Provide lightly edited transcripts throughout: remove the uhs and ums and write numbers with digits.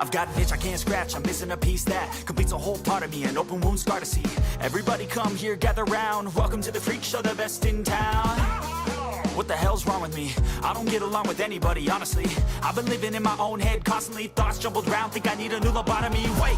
I've got an itch I can't scratch, I'm missing a piece that completes a whole part of me, an open wound scar to see. Everybody come here, gather round, welcome to the freak show, the best in town. What the hell's wrong with me? I don't get along with anybody, honestly. I've been living in my own head constantly, thoughts jumbled round, think I need a new lobotomy. Wait,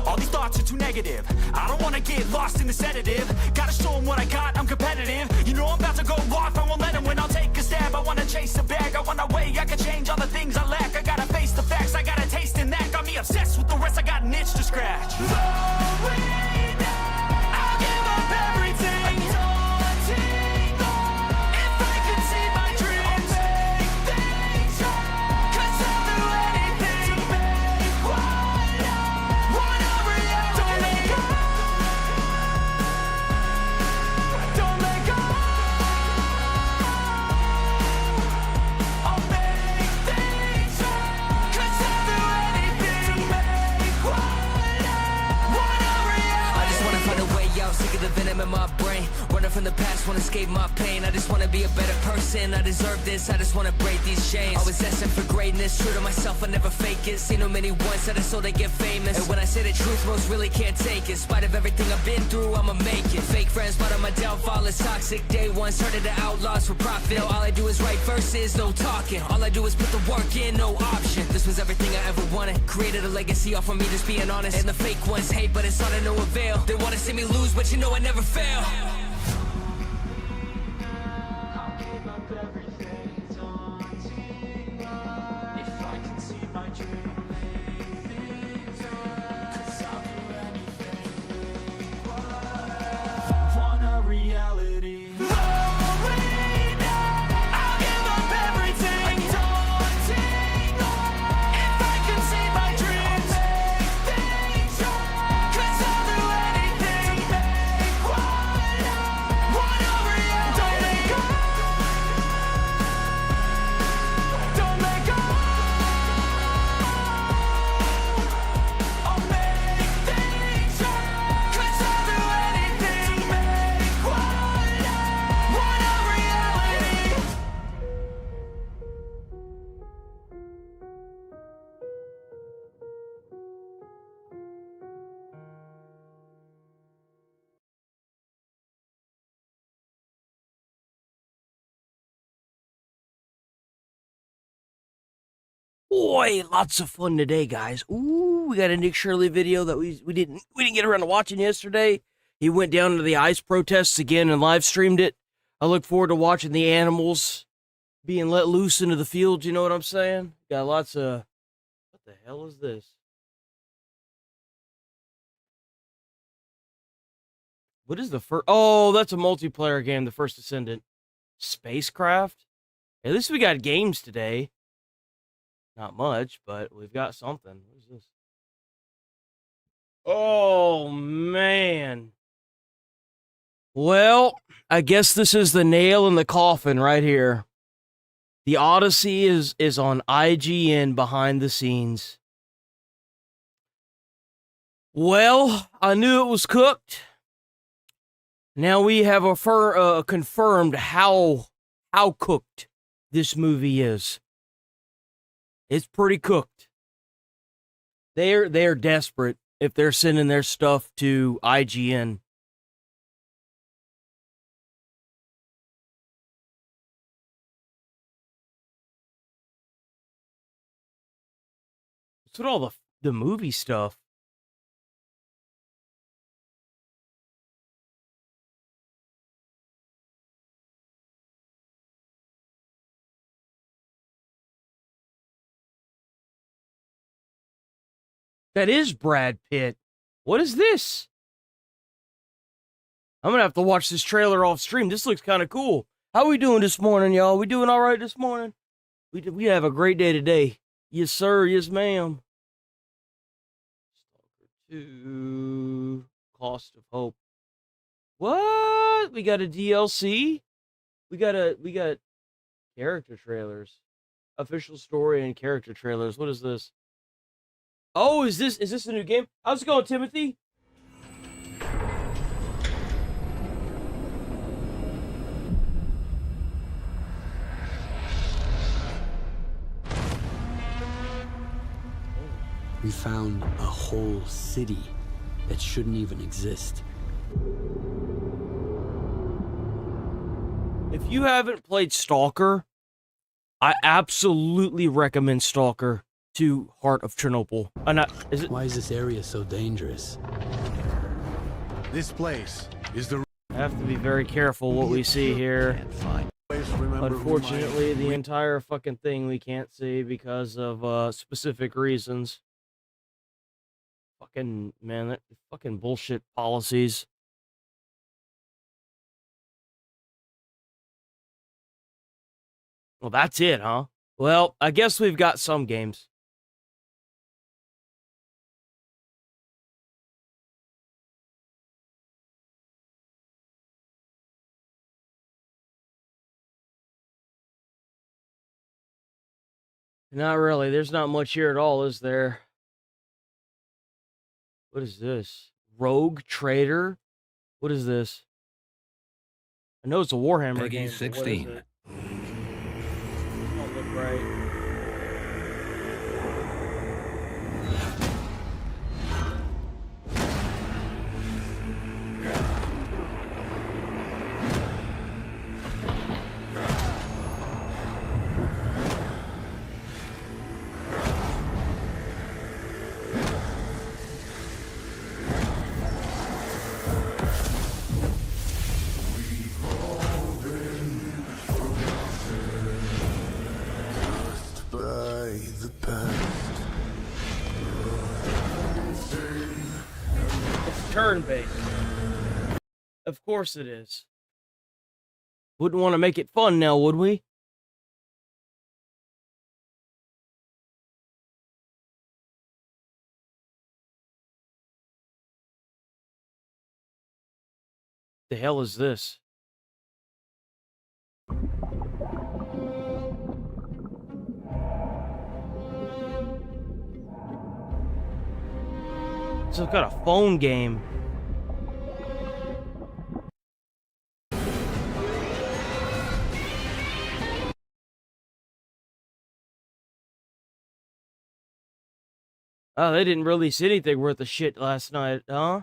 all these thoughts are too negative. I don't wanna get lost in the sedative. Gotta show them what I got, I'm competitive. You know I'm about to go off, I won't let them win. I'll take a stab, I wanna chase a bag. I wanna weigh, I can change all the things I lack. I gotta face the facts, I got a taste in that. Got me obsessed with the rest, I got an itch to scratch. I'll give up everything. If I could see my dreams, make things right. 'Cause I'll do anything to make one a reality. Don't let go. I'll make things right. 'Cause I'll do anything to make one a reality. I just wanna find a way out, sick of the venom in my brain. Running from the past, wanna escape my pain. I just wanna be a better person, I deserve this. I just wanna break these chains. Always asking for greatness, true to myself, I never fake it. Seen no many ones that I saw they get famous. And when I say the truth, most really can't take it. In spite of everything I've been through, I'ma make it. Fake friends, part of my downfall is toxic. Day one, started to outlaws for profit. Now all I do is write verses, no talking. All I do is put the work in, no option. This was everything I ever wanted. Created a legacy off of me, just being honest. And the fake ones hate, but it's all to no avail. They wanna see me lose, but you know I never fail. Boy, lots of fun today, guys. Ooh, we got a Nick Shirley video that we didn't get around to watching yesterday. He went down to the ICE protests again and live streamed it. I look forward to watching the animals being let loose into the fields, you know what I'm saying? Got lots of... What the hell is this? What is the first... Oh, that's a multiplayer game, the First Descendant. Spacecraft? At least we got games today. Not much, but we've got something. What is this? Oh, man. Well, I guess this is the nail in the coffin right here. The Odyssey is on IGN behind the scenes. Well, I knew it was cooked. Now we have confirmed how cooked this movie is. It's pretty cooked. They're desperate if they're sending their stuff to IGN. What's with all the movie stuff? That is Brad Pitt. What is this? I'm gonna have to watch this trailer off stream. This looks kind of cool. How we doing this morning, y'all? We doing all right this morning? We have a great day today. Yes, sir. Yes, ma'am. Stalker 2. Cost of Hope. What? We got a DLC? We got character trailers. Official story and character trailers. What is this? Oh, is this a new game? How's it going, Timothy? We found a whole city that shouldn't even exist. If you haven't played Stalker, I absolutely recommend Stalker to Heart of Chernobyl. Why is this area so dangerous? This place is the I have to be very careful what we see here. place. Remember, Unfortunately, the entire fucking thing we can't see because of specific reasons. Fucking, man, that fucking bullshit policies. Well, that's it, huh? Well, I guess we've got some games. Not really. There's not much here at all, is there? What is this? Rogue Trader? What is this? I know it's a Warhammer Peggy game. but what is 16. it? Don't look right. by the past. It's turn-based. Of course it is. Wouldn't want to make it fun now, would we? The hell is this? So it's got a phone game. Oh, they didn't release anything worth a shit last night, huh?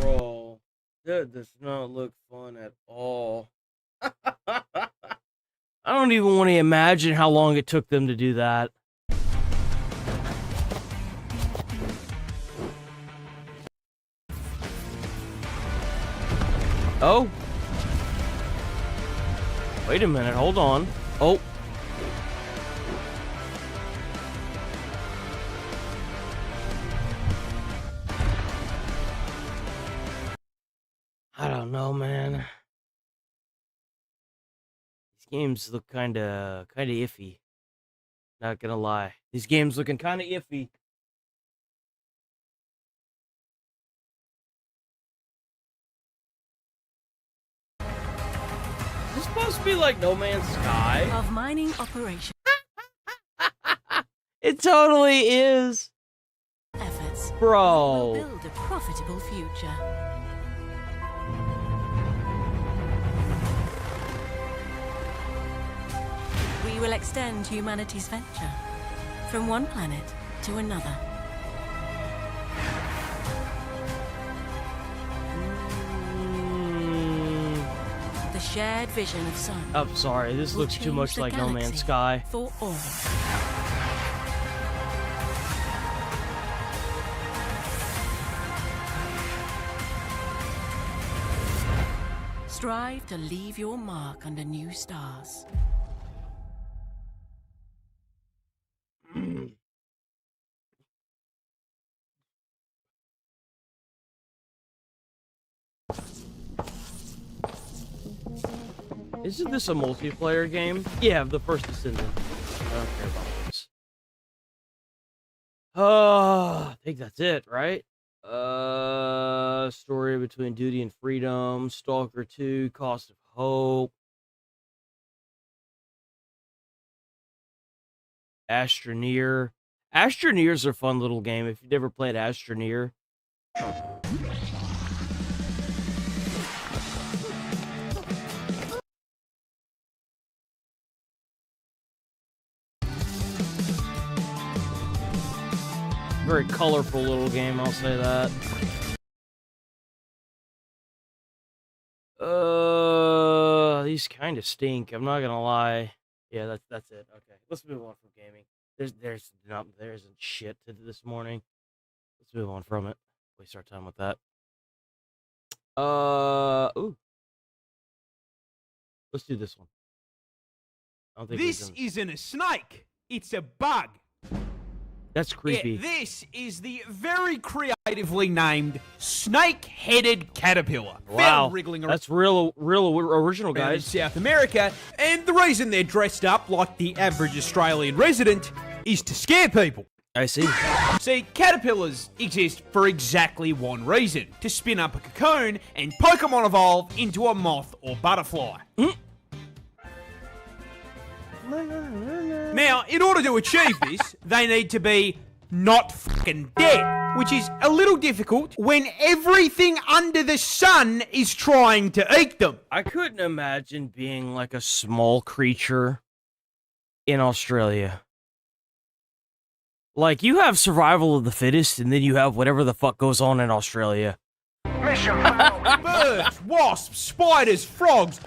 Bro, that does not look fun at all. I don't even want to imagine how long it took them to do that. Oh. Wait a minute, hold on. Oh. I don't know, man. These games look kinda iffy. Not gonna lie. These games looking kinda iffy. Is this supposed to be like No Man's Sky? Of mining operation It totally is. efforts will Bro. build a profitable future. We will extend humanity's venture from one planet to another. The shared vision of sun I'm sorry, this will looks too change much the like No Man's galaxy Sky. for all. Strive to leave your mark under new stars. Isn't this a multiplayer game? Yeah, the first Descendant. I don't care about this. I think that's it, right? Story between duty and freedom. Stalker 2. Cost of Hope. Astroneer. Astroneer's a fun little game. If you've never played Astroneer. Very colorful little game, I'll say that. These kind of stink. I'm not gonna lie. Yeah, that's it. Okay, let's move on from gaming. There isn't shit to do this morning. Let's move on from it. Waste our time with that. Ooh. Let's do this one. I don't think This isn't a snake. It's a bug. That's creepy. Yeah, this is the very creatively named snake-headed caterpillar. Wow, Found wriggling around that's real original, in guys. South America, and the reason they're dressed up like the average Australian resident is to scare people. I see. See, caterpillars exist for exactly one reason: to spin up a cocoon and Pokemon evolve into a moth or butterfly. Now, in order to achieve this, they need to be not fucking dead, which is a little difficult when everything under the sun is trying to eat them. I couldn't imagine being like a small creature in Australia. Like, you have survival of the fittest, and then you have whatever the fuck goes on in Australia. Birds, wasps, spiders, frogs,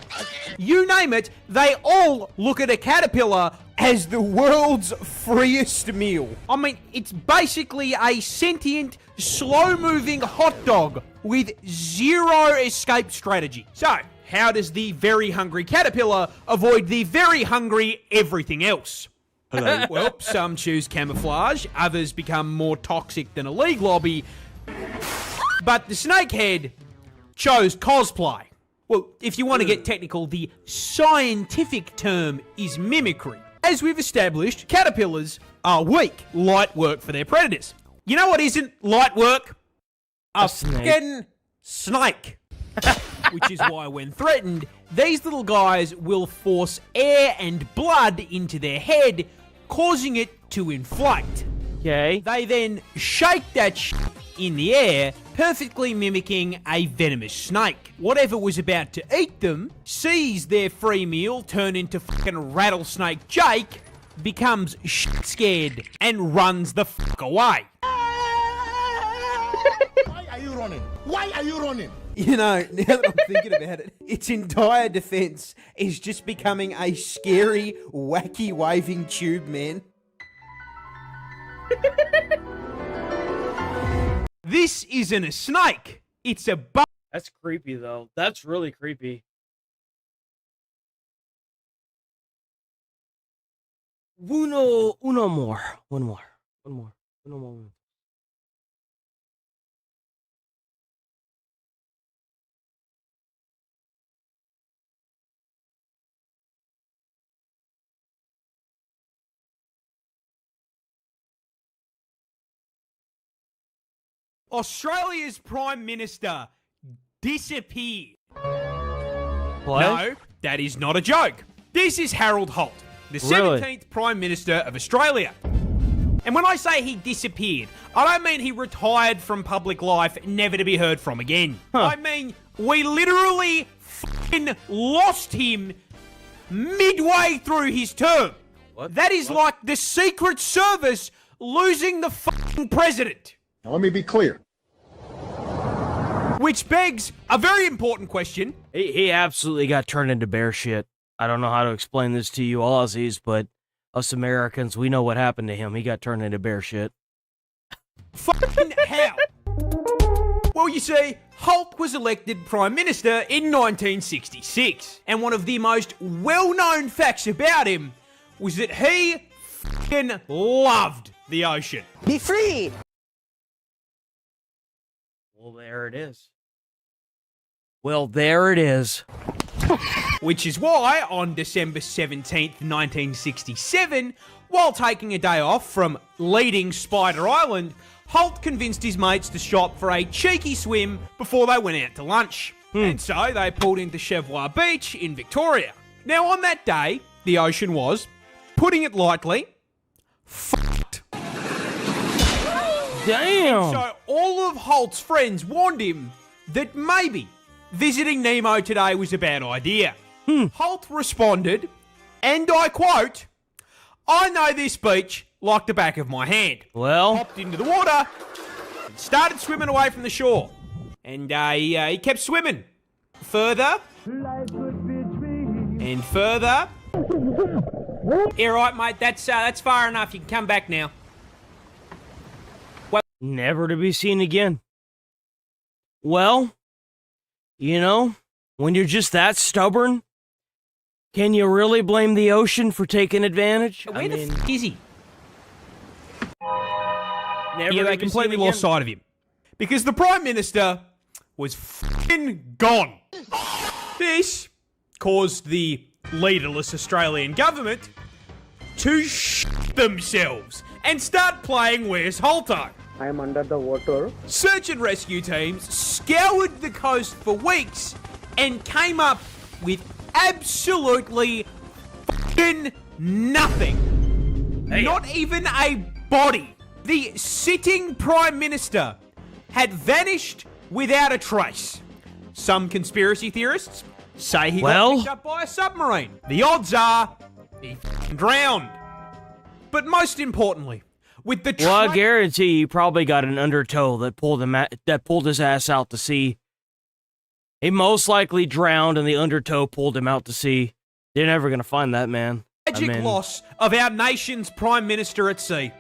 you name it, they all look at a caterpillar as the world's freest meal. I mean, it's basically a sentient, slow-moving hot dog with zero escape strategy. So, how does the very hungry caterpillar avoid the very hungry everything else? Hello. Well, some choose camouflage, others become more toxic than a league lobby, but the snakehead chose cosplay. Well, if you want to get technical, the scientific term is mimicry. As we've established, caterpillars are weak, light work for their predators. You know what isn't light work? A fucking snake. Which is why when threatened, these little guys will force air and blood into their head, causing it to inflate. Okay. They then shake that shit in the air, perfectly mimicking a venomous snake. Whatever was about to eat them sees their free meal turn into fucking rattlesnake Jake, becomes shit scared, and runs the fuck away. Why are you running? Why are you running? You know, now that I'm thinking about it, its entire defense is just becoming a scary, wacky, waving tube man. This isn't a snake. It's a bug. That's creepy, though. That's really creepy. Uno more. One more. Uno more. Australia's Prime Minister disappeared. What? No, that is not a joke. This is Harold Holt, the 17th Prime Minister of Australia. And when I say he disappeared, I don't mean he retired from public life, never to be heard from again. I mean, we literally fucking lost him midway through his term. What? That is like the Secret Service losing the fucking president. Now let me be clear. Which begs a very important question. He absolutely got turned into bear shit. I don't know how to explain this to you Aussies, but us Americans, we know what happened to him. He got turned into bear shit. Fucking how? Well, you see, Holt was elected Prime Minister in 1966. And one of the most well-known facts about him was that he fucking loved the ocean. Be free! Well, there it is. Which is why, on December 17th, 1967, while taking a day off from leading Spider Island, Holt convinced his mates to shop for a cheeky swim before they went out to lunch. And so they pulled into Cheviot Beach in Victoria. Now on that day, the ocean was, putting it lightly, fucked. Damn. So all of Holt's friends warned him that maybe visiting Nemo today was a bad idea. Holt responded, and I quote, "I know this beach like the back of my hand." Well, Hopped into the water and started swimming away from the shore. And he kept swimming. Further. And further. Yeah, right, mate. That's far enough. You can come back now. never to be seen again. Well, you know, when you're just that stubborn, can you really blame the ocean for taking advantage? Where the f*** is he? Never Yeah, to they be seen completely again. lost sight of him. Because the Prime Minister was f***ing gone. This caused the leaderless Australian government to themselves and start playing Where's Holto? I am under the water. Search and rescue teams scoured the coast for weeks and came up with absolutely f***ing nothing. Damn. Not even a body. The sitting Prime Minister had vanished without a trace. Some conspiracy theorists say he got picked up by a submarine. The odds are he f***ing drowned. But most importantly, with the Well, I guarantee he probably got an undertow that pulled his ass out to sea. He most likely drowned, and the undertow pulled him out to sea. They're never gonna find that man. tragic loss of our nation's Prime Minister at sea.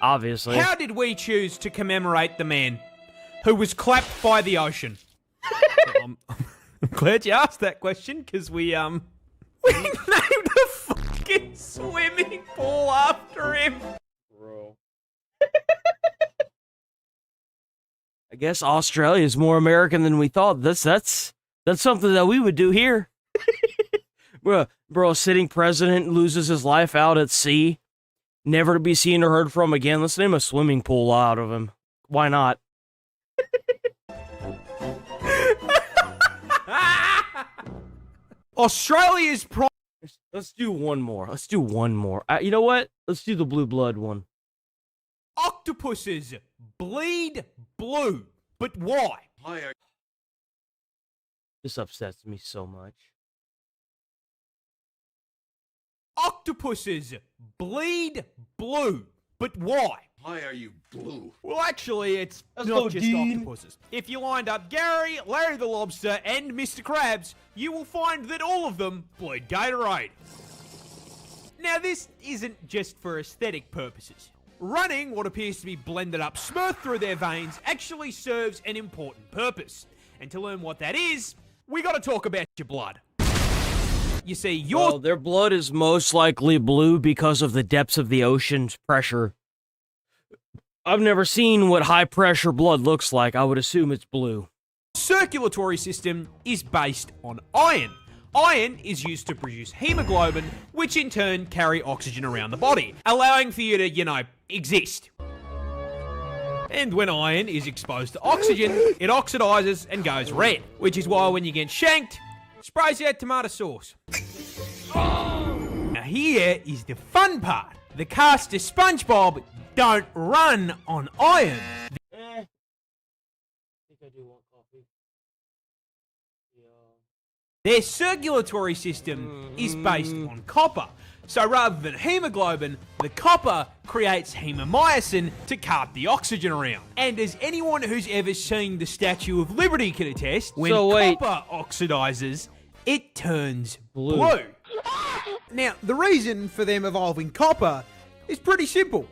Obviously. How did we choose to commemorate the man who was clapped by the ocean? I'm glad you asked that question, because we named a fucking swimming pool after him. Bro. I guess Australia is more American than we thought. That's something that we would do here. Bro, a sitting president loses his life out at sea, never to be seen or heard from again. Let's name a swimming pool out of him. Why not? Australia's prime. Let's do one more. You know what? Let's do the blue blood one. Octopuses bleed blue, but why? This upsets me so much. Octopuses bleed blue, but why? Why are you blue? Well, actually, it's Let's not go, just Dean. octopuses. If you lined up Gary, Larry the Lobster, and Mr. Krabs, you will find that all of them bleed Gatorade. Now, this isn't just for aesthetic purposes. Running what appears to be blended up Smurf through their veins actually serves an important purpose. And to learn what that is, we gotta talk about your blood. You see, Well, their blood is most likely blue because of the depths of the ocean's pressure. I've never seen what high pressure blood looks like. I would assume it's blue. circulatory system is based on iron. Iron is used to produce hemoglobin, which in turn carry oxygen around the body, allowing for you to, exist. And when iron is exposed to oxygen, it oxidizes and goes red, which is why when you get shanked, sprays out tomato sauce. Now here is the fun part. The cast of SpongeBob don't run on iron. I think I do want coffee. Their circulatory system is based on copper. So rather than hemoglobin, the copper creates hemomyosin to cart the oxygen around. And as anyone who's ever seen the Statue of Liberty can attest, when copper oxidizes, it turns blue. Now, the reason for them evolving copper is pretty simple.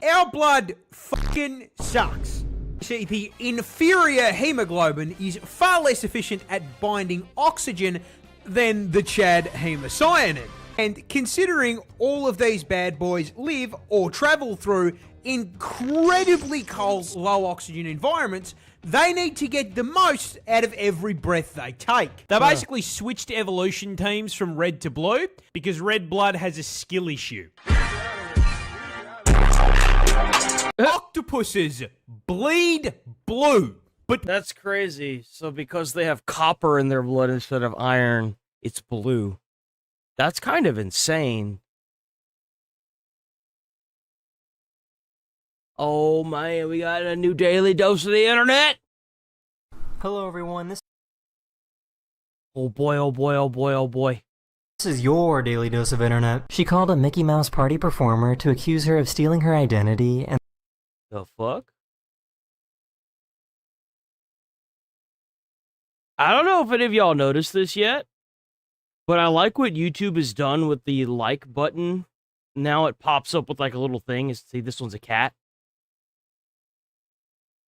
Our blood fucking sucks. See, the inferior hemoglobin is far less efficient at binding oxygen than the Chad hemocyanin. And considering all of these bad boys live or travel through incredibly cold, low oxygen environments, they need to get the most out of every breath they take. They basically switched evolution teams from red to blue because red blood has a skill issue. Octopuses bleed blue. But That's crazy. So because they have copper in their blood instead of iron, it's blue. That's kind of insane. Oh man, we got a new daily dose of the internet. Hello everyone, this Oh boy, oh boy, oh boy, oh boy. is your daily dose of internet. She called a Mickey Mouse party performer to accuse her of stealing her identity and The fuck? I don't know if any of y'all noticed this yet, but I like what YouTube has done with the like button. Now it pops up with like a little thing. See, this one's a cat.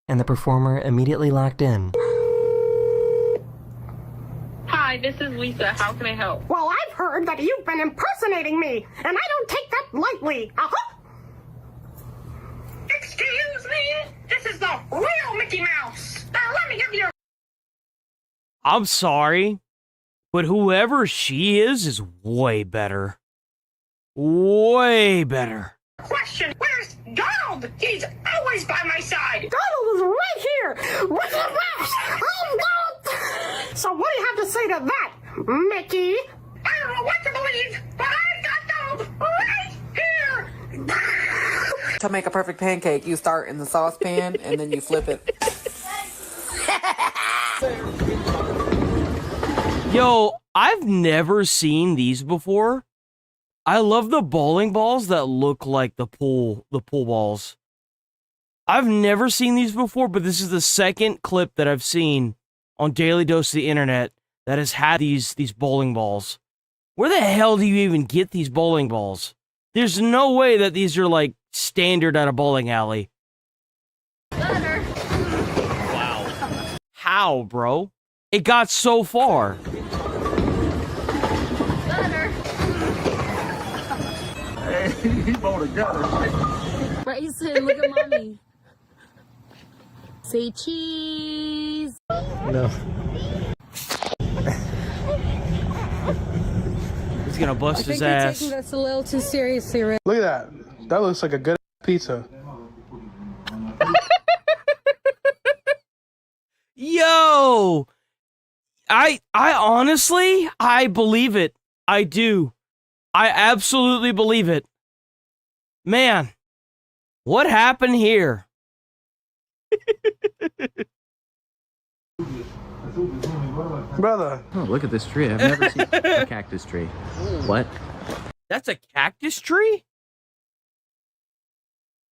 the performer immediately locked in. Hi, this is Lisa. How can I help? Well, I've heard that you've been impersonating me, and I don't take that lightly. Excuse me? This is the real Mickey Mouse. Now let me give you a I'm sorry, but whoever she is way better. Way better. question. Where's Donald? He's always by my side. Donald is right here. With the mouse. I'm Donald. So what do you have to say to that, Mickey? I don't know what to believe, but I got Donald right here. To make a perfect pancake, you start in the saucepan and then you flip it. Yo, I've never seen these before. I love the bowling balls that look like the pool balls. I've never seen these before, but this is the second clip that I've seen on Daily Dose of the Internet that has had these bowling balls. Where the hell do you even get these bowling balls? There's no way that these are like standard at a bowling alley. Wow. How, bro? It got so far. He bought a gun. Bryson, look at mommy. Say cheese. No. He's gonna bust his You're ass. taking this a little too seriously, right? Look at that. That looks like a good pizza. Yo! I honestly, I believe it. I do. I absolutely believe it. Man, what happened here? Brother. Oh, look at this tree. I've never seen a cactus tree. What? That's a cactus tree?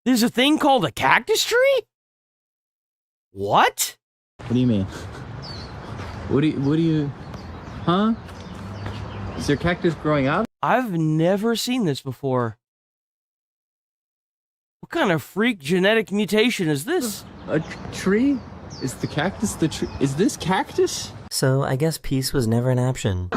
There's a thing called a cactus tree? What? What do you mean? What do you... Huh? Is there cactus growing out? I've never seen this before. What kind of freak genetic mutation is this? A tree? Is the cactus the tree? Is this cactus? So I guess peace was never an option. Oh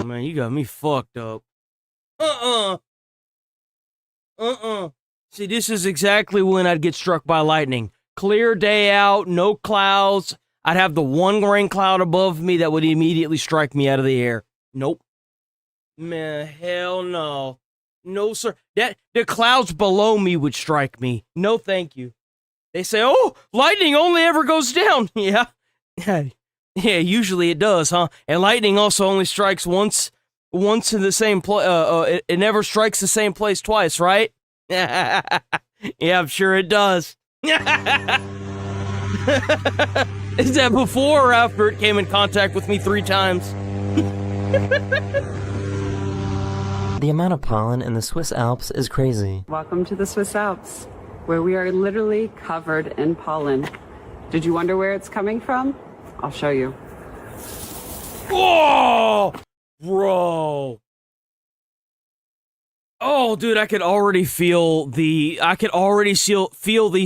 man, you got me fucked up. See, this is exactly when I'd get struck by lightning. Clear day out, no clouds. I'd have the one rain cloud above me that would immediately strike me out of the air. Nope. Man, hell no. No, sir. The clouds below me would strike me. No, thank you. They say, oh, lightning only ever goes down. Yeah. Yeah, usually it does, huh? And lightning also only strikes once in the same place. It never strikes the same place twice, right? Yeah, I'm sure it does. Is that before or after it came in contact with me 3 times? The amount of pollen in the Swiss Alps is crazy. Welcome to the Swiss Alps, where we are literally covered in pollen. Did you wonder where it's coming from? I'll show you. Whoa! Bro. Oh, dude, I could already feel the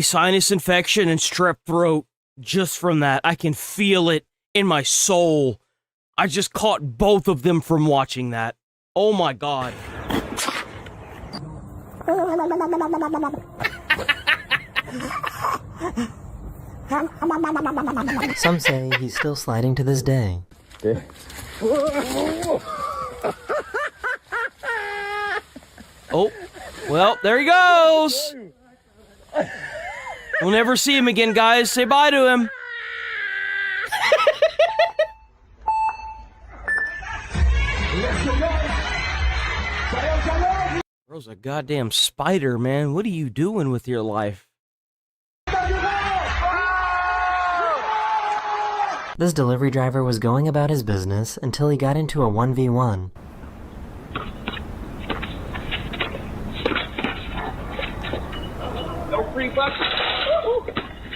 sinus infection and strep throat just from that. I can feel it in my soul. I just caught both of them from watching that. Oh my god. Some say he's still sliding to this day. Oh, well, there he goes. We'll never see him again, guys. Say bye to him. Bro's a goddamn spider, man. What are you doing with your life? This delivery driver was going about his business until he got into a 1v1.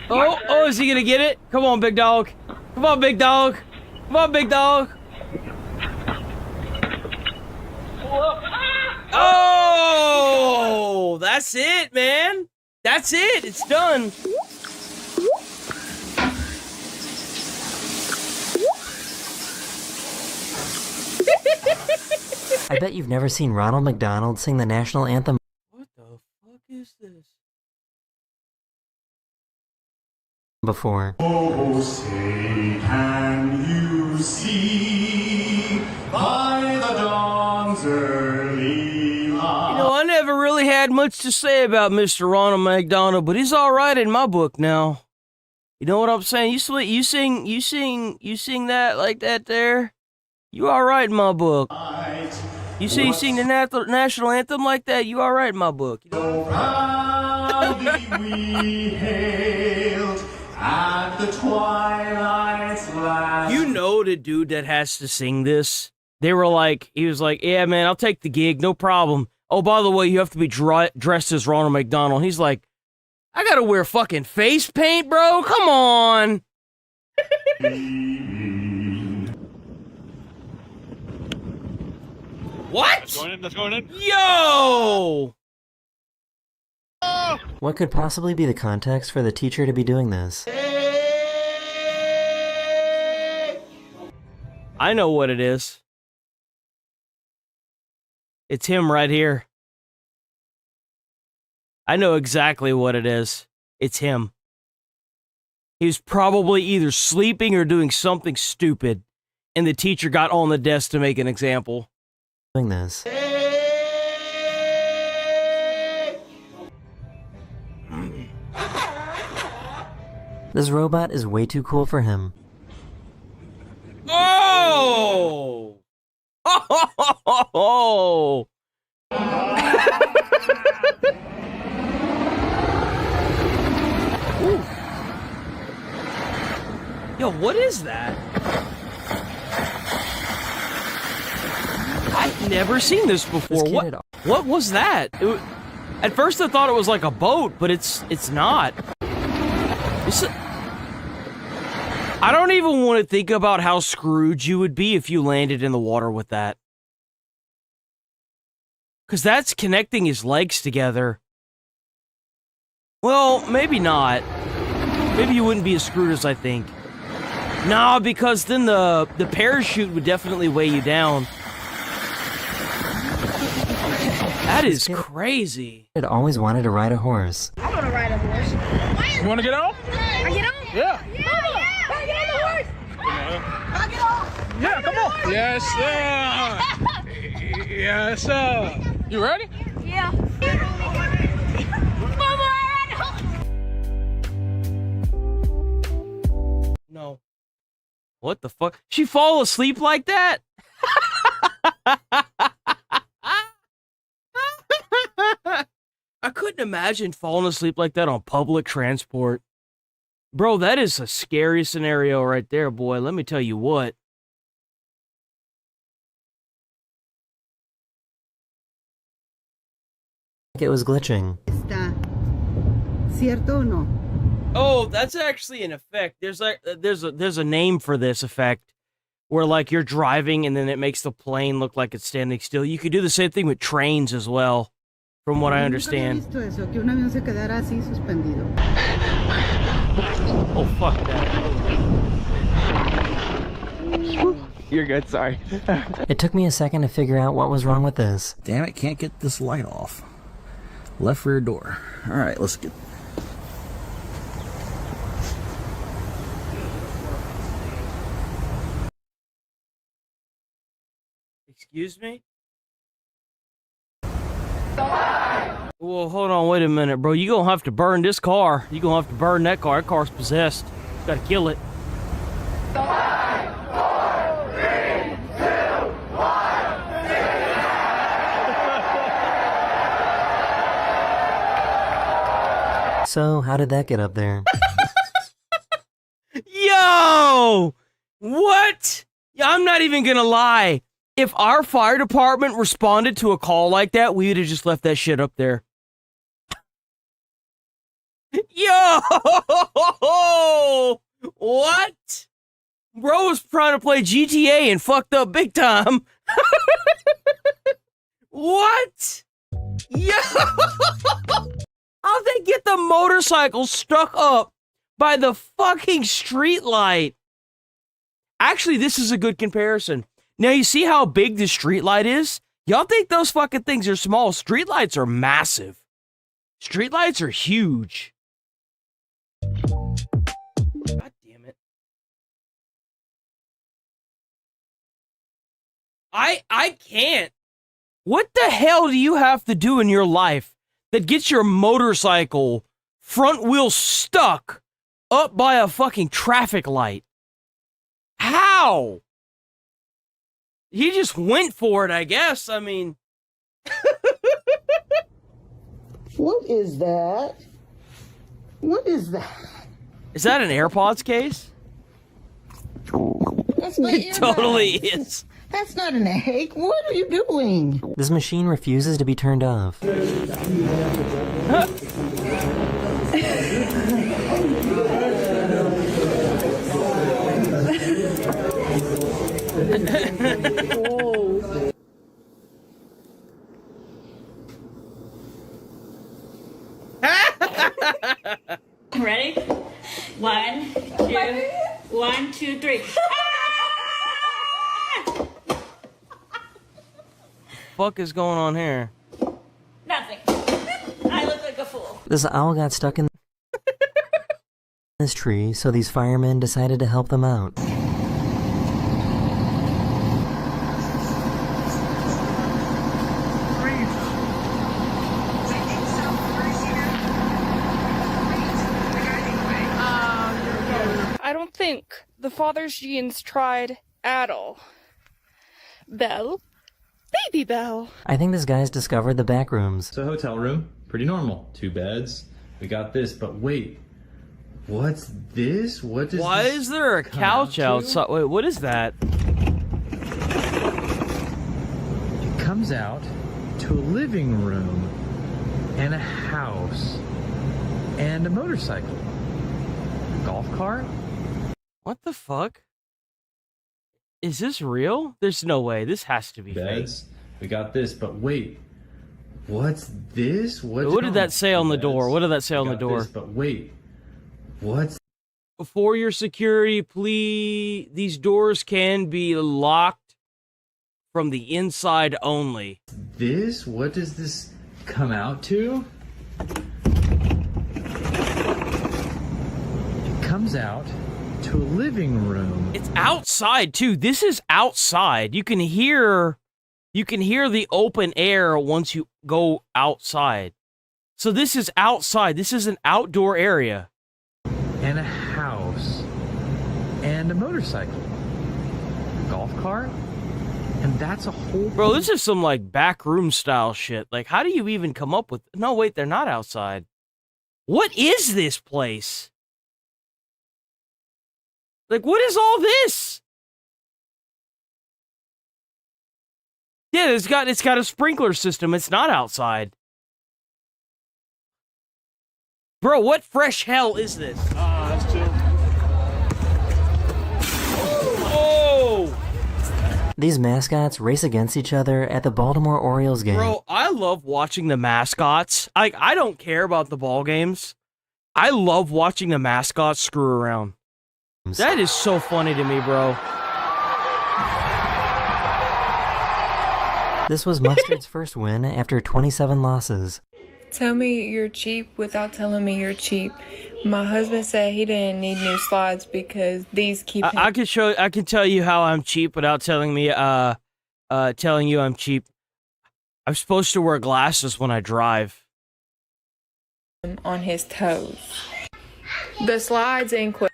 Oh, is he gonna get it? Come on, big dog. Come on, big dog. Come on, big dog. Oh, that's it, man. That's it. It's done. I bet you've never seen Ronald McDonald sing the national anthem. What the fuck is this? Before. Oh, say can you see by the dawn's early light? You know, I never really had much to say about Mr. Ronald McDonald, but he's all right in my book now. You know what I'm saying? You sing that like that there. You all right in my book. You sing the national anthem like that. You all right in my book. You know? Proudly we hailed at the twilight's last. You know the dude that has to sing this. He was like, yeah, man, I'll take the gig, no problem. Oh, by the way, you have to be dressed as Ronald McDonald. He's like, I gotta wear fucking face paint, bro. Come on. What? Let's go in. Yo! What could possibly be the context for the teacher to be doing this? I know what it is. It's him right here. I know exactly what it is. It's him. He's probably either sleeping or doing something stupid, and the teacher got on the desk to make an example. Doing this. This robot is way too cool for him. Oh! Oh! Yo, what is that? I've never seen this before. What was that? At first I thought it was like a boat, but it's not. I don't even want to think about how screwed you would be if you landed in the water with that. Because that's connecting his legs together. Well, maybe not. Maybe you wouldn't be as screwed as I think. Nah, because then the parachute would definitely weigh you down. That is crazy. I'd always wanted to ride a horse. I want to ride a horse. You want to get off? I get on? Yeah. Yeah. I get on the horse. I get off. Yeah, come on. Yes, sir. Yes, sir. You ready? Yeah. No. What the fuck? She fall asleep like that? I couldn't imagine falling asleep like that on public transport. Bro, that is a scary scenario right there, boy. Let me tell you what. It was glitching. ¿Cierto o no? Oh, that's actually an effect. There's a name for this effect where like you're driving and then it makes the plane look like it's standing still. You could do the same thing with trains as well, from what I understand. Nunca había visto eso, que un avión se quedara así suspendido. Oh, fuck that. You're good, sorry. It took me a second to figure out what was wrong with this. Damn it, can't get this light off. Left rear door. Alright, let's get... Excuse me? Well, hold on, wait a minute, bro. You gonna have to burn this car. You gonna have to burn that car. That car's possessed. Gotta kill it. So, how did that get up there? Yo! What? Yeah, I'm not even gonna lie. If our fire department responded to a call like that, we would have just left that shit up there. Yo! What? Bro was trying to play GTA and fucked up big time. What? Yo! How'd they get the motorcycle stuck up by the fucking street light? Actually, this is a good comparison. Now, you see how big the street light is? Y'all think those fucking things are small. Street lights are massive. Street lights are huge. God damn it. I can't. What the hell do you have to do in your life that gets your motorcycle front wheel stuck up by a fucking traffic light? How? He just went for it, I guess. I mean... What is that? What is that? Is that an AirPods case? That's my It totally earbuds. is. That's not an egg. What are you doing? This machine refuses to be turned off. Ready? 1, 2, 1, 2, 3. Fuck is going on here? Nothing. I look like a fool. This owl got stuck in this tree, so these firemen decided to help them out. I don't think the father's genes tried at all. Belle? Baby Belle. I think this guy's discovered the back rooms. It's a hotel room. Pretty normal. 2 beds. We got this, but wait. What's this? What is Why this is there a couch outside? Wait, what is that? It comes out to a living room and a house and a motorcycle. Golf cart? What the fuck? Is this real? There's no way. This has to be Beds. We got this, but wait. What's this? fake. What did that say on the door? What did that say on the door? This, but wait. What's For your security, please. These doors can be locked from the inside only. this? What does this come out to? It comes out to a living room. It's outside too. This is outside. You can hear the open air once you go outside. So this is outside. This is an outdoor area. And a house. And a motorcycle. Golf cart. And that's a whole... Bro, this is some like backroom style shit. Like, how do you even come up with... No, wait, they're not outside. What is this place? Like, what is all this? Yeah, it's got a sprinkler system. It's not outside. Bro, what fresh hell is this? That's chill. Oh! These mascots race against each other at the Baltimore Orioles game. Bro, I love watching the mascots. I don't care about the ball games. I love watching the mascots screw around. That is so funny to me, bro. This was Mustard's first win after 27 losses. Tell me you're cheap without telling me you're cheap. My husband said he didn't need new slides because these keep him. I can tell you how I'm cheap without telling me telling you I'm cheap. I'm supposed to wear glasses when I drive. On his toes. The slides ain't quick.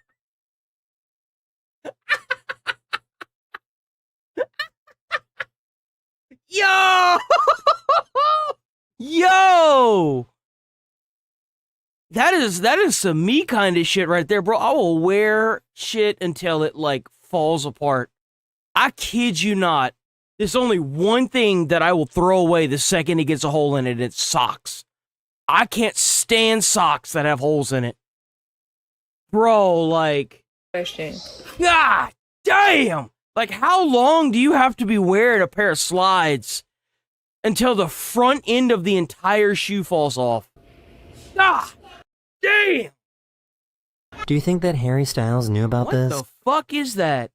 Yo! Yo! That is some me kind of shit right there, bro. I will wear shit until it, like, falls apart. I kid you not. There's only one thing that I will throw away the second it gets a hole in it, and it's socks. I can't stand socks that have holes in it. Bro, like... Question. God damn! Like, how long do you have to be wearing a pair of slides until the front end of the entire shoe falls off? Ah! Damn! Do you think that Harry Styles knew about this? What the fuck is that?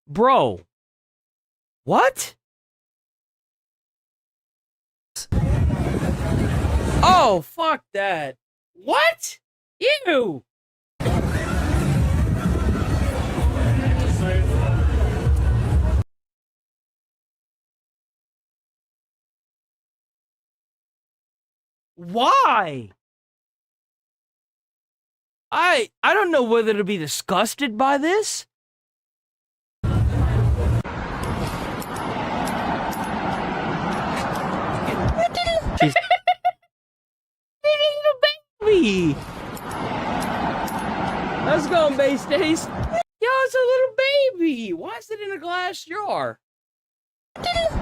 Bro. What? Oh, fuck that. What? Ew! Why? I don't know whether to be disgusted by this. She's baby. Let's go, Base Days. Yo, it's a little baby. Why is it in a glass jar?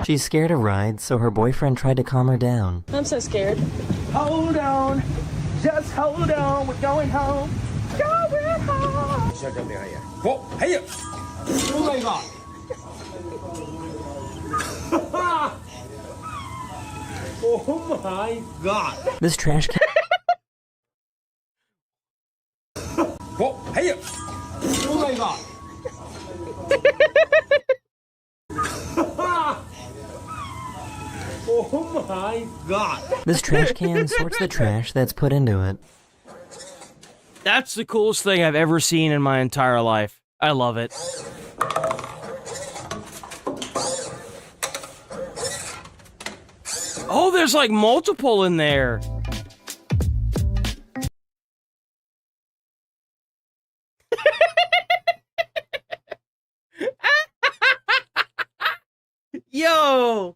She's scared of rides, so her boyfriend tried to calm her down. I'm so scared. Hold on. Just hold on. We're going home. Going home. Hey! Oh my god. Oh my god. This trash can... Hey! Oh my god. Oh my god. This trash can sorts the trash that's put into it. That's the coolest thing I've ever seen in my entire life. I love it. Oh, there's like multiple in there. Yo!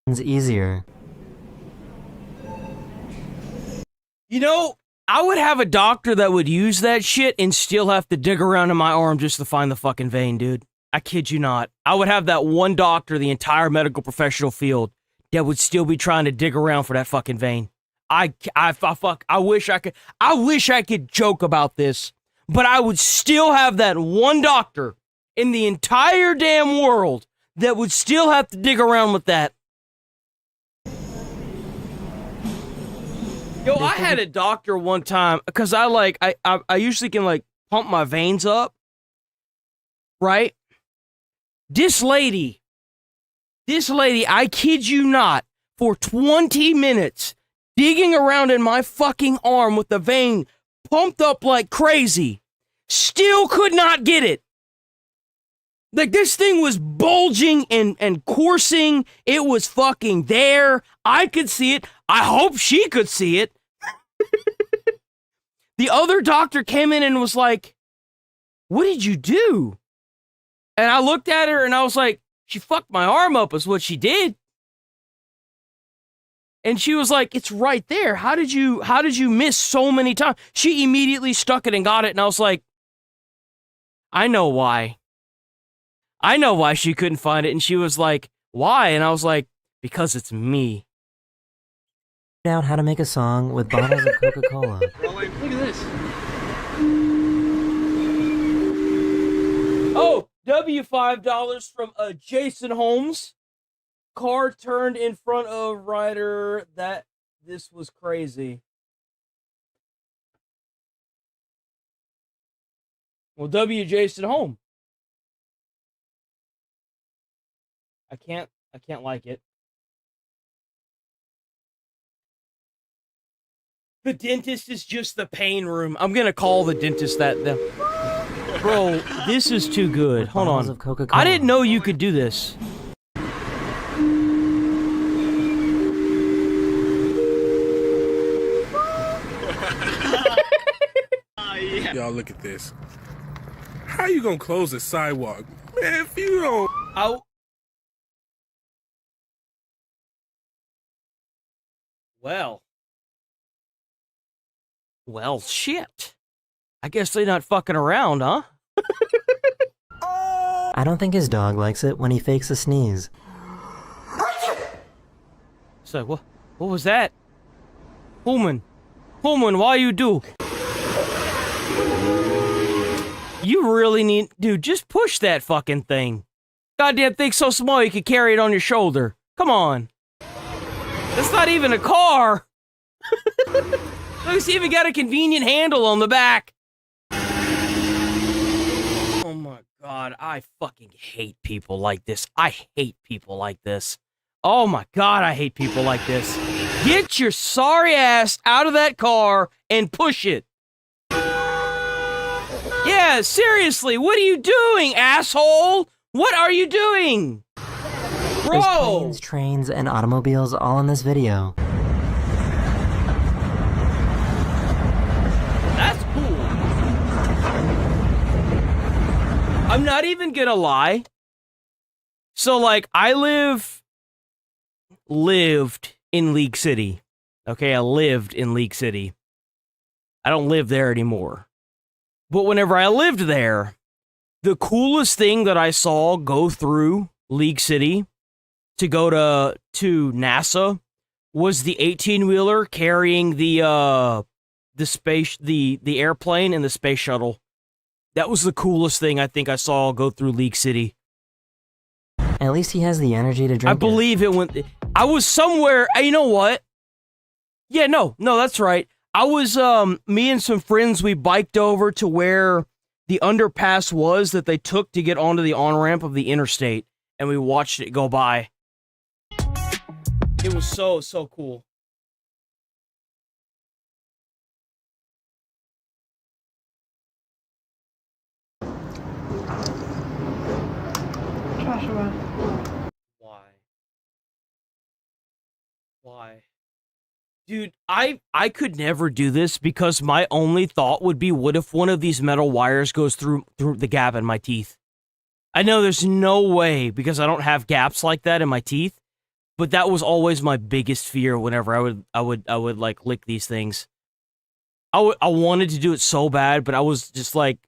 It's easier. You know, I would have a doctor that would use that shit and still have to dig around in my arm just to find the fucking vein, dude. I kid you not. I would have that one doctor, the entire medical professional field, that would still be trying to dig around for that fucking vein. I wish I could joke about this, but I would still have that one doctor in the entire damn world that would still have to dig around with that. Yo, I had a doctor one time, because I usually can, like, pump my veins up, right? This lady, I kid you not, for 20 minutes, digging around in my fucking arm with the vein pumped up like crazy, still could not get it. Like, this thing was bulging and coursing. It was fucking there. I could see it. I hope she could see it. The other doctor came in and was like, "What did you do?" And I looked at her and I was like, "She fucked my arm up is what she did." And she was like, "It's right there. How did you miss so many times?" She immediately stuck it and got it. And I was like, "I know why. I know why she couldn't find it." And she was like, "Why?" And I was like, "Because it's me." Out how to make a song with bottles of Coca-Cola. Look at this. Oh, W$5 from Jason Holmes. Car turned in front of rider. This was crazy. Well, W. Jason home. I can't like it. The dentist is just the pain room. I'm gonna call the dentist that. Bro, this is too good. Hold on. Of Coca-Cola. I didn't know you could do this. Y'all look at this. How you gonna close the sidewalk? Man, if you don't... Well, shit. I guess they're not fucking around, huh? I don't think his dog likes it when he fakes a sneeze. So, what was that? Pullman, why you do? You really need... Dude, just push that fucking thing. Goddamn thing's so small you can carry it on your shoulder. Come on. That's not even a car. Look, it's even got a convenient handle on the back. Oh my god, I fucking hate people like this. I hate people like this. Oh my god, I hate people like this. Get your sorry ass out of that car and push it. Yeah, seriously, what are you doing, asshole? What are you doing? There's Bro! planes, trains, and automobiles all in this video. That's cool. I'm not even gonna lie. So, like, I lived in League City. Okay, I lived in League City. I don't live there anymore. But whenever I lived there, the coolest thing that I saw go through League City to go to NASA was the 18-wheeler carrying the airplane and the space shuttle. That was the coolest thing I think I saw go through League City. At least he has the energy to drink I believe it went... I was somewhere... You know what? Yeah, no, that's right. I was, me and some friends, we biked over to where the underpass was that they took to get onto the on-ramp of the interstate, and we watched it go by. It was so cool. Joshua. Why? Dude, I could never do this because my only thought would be, what if one of these metal wires goes through the gap in my teeth? I know there's no way because I don't have gaps like that in my teeth, but that was always my biggest fear whenever I would like lick these things. I wanted to do it so bad, but I was just like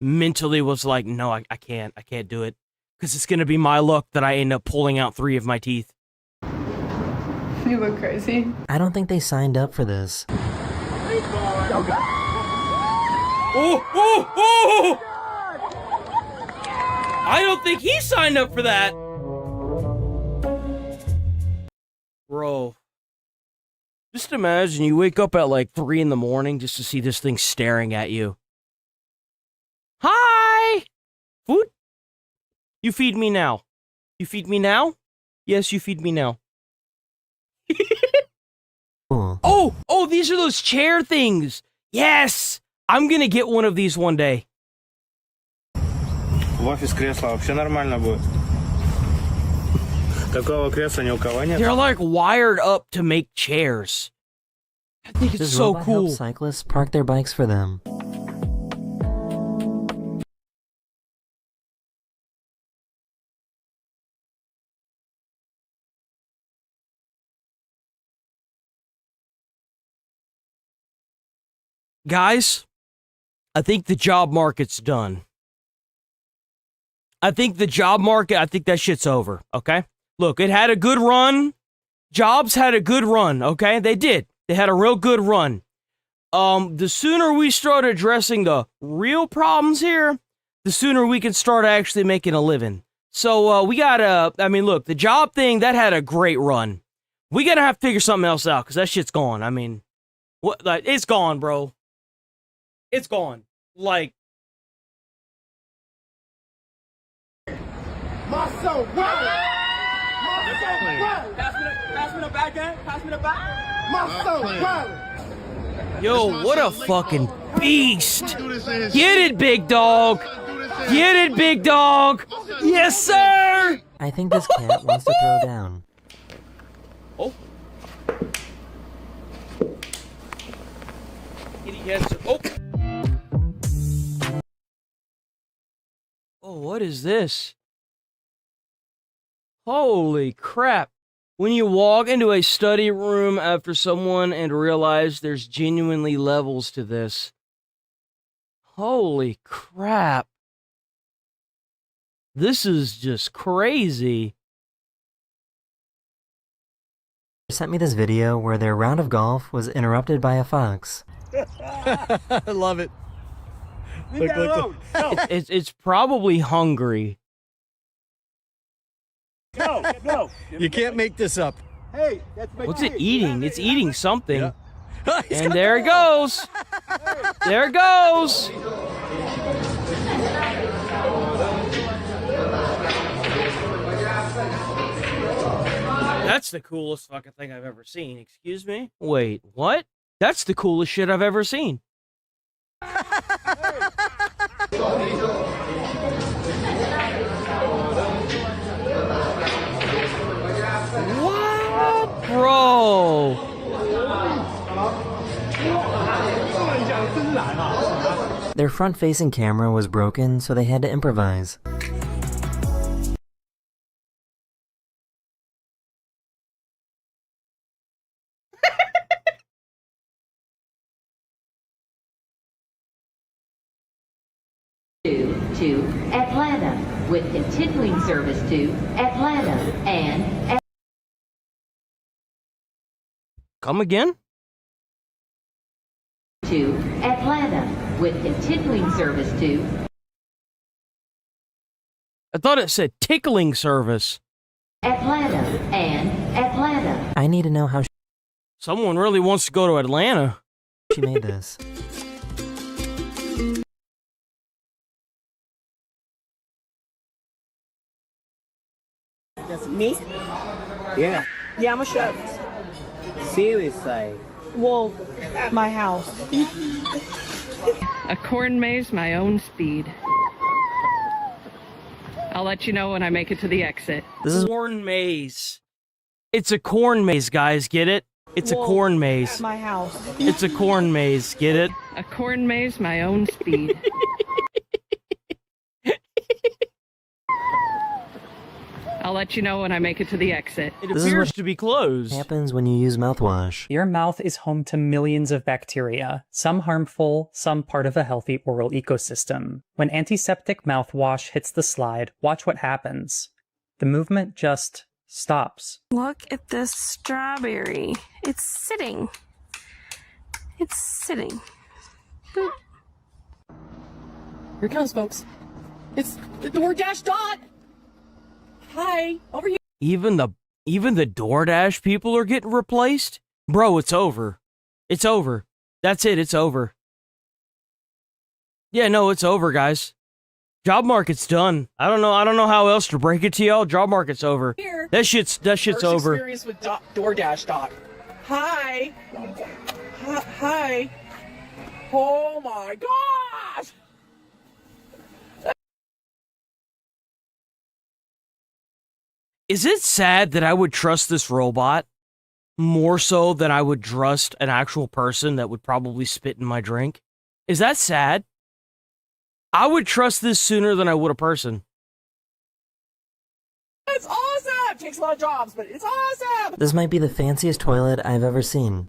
mentally was like, no, I can't do it because it's gonna be my luck that I end up pulling out 3 of my teeth. You look crazy. I don't think they signed up for this. Oh! I don't think he signed up for that. Bro. Just imagine you wake up at like 3 in the morning just to see this thing staring at you. Hi! Food? You feed me now. You feed me now? Yes, you feed me now. Oh, these are those chair things. Yes! I'm gonna get one of these one day. В офис кресло вообще нормально будет. Такого кресла ни у кого нет. They're like wired up to make chairs. I think it's Does so robot cool. help cyclists park their bikes for them? Guys, I think the job market's done. I think that shit's over, okay? Look, it had a good run. Jobs had a good run, okay? They did. They had a real good run. The sooner we start addressing the real problems here, the sooner we can start actually making a living. So, we gotta, I mean, look, the job thing, that had a great run. We gotta have to figure something else out, because that shit's gone. I mean, what? Like, it's gone, bro. It's gone. Like, so wild. Pass me the back end. Pass me the back. My so wild. Yo, what a fucking beast! Get it, big dog! Get it, big dog! Yes, sir! I think this cat wants to throw down. Oh. Kitty gets. Oh. Oh, what is this? Holy crap. When you walk into a study room after someone and realize there's genuinely levels to this. Holy crap. This is just crazy. They sent me this video where their round of golf was interrupted by a fox. I love it. Look. It's probably hungry. Go. You can't make this up. Hey, that's my What's kid. it eating? It's eating something. Yeah. And there it goes. There it goes. That's the coolest fucking thing I've ever seen. Excuse me? Wait, what? That's the coolest shit I've ever seen. What? Bro. Their front-facing camera was broken, so they had to improvise. To Atlanta, with continuing service to Atlanta and... Come again? To Atlanta, with continuing service to... I thought it said tickling service. Atlanta and Atlanta. I need to know how Someone really wants to go to Atlanta. she made this. That's me? Yeah. Yeah, I'm a chef. Seriously. Well, at my house. A corn maze my own speed. I'll let you know when I make it to the exit. This is corn maze. It's a corn maze, guys. Get it? It's a corn maze. At my house. It's a corn maze. Get it? A corn maze my own speed. I'll let you know when I make it to the exit. It appears to be closed. Happens when you use mouthwash. Your mouth is home to millions of bacteria, some harmful, some part of a healthy oral ecosystem. When antiseptic mouthwash hits the slide, watch what happens. The movement just stops. Look at this strawberry. It's sitting. It's sitting. Boop. Here it comes, folks. It's the DoorDash dot. Hi, over here. Even the DoorDash people are getting replaced? Bro, it's over. It's over. That's it, it's over. Yeah, no, it's over, guys. Job market's done. I don't know how else to break it to y'all. Job market's over. Here. That shit's First over. experience with DoorDash doc. Hi. Hi. Oh my gosh. Is it sad that I would trust this robot more so than I would trust an actual person that would probably spit in my drink? Is that sad? I would trust this sooner than I would a person. It's awesome. Takes a lot of jobs, but it's awesome. This might be the fanciest toilet I've ever seen.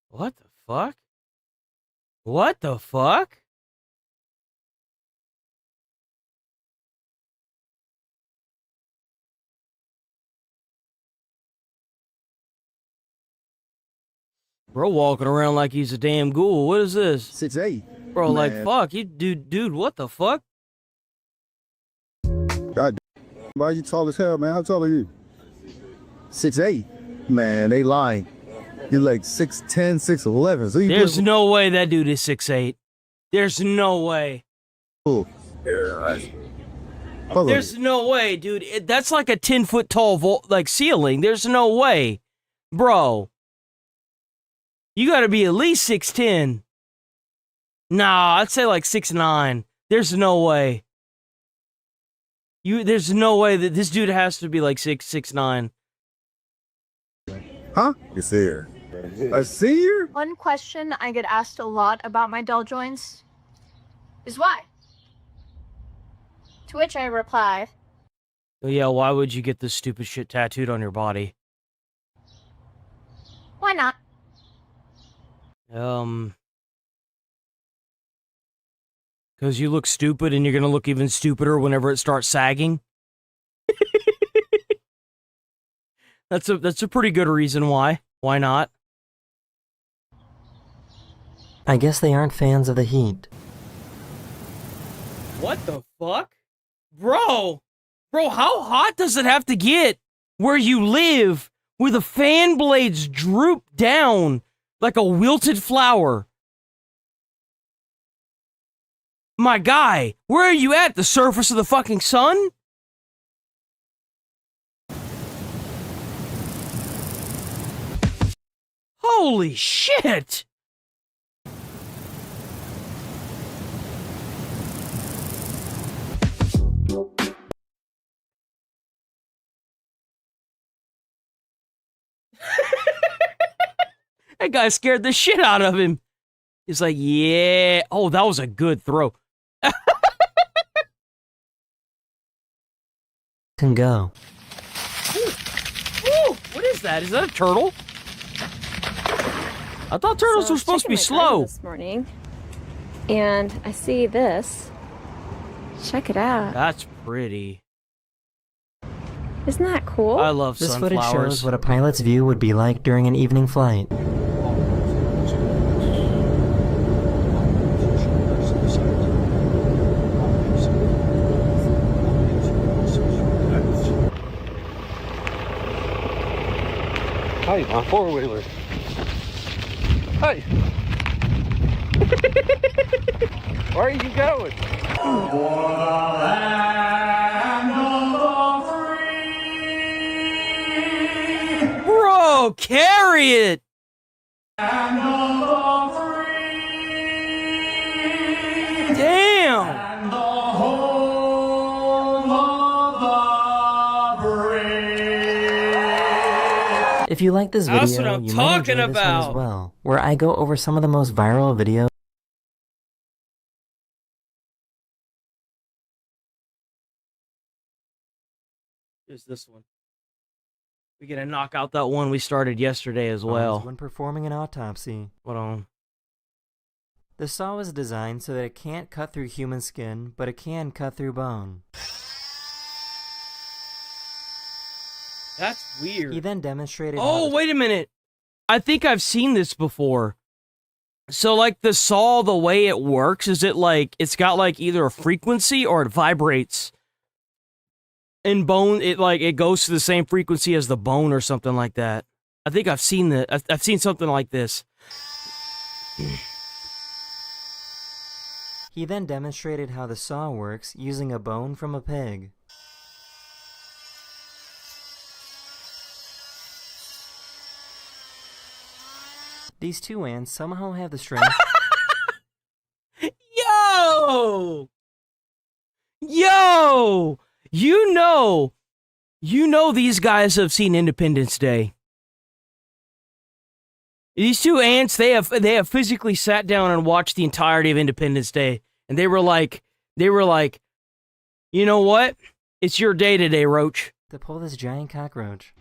What the fuck? What the fuck? Bro walking around like he's a damn ghoul. What is this? 6'8". Bro, Man. like, fuck. You, dude, what the fuck? God, why you tall as hell, man? How tall are you? 6'8". Man, they lying. You're like 6'10", 6'11". So you There's no way that dude is 6'8". There's no way. Cool. Follow There's me. no way, dude. That's like a 10-foot tall ceiling. There's no way. Bro. You gotta be at least 6'10". Nah, I'd say like 6'9". There's no way. There's no way that this dude has to be like 6'9". Huh? You see her. A senior? One question I get asked a lot about my doll joints is why? To which I reply, Yeah, why would you get this stupid shit tattooed on your body? why not? Because you look stupid and you're gonna look even stupider whenever it starts sagging. That's a pretty good reason why. Why not? I guess they aren't fans of the heat. What the fuck? Bro, how hot does it have to get where you live where the fan blades droop down like a wilted flower? My guy, where are you at? The surface of the fucking sun? Holy shit! That guy scared the shit out of him. He's like, yeah. Oh, that was a good throw. Can go. Ooh, what is that? Is that a turtle? I thought turtles were supposed to be slow. This morning, and I see this. Check it out. That's pretty. Isn't that cool? I love This sunflowers. footage shows what a pilot's view would be like during an evening flight. Hey, my four-wheeler. Hey! Where are you going? Bro, carry it! Damn! If you like this video, That's what I'm you might talking enjoy this one as about. well, where I go over some of the most viral videos. Here's this one. We're gonna knock out that one we started yesterday as well. When performing an autopsy. Hold on. The saw was designed so that it can't cut through human skin, but it can cut through bone. That's weird. He then demonstrated Oh, wait a minute. I think I've seen this before. So, like, the saw, the way it works, is it like, it's got like either a frequency or it vibrates. In bone, it goes to the same frequency as the bone or something like that. I think I've seen that. I've seen something like this. He then demonstrated how the saw works using a bone from a pig. These two ants somehow have the strength. Yo! Yo! You know these guys have seen Independence Day. These two ants, they have physically sat down and watched the entirety of Independence Day, and they were like, you know what? It's your day today, Roach. To pull this giant cockroach.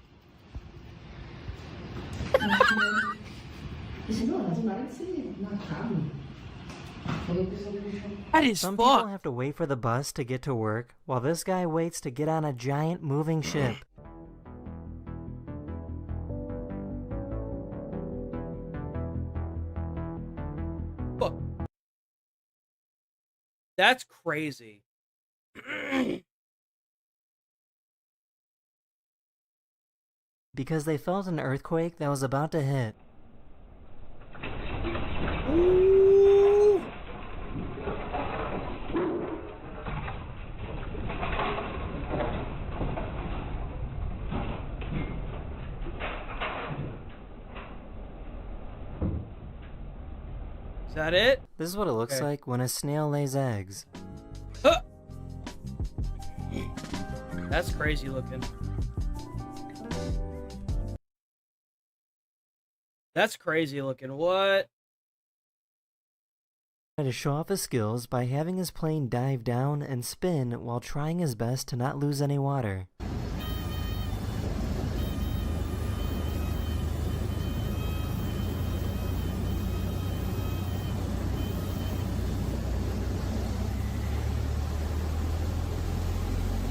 That is Some fuck. people have to wait for the bus to get to work, while this guy waits to get on a giant moving ship. Fuck. That's crazy. Because they felt an earthquake that was about to hit. Is that it? This is what it looks Okay. like when a snail lays eggs. That's crazy looking. That's crazy looking. What? To show off his skills by having his plane dive down and spin while trying his best to not lose any water.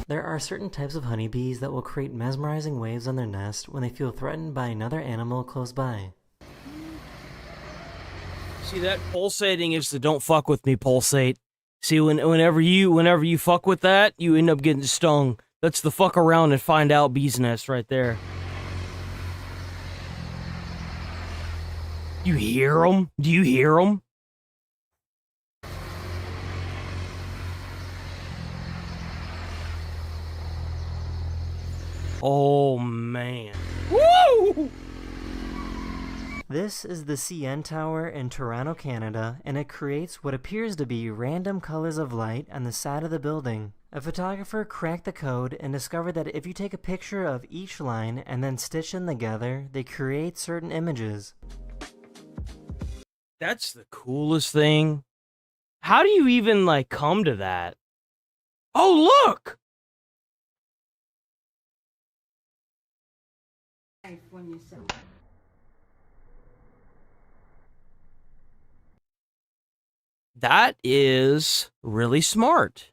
There are certain types of honeybees that will create mesmerizing waves on their nest when they feel threatened by another animal close by. See, that pulsating is the don't fuck with me pulsate. See, whenever you fuck with that, you end up getting stung. That's the fuck around and find out bee's nest right there. You hear them? Do you hear them? Oh, man. Woo! This is the CN Tower in Toronto, Canada, and it creates what appears to be random colors of light on the side of the building. A photographer cracked the code and discovered that if you take a picture of each line and then stitch them together, they create certain images. That's the coolest thing. How do you even, like, come to that? Oh, look! That is really smart.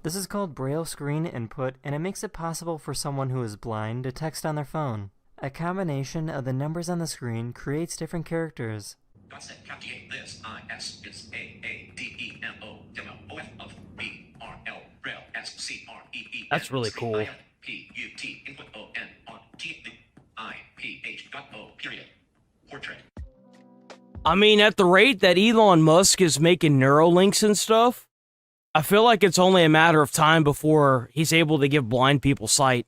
This is called Braille Screen Input, and it makes it possible for someone who is blind to text on their phone. A combination of the numbers on the screen creates different characters. That's really cool. I mean, at the rate that Elon Musk is making Neuralinks and stuff, I feel like it's only a matter of time before he's able to give blind people sight.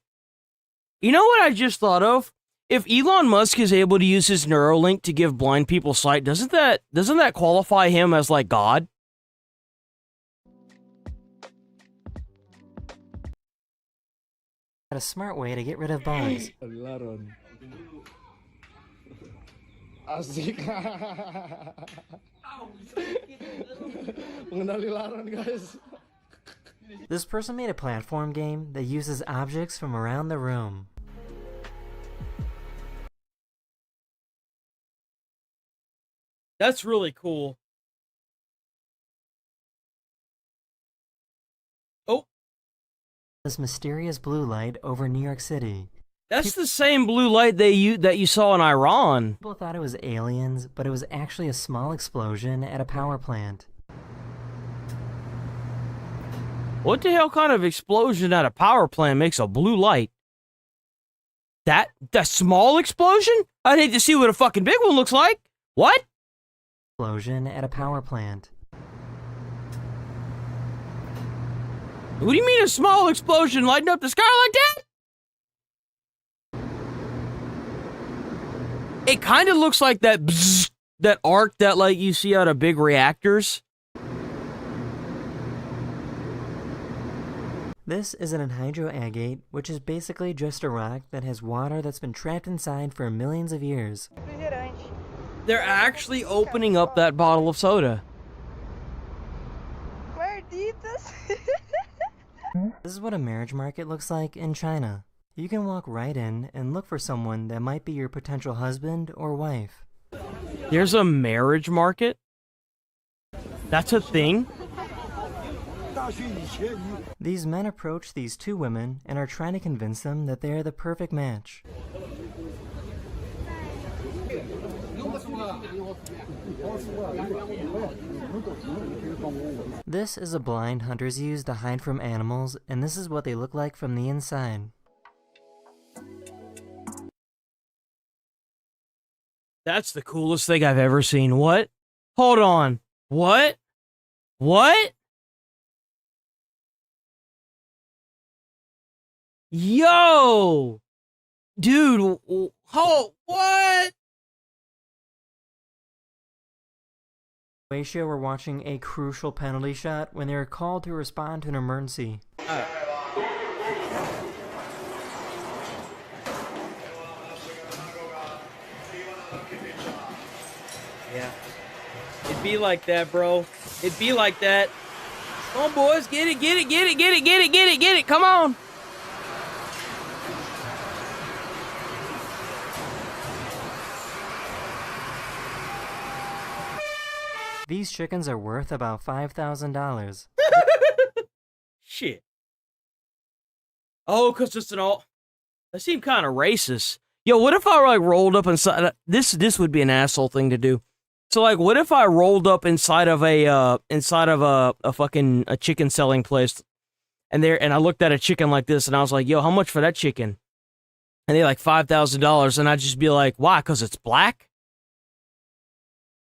You know what I just thought of? If Elon Musk is able to use his Neuralink to give blind people sight, doesn't that qualify him as like God? A smart way to get rid of bugs. Asik. Mengenali laron, guys. This person made a platform game that uses objects from around the room. That's really cool. Oh. This mysterious blue light over New York City. That's the same blue light that you saw in Iran. People thought it was aliens, but it was actually a small explosion at a power plant. What the hell kind of explosion at a power plant makes a blue light? That small explosion? I'd hate to see what a fucking big one looks like. What? Explosion at a power plant. What do you mean a small explosion lighting up the sky like that? It kind of looks like that bzzz, that arc that like you see out of big reactors. This is an anhydroagate, which is basically just a rock that has water that's been trapped inside for millions of years. They're actually opening up that bottle of soda. This is what a marriage market looks like in China. You can walk right in and look for someone that might be your potential husband or wife. There's a marriage market? That's a thing? These men approach these two women and are trying to convince them that they are the perfect match. This is a blind hunters use to hide from animals, and this is what they look like from the inside. That's the coolest thing I've ever seen. What? Hold on. What? What? Yo! Dude, oh, what? Croatia were watching a crucial penalty shot when they were called to respond to an emergency. Yeah. It'd be like that, bro. It'd be like that. Come on, boys. Get it, get it, get it, get it, get it, get it, get it. Come on. These chickens are worth about $5,000. Shit. Oh, because it's an all... They seem kind of racist. Yo, what if I, like, rolled up inside... This would be an asshole thing to do. So, like, what if I rolled up inside of a fucking chicken selling place, and I looked at a chicken like this, and I was like, yo, how much for that chicken? And they're like, $5,000, and I'd just be like, why? Because it's black?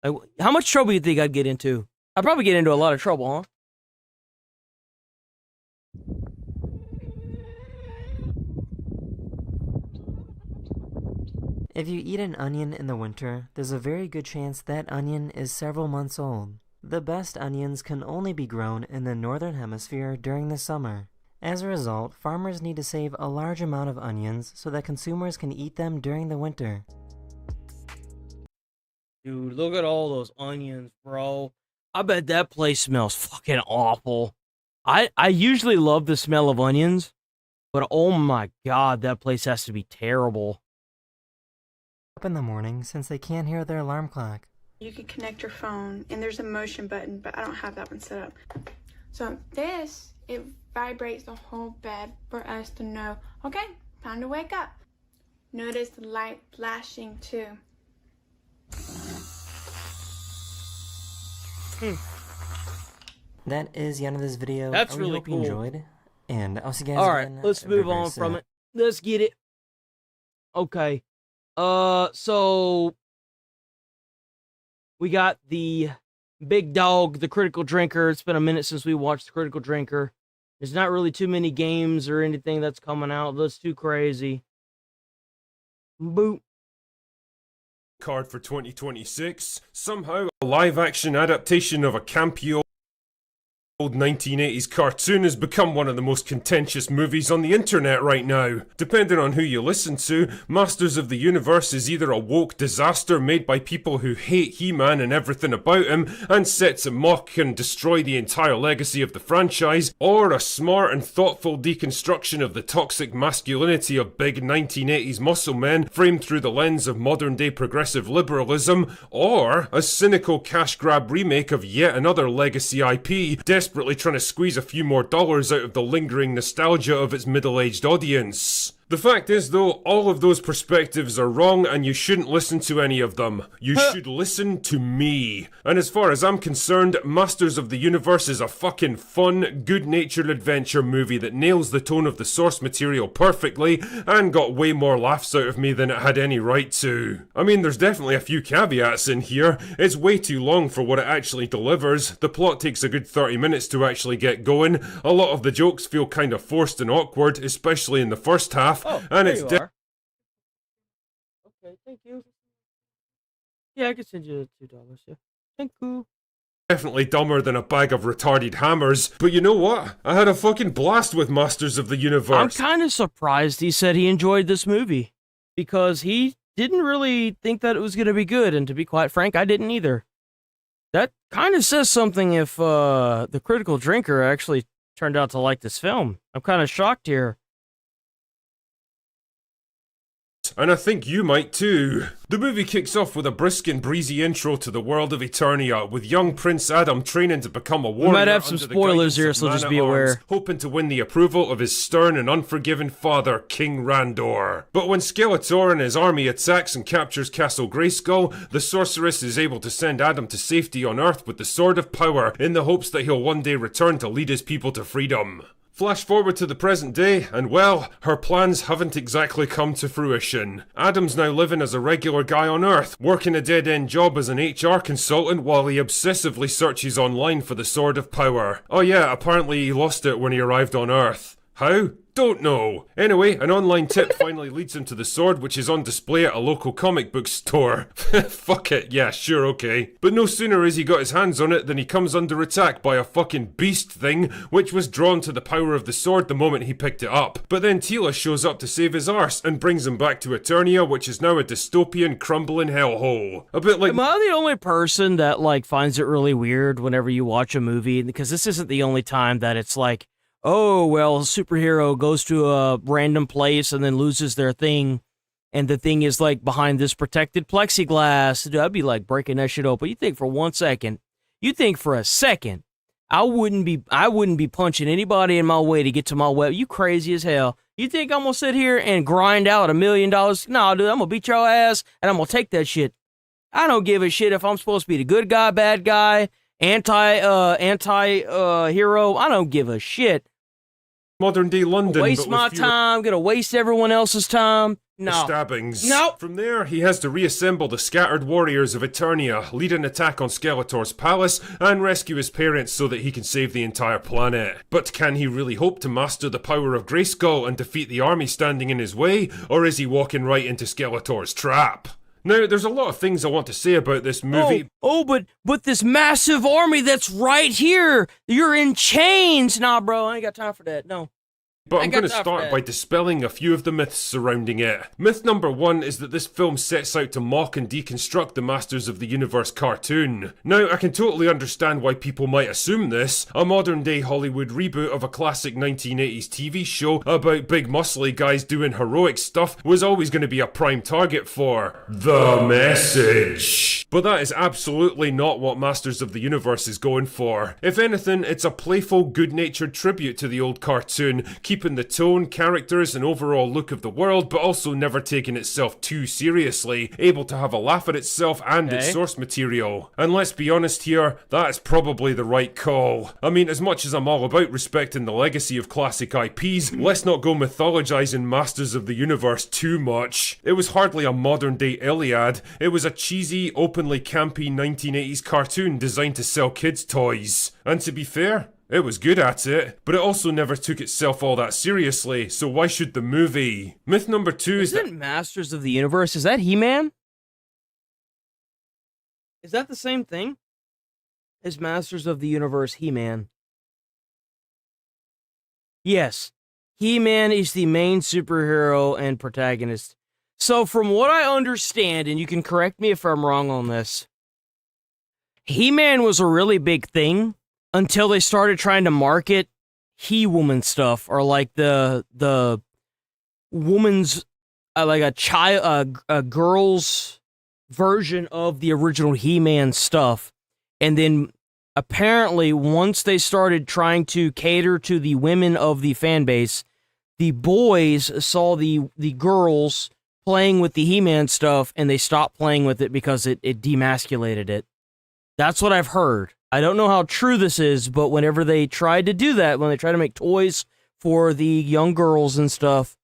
Like, how much trouble do you think I'd get into? I'd probably get into a lot of trouble, huh? If you eat an onion in the winter, there's a very good chance that onion is several months old. The best onions can only be grown in the northern hemisphere during the summer. As a result, farmers need to save a large amount of onions so that consumers can eat them during the winter. Dude, look at all those onions, bro. I bet that place smells fucking awful. I usually love the smell of onions, but oh my god, that place has to be terrible. Up in the morning since they can't hear their alarm clock. You can connect your phone, and there's a motion button, but I don't have that one set up. So this, it vibrates the whole bed for us to know, okay, time to wake up. Notice the light flashing too. That is the end of this video. That's I really hope cool. you enjoyed. And I'll see you guys Alright, again let's very, move very on from soon. it. Let's get it. Okay. So we got the big dog, the Critical Drinker. It's been a minute since we watched the Critical Drinker. There's not really too many games or anything that's coming out. That's too crazy. Boop. Card for 2026. Somehow, a live-action adaptation of a campy old 1980s cartoon has become one of the most contentious movies on the internet right now. Depending on who you listen to, Masters of the Universe is either a woke disaster made by people who hate He-Man and everything about him and sets a mock and destroy the entire legacy of the franchise, or a smart and thoughtful deconstruction of the toxic masculinity of big 1980s muscle men framed through the lens of modern-day progressive liberalism, or a cynical cash grab remake of yet another legacy IP, desperately trying to squeeze a few more dollars out of the lingering nostalgia of its middle-aged audience. The fact is, though, all of those perspectives are wrong and you shouldn't listen to any of them. You should listen to me. And as far as I'm concerned, Masters of the Universe is a fucking fun, good-natured adventure movie that nails the tone of the source material perfectly and got way more laughs out of me than it had any right to. I mean, there's definitely a few caveats in here. It's way too long for what it actually delivers. The plot takes a good 30 minutes to actually get going. A lot of the jokes feel kind of forced and awkward, especially in the first half. Oh, and there it's you are. Okay, thank you. Yeah, I can send you $2. Yeah, thank you. Definitely dumber than a bag of retarded hammers. But you know what? I had a fucking blast with Masters of the I'm Universe. kind of surprised he said he enjoyed this movie, because he didn't really think that it was going to be good, and to be quite frank, I didn't either. That kind of says something if the Critical Drinker actually turned out to like this film. I'm kind of shocked here. And I think you might too. The movie kicks off with a brisk and breezy intro to the world of Eternia, with young Prince Adam training to become a warrior. We might have some under the spoilers guidance here, of so just be Man-at-Arms, aware. hoping to win the approval of his stern and unforgiving father, King Randor. But when Skeletor and his army attacks and captures Castle Grayskull, the sorceress is able to send Adam to safety on Earth with the Sword of Power, in the hopes that he'll one day return to lead his people to freedom. Flash forward to the present day, and well, her plans haven't exactly come to fruition. Adam's now living as a regular guy on Earth, working a dead-end job as an HR consultant while he obsessively searches online for the Sword of Power. Oh yeah, apparently he lost it when he arrived on Earth. How? Don't know. Anyway, an online tip finally leads him to the sword, which is on display at a local comic book store. Fuck it, yeah, sure, okay. But no sooner has he got his hands on it than he comes under attack by a fucking beast thing, which was drawn to the power of the sword the moment he picked it up. But then Tila shows up to save his arse and brings him back to Eternia, which is now a dystopian, crumbling hellhole. A bit like— Am I the only person that, like, finds it really weird whenever you watch a movie? Because this isn't the only time that it's like, oh, well, a superhero goes to a random place and then loses their thing, and the thing is, like, behind this protected plexiglass. Dude, I'd be, like, breaking that shit open. You think for a second, I wouldn't be punching anybody in my way to get to my web. You crazy as hell. You think I'm gonna sit here and grind out $1 million? Nah, dude, I'm gonna beat your ass, and I'm gonna take that shit. I don't give a shit if I'm supposed to be the good guy, bad guy, anti-hero. I don't give a shit. modern day London. Waste my time, gonna waste everyone else's time. No. Stabbings. Nope. From there, he has to reassemble the scattered warriors of Eternia, lead an attack on Skeletor's palace, and rescue his parents so that he can save the entire planet. But can he really hope to master the power of Grayskull and defeat the army standing in his way, or is he walking right into Skeletor's trap? Now, there's a lot of things I want to say about this movie. But this massive army that's right here, you're in chains. Nah, bro, I ain't got time for that. No. But I'm going to start by dispelling a few of the myths surrounding it. Myth number 1 is that this film sets out to mock and deconstruct the Masters of the Universe cartoon. Now, I can totally understand why people might assume this. A modern day Hollywood reboot of a classic 1980s TV show about big muscly guys doing heroic stuff was always going to be a prime target for the message. But that is absolutely not what Masters of the Universe is going for. If anything, it's a playful, good-natured tribute to the old cartoon, keeping the tone, characters, and overall look of the world, but also never taking itself too seriously, able to have a laugh at itself and its source material. And let's be honest here, that is probably the right call. I mean, as much as I'm all about respecting the legacy of classic IPs, let's not go mythologizing Masters of the Universe too much. It was hardly a modern day Iliad, it was a cheesy, openly campy 1980s cartoon designed to sell kids' toys. And to be fair, it was good at it, but it also never took itself all that seriously, so why should the movie? Myth number 2 is that— Isn't Masters of the Universe, is that He-Man? Is that the same thing? Is Masters of the Universe He-Man? Yes. He-Man is the main superhero and protagonist. So from what I understand, and you can correct me if I'm wrong on this, He-Man was a really big thing until they started trying to market He-Woman stuff, or like the woman's, like a girl's version of the original He-Man stuff. And then apparently once they started trying to cater to the women of the fan base, the boys saw the girls playing with the He-Man stuff and they stopped playing with it because it demasculated it. That's what I've heard. I don't know how true this is, but whenever they tried to do that, when they tried to make toys for the young girls and stuff,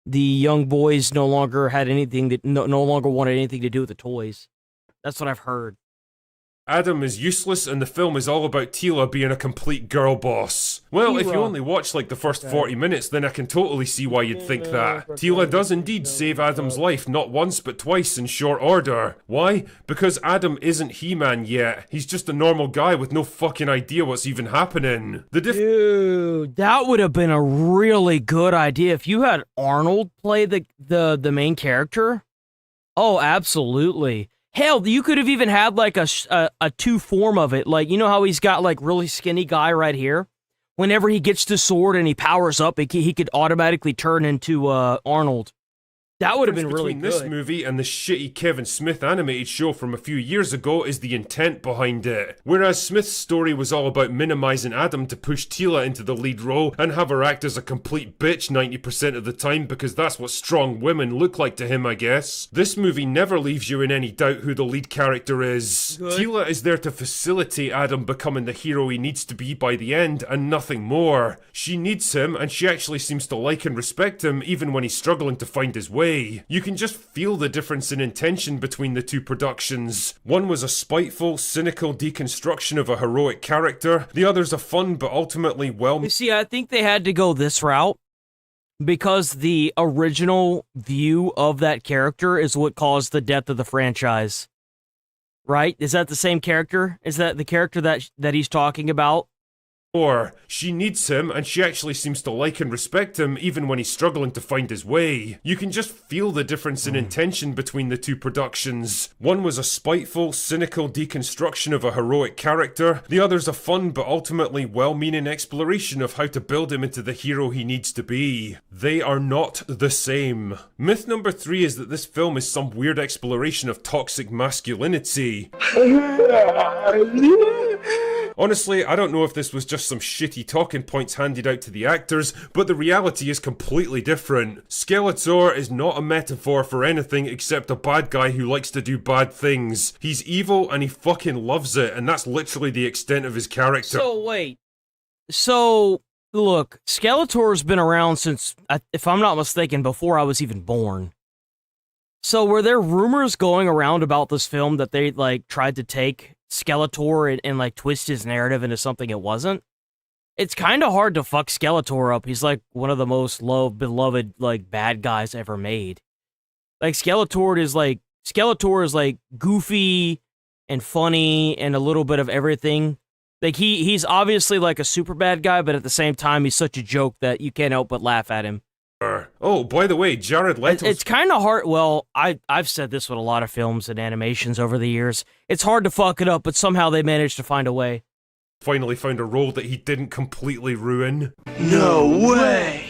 the young boys no longer had anything that no longer wanted anything to do with the toys. That's what I've heard. Adam is useless and the film is all about Tila being a complete girl boss. Well, if you only watch like the first 40 minutes, then I can totally see why you'd think that. Tila does indeed save Adam's life not once but twice in short order. Why? Because Adam isn't He-Man yet. He's just a normal guy with no fucking idea what's even happening. Dude, that would have been a really good idea if you had Arnold play the main character. Oh, absolutely. Hell, you could have even had like a two form of it. Like, you know how he's got like really skinny guy right here? Whenever he gets the sword and he powers up, he could automatically turn into Arnold. That would have been really good. Between this movie and the shitty Kevin Smith animated show from a few years ago is the intent behind it. Whereas Smith's story was all about minimizing Adam to push Tila into the lead role and have her act as a complete bitch 90% of the time because that's what strong women look like to him, I guess. This movie never leaves you in any doubt who the lead character is. Good. Tila is there to facilitate Adam becoming the hero he needs to be by the end and nothing more. She needs him and she actually seems to like and respect him even when he's struggling to find his way. You can just feel the difference in intention between the two productions. One was a spiteful, cynical deconstruction of a heroic character. The other's a fun but ultimately You see, I think they had to go this route because the original view of that character is what caused the death of the franchise. Right? Is that the same character? Is that the character that he's talking about? Or, she needs him, and she actually seems to like and respect him even when he's struggling to find his way. You can just feel the difference in intention between the two productions. One was a spiteful, cynical deconstruction of a heroic character, the other's a fun but ultimately well-meaning exploration of how to build him into the hero he needs to be. They are not the same. Myth number 3 is that this film is some weird exploration of toxic masculinity. Honestly, I don't know if this was just some shitty talking points handed out to the actors, but the reality is completely different. Skeletor is not a metaphor for anything except a bad guy who likes to do bad things. He's evil and he fucking loves it, and that's literally the extent of his character. So wait. So, look, Skeletor's been around since, if I'm not mistaken, before I was even born. So were there rumors going around about this film that they, like, tried to take Skeletor and like twist his narrative into something it wasn't? It's kind of hard to fuck Skeletor up. He's like one of the most beloved like bad guys ever made. Like Skeletor is like goofy and funny and a little bit of everything. Like he's obviously like a super bad guy, but at the same time he's such a joke that you can't help but laugh at him. Oh, by the way, Jared Leto. It's kind of hard. Well, I've said this with a lot of films and animations over the years. It's hard to fuck it up, but somehow they managed to find a way. Finally found a role that he didn't completely ruin. No way!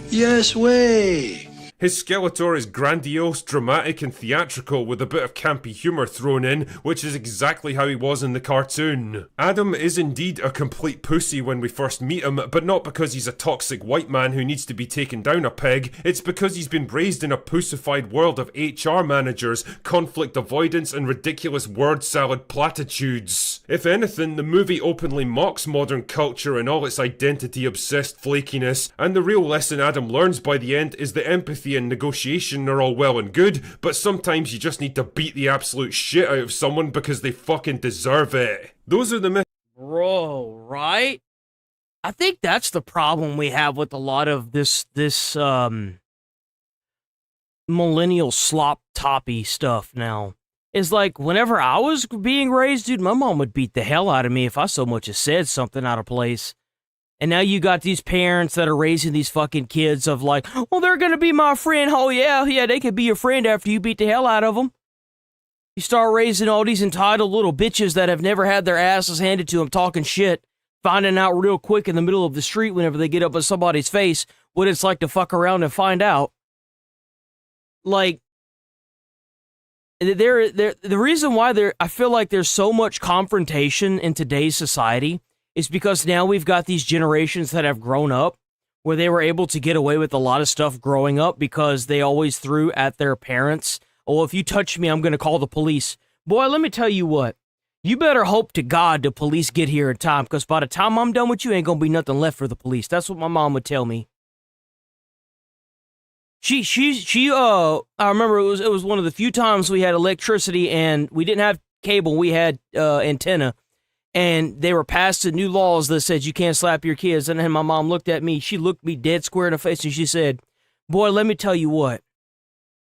Yes way! His Skeletor is grandiose, dramatic, and theatrical with a bit of campy humour thrown in, which is exactly how he was in the cartoon. Adam is indeed a complete pussy when we first meet him, but not because he's a toxic white man who needs to be taken down a peg, it's because he's been raised in a pussified world of HR managers, conflict avoidance, and ridiculous word salad platitudes. If anything, the movie openly mocks modern culture and all its identity-obsessed flakiness, and the real lesson Adam learns by the end is that empathy and negotiation are all well and good, but sometimes you just need to beat the absolute shit out of someone because they fucking deserve it. Those are the myths. Bro, right? I think that's the problem we have with a lot of this millennial slop toppy stuff now. Is like, whenever I was being raised, dude, my mom would beat the hell out of me if I so much as said something out of place. And now you got these parents that are raising these fucking kids of like, well, they're gonna be my friend. Oh, yeah, they could be your friend after you beat the hell out of them. You start raising all these entitled little bitches that have never had their asses handed to them talking shit, finding out real quick in the middle of the street whenever they get up in somebody's face what it's like to fuck around and find out. Like, the reason why I feel like there's so much confrontation in today's society is because now we've got these generations that have grown up where they were able to get away with a lot of stuff growing up because they always threw at their parents, oh, if you touch me, I'm going to call the police. Boy, let me tell you what, you better hope to God the police get here in time, because by the time I'm done with you, ain't going to be nothing left for the police. That's what my mom would tell me. I remember it was one of the few times we had electricity and we didn't have cable, we had antenna. And they were passing new laws that said you can't slap your kids. And then my mom looked at me. She looked me dead square in the face and she said, boy, let me tell you what.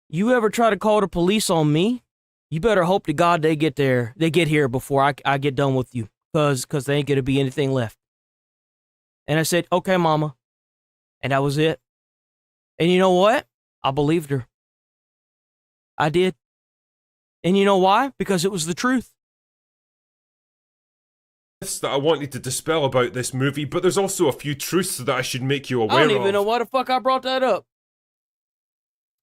You ever try to call the police on me? You better hope to God they get here before I get done with you. Because there ain't going to be anything left. And I said, okay, mama. And that was it. And you know what? I believed her. I did. And you know why? Because it was the truth. That I wanted to dispel about this movie, but there's also a few truths that I should make you aware of. I don't even know why the fuck I brought that up.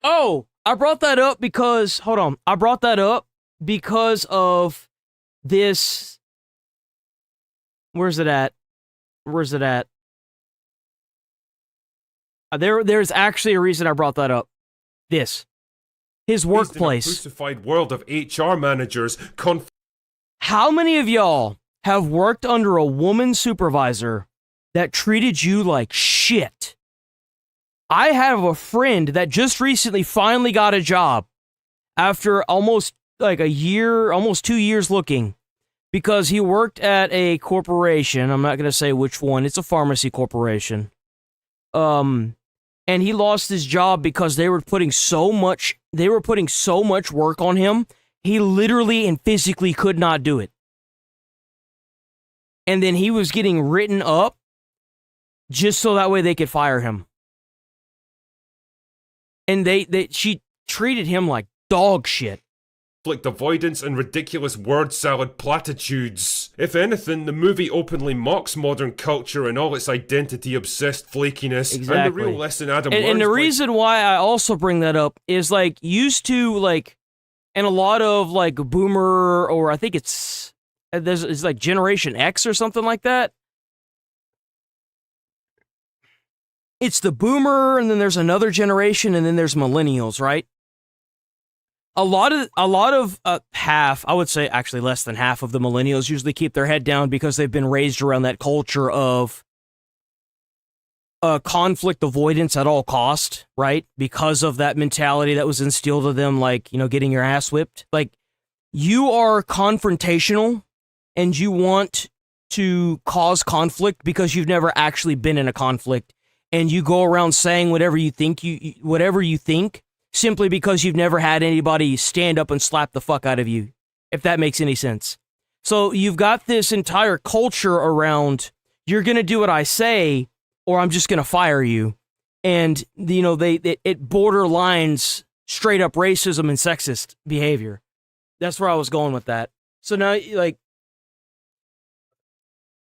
Oh, I brought that up because, hold on, I brought that up because of this, where's it at? There's actually a reason I brought that up. His workplace. In a crucified world of HR managers. How many of y'all have worked under a woman supervisor that treated you like shit? I have a friend that just recently finally got a job after almost like a year, almost 2 years looking, because he worked at a corporation. I'm not going to say which one. It's a pharmacy corporation. And and he lost his job because they were putting so much work on him. He literally and physically could not do it. And then he was getting written up just so that way they could fire him. And she treated him like dog shit. Conflict avoidance and ridiculous word salad platitudes. If anything, the movie openly mocks modern culture and all its identity-obsessed flakiness. Exactly. And the real lesson Adam learns... And the reason why I also bring that up is, like, used to, like, and a lot of, like, boomer, or I think it's like Generation X or something like that. It's the boomer, and then there's another generation, and then there's millennials, right? A lot of half, I would say actually less than half of the millennials usually keep their head down because they've been raised around that culture of conflict avoidance at all cost, right? Because of that mentality that was instilled in them, like, you know, getting your ass whipped. Like, you are confrontational and you want to cause conflict because you've never actually been in a conflict, and you go around saying whatever you think simply because you've never had anybody stand up and slap the fuck out of you, if that makes any sense. So you've got this entire culture around, you're going to do what I say or I'm just going to fire you. And, you know, it borderlines straight up racism and sexist behavior. That's where I was going with that. So now, like,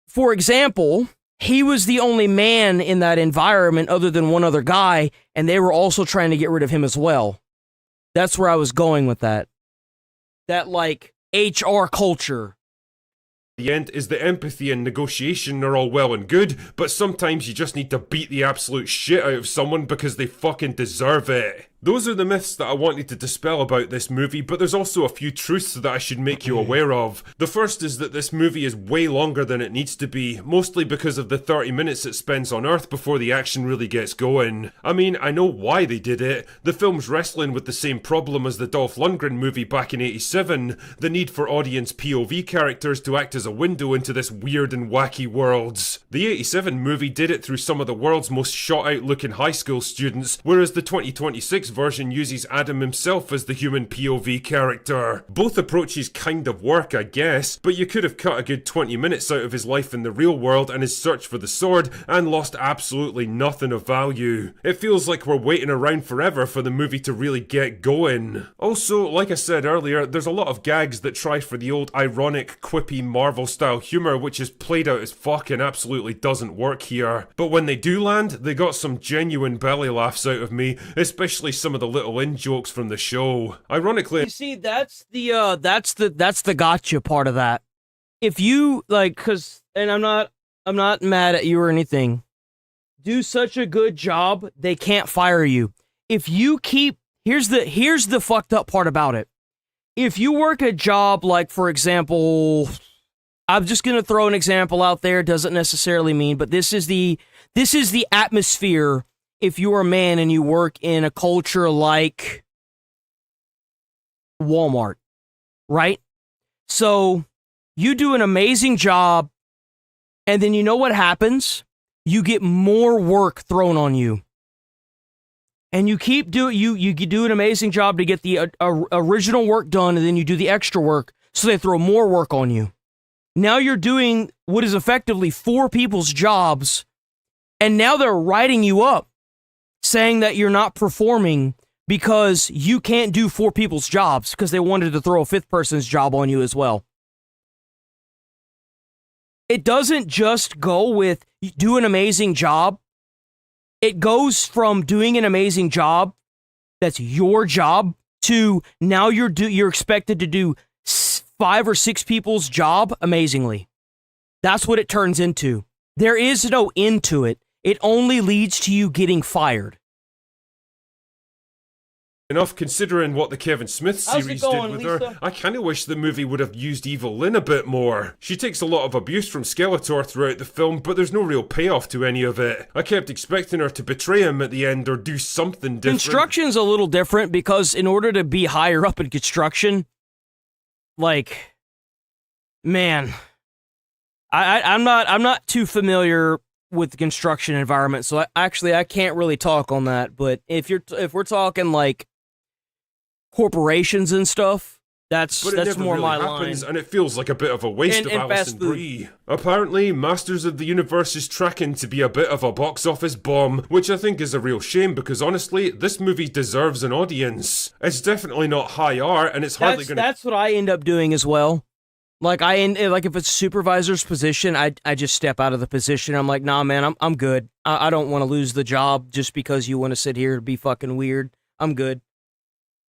for example, he was the only man in that environment other than one other guy, and they were also trying to get rid of him as well. That's where I was going with that. That, like, HR culture. The end is the empathy and negotiation are all well and good, but sometimes you just need to beat the absolute shit out of someone because they fucking deserve it. Those are the myths that I wanted to dispel about this movie, but there's also a few truths that I should make you aware of. The first is that this movie is way longer than it needs to be, mostly because of the 30 minutes it spends on Earth before the action really gets going. I mean, I know why they did it. The film's wrestling with the same problem as the Dolph Lundgren movie back in '87, the need for audience POV characters to act as a window into this weird and wacky world. The '87 movie did it through some of the world's most shot-out looking high school students, whereas the 2026 version uses Adam himself as the human POV character. Both approaches kind of work, I guess, but you could have cut a good 20 minutes out of his life in the real world and his search for the sword and lost absolutely nothing of value. It feels like we're waiting around forever for the movie to really get going. Also, like I said earlier, there's a lot of gags that try for the old ironic, quippy Marvel-style humour, which is played out as fuck and absolutely doesn't work here. But when they do land, they got some genuine belly laughs out of me, especially some of the little in-jokes from the show. Ironically, you see, that's the gotcha part of that. If you, like, and I'm not mad at you or anything, do such a good job, they can't fire you. If you keep, here's the fucked up part about it. If you work a job, like, for example, I'm just gonna throw an example out there, doesn't necessarily mean, but this is the atmosphere. If you're a man and you work in a culture like Walmart, right? So you do an amazing job, and then you know what happens? You get more work thrown on you. And you keep doing, you do an amazing job to get the original work done, and then you do the extra work, so they throw more work on you. Now you're doing what is effectively 4 people's jobs, and now they're writing you up, saying that you're not performing because you can't do 4 people's jobs because they wanted to throw a 5th person's job on you as well. It doesn't just go with do an amazing job. It goes from doing an amazing job, that's your job, to now you're expected to do 5 or 6 people's job amazingly. That's what it turns into. There is no end to it. It only leads to you getting fired. Enough considering what the Kevin Smith series did with Lisa? her. I kinda wish the movie would have used Evil Lynn a bit more. She takes a lot of abuse from Skeletor throughout the film, but there's no real payoff to any of it. I kept expecting her to betray him at the end or do something different. Construction's a little different because in order to be higher up in construction, like, man, I'm not too familiar with the construction environment, so I can't really talk on that. But if we're talking like corporations and stuff, that's more my line. And it feels like a bit of a waste of Alison Brie. Apparently, Masters of the Universe is tracking to be a bit of a box office bomb, which I think is a real shame because honestly, this movie deserves an audience. It's definitely not high art, and it's hardly going to. That's what I end up doing as well. Like if it's supervisor's position, I just step out of the position. I'm like, nah, man, I'm good. I don't want to lose the job just because you want to sit here and be fucking weird. I'm good.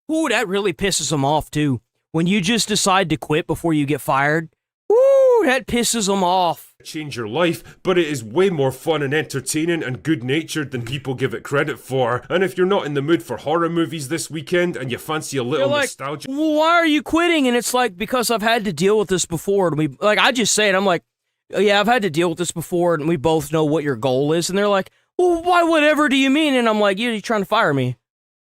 Ooh, that really pisses them off too. When you just decide to quit before you get fired, woo, that pisses them off. Change your life, but it is way more fun and entertaining and good-natured than people give it credit for. And if you're not in the mood for horror movies this weekend and you fancy a little nostalgia, well, why are you quitting? And it's like, because I've had to deal with this before. And I just say it. I'm like, oh, yeah, I've had to deal with this before, and we both know what your goal is. And they're like, well, why? Whatever do you mean? And I'm like, you're trying to fire me.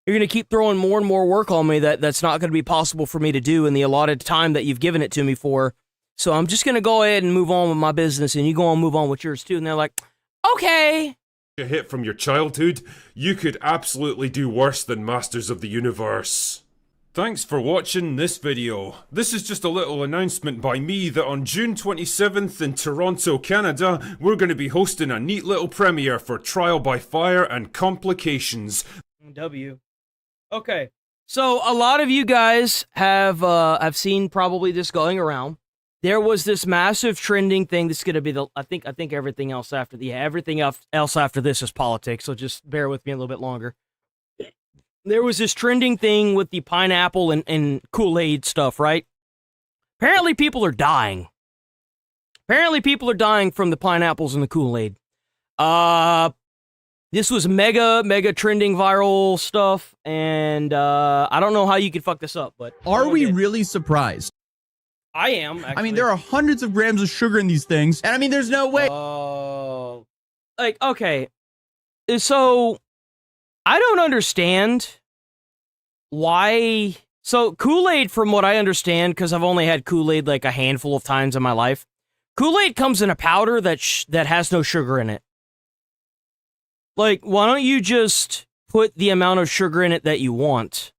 You're going to keep throwing more and more work on me that's not going to be possible for me to do in the allotted time that you've given it to me for. So I'm just going to go ahead and move on with my business, and you go on and move on with yours too. And they're like, okay. A hit from your childhood, you could absolutely do worse than Masters of the Universe. Thanks for watching this video. This is just a little announcement by me that on June 27th in Toronto, Canada, we're going to be hosting a neat little premiere for Trial by Fire and Complications. Okay, so a lot of you guys have seen probably this going around. There was this massive trending thing. This is gonna be I think everything else after everything else after this is politics. So just bear with me a little bit longer. There was this trending thing with the pineapple and Kool-Aid stuff, right? Apparently people are dying. Apparently people are dying from the pineapples and the Kool-Aid. This was mega trending viral stuff, and I don't know how you could fuck this up, but are we really surprised? I am, actually. I mean, there are hundreds of grams of sugar in these things, and I mean, there's no way. Like, okay, so I don't understand why. So Kool-Aid, from what I understand, because I've only had Kool-Aid like a handful of times in my life, Kool-Aid comes in a powder that has no sugar in it. Like, why don't you just put the amount of sugar in it that you want?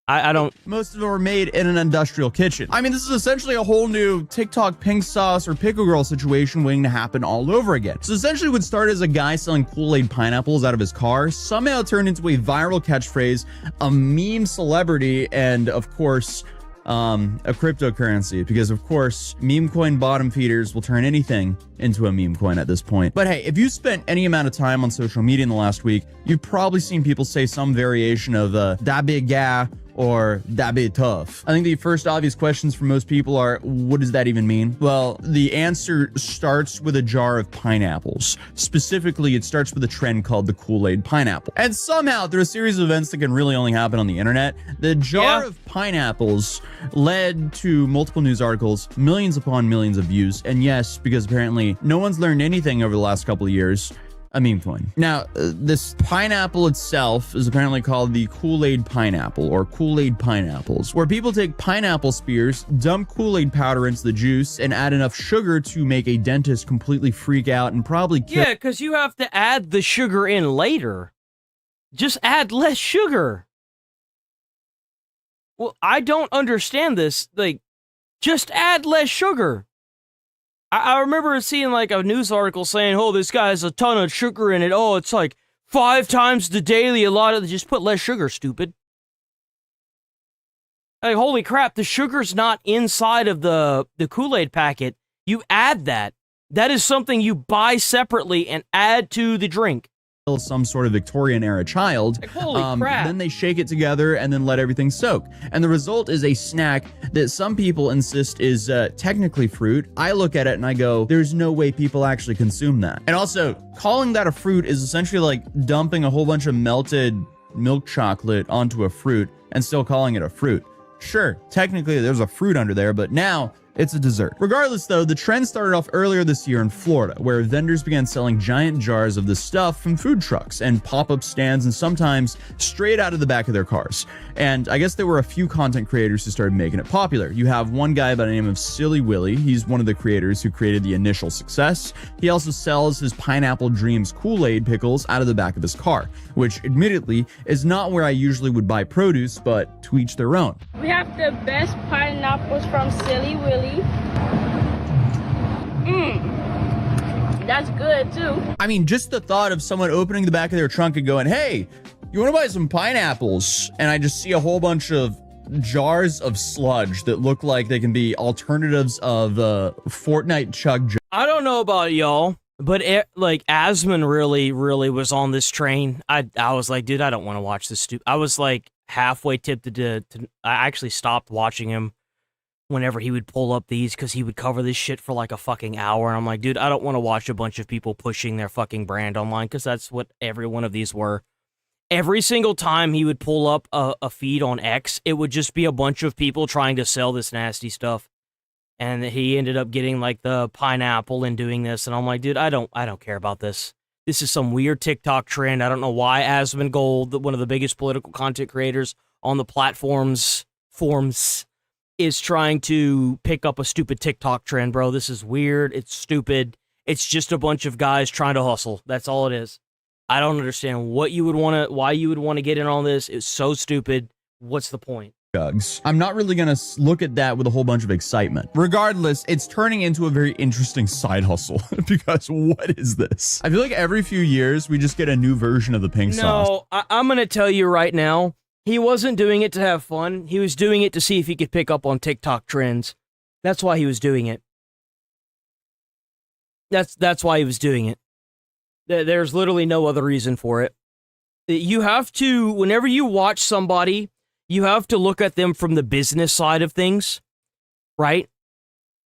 I don't... Most of them are made in an industrial kitchen. I mean, this is essentially a whole new TikTok pink sauce or pickle girl situation waiting to happen all over again. So essentially what started as a guy selling Kool-Aid pineapples out of his car somehow turned into a viral catchphrase, a meme celebrity, and of course... a cryptocurrency, because of course meme coin bottom feeders will turn anything into a meme coin at this point. But hey, if you spent any amount of time on social media in the last week, you've probably seen people say some variation of that big guy or that bit tough. I think the first obvious questions for most people are, what does that even mean? Well, the answer starts with a jar of pineapples. Specifically, it starts with a trend called the Kool-Aid pineapple. And somehow, through a series of events that can really only happen on the internet, the jar of pineapples led to multiple news articles, millions upon millions of views, and yes, because apparently no one's learned anything over the last couple of years, a meme coin. Now, this pineapple itself is apparently called the Kool-Aid pineapple or Kool-Aid pineapples, where people take pineapple spears, dump Kool-Aid powder into the juice, and add enough sugar to make a dentist completely freak out and probably kill. Yeah, because you have to add the sugar in later. Just add less sugar. Well, I don't understand this. Like, just add less sugar. I remember seeing like a news article saying, oh, this guy has a ton of sugar in it. Oh, it's like 5 times the daily allotted. Just put less sugar, stupid. Like, holy crap, the sugar's not inside of the Kool-Aid packet. You add that. That is something you buy separately and add to the drink. Some sort of Victorian era child. Like, holy crap. Then they shake it together and then let everything soak. And the result is a snack that some people insist is technically fruit. I look at it and I go, there's no way people actually consume that. And also, calling that a fruit is essentially like dumping a whole bunch of melted milk chocolate onto a fruit and still calling it a fruit. Sure, technically there's a fruit under there, but now It's a dessert. Regardless though, the trend started off earlier this year in Florida, where vendors began selling giant jars of this stuff from food trucks and pop-up stands and sometimes straight out of the back of their cars. And I guess there were a few content creators who started making it popular. You have one guy by the name of Silly Willy. He's one of the creators who created the initial success. He also sells his Pineapple Dreams Kool-Aid pickles out of the back of his car, which admittedly is not where I usually would buy produce, but to each their own. We have the best pineapples from Silly Willy. That's good too. I mean, just the thought of someone opening the back of their trunk and going, hey, you want to buy some pineapples? And I just see a whole bunch of jars of sludge that look like they can be alternatives of Fortnite chug. I don't know about y'all, but like Asmon really was on this train. I was like, dude, I don't want to watch this stupid. I was like halfway tempted to I actually stopped watching him whenever he would pull up these because he would cover this shit for like a fucking hour. And I'm like, dude, I don't want to watch a bunch of people pushing their fucking brand online because that's what every one of these were. Every single time he would pull up a feed on X, it would just be a bunch of people trying to sell this nasty stuff. And he ended up getting like the pineapple and doing this. And I'm like, dude, I don't care about this. This is some weird TikTok trend. I don't know why Asmongold, one of the biggest political content creators on the forums, is trying to pick up a stupid TikTok trend, bro. This is weird. It's stupid. It's just a bunch of guys trying to hustle. That's all it is. I don't understand why you would want to get in on this. It's so stupid. What's the point? I'm not really going to look at that with a whole bunch of excitement. Regardless, it's turning into a very interesting side hustle because what is this? I feel like every few years we just get a new version of the pink sauce. No, I'm going to tell you right now, he wasn't doing it to have fun. He was doing it to see if he could pick up on TikTok trends. That's why he was doing it. That's why he was doing it. There's literally no other reason for it. You have to, whenever you watch somebody, you have to look at them from the business side of things, right?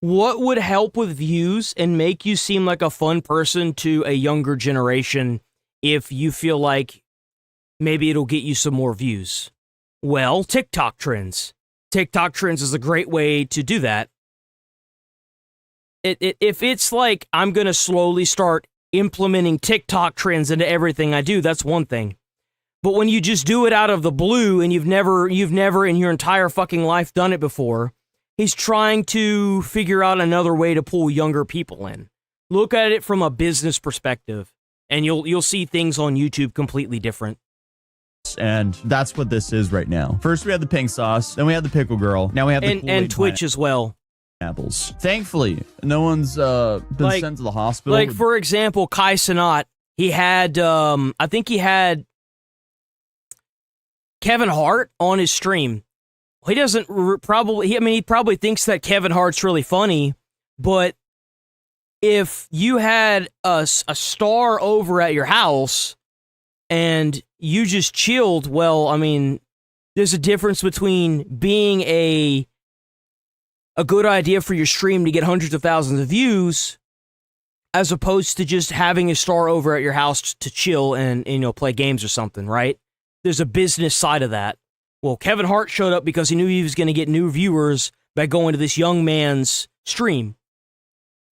What would help with views and make you seem like a fun person to a younger generation if you feel like maybe it'll get you some more views? Well, TikTok trends. TikTok trends is a great way to do that. If it's like, I'm going to slowly start implementing TikTok trends into everything I do, that's one thing. But when you just do it out of the blue and you've never in your entire fucking life done it before, he's trying to figure out another way to pull younger people in. Look at it from a business perspective, and you'll see things on YouTube completely different. And that's what this is right now. First we had the pink sauce, then we had the pickle girl, now we have the and Twitch as well. Apples. Thankfully, no one's been sent to the hospital. Like for example, Kai Cenat, he had I think he had Kevin Hart on his stream. He doesn't he probably thinks that Kevin Hart's really funny, but if you had a star over at your house and you just chilled, well, I mean, there's a difference between being a good idea for your stream to get hundreds of thousands of views as opposed to just having a star over at your house to chill and play games or something, right? There's a business side of that. Well, Kevin Hart showed up because he knew he was going to get new viewers by going to this young man's stream.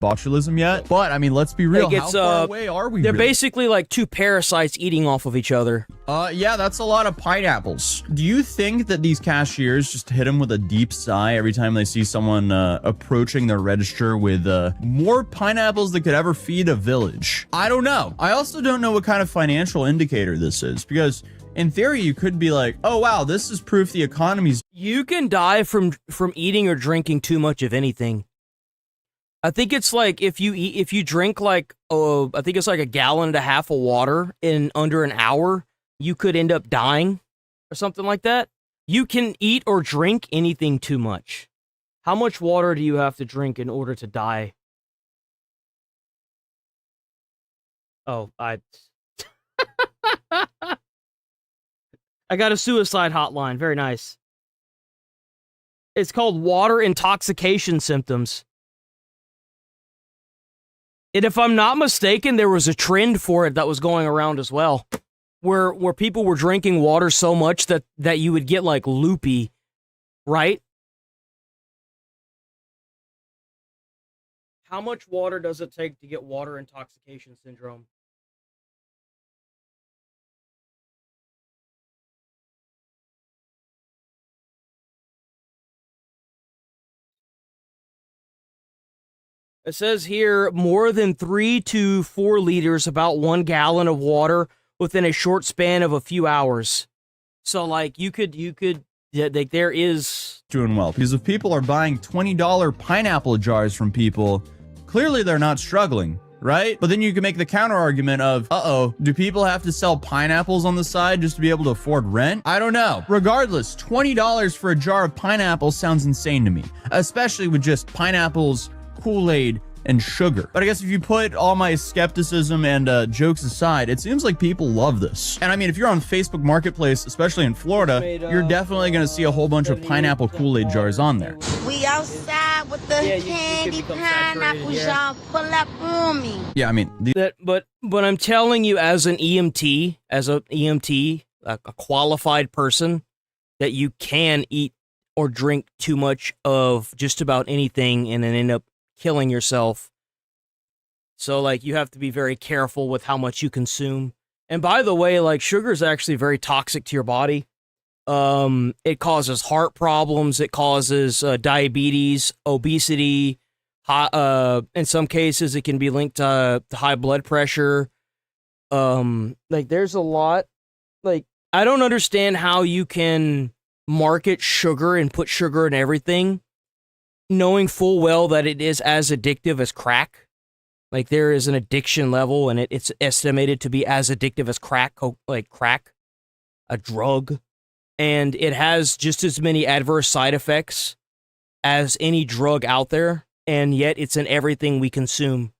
Botulism yet? But, I mean, let's be real. How far away are we? They're really? basically like two parasites eating off of each other. Yeah, that's a lot of pineapples. Do you think that these cashiers just hit them with a deep sigh every time they see someone approaching their register with more pineapples that could ever feed a village? I don't know. I also don't know what kind of financial indicator this is, because in theory, you could be like, oh, wow, this is proof the economy's... You can die from eating or drinking too much of anything. I think it's like if you drink like, I think it's like 1.5 gallons of water in under an hour, you could end up dying or something like that. You can eat or drink anything too much. How much water do you have to drink in order to die? Oh, I got a suicide hotline. Very nice. It's called water intoxication symptoms. And if I'm not mistaken, there was a trend for it that was going around as well, where people were drinking water so much that you would get like loopy, right? How much water does it take to get water intoxication syndrome? It says here more than 3 to 4 liters, about 1 gallon of water within a short span of a few hours. So like you could, like there is doing well, because if people are buying $20 pineapple jars from people, clearly they're not struggling, right? But then you can make the counter argument of, do people have to sell pineapples on the side just to be able to afford rent? I don't know. Regardless, $20 for a jar of pineapples sounds insane to me, especially with just pineapples, Kool-Aid, and sugar. But I guess if you put all my skepticism and jokes aside, it seems like people love this. And I mean, if you're on Facebook Marketplace, especially in Florida, you're definitely going to see a whole bunch of pineapple Kool-Aid jars on there. We outside with the candy pineapple, y'all pull up on me. Yeah, I mean, but I'm telling you, as an EMT, a qualified person, that you can eat or drink too much of just about anything and then end up killing yourself. So like you have to be very careful with how much you consume. And by the way, like sugar is actually very toxic to your body. It causes heart problems, it causes diabetes, obesity, in some cases it can be linked to high blood pressure. Like there's a lot. Like I don't understand how you can market sugar and put sugar in everything, knowing full well that it is as addictive as crack. Like there is an addiction level, and it's estimated to be as addictive as crack, a drug, and it has just as many adverse side effects as any drug out there, and yet it's in everything we consume.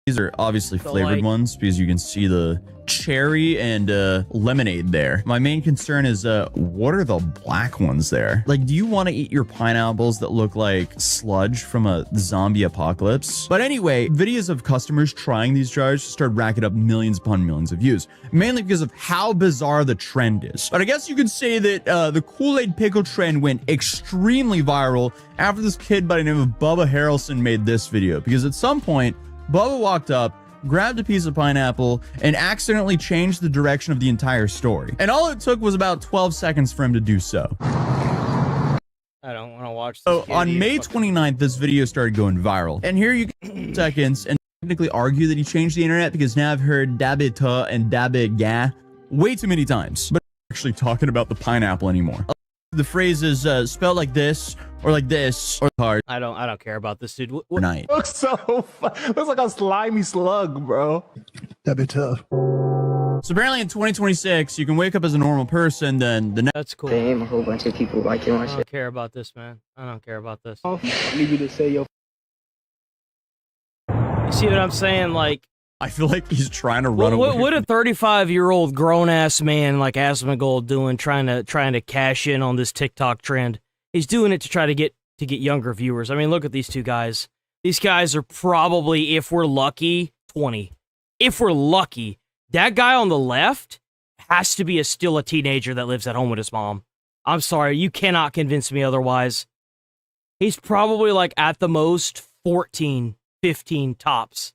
These are obviously flavored ones because you can see the cherry and lemonade there. My main concern is what are the black ones there? Like, do you want to eat your pineapples that look like sludge from a zombie apocalypse? But anyway, videos of customers trying these jars started racking up millions upon millions of views, mainly because of how bizarre the trend is. But I guess you could say that the Kool-Aid pickle trend went extremely viral after this kid by the name of Bubba Harrelson made this video, because at some point Bubba walked up, grabbed a piece of pineapple, and accidentally changed the direction of the entire story. And all it took was about 12 seconds for him to do so. I don't want to watch this. So on May 29th, this video started going viral. And here you get seconds and technically argue that he changed the internet, because now I've heard dabbe ta and dabbe ga way too many times. But I'm not actually talking about the pineapple anymore. The phrase is spelled like this, or like this, or hard. I don't care about this, dude. Night. Looks looks like a slimy slug, bro. That'd be tough. So apparently in 2026, you can wake up as a normal person, then the next. That's cool. Damn, a whole bunch of people liking my shit. I don't care about this, man. I don't care about this. I need you to say your. You see what I'm saying? Like, I feel like he's trying to run away. What a 35-year-old grown-ass man like Asmongold doing, trying to cash in on this TikTok trend. He's doing it to try to get younger viewers. I mean, look at these two guys. These guys are probably, if we're lucky, 20. If we're lucky, that guy on the left has to be still a teenager that lives at home with his mom. I'm sorry, you cannot convince me otherwise. He's probably like at the most 14, 15 tops.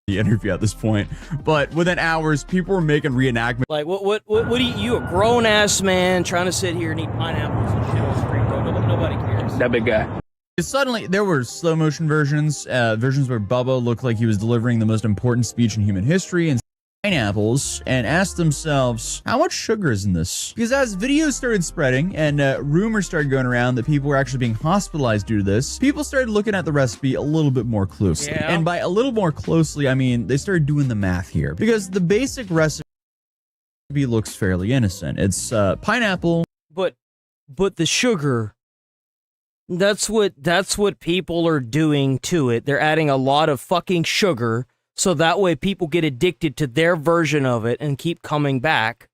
The interview at this point, but within hours, people were making reenactments. Like, what do you a grown ass man trying to sit here and eat pineapples and shit on the street, bro? Nobody cares. That big guy. Suddenly, there were slow motion versions where Bubba looked like he was delivering the most important speech in human history, and pineapples, and asked themselves, how much sugar is in this? Because as videos started spreading and rumors started going around that people were actually being hospitalized due to this, people started looking at the recipe a little bit more closely. Yeah. And by a little more closely, I mean they started doing the math here, because the basic recipe looks fairly innocent. It's pineapple, but the sugar, that's what people are doing to it. They're adding a lot of fucking sugar, so that way people get addicted to their version of it and keep coming back.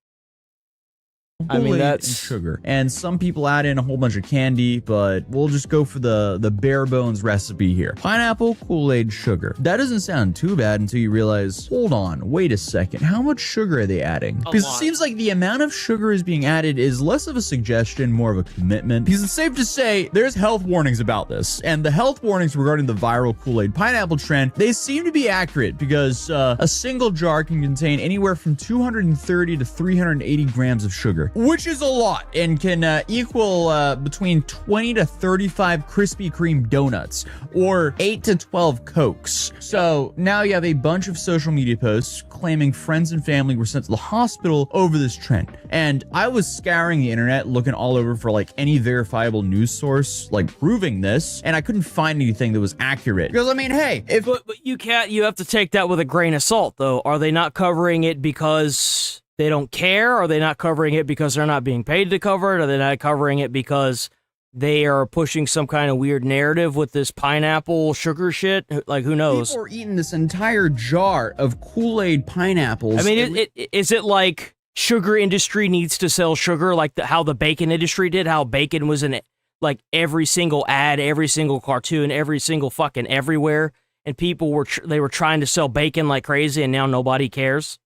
I mean, Kool-Aid that's and sugar. And some people add in a whole bunch of candy, but we'll just go for the bare bones recipe here. Pineapple, Kool-Aid, sugar. That doesn't sound too bad until you realize, hold on, wait a second. How much sugar are they adding? Because it seems like the amount of sugar is being added is less of a suggestion, more of a commitment. Because it's safe to say there's health warnings about this. And the health warnings regarding the viral Kool-Aid pineapple trend, they seem to be accurate because a single jar can contain anywhere from 230 to 380 grams of sugar, which is a lot and can equal between 20 to 35 Krispy Kreme donuts or 8 to 12 Cokes. So now you have a bunch of social media posts claiming friends and family were sent to the hospital over this trend. And I was scouring the internet looking all over for like any verifiable news source like proving this, and I couldn't find anything that was accurate. Because I mean, hey, if but you have to take that with a grain of salt though. Are they not covering it because they don't care? Are they not covering it because they're not being paid to cover it? Are they not covering it because they are pushing some kind of weird narrative with this pineapple sugar shit? Like, who knows? People are eating this entire jar of Kool-Aid pineapples. I mean, is it like sugar industry needs to sell sugar like how the bacon industry did? How bacon was in like every single ad, every single cartoon, every single fucking everywhere, and people were they were trying to sell bacon like crazy, and now nobody cares?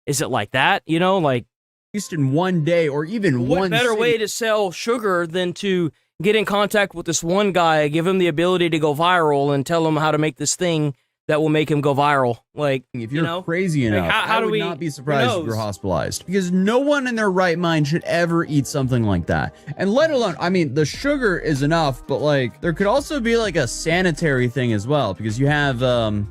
Is it like that? You know, like, at least in one day or even what one better city. way to sell sugar than to get in contact with this one guy, give him the ability to go viral, and tell him how to make this thing that will make him go viral? Like, if you're crazy enough, how I do would we not be surprised if you're hospitalized, because no one in their right mind should ever eat something like that. And let alone, I mean, the sugar is enough, but like there could also be like a sanitary thing as well, because you have,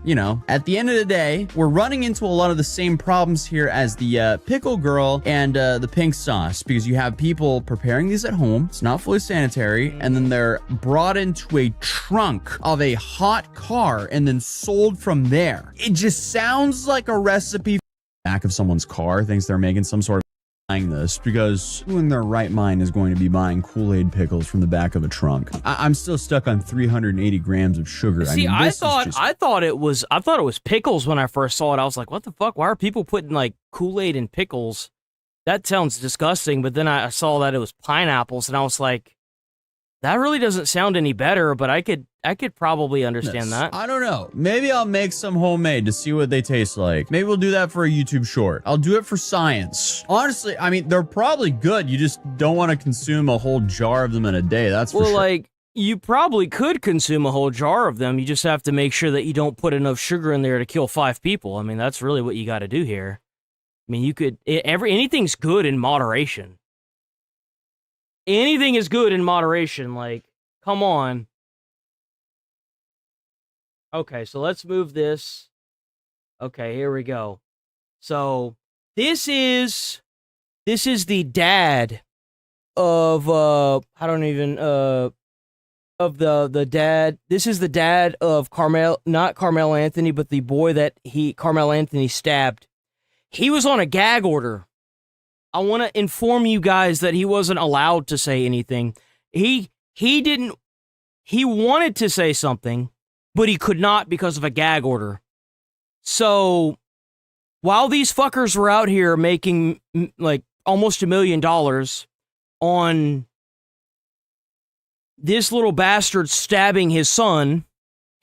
you know, at the end of the day, we're running into a lot of the same problems here as the pickle girl and the pink sauce, because you have people preparing these at home. It's not fully sanitary, and then they're brought into a trunk of a hot car and then sold from there. It just sounds like a recipe. Back of someone's car thinks they're making some sort of buying this, because who in their right mind is going to be buying Kool-Aid pickles from the back of a trunk? I'm still stuck on 380 grams of sugar. See, I mean, I thought it was pickles when I first saw it. I was like, what the fuck? Why are people putting like Kool-Aid in pickles? That sounds disgusting. But then I saw that it was pineapples, and I was like, that really doesn't sound any better. But I could probably understand that. I don't know. Maybe I'll make some homemade to see what they taste like. Maybe we'll do that for a YouTube short. I'll do it for science. Honestly, I mean, they're probably good. You just don't want to consume a whole jar of them in a day. That's for sure. Well, like, you probably could consume a whole jar of them. You just have to make sure that you don't put enough sugar in there to kill 5 people. I mean, that's really what you got to do here. I mean, you could... anything's good in moderation. Anything is good in moderation. Like, come on. Okay, so let's move this. Okay, here we go. So this is the dad of of the dad. This is the dad of not Carmel Anthony, but the boy that Carmel Anthony stabbed. He was on a gag order. I want to inform you guys that he wasn't allowed to say anything. He wanted to say something, but he could not because of a gag order. So, while these fuckers were out here making, like, almost $1 million on this little bastard stabbing his son,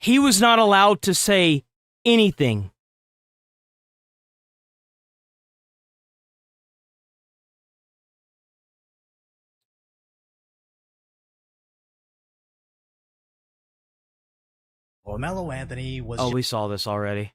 he was not allowed to say anything. Carmelo Anthony was... Oh, we saw this already.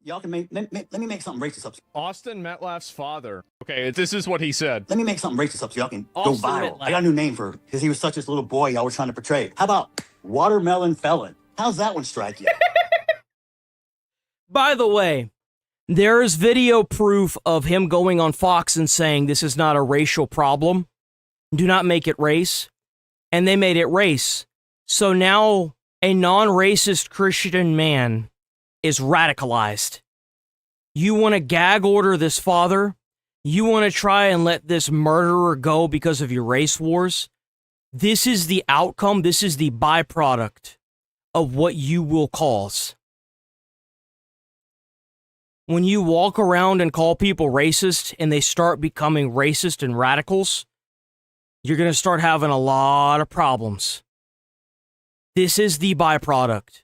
Y'all can let me make something racist up. Austin Metcalf's father. Okay, this is what he said. Let me make something racist up so y'all can Austin go viral. Metcalf. I got a new name for because he was such this little boy y'all were trying to portray. How about Watermelon Felon? How's that one strike you? By the way, there is video proof of him going on Fox and saying this is not a racial problem. Do not make it race. And they made it race. So now a non-racist Christian man is radicalized. You want to gag order this father? You want to try and let this murderer go because of your race wars? This is the outcome. This is the byproduct of what you will cause. when you walk around and call people racist and they start becoming racist and radicals, you're going to start having a lot of problems. This is the byproduct.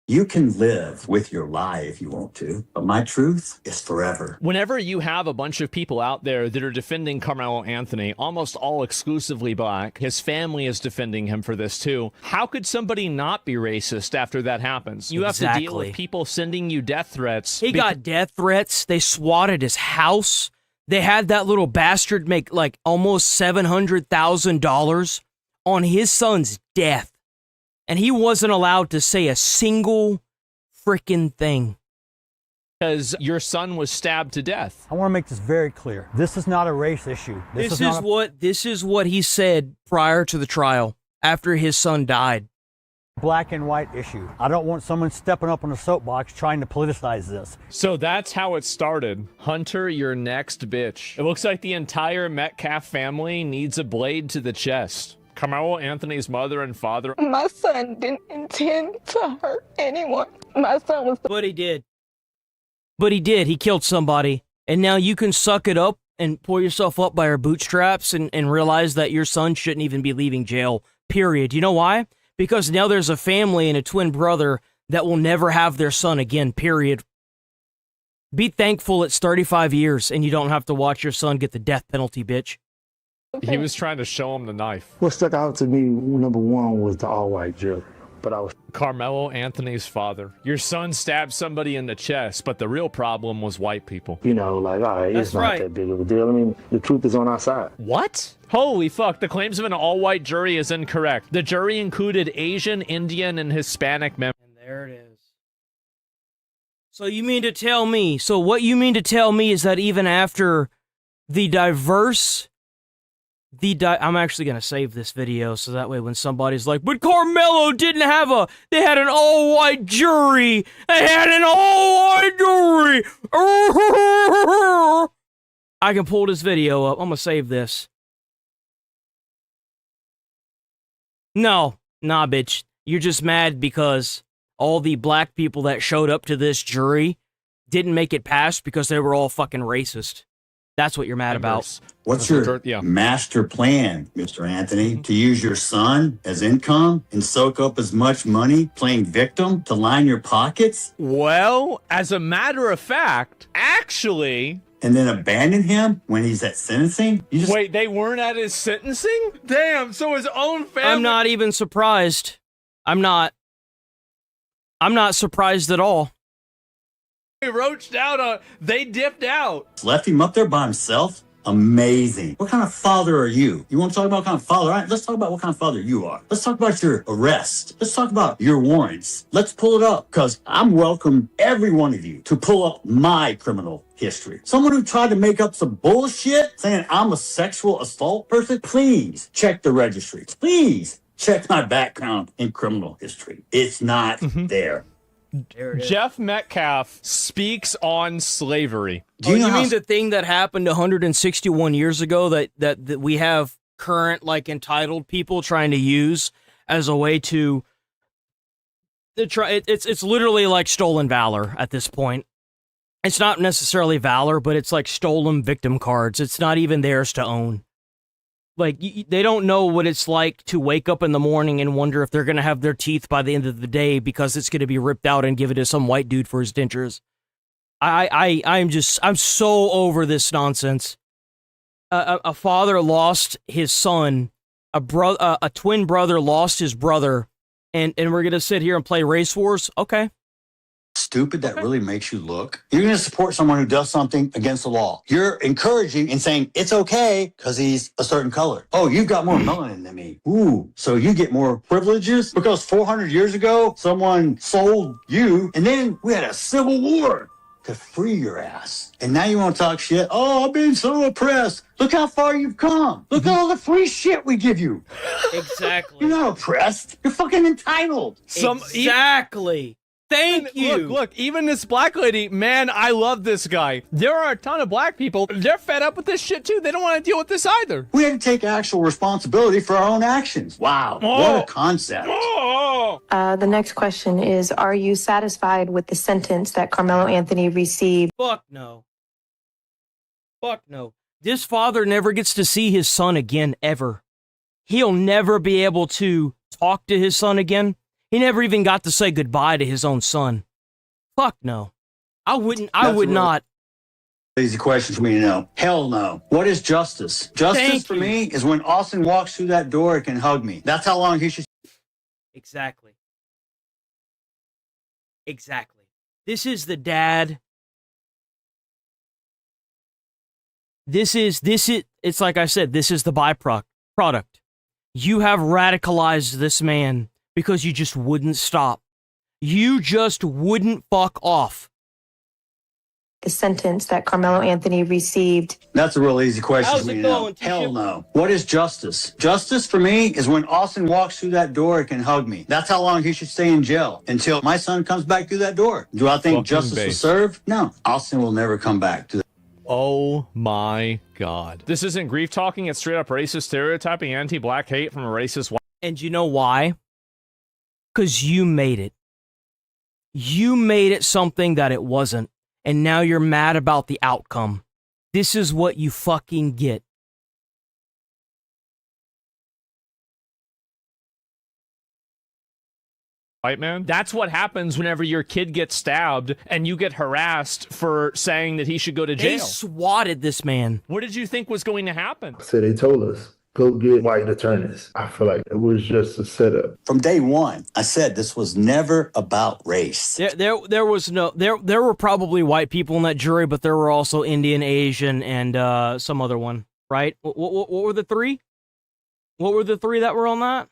You can live with your lie if you want to, but my truth is forever. Whenever you have a bunch of people out there that are defending Carmelo Anthony, almost all exclusively black, his family is defending him for this too. How could somebody not be racist after that happens? You have to deal with people sending you death threats. He got death threats. They swatted his house. They had that little bastard make like almost $700,000 on his son's death. And he wasn't allowed to say a single freaking thing. Because your son was stabbed to death. I want to make this very clear. This is not a race issue. This is what he said prior to the trial, after his son died. Black and white issue. I don't want someone stepping up on a soapbox trying to politicize this. So that's how it started. Hunter, your next bitch. It looks like the entire Metcalf family needs a blade to the chest. Carmelo Anthony's mother and father. My son didn't intend to hurt anyone. My son was... But he did. But he did. He killed somebody. And now you can suck it up and pull yourself up by your bootstraps and realize that your son shouldn't even be leaving jail, period. You know why? Because now there's a family and a twin brother that will never have their son again, period. Be thankful it's 35 years and you don't have to watch your son get the death penalty, bitch. He was trying to show him the knife. What stuck out to me, number one, was the all-white jury. But I was... Carmelo Anthony's father. Your son stabbed somebody in the chest, but the real problem was white people. You know, like, all right, it's not that big of a deal. I mean, the truth is on our side. What? Holy fuck, the claims of an all-white jury is incorrect. The jury included Asian, Indian, and Hispanic members. And there it is. So you mean to tell me, what you mean to tell me is that even after the diverse... I'm actually going to save this video so that way when somebody's like, but Carmelo didn't have they had an all-white jury. They had an all-white jury. I can pull this video up. I'm going to save this. No, nah, bitch. You're just mad because all the black people that showed up to this jury didn't make it past because they were all fucking racist. That's what you're mad about. What's your master plan, Mr. Anthony? To use your son as income and soak up as much money playing victim to line your pockets? Well, as a matter of fact, actually... And then abandon him when he's at sentencing? Wait, they weren't at his sentencing? Damn, so his own family... I'm not even surprised. I'm not surprised at all. They roached out they dipped out. Left him up there by himself? Amazing. What kind of father are you? You want to talk about what kind of father? All right, let's talk about what kind of father you are. Let's talk about your arrest. Let's talk about your warrants. Let's pull it up, because I'm welcome every one of you to pull up my criminal history. Someone who tried to make up some bullshit saying I'm a sexual assault person, please check the registry. Please check my background in criminal history. It's not there. Jeff Metcalf speaks on slavery. Do you mean the thing that happened 161 years ago that we have current, like, entitled people trying to use as a way to try? It's literally like stolen valor at this point. It's not necessarily valor, but it's like stolen victim cards. It's not even theirs to own. Like, they don't know what it's like to wake up in the morning and wonder if they're going to have their teeth by the end of the day because it's going to be ripped out and given to some white dude for his dentures. I'm so over this nonsense. A father lost his son. A twin brother lost his brother. And we're going to sit here and play race wars? Okay. Stupid that really makes you look. You're going to support someone who does something against the law. You're encouraging and saying it's okay because he's a certain color. Oh, you've got more melanin than me. Ooh, so you get more privileges because 400 years ago, someone sold you and then we had a civil war to free your ass. And now you want to talk shit? Oh, I've been so oppressed. Look how far you've come. Look at all the free shit we give you. Exactly. You're not oppressed. You're fucking entitled. Exactly. Thank you. Look, even this black lady, man, I love this guy. There are a ton of black people. They're fed up with this shit too. They don't want to deal with this either. We had to take actual responsibility for our own actions. Wow, what a concept. The next question is, are you satisfied with the sentence that Carmelo Anthony received? Fuck no. Fuck no. This father never gets to see his son again, ever. He'll never be able to talk to his son again. He never even got to say goodbye to his own son. Fuck no. I would not. Easy question for me to know. Hell no. What is justice? Justice for me is when Austin walks through that door and can hug me. That's how long he should. Exactly. Exactly. This is the dad. This is, it's like I said, this is the byproduct. You have radicalized this man because you just wouldn't stop. You just wouldn't fuck off. The sentence that Carmelo Anthony received. That's a real easy question How's for me it to know. going, Hell no. What is justice? Justice for me is when Austin walks through that door and can hug me. That's how long he should stay in jail, until my son comes back through that door. Do I think justice was served? No. Austin will never come back to that. Oh my God. This isn't grief talking, it's straight up racist stereotyping, anti-black hate from a racist white. And you know why? Because you made it. You made it something that it wasn't. And now you're mad about the outcome. This is what you fucking get. White man? That's what happens whenever your kid gets stabbed and you get harassed for saying that he should go to jail. They swatted this man. What did you think was going to happen? So they told us, go get white attorneys. I feel like it was just a setup. From day one, I said this was never about race. There were probably white people in that jury, but there were also Indian, Asian, and some other one, right? What were the three? What were the three that were on that?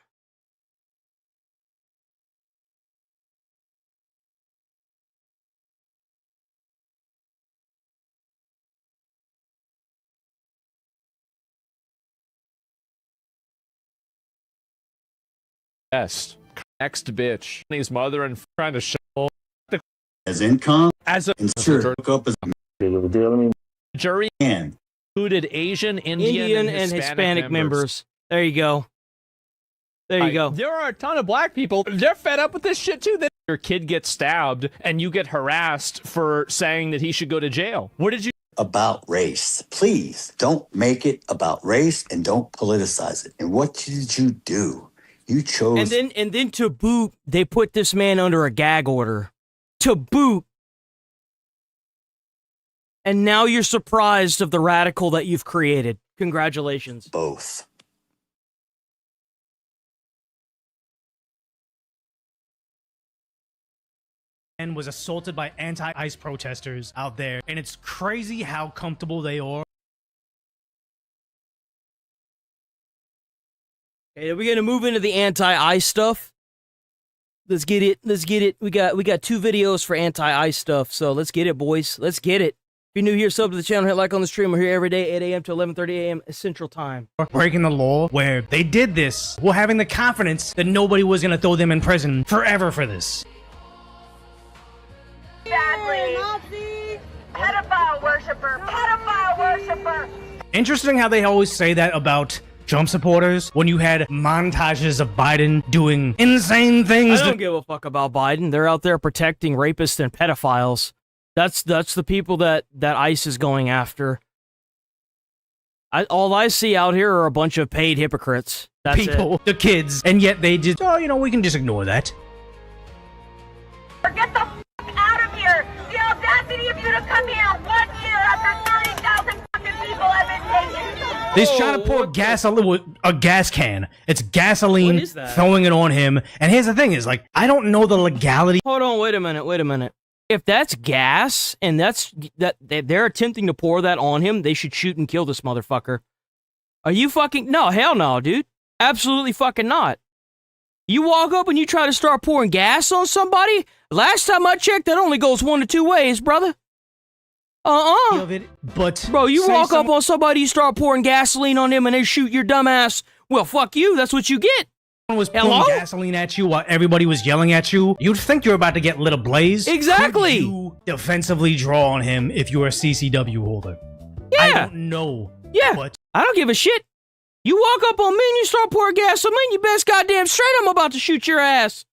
Yes. Next bitch. His mother and trying to show as income as a hook up as jury included Asian, Indian, and Hispanic members. There you go. There you go. There are a ton of black people. They're fed up with this shit too. That your kid gets stabbed and you get harassed for saying that he should go to jail. What did you? About race. Please don't make it about race and don't politicize it. And what did you do? You chose. And then to boot, they put this man under a gag order. To boot. And now you're surprised of the radical that you've created. Congratulations. Both. And was assaulted by anti-ICE protesters out there. And it's crazy how comfortable they are. Okay, we're gonna move into the anti-ICE stuff. Let's get it. Let's get it. We got 2 videos for anti-ICE stuff, so let's get it, boys. Let's get it. If you're new here, sub to the channel, hit like on the stream. We're here every day, 8 a.m. to 11:30 a.m. Central Time. Breaking the law where they did this while having the confidence that nobody was gonna throw them in prison forever for this. Sadly, Nazi, pedophile worshiper. Interesting how they always say that about Trump supporters when you had montages of Biden doing insane things. I don't give a fuck about Biden. They're out there protecting rapists and pedophiles. That's the people that ICE is going after. All I see out here are a bunch of paid hypocrites. That's people, the kids, and yet they just, we can just ignore that. Get the f*** out of here! The audacity of you to come here 1 year after 30,000 fucking people have been taken! He's trying to pour gasoline with a gas can. It's gasoline, What is that? throwing it on him. And here's the thing is, I don't know the legality. Hold on, wait a minute. If that's gas and they're attempting to pour that on him, they should shoot and kill this motherfucker. Are you fucking... No, hell no, dude. Absolutely fucking not. You walk up and you try to start pouring gas on somebody? Last time I checked, that only goes 1 of 2 ways, brother. But bro, you walk up on somebody, you start pouring gasoline on them, and they shoot your dumb ass. Well, fuck you. That's what you get. was pouring gasoline at you while everybody was yelling at you, you'd think you're about to get lit ablaze. Exactly. Could you defensively draw on him if you were a CCW holder? Yeah. I don't know. Yeah. But I don't give a shit. You walk up on me and you start pouring gasoline, you best goddamn straight I'm about to shoot your ass.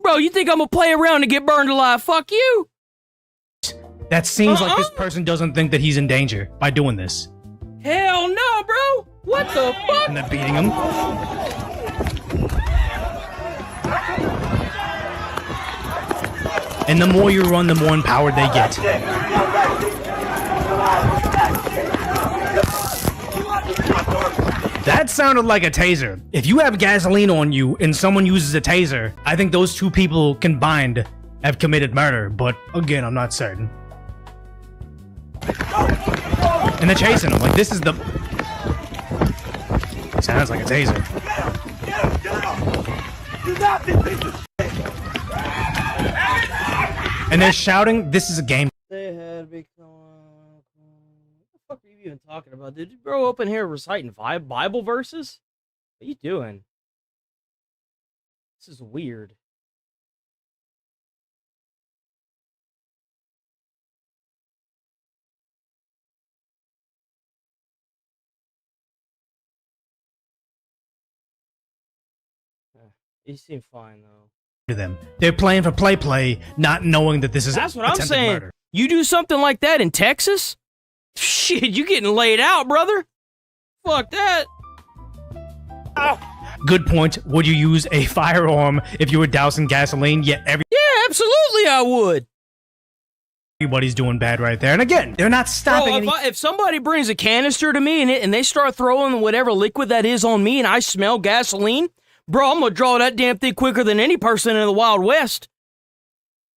Bro, you think I'm gonna play around and get burned alive? Fuck you. that seems like this person doesn't think that he's in danger by doing this. Hell no, bro. What the fuck? And they're beating him. And the more you run, the more empowered they get. That sounded like a taser. If you have gasoline on you and someone uses a taser, I think those two people combined have committed murder, but again, I'm not certain. And they're chasing him. Like, this is the... Sounds like a taser. And they're shouting, this is a game. They had become... What the fuck are you even talking about? Did you grow up in here reciting Bible verses? What are you doing? This is weird. You seem fine, though. To them. They're playing for play, not knowing that this is That's what I'm attempted saying. murder. You do something like that in Texas? Shit, you getting laid out, brother. Fuck that. Ow. Good point. Would you use a firearm if you were dousing gasoline? Yeah, Yeah, absolutely I would. everybody's doing bad right there. And again, they're not stopping. Bro, if somebody brings a canister to me and they start throwing whatever liquid that is on me and I smell gasoline, bro, I'm gonna draw that damn thing quicker than any person in the Wild West.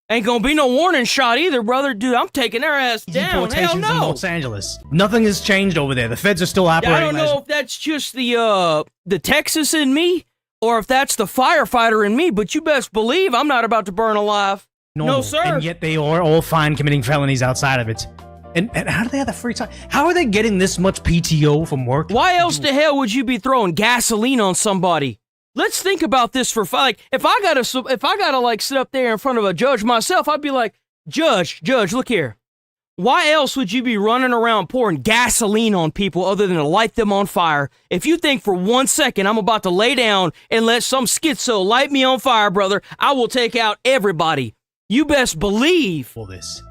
Ain't gonna be no warning shot either, brother. Dude, I'm taking their ass down. Hell Deportations in no. Los Angeles. Nothing has changed over there. The feds are still operating. I don't know if that's just the Texas in me or if that's the firefighter in me, but you best believe I'm not about to burn alive. normal. No, sir. And yet they are all fine committing felonies outside of it. And how do they have the free time? How are they getting this much PTO from work? Why else the hell would you be throwing gasoline on somebody? Let's think about this for like if I gotta like sit up there in front of a judge myself, I'd be like, Judge, look here. Why else would you be running around pouring gasoline on people other than to light them on fire? If you think for 1 second I'm about to lay down and let some schizo light me on fire, brother, I will take out everybody. You best believe. All this.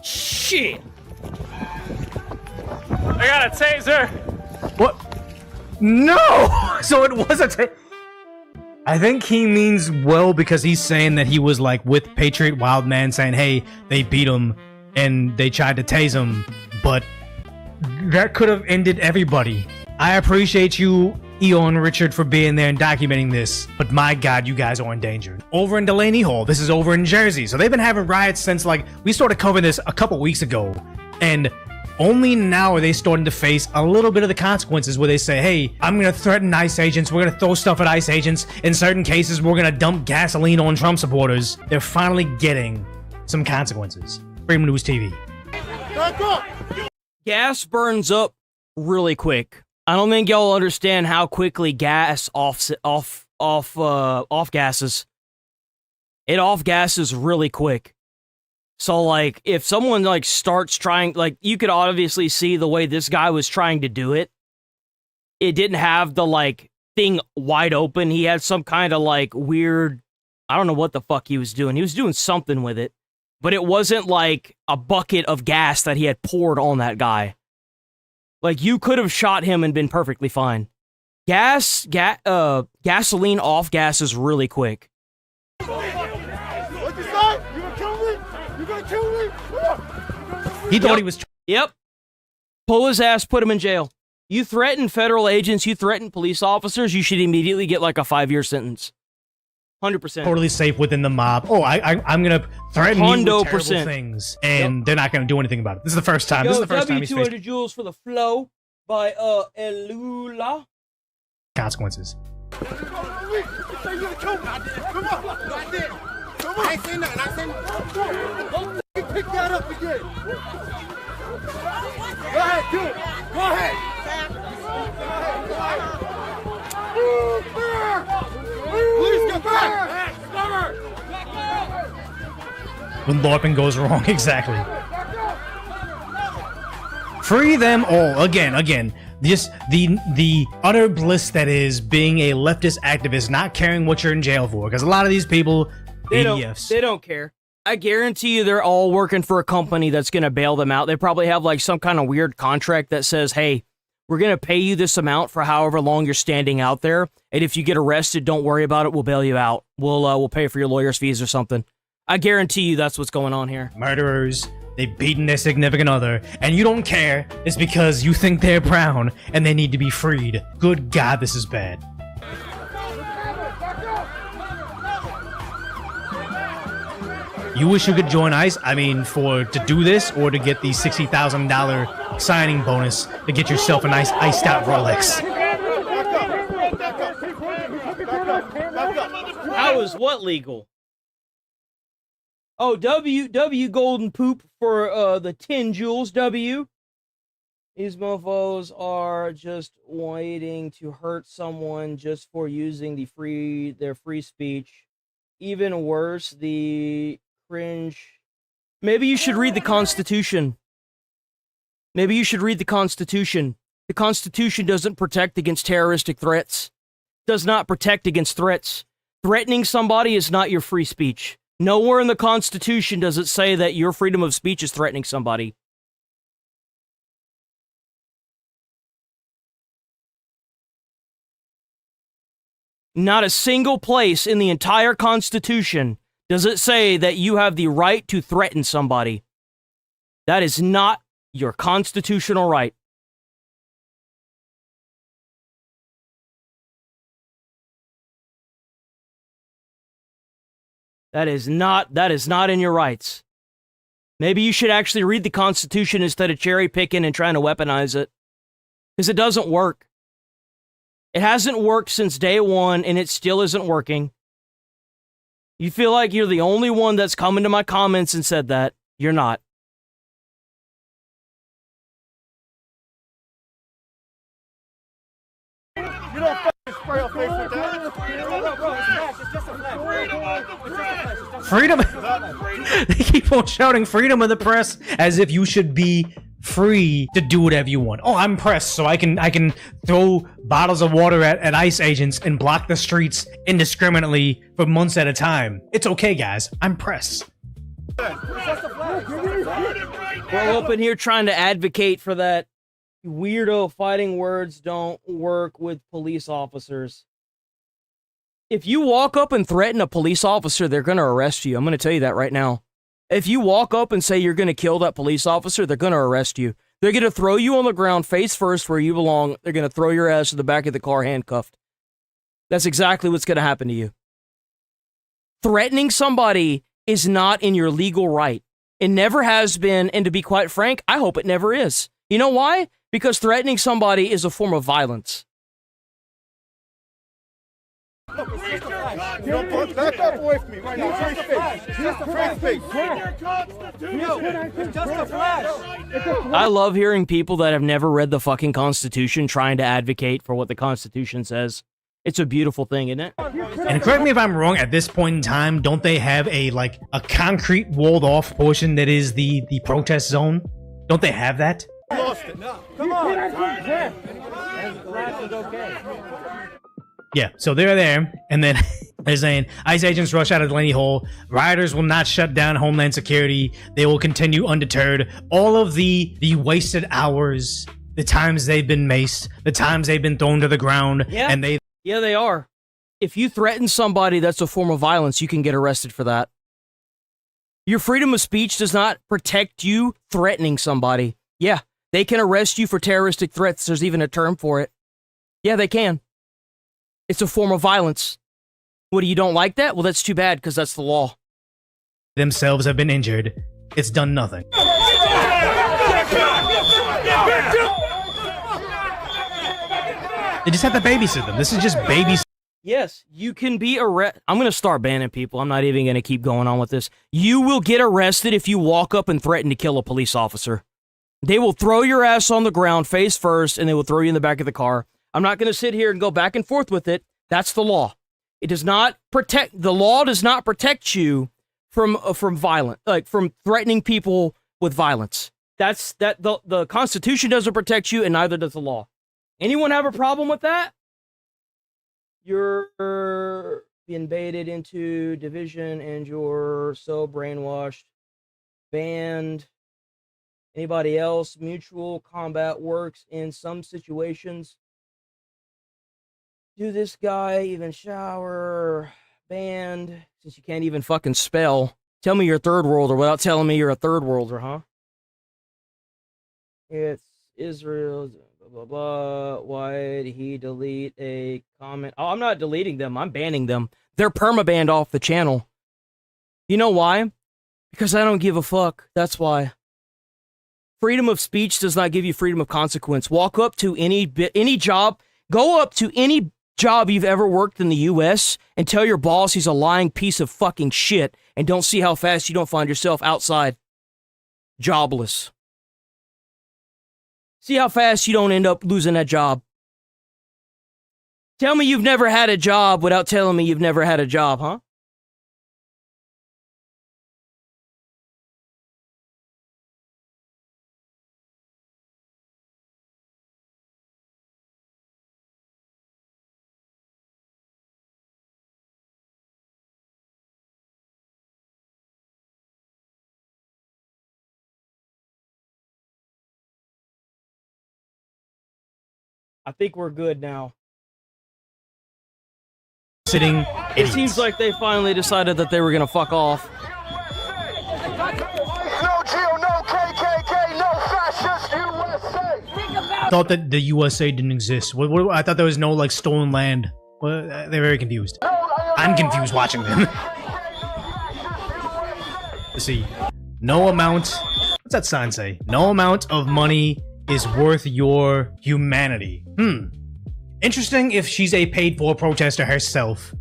Shit. I got a taser. What? No! So it was a I think he means well because he's saying that he was like with Patriot Wildman saying, hey, they beat him and they tried to tase him, but that could have ended everybody. I appreciate you, Eon Richard, for being there and documenting this, but my God, you guys are in danger. Over in Delaney Hall, this is over in Jersey, so they've been having riots since like, we started covering this a couple weeks ago, and only now are they starting to face a little bit of the consequences where they say, hey, I'm going to threaten ICE agents. We're going to throw stuff at ICE agents. In certain cases, we're going to dump gasoline on Trump supporters. They're finally getting some consequences. Freedom News TV. Gas burns up really quick. I don't think y'all understand how quickly gas off gases. It off gases really quick. So, like, if someone, like, starts trying, like, you could obviously see the way this guy was trying to do it. It didn't have the, like, thing wide open. He had some kind of, like, weird, I don't know what the fuck he was doing. He was doing something with it. But it wasn't, like, a bucket of gas that he had poured on that guy. Like, you could have shot him and been perfectly fine. Gasoline off gases really quick. He thought he was... Yep. Pull his ass, put him in jail. You threaten federal agents, you threaten police officers, you should immediately get like a 5-year sentence. 100%. Totally safe within the mob. Oh, I'm going to threaten you with terrible 100%. things, and they're not going to do anything about it. This is the first time. This is the first time he's faced 200 Joules for the Flow by Elula. consequences. Come on. I ain't seen nothing. Don't pick that up again. Go ahead, do it. Go ahead. when LARPing goes wrong. Exactly. Free them all. Again. Just the utter bliss that is being a leftist activist, not caring what you're in jail for. Because a lot of these people, They ADFs. don't care. I guarantee you they're all working for a company that's going to bail them out. They probably have like some kind of weird contract that says, hey, we're going to pay you this amount for however long you're standing out there. And if you get arrested, don't worry about it. We'll bail you out. We'll pay for your lawyer's fees or something. I guarantee you that's what's going on here. Murderers. They've beaten their significant other, and you don't care. It's because you think they're brown and they need to be freed. Good God, this is bad. You wish you could join ICE? I mean, to do this or to get the $60,000 signing bonus to get yourself a nice iced out Rolex. How is what legal? Oh, W golden poop for the 10 jewels, W. These mofos are just waiting to hurt someone just for using their free speech. Even worse, the cringe. Maybe you should read the Constitution. Maybe you should read the Constitution. The Constitution doesn't protect against terroristic threats. Does not protect against threats. Threatening somebody is not your free speech. Nowhere in the Constitution does it say that your freedom of speech is threatening somebody. Not a single place in the entire Constitution does it say that you have the right to threaten somebody. That is not your constitutional right. That is not in your rights. Maybe you should actually read the Constitution instead of cherry picking and trying to weaponize it. Because it doesn't work. It hasn't worked since day one, and it still isn't working. You feel like you're the only one that's come into my comments and said that. You're not. You don't fucking spray your face with that. Freedom. They keep on shouting freedom of the press as if you should be free to do whatever you want. Oh, I'm pressed, so I can throw bottles of water at ICE agents and block the streets indiscriminately for months at a time. It's okay, guys. I'm pressed. We're up in here trying to advocate for that. Weirdo fighting words don't work with police officers. If you walk up and threaten a police officer, they're going to arrest you. I'm going to tell you that right now. If you walk up and say you're going to kill that police officer, they're going to arrest you. They're going to throw you on the ground face first where you belong. They're going to throw your ass to the back of the car handcuffed. That's exactly what's going to happen to you. Threatening somebody is not in your legal right. It never has been, and to be quite frank, I hope it never is. You know why? Because threatening somebody is a form of violence. You don't back up away from me right now. Just a face. Just a flash. I love hearing people that have never read the fucking Constitution trying to advocate for what the Constitution says. It's a beautiful thing, isn't it? And correct me if I'm wrong, at this point in time, don't they have a concrete walled off portion that is the protest zone? Don't they have that? Lost it. No. Come on. Yeah, so they're there, and then they're saying, ICE agents rush out of Delaney Hall. Rioters will not shut down Homeland Security. They will continue undeterred. All of the wasted hours, the times they've been maced, the times they've been thrown to the ground, and they... Yeah, they are. If you threaten somebody, that's a form of violence. You can get arrested for that. Your freedom of speech does not protect you threatening somebody. Yeah, they can arrest you for terroristic threats. There's even a term for it. Yeah, they can. It's a form of violence. What, you don't like that? Well, that's too bad, because that's the law. Themselves have been injured. It's done nothing. They just have to babysit them. This is just babysitting. Yes, you can be arrested. I'm going to start banning people. I'm not even going to keep going on with this. You will get arrested if you walk up and threaten to kill a police officer. They will throw your ass on the ground face first, and they will throw you in the back of the car. I'm not going to sit here and go back and forth with it. That's the law. It does not protect, the law does not protect you from threatening people with violence. The Constitution doesn't protect you, and neither does the law. Anyone have a problem with that? You're being baited into division, and you're so brainwashed. Banned. Anybody else? Mutual combat works in some situations. Do this guy even shower? Banned. Since you can't even fucking spell. Tell me you're a third worlder without telling me you're a third worlder, huh? It's Israel, blah, blah, blah. Why did he delete a comment? Oh, I'm not deleting them. I'm banning them. They're permabanned off the channel. You know why? Because I don't give a fuck. That's why. Freedom of speech does not give you freedom of consequence. Walk up to any job. Go up to any job you've ever worked in the U.S. and tell your boss he's a lying piece of fucking shit, and don't see how fast you don't find yourself outside jobless. See how fast you don't end up losing that job. Tell me you've never had a job without telling me you've never had a job, huh? I think we're good now. Sitting. It seems like they finally decided that they were gonna fuck off. No Geo, no KKK, no fascist USA. I thought that the USA didn't exist. I thought there was no like stolen land. Well, they're very confused. I'm confused watching them. Let's see. No amount. What's that sign say? No amount of money is worth your humanity. Interesting if she's a paid-for protester herself,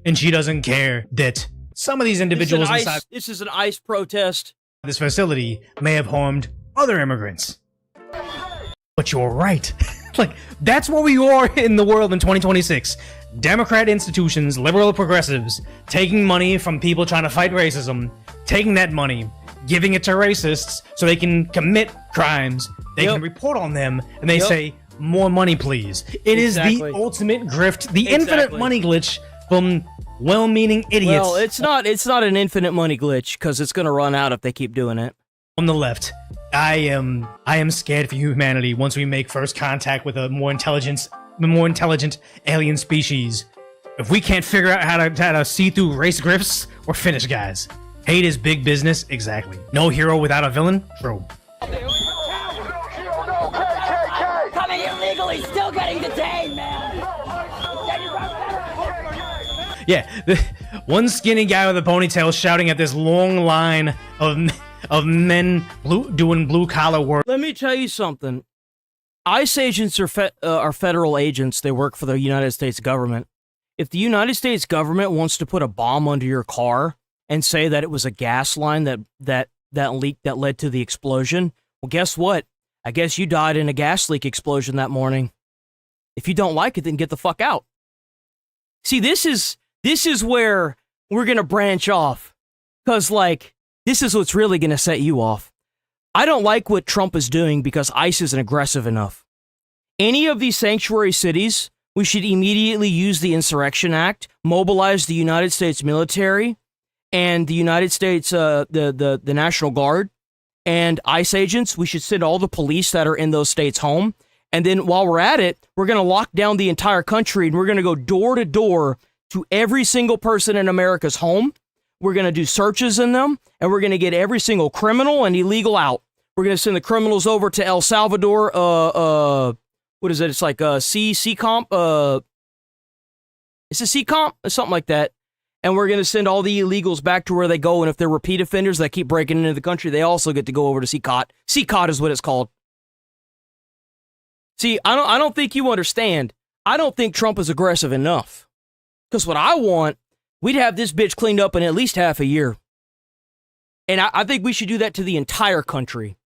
and she doesn't care that some of these individuals inside this is an ICE protest. This facility may have harmed other immigrants. But you're right. Like, that's where we are in the world in 2026. Democrat institutions, liberal progressives, taking money from people trying to fight racism, taking that money, giving it to racists so they can commit crimes. They can report on them, and they say, more money, please. It is the ultimate grift, the infinite money glitch from well-meaning idiots. Well, it's not an infinite money glitch, because it's going to run out if they keep doing it. On the left, I am scared for humanity once we make first contact with a more intelligent alien species. If we can't figure out how to see through race grifts, we're finished, guys. Hate is big business, exactly. No hero without a villain, true. Coming illegally, still getting detained, man. Yeah, one skinny guy with a ponytail shouting at this long line of men doing blue collar work. Let me tell you something. ICE agents are federal agents. They work for the United States government. If the United States government wants to put a bomb under your car and say that it was a gas line that leaked that led to the explosion, well, guess what? I guess you died in a gas leak explosion that morning. If you don't like it, then get the fuck out. See, this is where we're gonna branch off, because like this is what's really gonna set you off. I don't like what Trump is doing because ICE isn't aggressive enough. Any of these sanctuary cities, we should immediately use the Insurrection Act, mobilize the United States military and the United States, the National Guard and ICE agents. We should send all the police that are in those states home. And then while we're at it, we're going to lock down the entire country and we're going to go door to door to every single person in America's home. We're going to do searches in them and we're going to get every single criminal and illegal out. We're going to send the criminals over to El Salvador. What is it? It's like C-Comp. It's a C-Comp or something like that. And we're going to send all the illegals back to where they go. And if they're repeat offenders that keep breaking into the country, they also get to go over to CCOT. CCOT is what it's called. See, I don't think you understand. I don't think Trump is aggressive enough. Because what I want, we'd have this bitch cleaned up in at least half a year. And I think we should do that to the entire country.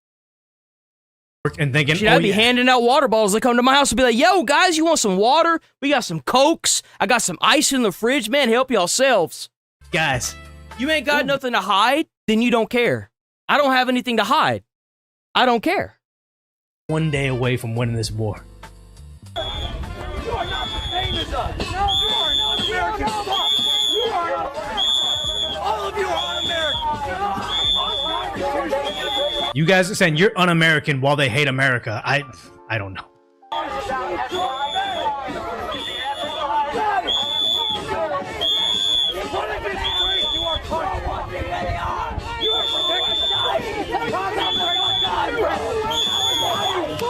And thinking, I'd be handing out water bottles. They come to my house and be like, yo, guys, you want some water? We got some Cokes. I got some ice in the fridge. Man, help yourselves. Guys, You ain't got nothing to hide, then you don't care. I don't have anything to hide. I don't care. One day away from winning this war. You are not the same as us. No, you are not American. You are not. All of you are un-American. You guys are saying you're un-American while they hate America. I don't know.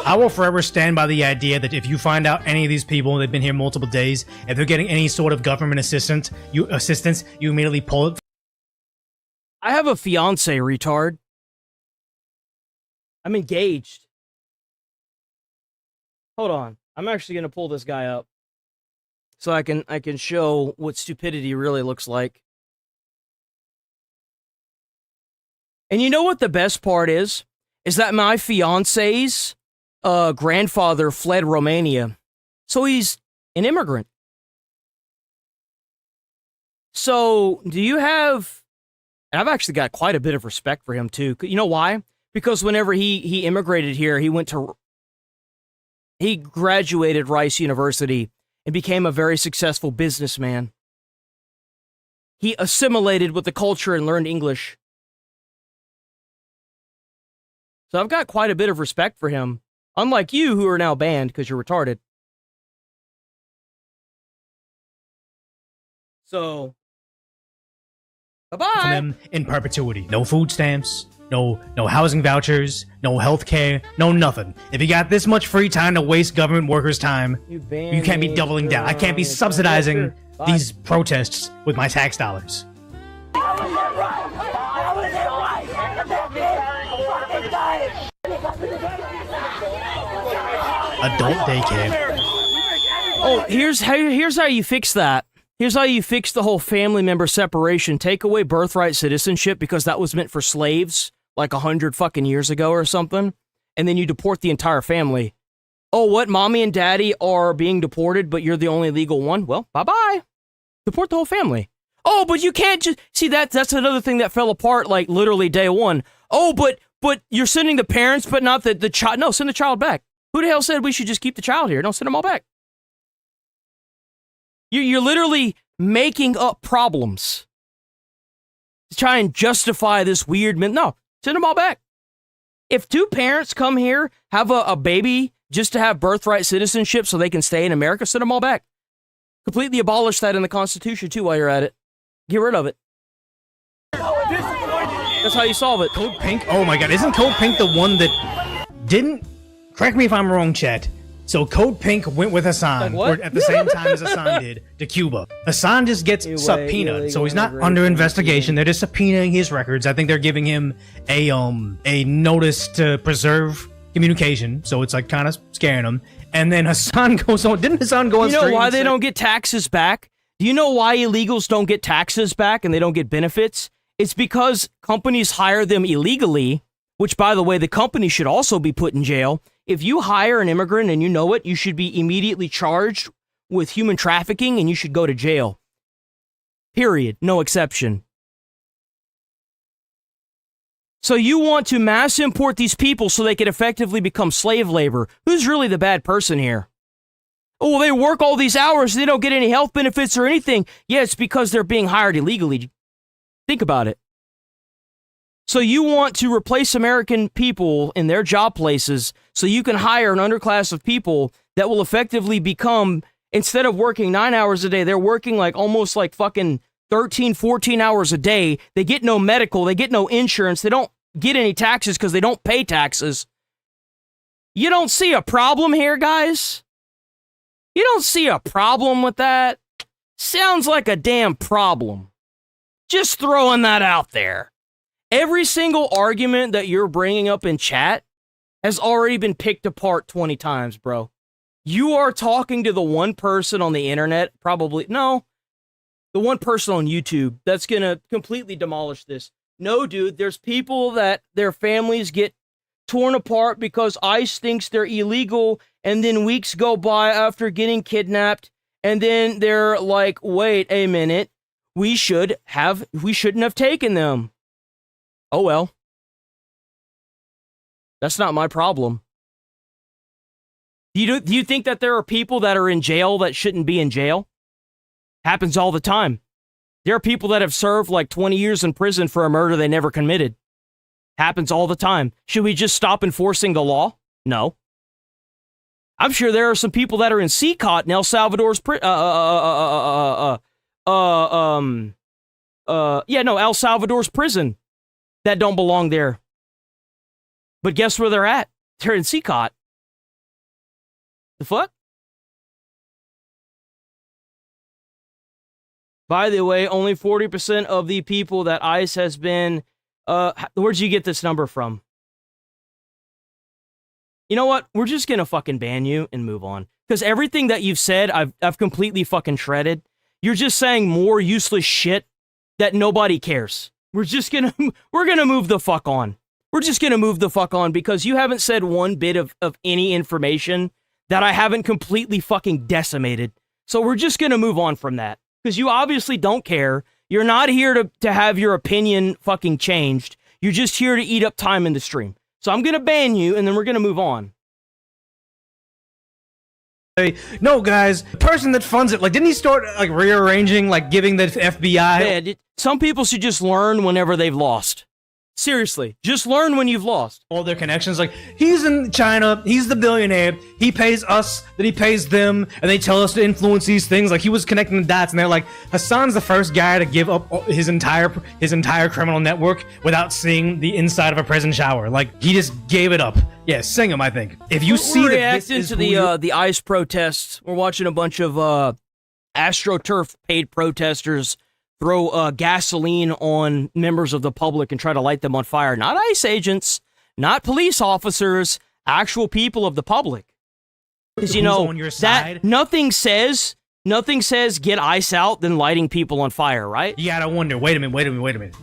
I will forever stand by the idea that if you find out any of these people, they've been here multiple days, if they're getting any sort of government assistance, you immediately pull it. I have a fiance, retard. I'm engaged. Hold on. I'm actually going to pull this guy up so I can show what stupidity really looks like. And you know what the best part is? Is that my fiance's grandfather fled Romania. So he's an immigrant. So do you have... And I've actually got quite a bit of respect for him, too. You know why? Because whenever he immigrated here, he graduated Rice University and became a very successful businessman. He assimilated with the culture and learned English. So I've got quite a bit of respect for him. Unlike you, who are now banned because you're retarded. So, bye-bye. From them in perpetuity. No food stamps, no housing vouchers, no health care, no nothing. If you got this much free time to waste government workers' time, you can't be doubling down. I can't be subsidizing these protests with my tax dollars. Adult daycare. Oh, here's how you fix that. Here's how you fix the whole family member separation. Take away birthright citizenship because that was meant for slaves like 100 fucking years ago or something. And then you deport the entire family. Oh, what? Mommy and daddy are being deported, but you're the only legal one? Well, bye-bye. Deport the whole family. Oh, but you can't just... See, that's another thing that fell apart like literally day one. Oh, but you're sending the parents, but not the child. No, send the child back. Who the hell said we should just keep the child here? No, send them all back. You're literally making up problems to try and justify this weird... No, send them all back. If two parents come here, have a baby just to have birthright citizenship so they can stay in America, send them all back. Completely abolish that in the Constitution, too, while you're at it. Get rid of it. That's how you solve it. Code Pink? Oh my god, isn't Code Pink the one that didn't... Correct me if I'm wrong, chat. So Code Pink went with Hassan at the same time as Hassan did to Cuba. Hassan just gets subpoenaed, so he's not under investigation. They're just subpoenaing his records. I think they're giving him a notice to preserve communication, so it's like kind of scaring him. And then Hassan goes on. Didn't Hassan go on? You know why they don't get taxes back? Do you know why illegals don't get taxes back and they don't get benefits? It's because companies hire them illegally, which, by the way, the company should also be put in jail. If you hire an immigrant and you know it, you should be immediately charged with human trafficking and you should go to jail. Period. No exception. So you want to mass import these people so they can effectively become slave labor. Who's really the bad person here? Oh, they work all these hours, they don't get any health benefits or anything. Yeah, it's because they're being hired illegally. Think about it. So you want to replace American people in their job places so you can hire an underclass of people that will effectively become, instead of working 9 hours a day, they're working like almost like fucking 13, 14 hours a day. They get no medical, they get no insurance, they don't get any taxes because they don't pay taxes. You don't see a problem here, guys? You don't see a problem with that? Sounds like a damn problem. Just throwing that out there. Every single argument that you're bringing up in chat has already been picked apart 20 times, bro. You are talking to the one person on the internet, probably, no, the one person on YouTube that's going to completely demolish this. No, dude, there's people that their families get torn apart because ICE thinks they're illegal, and then weeks go by after getting kidnapped, and then they're like, wait a minute, we shouldn't have taken them. Oh well. That's not my problem. Do you think that there are people that are in jail that shouldn't be in jail? Happens all the time. There are people that have served like 20 years in prison for a murder they never committed. Happens all the time. Should we just stop enforcing the law? No. I'm sure there are some people that are in CCOT in El Salvador's El Salvador's prison that don't belong there. But guess where they're at? They're in CCOT. The fuck? By the way, only 40% of the people that ICE has been... where'd you get this number from? You know what? We're just gonna fucking ban you and move on. Because everything that you've said, I've completely fucking shredded. You're just saying more useless shit that nobody cares. We're gonna move the fuck on. We're just gonna move the fuck on because you haven't said one bit of any information that I haven't completely fucking decimated. So we're just gonna move on from that. Because you obviously don't care. You're not here to have your opinion fucking changed. You're just here to eat up time in the stream. So I'm gonna ban you and then we're gonna move on. Hey, no, guys, the person that funds it, like, didn't he start, like, rearranging, like, giving the FBI... Yeah, some people should just learn whenever they've lost. Seriously, just learn when you've lost. All their connections, like, he's in China, he's the billionaire, he pays us, then he pays them, and they tell us to influence these things. Like, he was connecting the dots, and they're like, Hassan's the first guy to give up his entire criminal network without seeing the inside of a prison shower. Like, he just gave it up. Yeah, sing him, I think. If you see that this is to the ICE protests, we're watching a bunch of AstroTurf paid protesters throw gasoline on members of the public and try to light them on fire. Not ICE agents, not police officers, actual people of the public. Because, you know, on your side? nothing says get ICE out than lighting people on fire, right? You gotta wonder, wait a minute.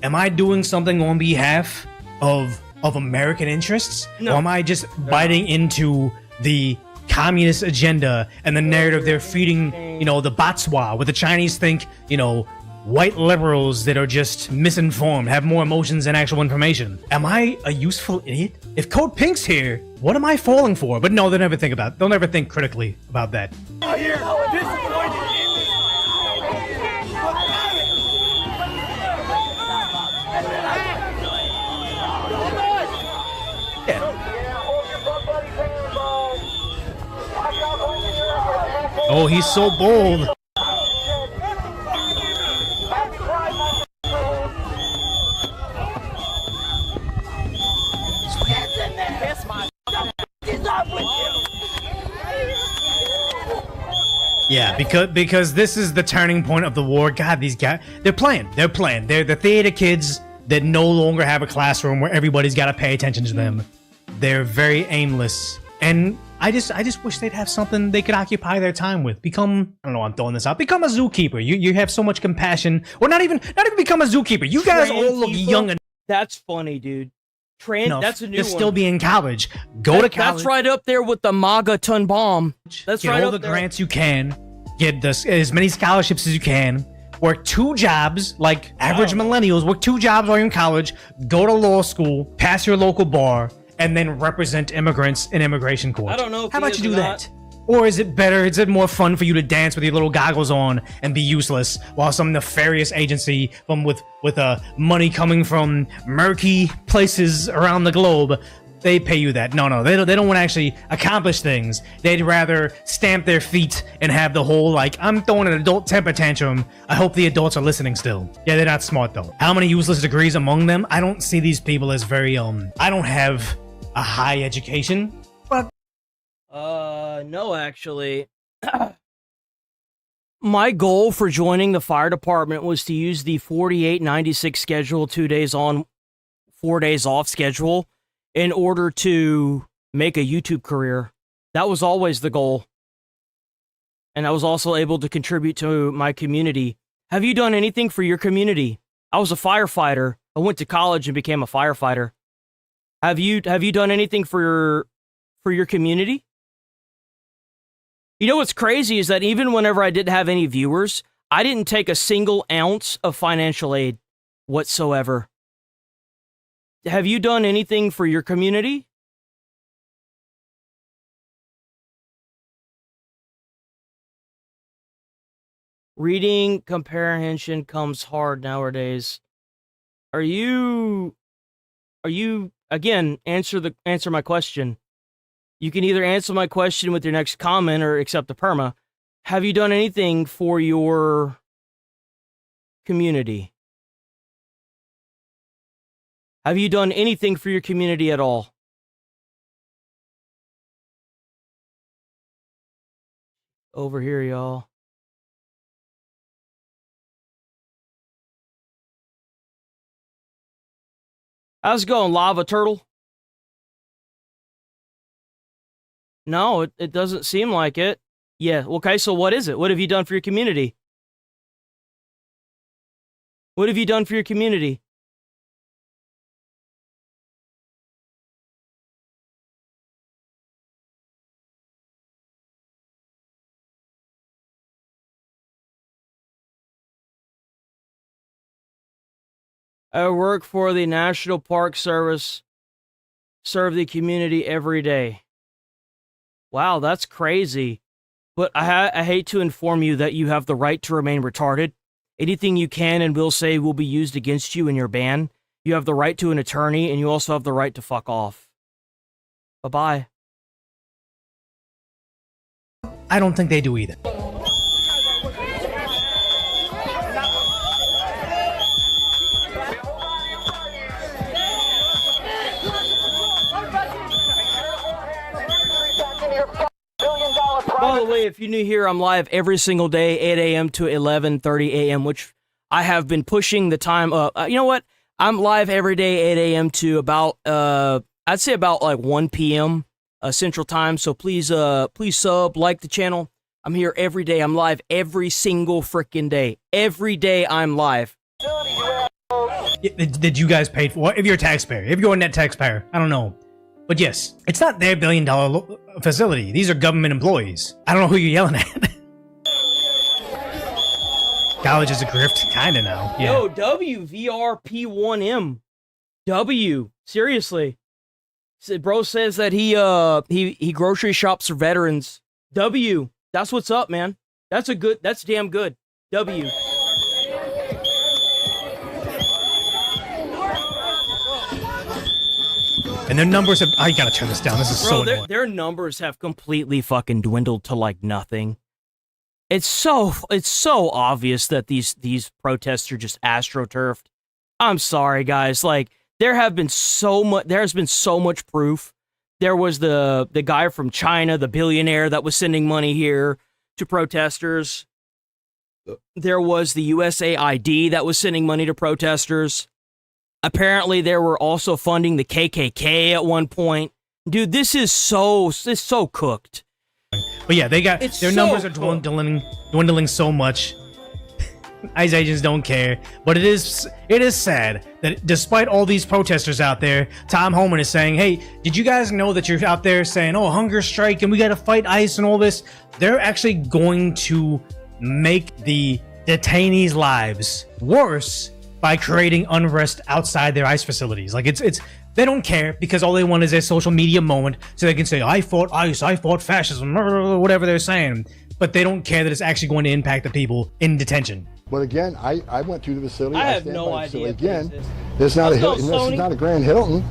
Am I doing something on behalf of American interests? No. Or am I just biting into the communist agenda and the narrative they're feeding, you know, the Botswa, where the Chinese think, you know, white liberals that are just misinformed have more emotions than actual information? Am I a useful idiot? If Code Pink's here, what am I falling for? But no, they'll never think critically about that. Here, disappointed in this. Oh, he's so bold. Yeah, because this is the turning point of the war. God, these guys, they're playing. They're the theater kids that no longer have a classroom where everybody's got to pay attention to them. They're very aimless. And I just wish they'd have something they could occupy their time with. Become, I don't know, I'm throwing this out. Become a zookeeper. You have so much compassion. Or not even become a zookeeper. You guys all look young and... That's funny, dude. That's a new one. Still be in college. Go to college. That's right up there with the MAGA ton bomb. That's get right all up the there. grants you can. Get as many scholarships as you can. Work 2 jobs, like average millennials. Work 2 jobs while you're in college. Go to law school. Pass your local bar. And then represent immigrants in immigration court. I don't know if How he about is you do or not. that? Or is it better, is it more fun for you to dance with your little goggles on and be useless while some nefarious agency with money coming from murky places around the globe, they pay you that? No, they don't want to actually accomplish things. They'd rather stamp their feet and have the whole, like, I'm throwing an adult temper tantrum. I hope the adults are listening still. Yeah, they're not smart though. How many useless degrees among them? I don't see these people as very, I don't have a high education. No, actually. My goal for joining the fire department was to use the 48-96 schedule, 2 days on, 4 days off schedule in order to make a YouTube career. That was always the goal. And I was also able to contribute to my community. Have you done anything for your community? I was a firefighter. I went to college and became a firefighter. Have you done anything for your community? You know what's crazy is that even whenever I didn't have any viewers, I didn't take a single ounce of financial aid whatsoever. Have you done anything for your community? Reading comprehension comes hard nowadays. Are you again, answer my question. You can either answer my question with your next comment or accept the perma. Have you done anything for your community? Have you done anything for your community at all? Over here, y'all. How's it going, Lava Turtle? No, it doesn't seem like it. Yeah, okay, so what is it? What have you done for your community? What have you done for your community? I work for the National Park Service, serve the community every day. Wow, that's crazy. But I hate to inform you that you have the right to remain retarded. Anything you can and will say will be used against you in your ban. You have the right to an attorney, and you also have the right to fuck off. Bye-bye. I don't think they do either. By the way, if you're new here, I'm live every single day, 8 a.m. to 11:30 a.m., which I have been pushing the time up. You know what? I'm live every day, 8 a.m. to about, I'd say about like 1 p.m. Central Time. So please sub, like the channel. I'm here every day. I'm live every single freaking day. Every day I'm live. Did you guys pay for it? If you're a taxpayer, if you're a net taxpayer, I don't know. But yes, it's not their billion-dollar facility. These are government employees. I don't know who you're yelling at. College is a grift, kinda now. Yeah. Yo, WVRP1M. W. Seriously. Bro says that he grocery shops for veterans. W. That's what's up, man. That's damn good. W. And their numbers have... I gotta turn this down. This is so annoying. Their numbers have completely fucking dwindled to like nothing. It's so obvious that these protests are just astroturfed. I'm sorry, guys. Like, there's been so much proof. There was the guy from China, the billionaire that was sending money here to protesters. There was the USAID that was sending money to protesters. Apparently, they were also funding the KKK at one point. Dude, this is so cooked. But yeah, their numbers are dwindling so much. ICE agents don't care. But it is sad that despite all these protesters out there, Tom Homan is saying, hey, did you guys know that you're out there saying, oh, hunger strike and we got to fight ICE and all this? They're actually going to make the detainees' lives worse by creating unrest outside their ICE facilities. Like, it's they don't care because all they want is a social media moment so they can say, I fought ICE, I fought fascism, whatever they're saying. But they don't care that it's actually going to impact the people in detention. But again, I went through the facility. I have no idea. Again, it's not a Hilton. This is not a Grand Hilton.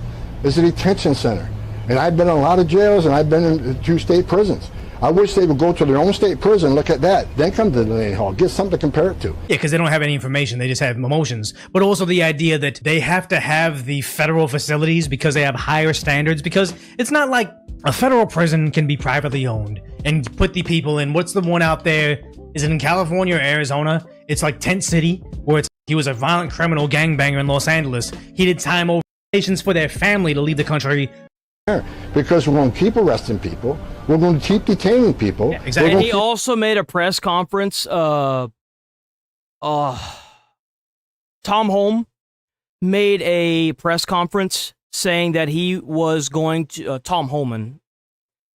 It's a detention center. And I've been in a lot of jails, and I've been in 2 state prisons. I wish they would go to their own state prison, look at that, then come to the Delaney Hall, get something to compare it to. Yeah, because they don't have any information, they just have emotions. But also the idea that they have to have the federal facilities because they have higher standards, because it's not like a federal prison can be privately owned and put the people in. What's the one out there? Is it in California or Arizona? It's like Tent City, where he was a violent criminal gangbanger in Los Angeles. He did time over for their family to leave the country. Because we're going to keep arresting people. We're going to keep detaining people. Yeah, exactly. And he also made a press conference. Tom Holm made a press conference saying that he was going to... Tom Holman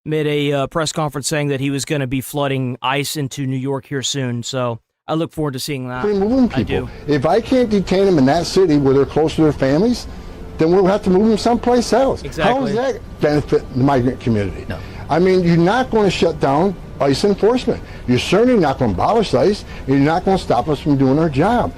made a press conference saying that he was going to be flooding ICE into New York here soon. So I look forward to seeing that. Moving people. I do. If I can't detain them in that city where they're close to their families, then we'll have to move them someplace else. Exactly. How does that benefit the migrant community? No. I mean, you're not going to shut down ICE enforcement. You're certainly not going to abolish ICE, and you're not going to stop us from doing our job.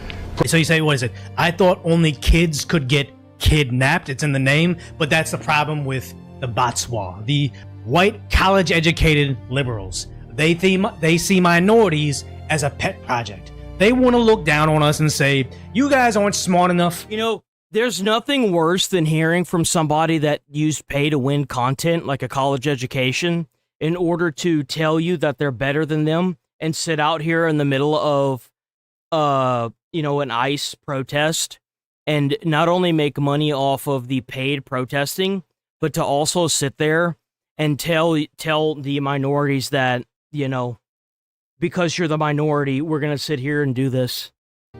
So you say, what is it? I thought only kids could get kidnapped. It's in the name, but that's the problem with the Botswa, the white college-educated liberals. They see minorities as a pet project. They want to look down on us and say, you guys aren't smart enough. You know, there's nothing worse than hearing from somebody that used pay-to-win content, like a college education, in order to tell you that they're better than them and sit out here in the middle of, an ICE protest and not only make money off of the paid protesting, but to also sit there and tell the minorities that, because you're the minority, we're going to sit here and do this.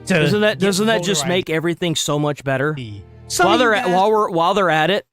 Doesn't that just make everything so much better? While they're at it,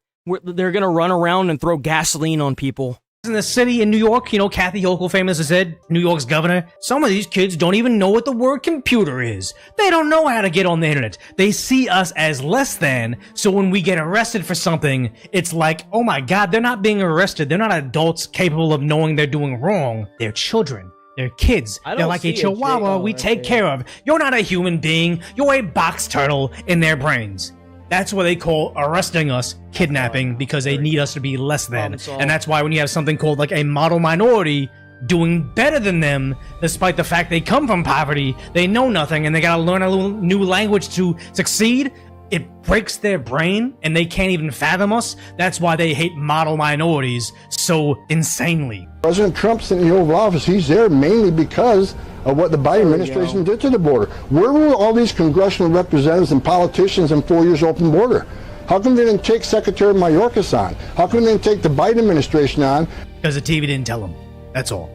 they're going to run around and throw gasoline on people. In the city in New York, Kathy Hochul famously said, New York's governor, some of these kids don't even know what the word computer is. They don't know how to get on the internet. They see us as less than, so when we get arrested for something, it's like, oh my God, they're not being arrested. They're not adults capable of knowing they're doing wrong. They're children. They're kids. They're like a chihuahua we take care of. You're not a human being. You're a box turtle in their brains. That's what they call arresting us, kidnapping, because they need us to be less than. And that's why when you have something called like a model minority doing better than them, despite the fact they come from poverty, they know nothing, and they gotta learn a little new language to succeed, it breaks their brain, and they can't even fathom us. That's why they hate model minorities so insanely. President Trump's in the Oval Office. He's there mainly because of what the Biden administration did to the border. Where were all these congressional representatives and politicians in 4 years open border? How come they didn't take Secretary Mayorkas on? How come they didn't take the Biden administration on? Because the TV didn't tell them. That's all.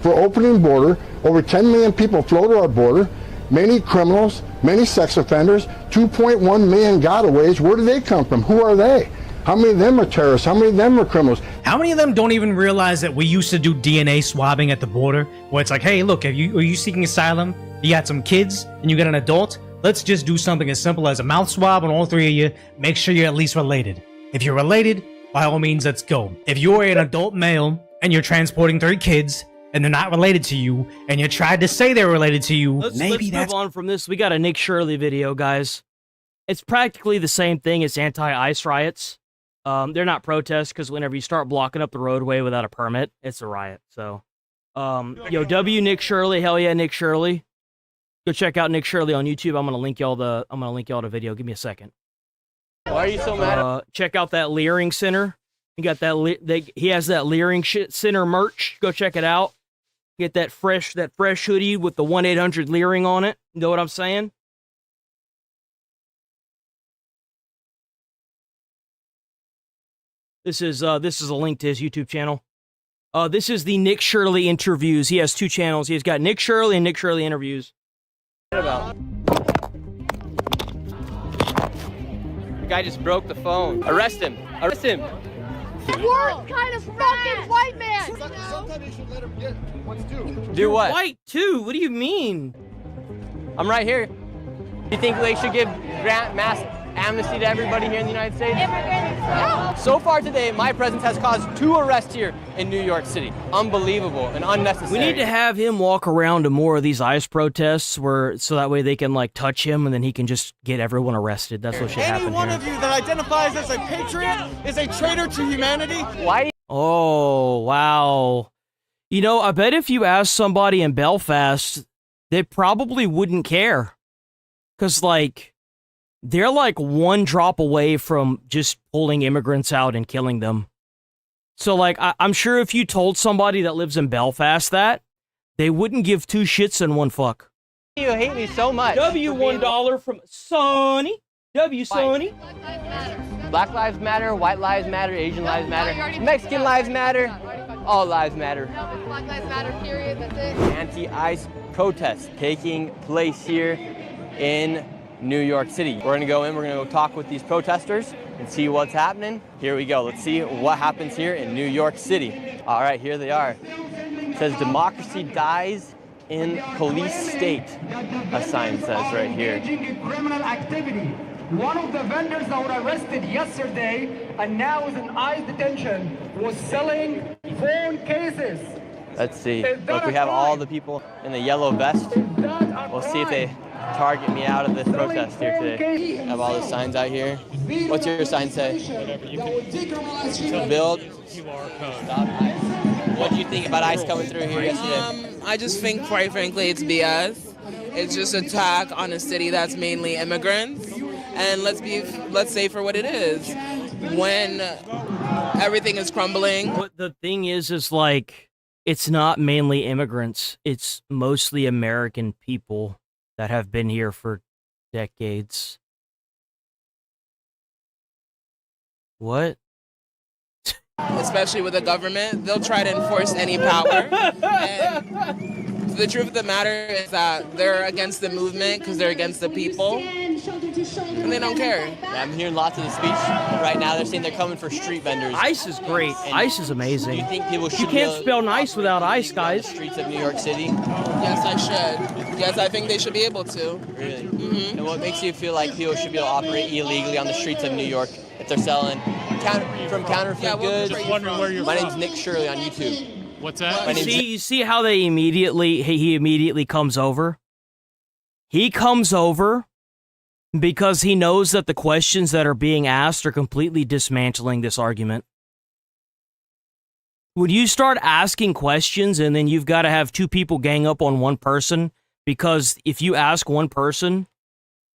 For opening border, over 10 million people flow to our border, many criminals, many sex offenders, 2.1 million gotaways. Where do they come from? Who are they? How many of them are terrorists? How many of them are criminals? How many of them don't even realize that we used to do DNA swabbing at the border? Where it's like, hey, look, are you seeking asylum? You got some kids and you got an adult? Let's just do something as simple as a mouth swab on all three of you. Make sure you're at least related. If you're related, by all means, let's go. If you're an adult male and you're transporting 3 kids and they're not related to you and you tried to say they're related to you, let's move on from this. We got a Nick Shirley video, guys. It's practically the same thing as anti-ICE riots. They're not protests because whenever you start blocking up the roadway without a permit, it's a riot. So, W Nick Shirley, hell yeah, Nick Shirley. Go check out Nick Shirley on YouTube. I'm gonna link y'all the video. Give me a second. Why are you so mad? Check out that Leering Center. He got that. He has that Leering Center merch. Go check it out. Get that fresh hoodie with the 1-800 Leering on it. You know what I'm saying? This is a link to his YouTube channel. This is the Nick Shirley interviews. He has 2 channels. He's got Nick Shirley and Nick Shirley interviews. The guy just broke the phone. Arrest him. Arrest him. What kind of fucking white man? Sometimes you should let him get what's due. Do what? White too? What do you mean? I'm right here. You think they should give mass amnesty to everybody here in the United States? So far today, my presence has caused 2 arrests here in New York City. Unbelievable and unnecessary. We need to have him walk around to more of these ICE protests so that way they can like touch him and then he can just get everyone arrested. That's what should happen. Any one of you that identifies as a patriot is a traitor to humanity. Why? Oh, wow. I bet if you asked somebody in Belfast, they probably wouldn't care. Because, they're like 1 drop away from just pulling immigrants out and killing them. So, I'm sure if you told somebody that lives in Belfast that, they wouldn't give 2 shits and 1 fuck. You hate me so much. W $1 from Sonny. W Sonny. Black lives matter, white lives matter, Asian lives matter, Mexican lives matter, all lives matter. Black lives matter, period, that's it. Anti-ICE protests taking place here in New York City. We're gonna go in, we're gonna go talk with these protesters and see what's happening. Here we go, let's see what happens here in New York City. All right, here they are. It says democracy dies in police state, a sign says right here. Engaging in criminal activity. One of the vendors that were arrested yesterday and now is in ICE detention was selling phone cases. Let's see. Look, we have all the people in the yellow vest. We'll see if they target me out of this protest here today. Have all the signs out here. What's your sign say? Whatever you can. Build. QR code. Stop ICE. What do you think about ICE coming through here yesterday? I just think, quite frankly, it's BS. It's just an attack on a city that's mainly immigrants. And let's say for what it is. When everything is crumbling. But the thing is like, it's not mainly immigrants. It's mostly American people that have been here for decades. What? Especially with the government, they'll try to enforce any power. And the truth of the matter is that they're against the movement because they're against the people. And they don't care. Yeah, I'm hearing lots of the speech right now. They're saying they're coming for street vendors. ICE is great. ICE is amazing. Do you think people should You can't spell nice without ICE, guys. The streets of New York City? Yes, I should. Yes, I think they should be able to. Really? Mm-hmm. And what makes you feel like people should be able to operate illegally on the streets of New York if they're selling from counterfeit goods? Just wondering where you're My from. name's Nick Shirley on YouTube. What's that? You see how he immediately comes over? He comes over because he knows that the questions that are being asked are completely dismantling this argument. When you start asking questions and then you've got to have two people gang up on one person, because if you ask one person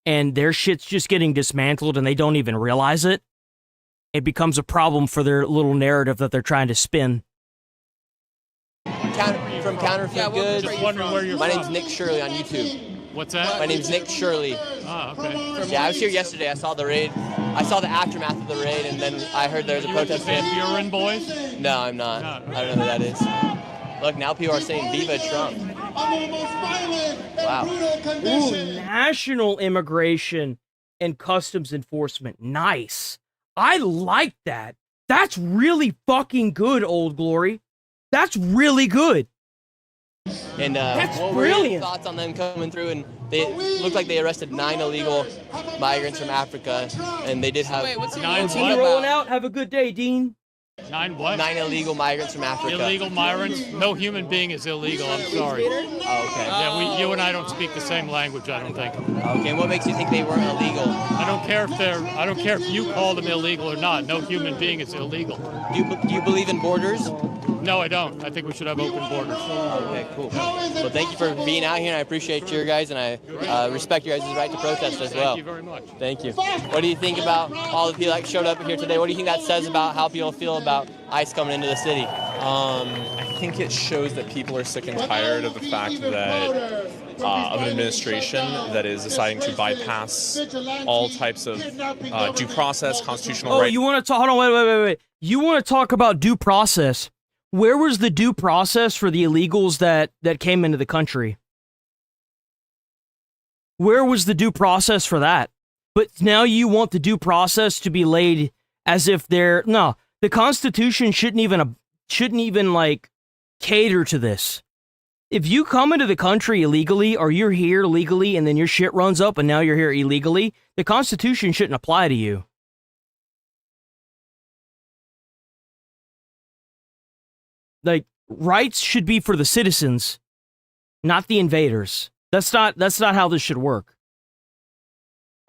and their shit's just getting dismantled and they don't even realize it, it becomes a problem for their little narrative that they're trying to spin. From counterfeit goods. Just wondering where you're My from. name's Nick Shirley on YouTube. What's that? My name's Nick Shirley. Oh, okay. Yeah, I was here yesterday. I saw the raid. I saw the aftermath of the raid, and then I heard there was a protest. Van Buren boys? No, I'm not. I don't know who that is. Look, now people are saying Viva Trump. Wow. Ooh, national immigration and customs enforcement. Nice. I like that. That's really fucking good, Old Glory. That's really good. And That's what were your brilliant. thoughts on them coming through? And they looked like they arrested 9 illegal migrants from Africa, and they did have Wait, what's your 9 Dean rolling out. Have a good day, Dean. 9 what? 9 illegal migrants from Africa. Illegal migrants? No human being is illegal. I'm sorry. Oh, okay. Yeah, you and I don't speak the same language. I don't think. Okay. And what makes you think they weren't illegal? I don't care if you call them illegal or not. No human being is illegal. Do you believe in borders? No, I don't. I think we should have open borders. Okay, cool. Well, thank you for being out here, and I appreciate your guys, and I respect your guys' right to protest as well. Thank you very much. Thank you. What do you think about all the people that showed up here today? What do you think that says about how people feel about ICE coming into the city? I think it shows that people are sick and tired of the fact that of an administration that is deciding to bypass all types of due process, constitutional rights. You want to talk? Hold on, wait. You want to talk about due process? Where was the due process for the illegals that came into the country? Where was the due process for that? But now you want the due process to be laid as if no, the Constitution shouldn't even like cater to this. If you come into the country illegally, or you're here legally and then your shit runs up and now you're here illegally, the Constitution shouldn't apply to you. Like, rights should be for the citizens, not the invaders. That's not how this should work.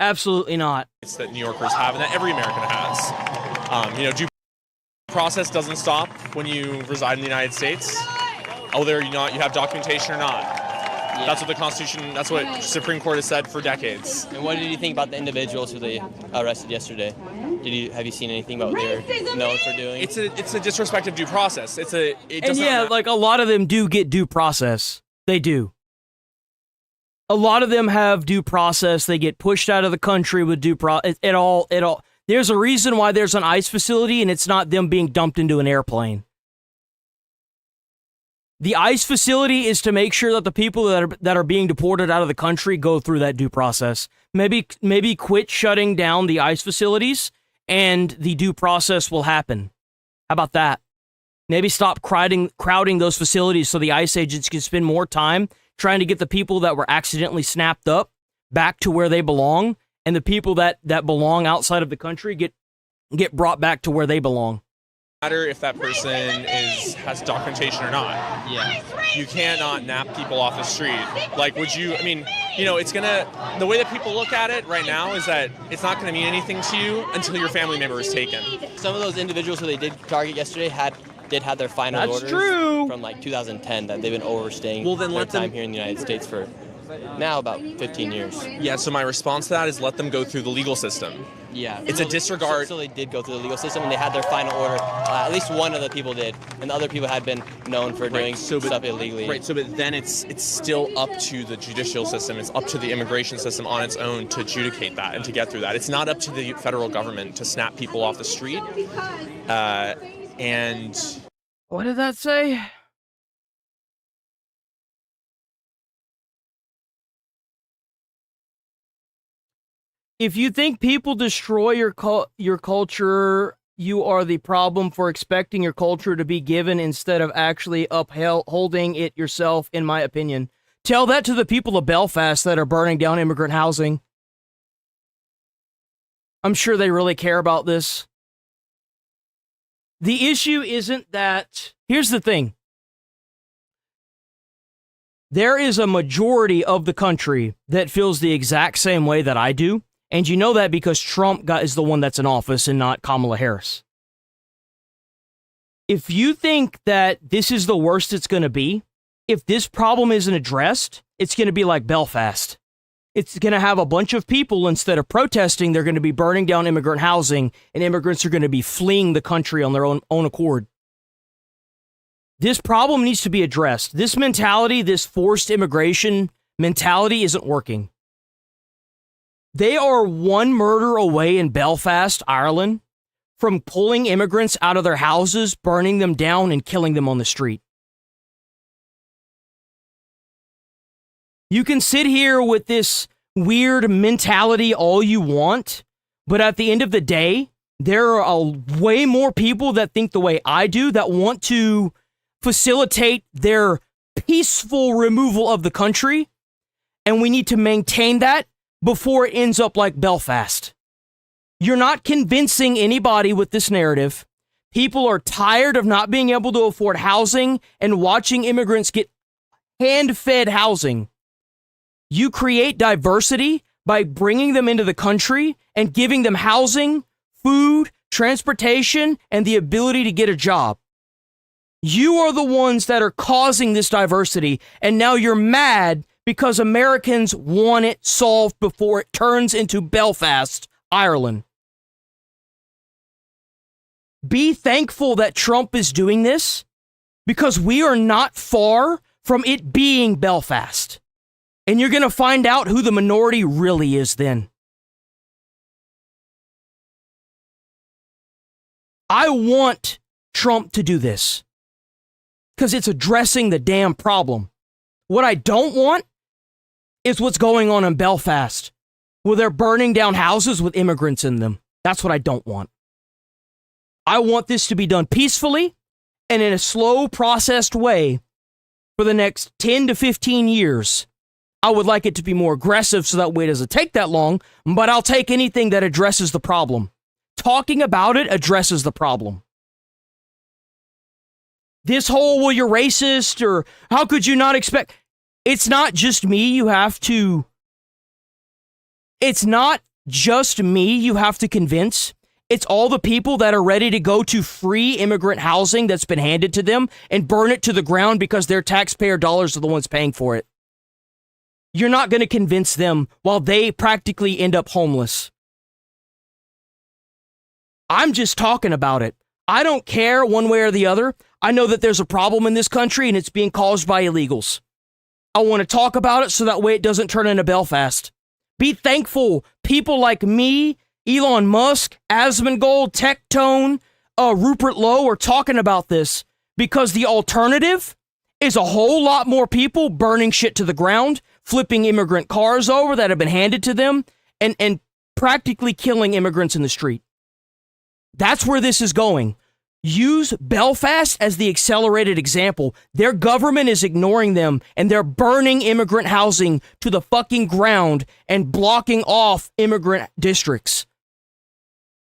Absolutely not. It's that New Yorkers have and that every American has. Due process doesn't stop when you reside in the United States, whether you have documentation or not. Yeah. That's what the Constitution, that's what Supreme Court has said for decades. And what did you think about the individuals who they arrested yesterday? Have you seen anything about what they're known for doing? It's a disrespect of due process. Like a lot of them do get due process. They do. A lot of them have due process. They get pushed out of the country with due process. It all. There's a reason why there's an ICE facility, and it's not them being dumped into an airplane. The ICE facility is to make sure that the people that are being deported out of the country go through that due process. Maybe quit shutting down the ICE facilities, and the due process will happen. How about that? Maybe stop crowding those facilities so the ICE agents can spend more time trying to get the people that were accidentally snapped up back to where they belong, and the people that belong outside of the country get brought back to where they belong. Matter if that person has documentation or not. Yeah. You cannot nap people off the street. Like, would you, I mean, you know, it's gonna, the way that people look at it right now is that it's not gonna mean anything to you until your family member is taken. Some of those individuals who they did target yesterday did have their final orders from like 2010 that they've been overstaying their time here in the United States for now about 15 years. Yeah, so my response to that is let them go through the legal system. Yeah. It's a disregard. So they did go through the legal system and they had their final order. At least one of the people did. And the other people had been known for doing stuff illegally. Right, so but then it's still up to the judicial system. It's up to the immigration system on its own to adjudicate that and to get through that. It's not up to the federal government to snap people off the street. And what did that say? If you think people destroy your culture, you are the problem for expecting your culture to be given instead of actually upholding it yourself, in my opinion. Tell that to the people of Belfast that are burning down immigrant housing. I'm sure they really care about this. The issue isn't that... Here's the thing. There is a majority of the country that feels the exact same way that I do. And you know that because Trump is the one that's in office and not Kamala Harris. If you think that this is the worst it's going to be, if this problem isn't addressed, it's going to be like Belfast. It's going to have a bunch of people, instead of protesting, they're going to be burning down immigrant housing, and immigrants are going to be fleeing the country on their own accord. This problem needs to be addressed. This mentality, this forced immigration mentality isn't working. They are one murder away in Belfast, Ireland, from pulling immigrants out of their houses, burning them down, and killing them on the street. You can sit here with this weird mentality all you want, but at the end of the day, there are way more people that think the way I do, that want to facilitate their peaceful removal of the country, and we need to maintain that before it ends up like Belfast. You're not convincing anybody with this narrative. People are tired of not being able to afford housing and watching immigrants get hand-fed housing. You create diversity by bringing them into the country and giving them housing, food, transportation, and the ability to get a job. You are the ones that are causing this diversity, and now you're mad because Americans want it solved before it turns into Belfast, Ireland. Be thankful that Trump is doing this, because we are not far from it being Belfast. And you're going to find out who the minority really is then. I want Trump to do this, because it's addressing the damn problem. What I don't want is what's going on in Belfast, where they're burning down houses with immigrants in them. That's what I don't want. I want this to be done peacefully and in a slow, processed way for the next 10 to 15 years. I would like it to be more aggressive so that way it doesn't take that long, but I'll take anything that addresses the problem. Talking about it addresses the problem. This whole, well, you're racist, or how could you not expect... It's not just me you have to... It's not just me you have to convince. It's all the people that are ready to go to free immigrant housing that's been handed to them and burn it to the ground because their taxpayer dollars are the ones paying for it. You're not going to convince them while they practically end up homeless. I'm just talking about it. I don't care one way or the other. I know that there's a problem in this country and it's being caused by illegals. I want to talk about it so that way it doesn't turn into Belfast. Be thankful people like me, Elon Musk, Asmongold, Tectone, Rupert Lowe are talking about this, because the alternative is a whole lot more people burning shit to the ground, flipping immigrant cars over that have been handed to them, and practically killing immigrants in the street. That's where this is going. use Belfast as the accelerated example. Their government is ignoring them, and they're burning immigrant housing to the fucking ground and blocking off immigrant districts.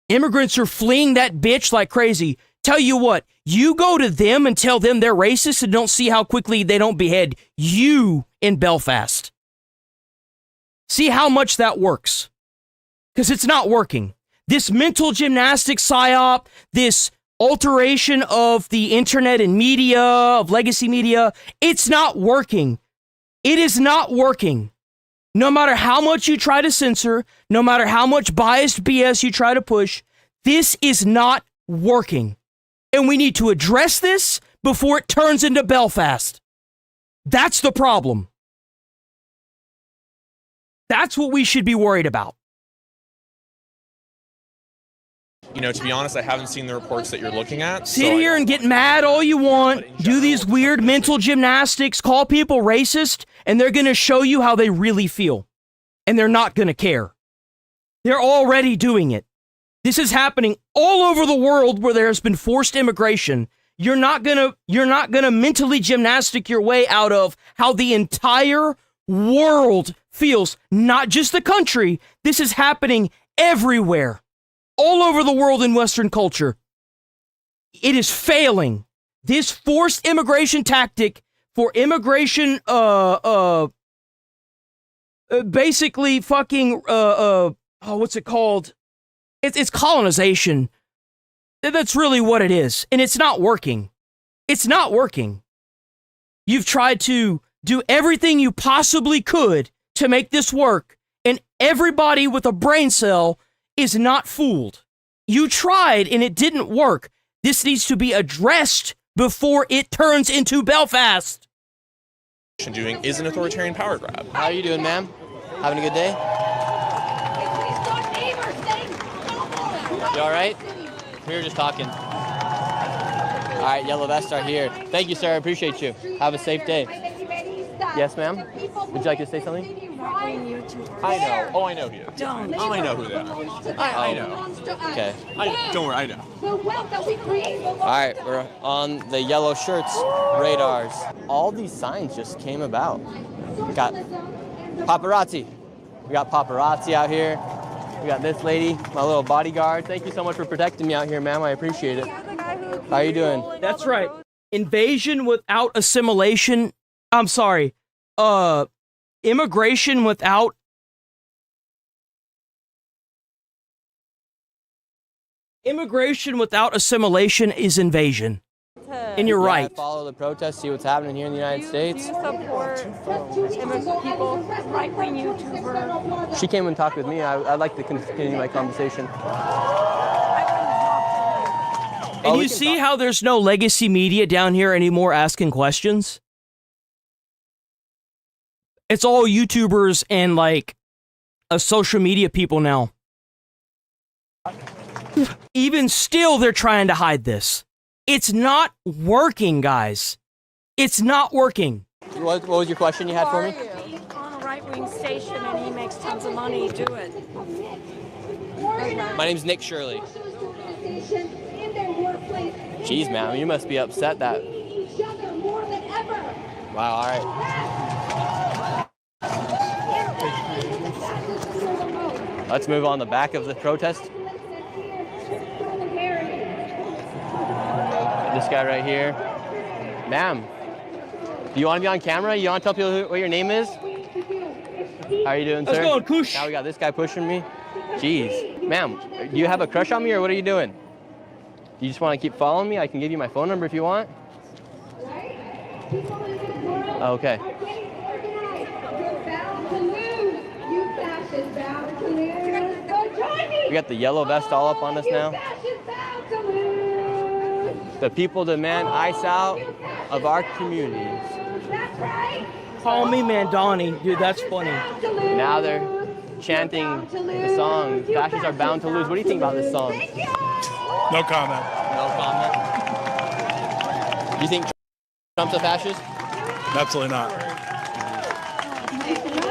Immigrants are fleeing that bitch like crazy. Tell you what, you go to them and tell them they're racist and don't see how quickly they don't behead you in Belfast. See how much that works. Because it's not working. This mental gymnastics psyop, this alteration of the internet and media, of legacy media, it's not working. It is not working. No matter how much you try to censor, no matter how much biased BS you try to push, this is not working. And we need to address this before it turns into Belfast. That's the problem. That's what we should be worried about. You know, to be honest, I haven't seen the reports that you're looking at. Sit here and get mad all you want, do these weird mental gymnastics, call people racist, and they're going to show you how they really feel. And they're not going to care. They're already doing it. This is happening all over the world where there has been forced immigration. You're not going to mentally gymnastic your way out of how the entire world feels, not just the country. This is happening everywhere. All over the world in Western culture. It is failing. This forced immigration tactic for immigration, basically fucking, what's it called? It's colonization. That's really what it is. And it's not working. It's not working. You've tried to do everything you possibly could to make this work, and everybody with a brain cell is not fooled. You tried and it didn't work. This needs to be addressed before it turns into Belfast. Doing is an authoritarian power grab. How are you doing, ma'am? Having a good day? You all right? We were just talking. All right, yellow vests are here. Thank you, sir. I appreciate you. Have a safe day. Yes, ma'am? Would you like to say something? I know. Oh, I know who you are. Oh, I know who they are. I know. Okay. Don't worry, I know. All right, we're on the yellow shirts radars. All these signs just came about. We got paparazzi. We got paparazzi out here. We got this lady, my little bodyguard. Thank you so much for protecting me out here, ma'am. I appreciate it. How are you doing? That's right. Invasion without assimilation. I'm sorry. Immigration without assimilation is invasion. And you're right. Follow the protests, see what's happening here in the United States. Do you support immigrant people, right-wing YouTuber? She came and talked with me. I'd like to continue my conversation. And you see how there's no legacy media down here anymore asking questions? It's all YouTubers and, like, social media people now. Even still, they're trying to hide this. It's not working, guys. It's not working. What was your question you had for me? On a right-wing station and he makes tons of money, do it. My name's Nick Shirley. Jeez, ma'am, you must be upset that... Wow, all right. Let's move on the back of the protest. This guy right here. Ma'am, do you want to be on camera? You want to tell people what your name is? How are you doing, sir? Let's go, Kush. Now we got this guy pushing me. Jeez. Ma'am, do you have a crush on me or what are you doing? You just want to keep following me? I can give you my phone number if you want. Okay. We got the yellow vest all up on us now. The people demand ICE out of our communities. Call me Mandani. Dude, that's funny. Now they're chanting the song, fascists are bound to lose. What do you think about this song? No comment. No comment? You think Trump's a fascist? Absolutely not.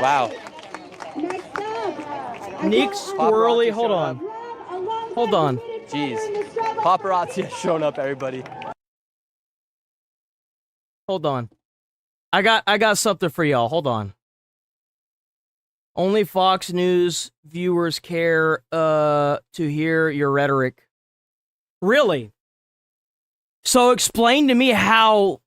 Wow. Nick Squirrely, hold on. Hold on. Jeez. Paparazzi has shown up, everybody. Hold on. I got something for y'all. Hold on. Only Fox News viewers care to hear your rhetoric. Really? So explain to me how.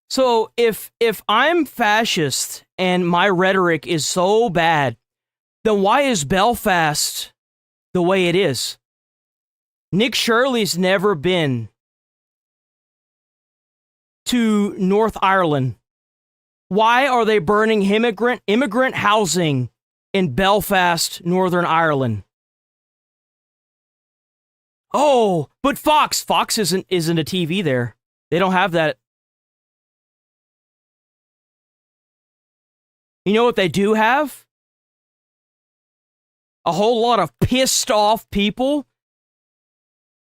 So if I'm fascist and my rhetoric is so bad, then why is Belfast the way it is? Nick Shirley's never been to North Ireland. Why are they burning immigrant housing in Belfast, Northern Ireland? Oh, but Fox isn't a TV there. They don't have that. You know what they do have? A whole lot of pissed off people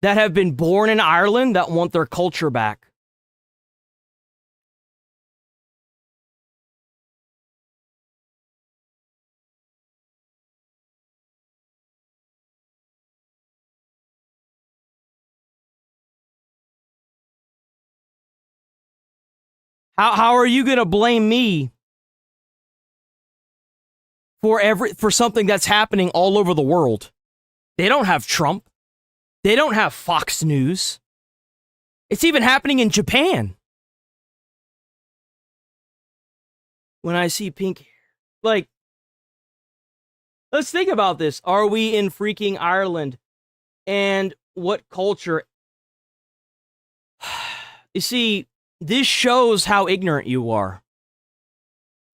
that have been born in Ireland that want their culture back. How are you going to blame me for something that's happening all over the world? They don't have Trump. They don't have Fox News. It's even happening in Japan. When I see pink hair, like, let's think about this. Are we in freaking Ireland? And what culture? You see, this shows how ignorant you are.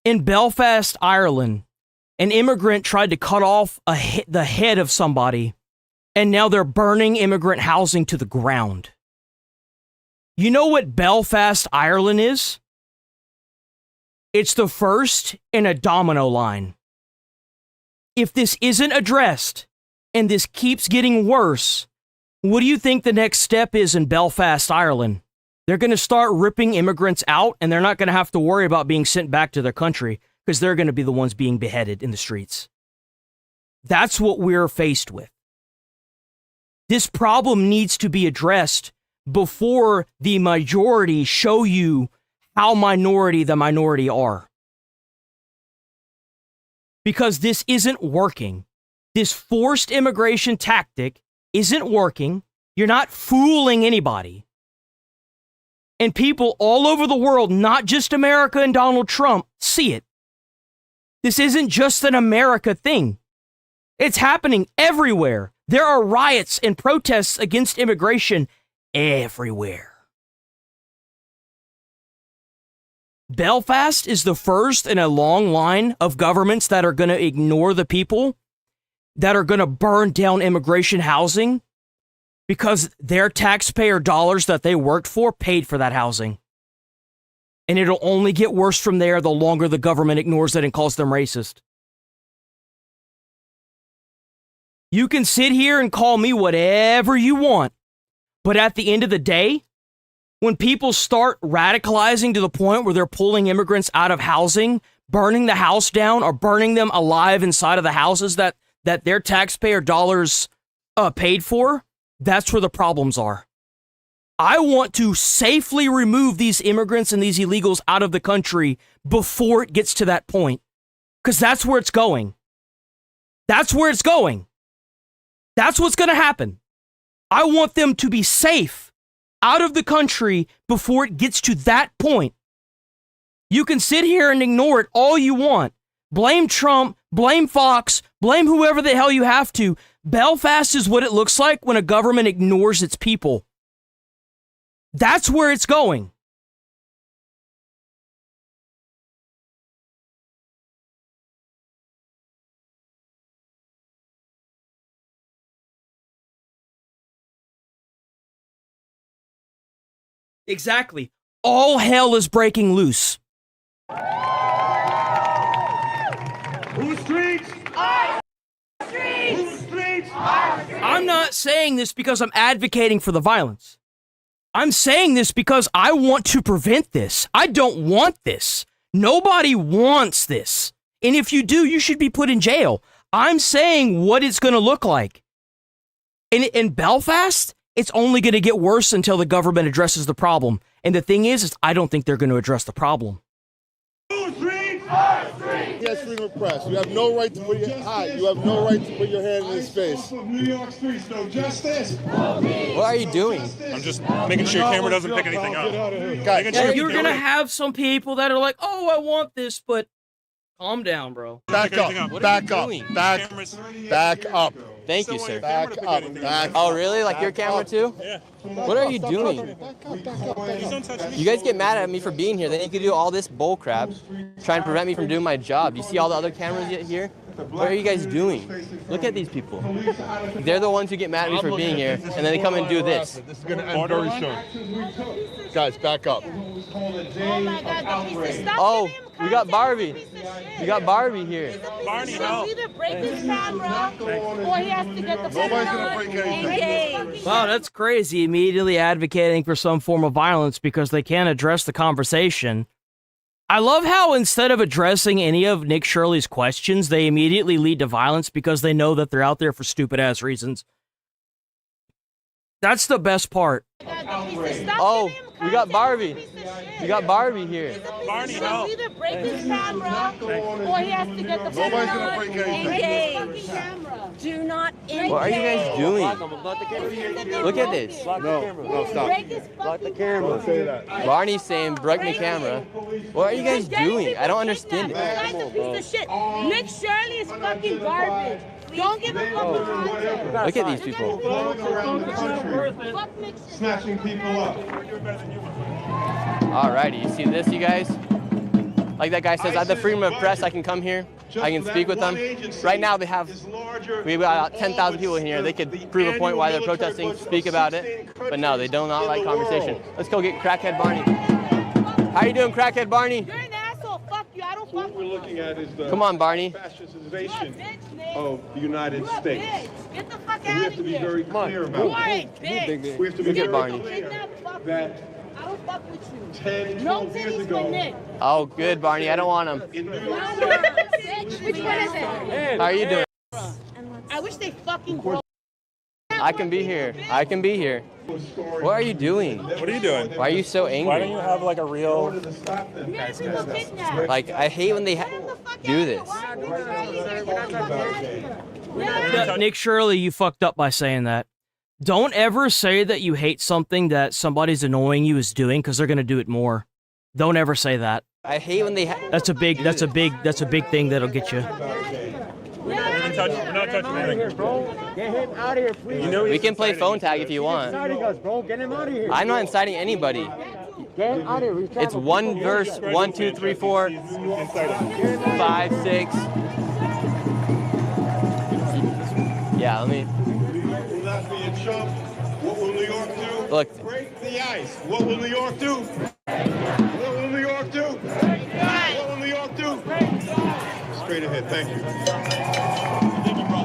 In Belfast, Ireland, an immigrant tried to cut off the head of somebody, and now they're burning immigrant housing to the ground. You know what Belfast, Ireland is? It's the first in a domino line. If this isn't addressed, and this keeps getting worse, what do you think the next step is in Belfast, Ireland? They're going to start ripping immigrants out, and they're not going to have to worry about being sent back to their country because they're going to be the ones being beheaded in the streets. That's what we're faced with. This problem needs to be addressed before the majority show you how minority the minority are. Because this isn't working. This forced immigration tactic isn't working. You're not fooling anybody. And people all over the world, not just America and Donald Trump, see it. This isn't just an America thing. It's happening everywhere. There are riots and protests against immigration everywhere. Belfast is the first in a long line of governments that are going to ignore the people, that are going to burn down immigration housing, because their taxpayer dollars that they worked for paid for that housing. And it'll only get worse from there the longer the government ignores it and calls them racist. You can sit here and call me whatever you want, but at the end of the day, when people start radicalizing to the point where they're pulling immigrants out of housing, burning the house down, or burning them alive inside of the houses that their taxpayer dollars paid for, that's where the problems are. I want to safely remove these immigrants and these illegals out of the country before it gets to that point. Because that's where it's going. That's where it's going. That's what's going to happen. I want them to be safe out of the country before it gets to that point. You can sit here and ignore it all you want. Blame Trump, blame Fox, blame whoever the hell you have to. Belfast is what it looks like when a government ignores its people. That's where it's going. Exactly. All hell is breaking loose. Whose streets? Our streets! Whose streets? Our streets! I'm not saying this because I'm advocating for the violence. I'm saying this because I want to prevent this. I don't want this. Nobody wants this. And if you do, you should be put in jail. I'm saying what it's going to look like. In Belfast, it's only going to get worse until the government addresses the problem. And the thing is I don't think they're going to address the problem. Yes, freedom of press. You have no right to put your You have no right to put your hand in his face. New York streets, no justice. What are you doing? I'm just making sure your camera doesn't pick anything up. Yeah, you're going to have some people that are like, oh, I want this, but calm down, bro. Back up. Back up. Back up. Thank you, sir. Back up. Back Oh, really? Like your camera too? Yeah. What are you doing? You guys get mad at me for being here. Then you can do all this bull crap, trying to prevent me from doing my job. You see all the other cameras here? What are you guys doing? Look at these people. They're the ones who get mad at me for being here, and then they come and do this. This is going to end very soon. Guys, back up. Oh, we got Barbie. We got Barbie here. Barney, help. Either break his camera or he has to get the Nobody's going to break anything. Wow, that's crazy. Immediately advocating for some form of violence because they can't address the conversation. I love how instead of addressing any of Nick Shirley's questions, they immediately lead to violence because they know that they're out there for stupid-ass reasons. That's the best part. Oh, we got Barbie. We got Barbie here. Barney, help. Either break his camera or he has to get the Nobody's going to break anything. Do not engage. What are you guys doing? Look at this. No, stop. Block the camera. Don't say that. Barney's saying, break the camera. What are you guys doing? I don't understand it. This guy's a piece of shit. Nick Shirley is fucking garbage. Don't give a fuck about content. Look at these people. Snatching people up. Alrighty, you see this, you guys? Like that guy says, I have the freedom of press, I can come here, I can speak with them. Right now we have about 10,000 people in here. They could prove a point why they're protesting, speak about it. But no, they do not like conversation. Let's go get Crackhead Barney. How you doing, Crackhead Barney? You're an asshole. Fuck you. I don't fuck What we're looking at is the Come on, Barney. fascistization of the United States. Get the fuck We out have of to be here. very clear about You are a it. bitch. We have to be Look at very Barney. clear that I don't fuck with you. 10, No 12 years titties ago, for Nick. Oh, good, Barney. I don't want him. in New York Which one is it? How are you doing? I wish they fucking broke. I can be here. I can be here. What are you doing? What are you doing? Why are you so angry? Why don't you have like a real... Like, I hate when they do this. Nick Shirley, you fucked up by saying that. Don't ever say that you hate something that somebody's annoying you is doing because they're going to do it more. Don't ever say that. I hate when they That's a big thing that'll get you. We're not touching anything. Get him out of here, please. You know We can play phone tag if you want. Inciting us, bro. Get him out of here. I'm not inciting anybody. Get him out of here. It's one verse, 1, 2, 3, 4, 5, 6. Yeah, let me. What will New York do? Look. Break the ice. What will New York do? What will New York do? What will New York do? Straight ahead. Thank you.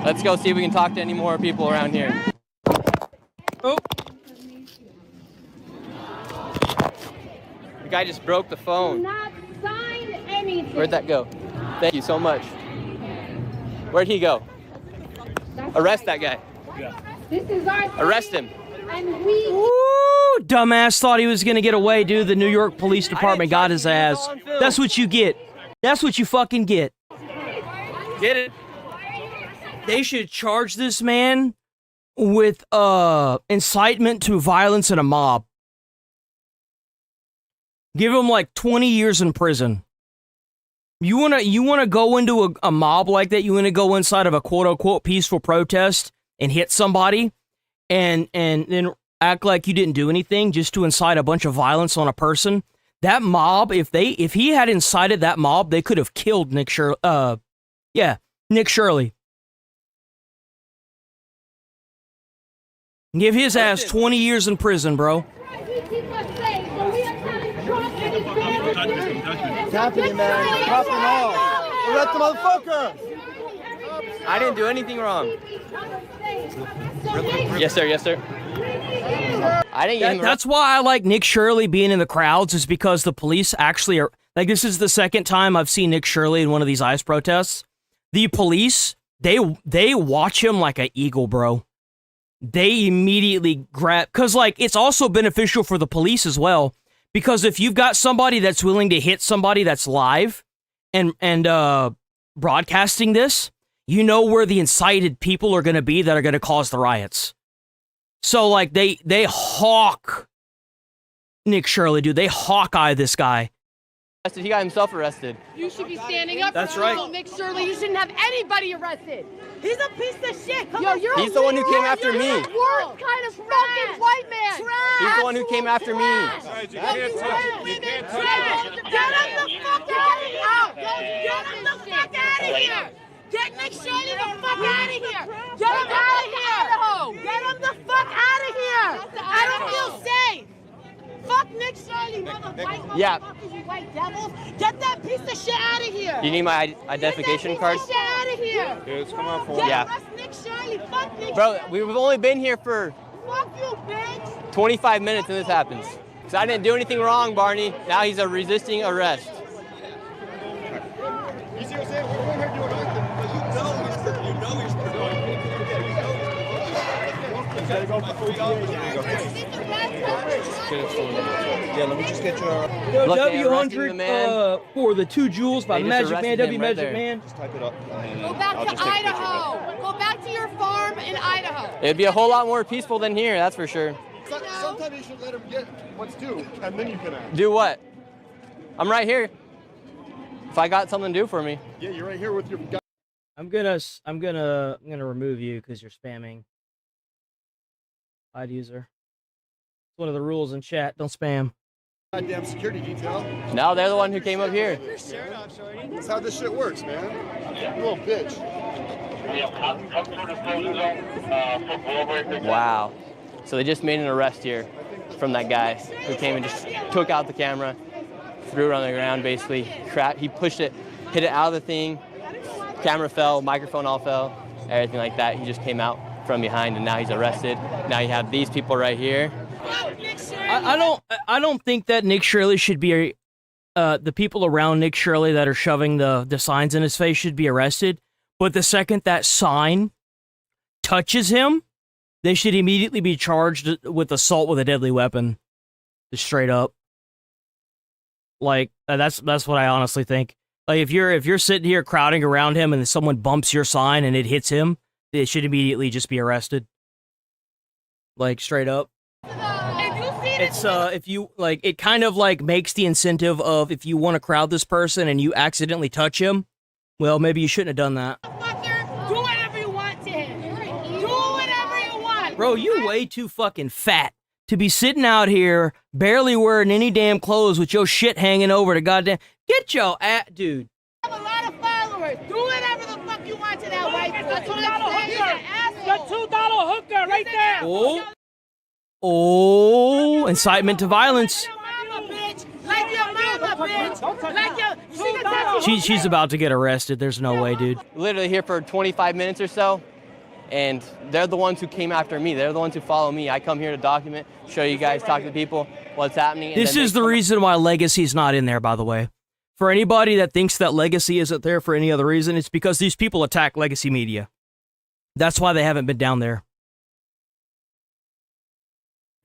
Let's go see if we can talk to any more people around here. Oh. The guy just broke the phone. Not sign anything. Where'd that go? Thank you so much. Where'd he go? Arrest that guy. This is our Arrest him. and we. Ooh, dumbass thought he was going to get away, dude. The New York Police Department got his ass. That's what you get. That's what you fucking get. Get it? They should charge this man with incitement to violence in a mob. Give him like 20 years in prison. You wanna go into a mob like that? You wanna go inside of a quote unquote peaceful protest and hit somebody and then act like you didn't do anything just to incite a bunch of violence on a person? That mob, if he had incited that mob, they could have killed Nick Shirley. Nick Shirley. Give his ass 20 years in prison, bro. Tapping, man. Popping off. Arrest the motherfucker. I didn't do anything wrong. Yes, sir. Yes, sir. I didn't get him. That's why I like Nick Shirley being in the crowds, is because the police actually are, like, this is the second time I've seen Nick Shirley in one of these ICE protests. The police, they watch him like an eagle, bro. they immediately grab, because like it's also beneficial for the police as well, because if you've got somebody that's willing to hit somebody that's live and broadcasting this, you know where the incited people are going to be that are going to cause the riots. So like they hawk Nick Shirley, dude. They hawkeye this guy. He got himself arrested. You should be standing up That's for right. people, Nick Shirley. You shouldn't have anybody arrested. He's a piece of shit. Come on, He's the one who came after me. You're the worst kind of fucking white man. He's the one who came after me. Get him the fuck out of here. Get him the fuck out of here. Get Nick Shirley the fuck out of here. Get him out of here. Get him the fuck out of here. I don't feel safe. Fuck Nick Shirley, motherfuckers, Yeah. you white devils. Get that piece of shit out of here. You need my identification card? Get that piece of shit out of here. Dude, come on for Get Yeah. arrest Nick Shirley. Fuck Nick Bro, Shirley. we've only been here for Fuck you, bitch. 25 minutes and this happens. Because I didn't do anything wrong, Barney. Now he's a resisting arrest. You see what I'm saying? We're here doing nothing, but you know he's Yeah, let me just get your... Yo, Look, they arrested the W100 man. For the 2 Jewels by They just Magic arrested Man, him W right Magic there. Man. Just type it up. And Go back I'll to just take a picture of it. Idaho. Go back to your farm in Idaho. It'd be a whole lot more peaceful than here, that's for sure. Sometimes you should let him get what's due, and then you can act. Do what? I'm right here. If I got something to do for me. Yeah, you're right here with your guy. I'm gonna remove you because you're spamming. Hide user. It's one of the rules in chat. Don't spam. Goddamn security detail. No, they're the one who came up here. That's how this shit works, man. You little bitch. Wow. So they just made an arrest here from that guy who came and just took out the camera, threw it on the ground basically. He pushed it, hit it out of the thing. Camera fell, microphone all fell, everything like that. He just came out from behind and now he's arrested. Now you have these people right here. I don't think that Nick Shirley should be the people around Nick Shirley that are shoving the signs in his face should be arrested. But the second that sign touches him, they should immediately be charged with assault with a deadly weapon. Just straight up. Like that's what I honestly think. Like if you're sitting here crowding around him and someone bumps your sign and it hits him, they should immediately just be arrested. Like straight up. It's if you like it kind of like makes the incentive of if you want to crowd this person and you accidentally touch him, well maybe you shouldn't have done that. Do whatever you want to him. Do whatever you want. Bro, you way too fucking fat to be sitting out here barely wearing any damn clothes with your shit hanging over the goddamn. Get your dude. I have a lot of followers. Do whatever the fuck you want to that white person. That's what I'm saying. The $2 hooker right there. Oh, incitement to violence. Like your mama, bitch. Like your... She's about to get arrested. There's no way, dude. Literally here for 25 minutes or so, and they're the ones who came after me. They're the ones who follow me. I come here to document, show you guys, talk to people, what's happening. And this is the reason why Legacy's not in there, by the way. For anybody that thinks that Legacy isn't there for any other reason, it's because these people attack Legacy Media. That's why they haven't been down there.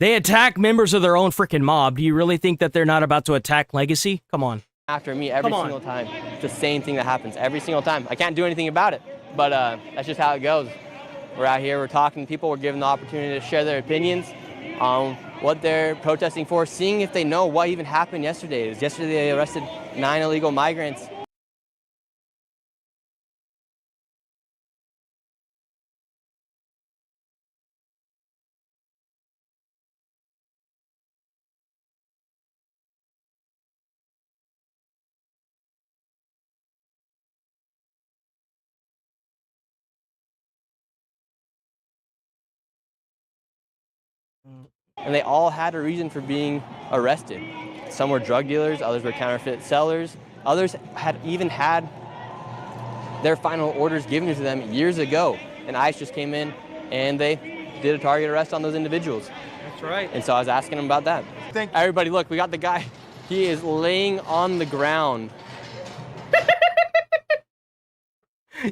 They attack members of their own freaking mob. Do you really think that they're not about to attack Legacy? Come on. After me every single time. It's the same thing that happens every single time. I can't do anything about it, but that's just how it goes. We're out here, we're talking to people, we're giving the opportunity to share their opinions on what they're protesting for, seeing if they know what even happened yesterday. Yesterday they arrested 9 illegal migrants. And they all had a reason for being arrested. Some were drug dealers, others were counterfeit sellers, others had even had their final orders given to them years ago. And ICE just came in and they did a target arrest on those individuals. That's right. And so I was asking them about that. Everybody, look, we got the guy. He is laying on the ground.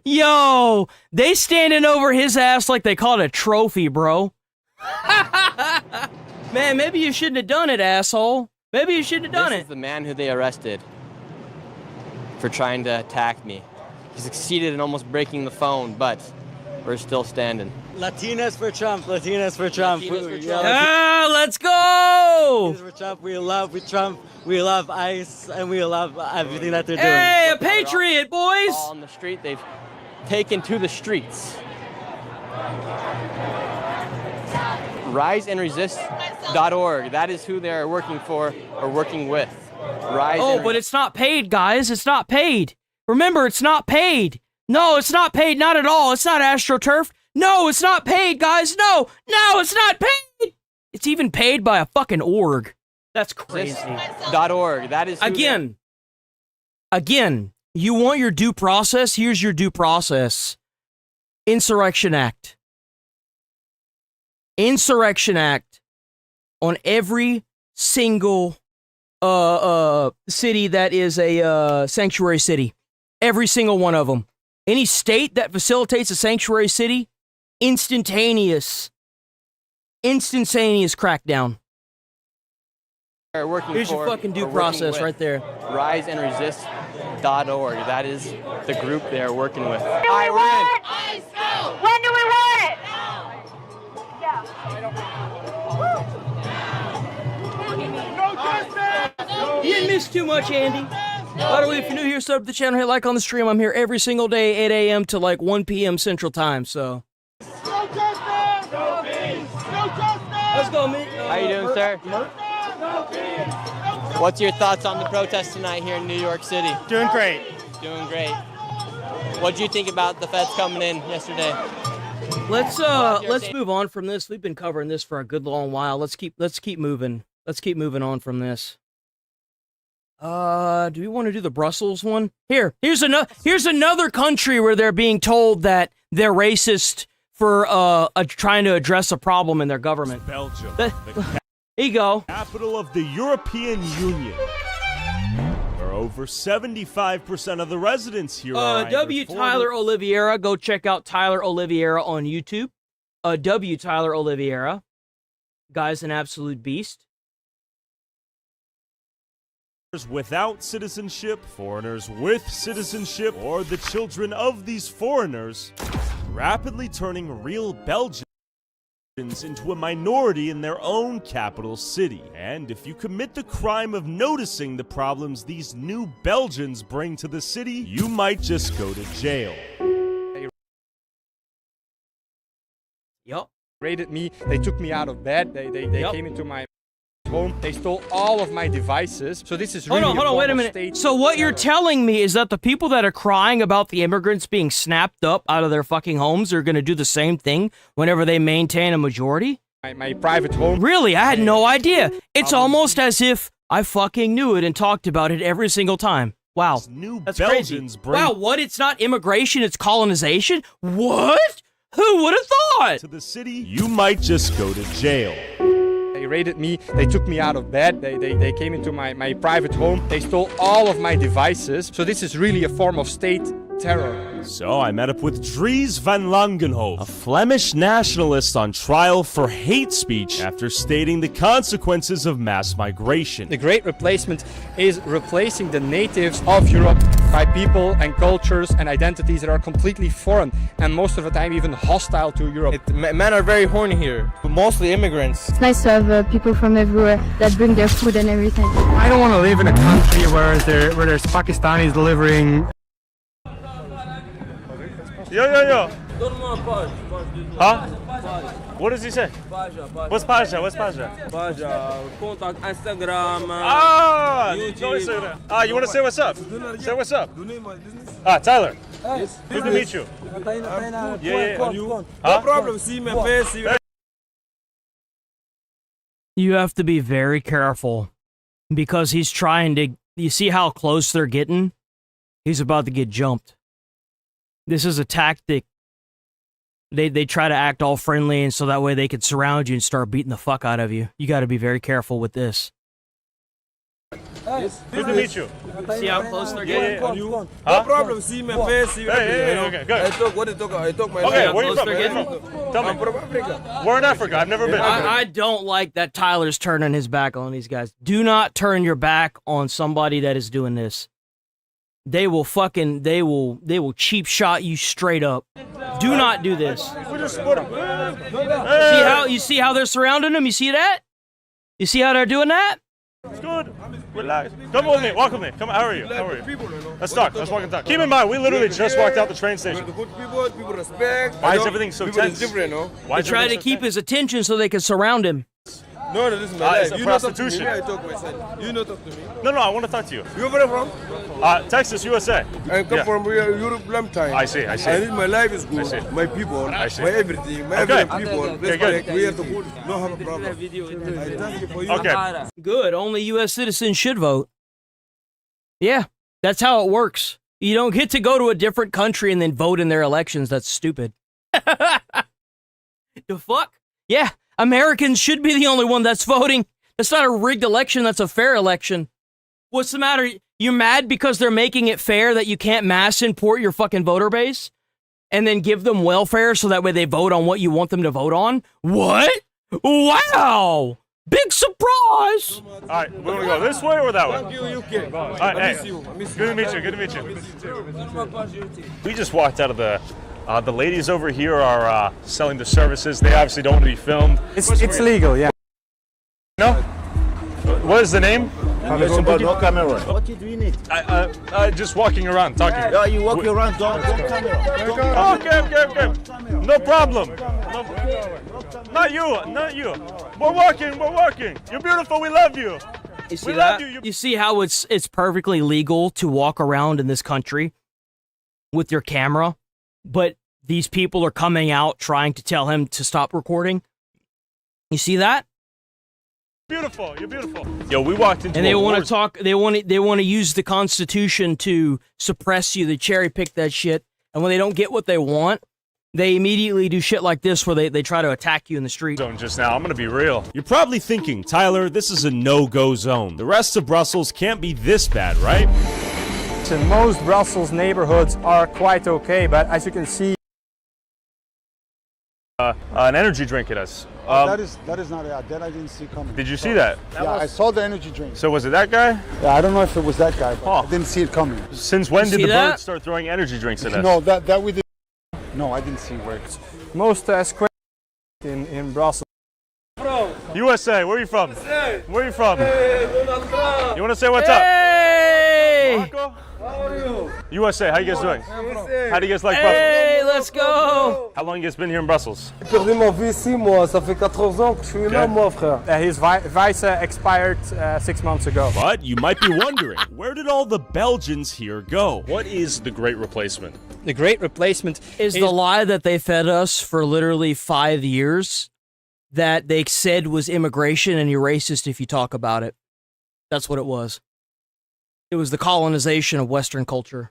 Yo, they standing over his ass like they call it a trophy, bro. Man, maybe you shouldn't have done it, asshole. Maybe you shouldn't have done This it. is the man who they arrested for trying to attack me. He succeeded in almost breaking the phone, but we're still standing. Latinas for Trump. Latinas for Trump. Ah, let's go! Latinas for Trump. We love Trump. We love ICE, and we love everything that they're doing. Hey, a patriot, boys! All on the street. They've taken to the streets. RiseandResist.org. That is who they're working for or working with. But it's not paid, guys. It's not paid. Remember, it's not paid. No, it's not paid. Not at all. It's not AstroTurf. No, it's not paid, guys. No, it's not paid. It's even paid by a fucking org. That's crazy. .org. That is who Again, you want your due process? Here's your due process. Insurrection Act. Insurrection Act on every single city that is a sanctuary city. Every single one of them. Any state that facilitates a sanctuary city, instantaneous crackdown. Here's your fucking due process right there. RiseandResist.org. That is the group they are working with. When do we want it? When do we want it? You didn't miss too much, Andy. By the way, if you're new here, sub to the channel, hit like on the stream. I'm here every single day, 8 a.m. to like 1 p.m. Central Time, so. Let's go, man. How you doing, sir? What's your thoughts on the protest tonight here in New York City? Doing great. Doing great. What do you think about the feds coming in yesterday? Let's move on from this. We've been covering this for a good long while. Let's keep moving. Let's keep moving on from this. Do we want to do the Brussels one? Here's another country where they're being told that they're racist for trying to address a problem in their government. Belgium. Here you go. Capital of the European Union. Where over 75% of the residents here are W. Tyler Oliveira. Go check out Tyler Oliveira on YouTube. W. Tyler Oliveira. Guy's an absolute beast. Without citizenship, foreigners with citizenship, or the children of these foreigners, rapidly turning real Belgians into a minority in their own capital city. And if you commit the crime of noticing the problems these new Belgians bring to the city, you might just go to jail. Yup. Raided me. They took me out of bed. They came into my home. They stole all of my devices. So this is really Hold on, wait a minute. So what you're telling me is that the people that are crying about the immigrants being snapped up out of their fucking homes are going to do the same thing whenever they maintain a majority? My private home. Really? I had no idea. It's almost as if I fucking knew it and talked about it every single time. Wow. That's crazy. Wow, what? It's not immigration, it's colonization? What? Who would have thought? To the city, you might just go to jail. They raided me. They took me out of bed. They came into my private home. They stole all of my devices. So this is really a form of state terror. So I met up with Dries van Langenhoven, a Flemish nationalist on trial for hate speech after stating the consequences of mass migration. The Great Replacement is replacing the natives of Europe by people and cultures and identities that are completely foreign and most of the time even hostile to Europe. Men are very horny here, mostly immigrants. It's nice to have people from everywhere that bring their food and everything. I don't want to live in a country where there's Pakistanis delivering. Yo. Huh? What does he say? What's Paja? Paja, contact Instagram, YouTube. No Instagram. You want to say what's up? Say what's up. Tyler. Good to meet you. Yeah. No problem, see my face. You have to be very careful because he's trying to... You see how close they're getting? He's about to get jumped. This is a tactic. They try to act all friendly and so that way they can surround you and start beating the fuck out of you. You got to be very careful with this. Good to meet you. See how close they're Yeah, getting? yeah. No Huh? problem. See my face. See Hey, everything, you know. okay, good. I talk what I talk. I talk my. Okay, where you from? they're Where you getting? from? Tell I'm me. from Africa. We're in Africa. I've never been. I don't like that Tyler's turning his back on these guys. Do not turn your back on somebody that is doing this. They will cheap shot you straight up. Do not do this. We just split 'em. See how they're surrounding him? You see that? You see how they're doing that? It's good. Relax. Come with me. Walk with me. Come. How are you? How are you? Let's talk. Let's walk and talk. Keep in mind, we literally just walked out the train station. Good people respect. Why is everything so people tense? Is different, no? Why They is try to everything so keep tense? his attention so they can surround him. No, this is my life. It's a You not talk to me. prostitution. I talk myself. You not talk to me. No, I want to talk to you. You where from? Texas, USA. I come Yeah. from Europe long time. I see. I need my life is good. My people, I see. my everything, my Okay. every people. Okay, Respect. good. We have to no have a problem. I thank you for you. Okay. Good. Only U.S. citizens should vote. Yeah, that's how it works. You don't get to go to a different country and then vote in their elections. That's stupid. The fuck? Yeah, Americans should be the only one that's voting. That's not a rigged election. That's a fair election. What's the matter? You're mad because they're making it fair that you can't mass import your fucking voter base and then give them welfare so that way they vote on what you want them to vote on? What? Wow! Big surprise! All right, we want to go this way or that way? Thank you, UK. All right, I miss hey. you. I miss Good to meet you. Good to meet you. We just walked out of the ladies over here are selling the services. They obviously don't want to be filmed. It's legal, yeah. No? What is the name? No camera. What do you need? Just walking around, talking. Yeah, you walk around, don't camera. Okay. No problem. Not you. We're walking. You're beautiful, we love you. You see We that? love you. You see how it's perfectly legal to walk around in this country with your camera, but these people are coming out trying to tell him to stop recording? You see that? Beautiful, you're beautiful. Yo, we walked into And they a want to wars- talk. They want to use the Constitution to suppress you. They cherry pick that shit, and when they don't get what they want, they immediately do shit like this, where they try to attack you in the street. zone just now. I'm gonna be real. You're probably thinking, Tyler, this is a no-go zone. The rest of Brussels can't be this bad, right? So most Brussels neighborhoods are quite okay, but as you can see, An energy drink at us. that is not that I didn't see coming. Did you see that? Yeah, I saw the energy drink. So was it that guy? Yeah, I don't know if it was that guy, but I didn't see it coming. Since when did see the that? birds start throwing energy drinks at us? No, that we did. No, I didn't see where. most squares in Brussels. USA, where are you from? Where are you from? You want to say what's Hey! up? Morocco? USA, how you guys doing? How do you guys like Hey, Brussels? let's go! How long you guys been here in Brussels? J'ai perdu ma vie 6 mois. Ça fait 14 ans que je suis là, moi, frère. His visa expired 6 months ago. But you might be wondering, where did all the Belgians here go? What is the Great Replacement? The Great Replacement Is the lie that they fed us for literally 5 years that they said was immigration and you're racist if you talk about it. That's what it was. It was the colonization of Western culture.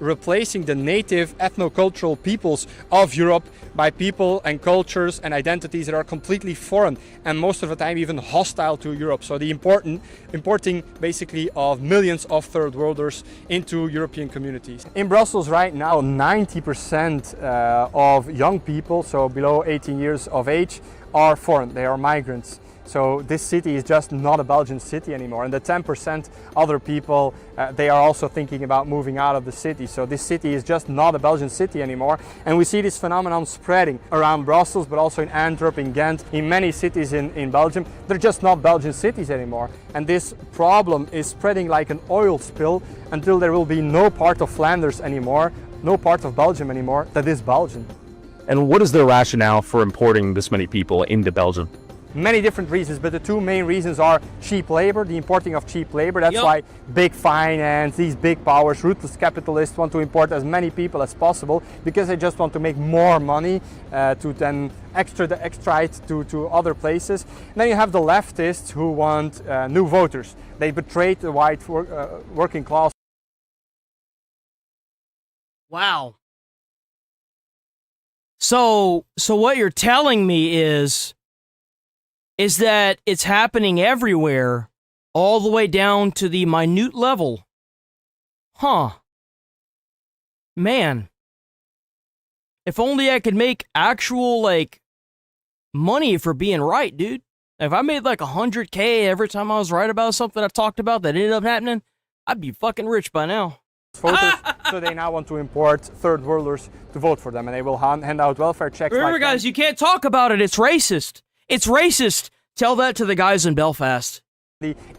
replacing the native ethnocultural peoples of Europe by people and cultures and identities that are completely foreign and most of the time even hostile to Europe. So the importing basically of millions of third worlders into European communities. In Brussels right now, 90% of young people, so below 18 years of age, are foreign, they are migrants. So this city is just not a Belgian city anymore, and the 10% other people, they are also thinking about moving out of the city. So this city is just not a Belgian city anymore, and we see this phenomenon spreading around Brussels, but also in Antwerp, in Ghent, in many cities in Belgium. They're just not Belgian cities anymore, and this problem is spreading like an oil spill until there will be no part of Flanders anymore, no part of Belgium anymore that is Belgian. And what is the rationale for importing this many people into Belgium? Many different reasons, but the two main reasons are cheap labor, the importing of cheap labor. That's why big finance, these big powers, ruthless capitalists want to import as many people as possible because they just want to make more money to then extract to other places. And then you have the leftists who want new voters. They betrayed the white working class. Wow. So what you're telling me is that it's happening everywhere, all the way down to the minute level. Huh. Man. If only I could make actual, like, money for being right, dude. If I made like 100K every time I was right about something I talked about that ended up happening, I'd be fucking rich by now. Voters, so they now want to import third worlders to vote for them, and they will hand out welfare checks. Remember, guys, you can't talk about it. It's racist. It's racist. Tell that to the guys in Belfast.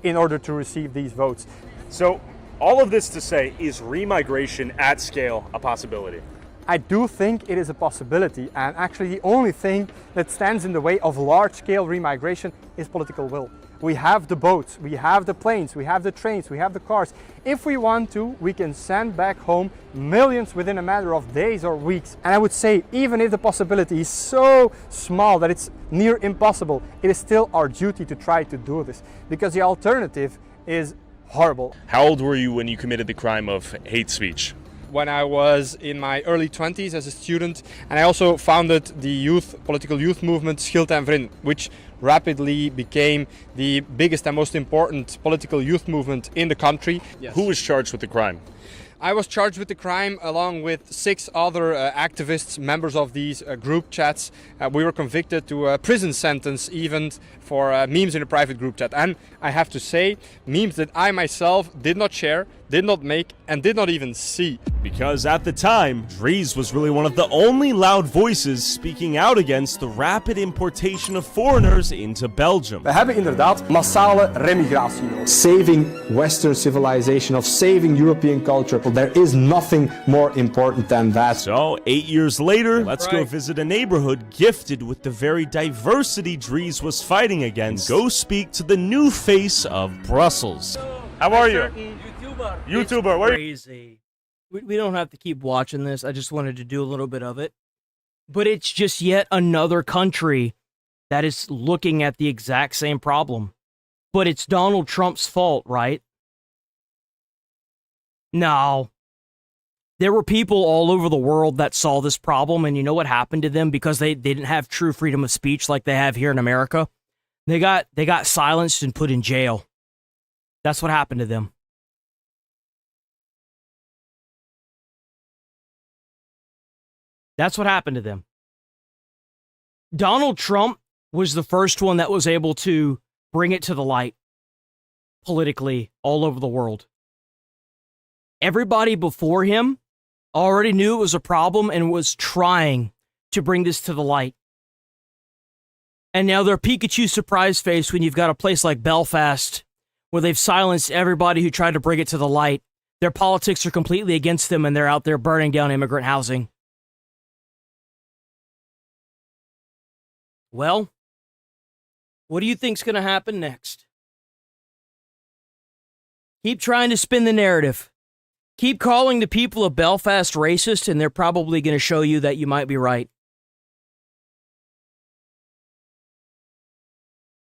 In order to receive these votes. So, all of this to say, is remigration at scale a possibility? I do think it is a possibility, and actually the only thing that stands in the way of large-scale remigration is political will. We have the boats, we have the planes, we have the trains, we have the cars. If we want to, we can send back home millions within a matter of days or weeks. And I would say, even if the possibility is so small that it's near impossible, it is still our duty to try to do this, because the alternative is horrible. How old were you when you committed the crime of hate speech? When I was in my early 20s as a student, and I also founded the political youth movement Schild en Vriend, which rapidly became the biggest and most important political youth movement in the country. Yes. Who was charged with the crime? I was charged with the crime along with 6 other activists, members of these group chats. We were convicted to a prison sentence even for memes in a private group chat. And I have to say, memes that I myself did not share, did not make, and did not even see. Because at the time, Dries was really one of the only loud voices speaking out against the rapid importation of foreigners into Belgium. We hebben inderdaad massale remigratie nodig. Saving Western civilization, of saving European culture. There is nothing more important than that. So, 8 years later, let's go visit a neighborhood gifted with the very diversity Dries was fighting against. Go speak to the new face of Brussels. How are you? YouTuber. Where Crazy. We don't have to keep watching this. I just wanted to do a little bit of it. But it's just yet another country that is looking at the exact same problem. But it's Donald Trump's fault, right? No. There were people all over the world that saw this problem, and you know what happened to them because they didn't have true freedom of speech like they have here in America? They got silenced and put in jail. That's what happened to them. That's what happened to them. Donald Trump was the first one that was able to bring it to the light politically all over the world. Everybody before him already knew it was a problem and was trying to bring this to the light. And now they're Pikachu surprise face when you've got a place like Belfast where they've silenced everybody who tried to bring it to the light. Their politics are completely against them and they're out there burning down immigrant housing. Well, what do you think's going to happen next? Keep trying to spin the narrative. Keep calling the people of Belfast racist, and they're probably going to show you that you might be right.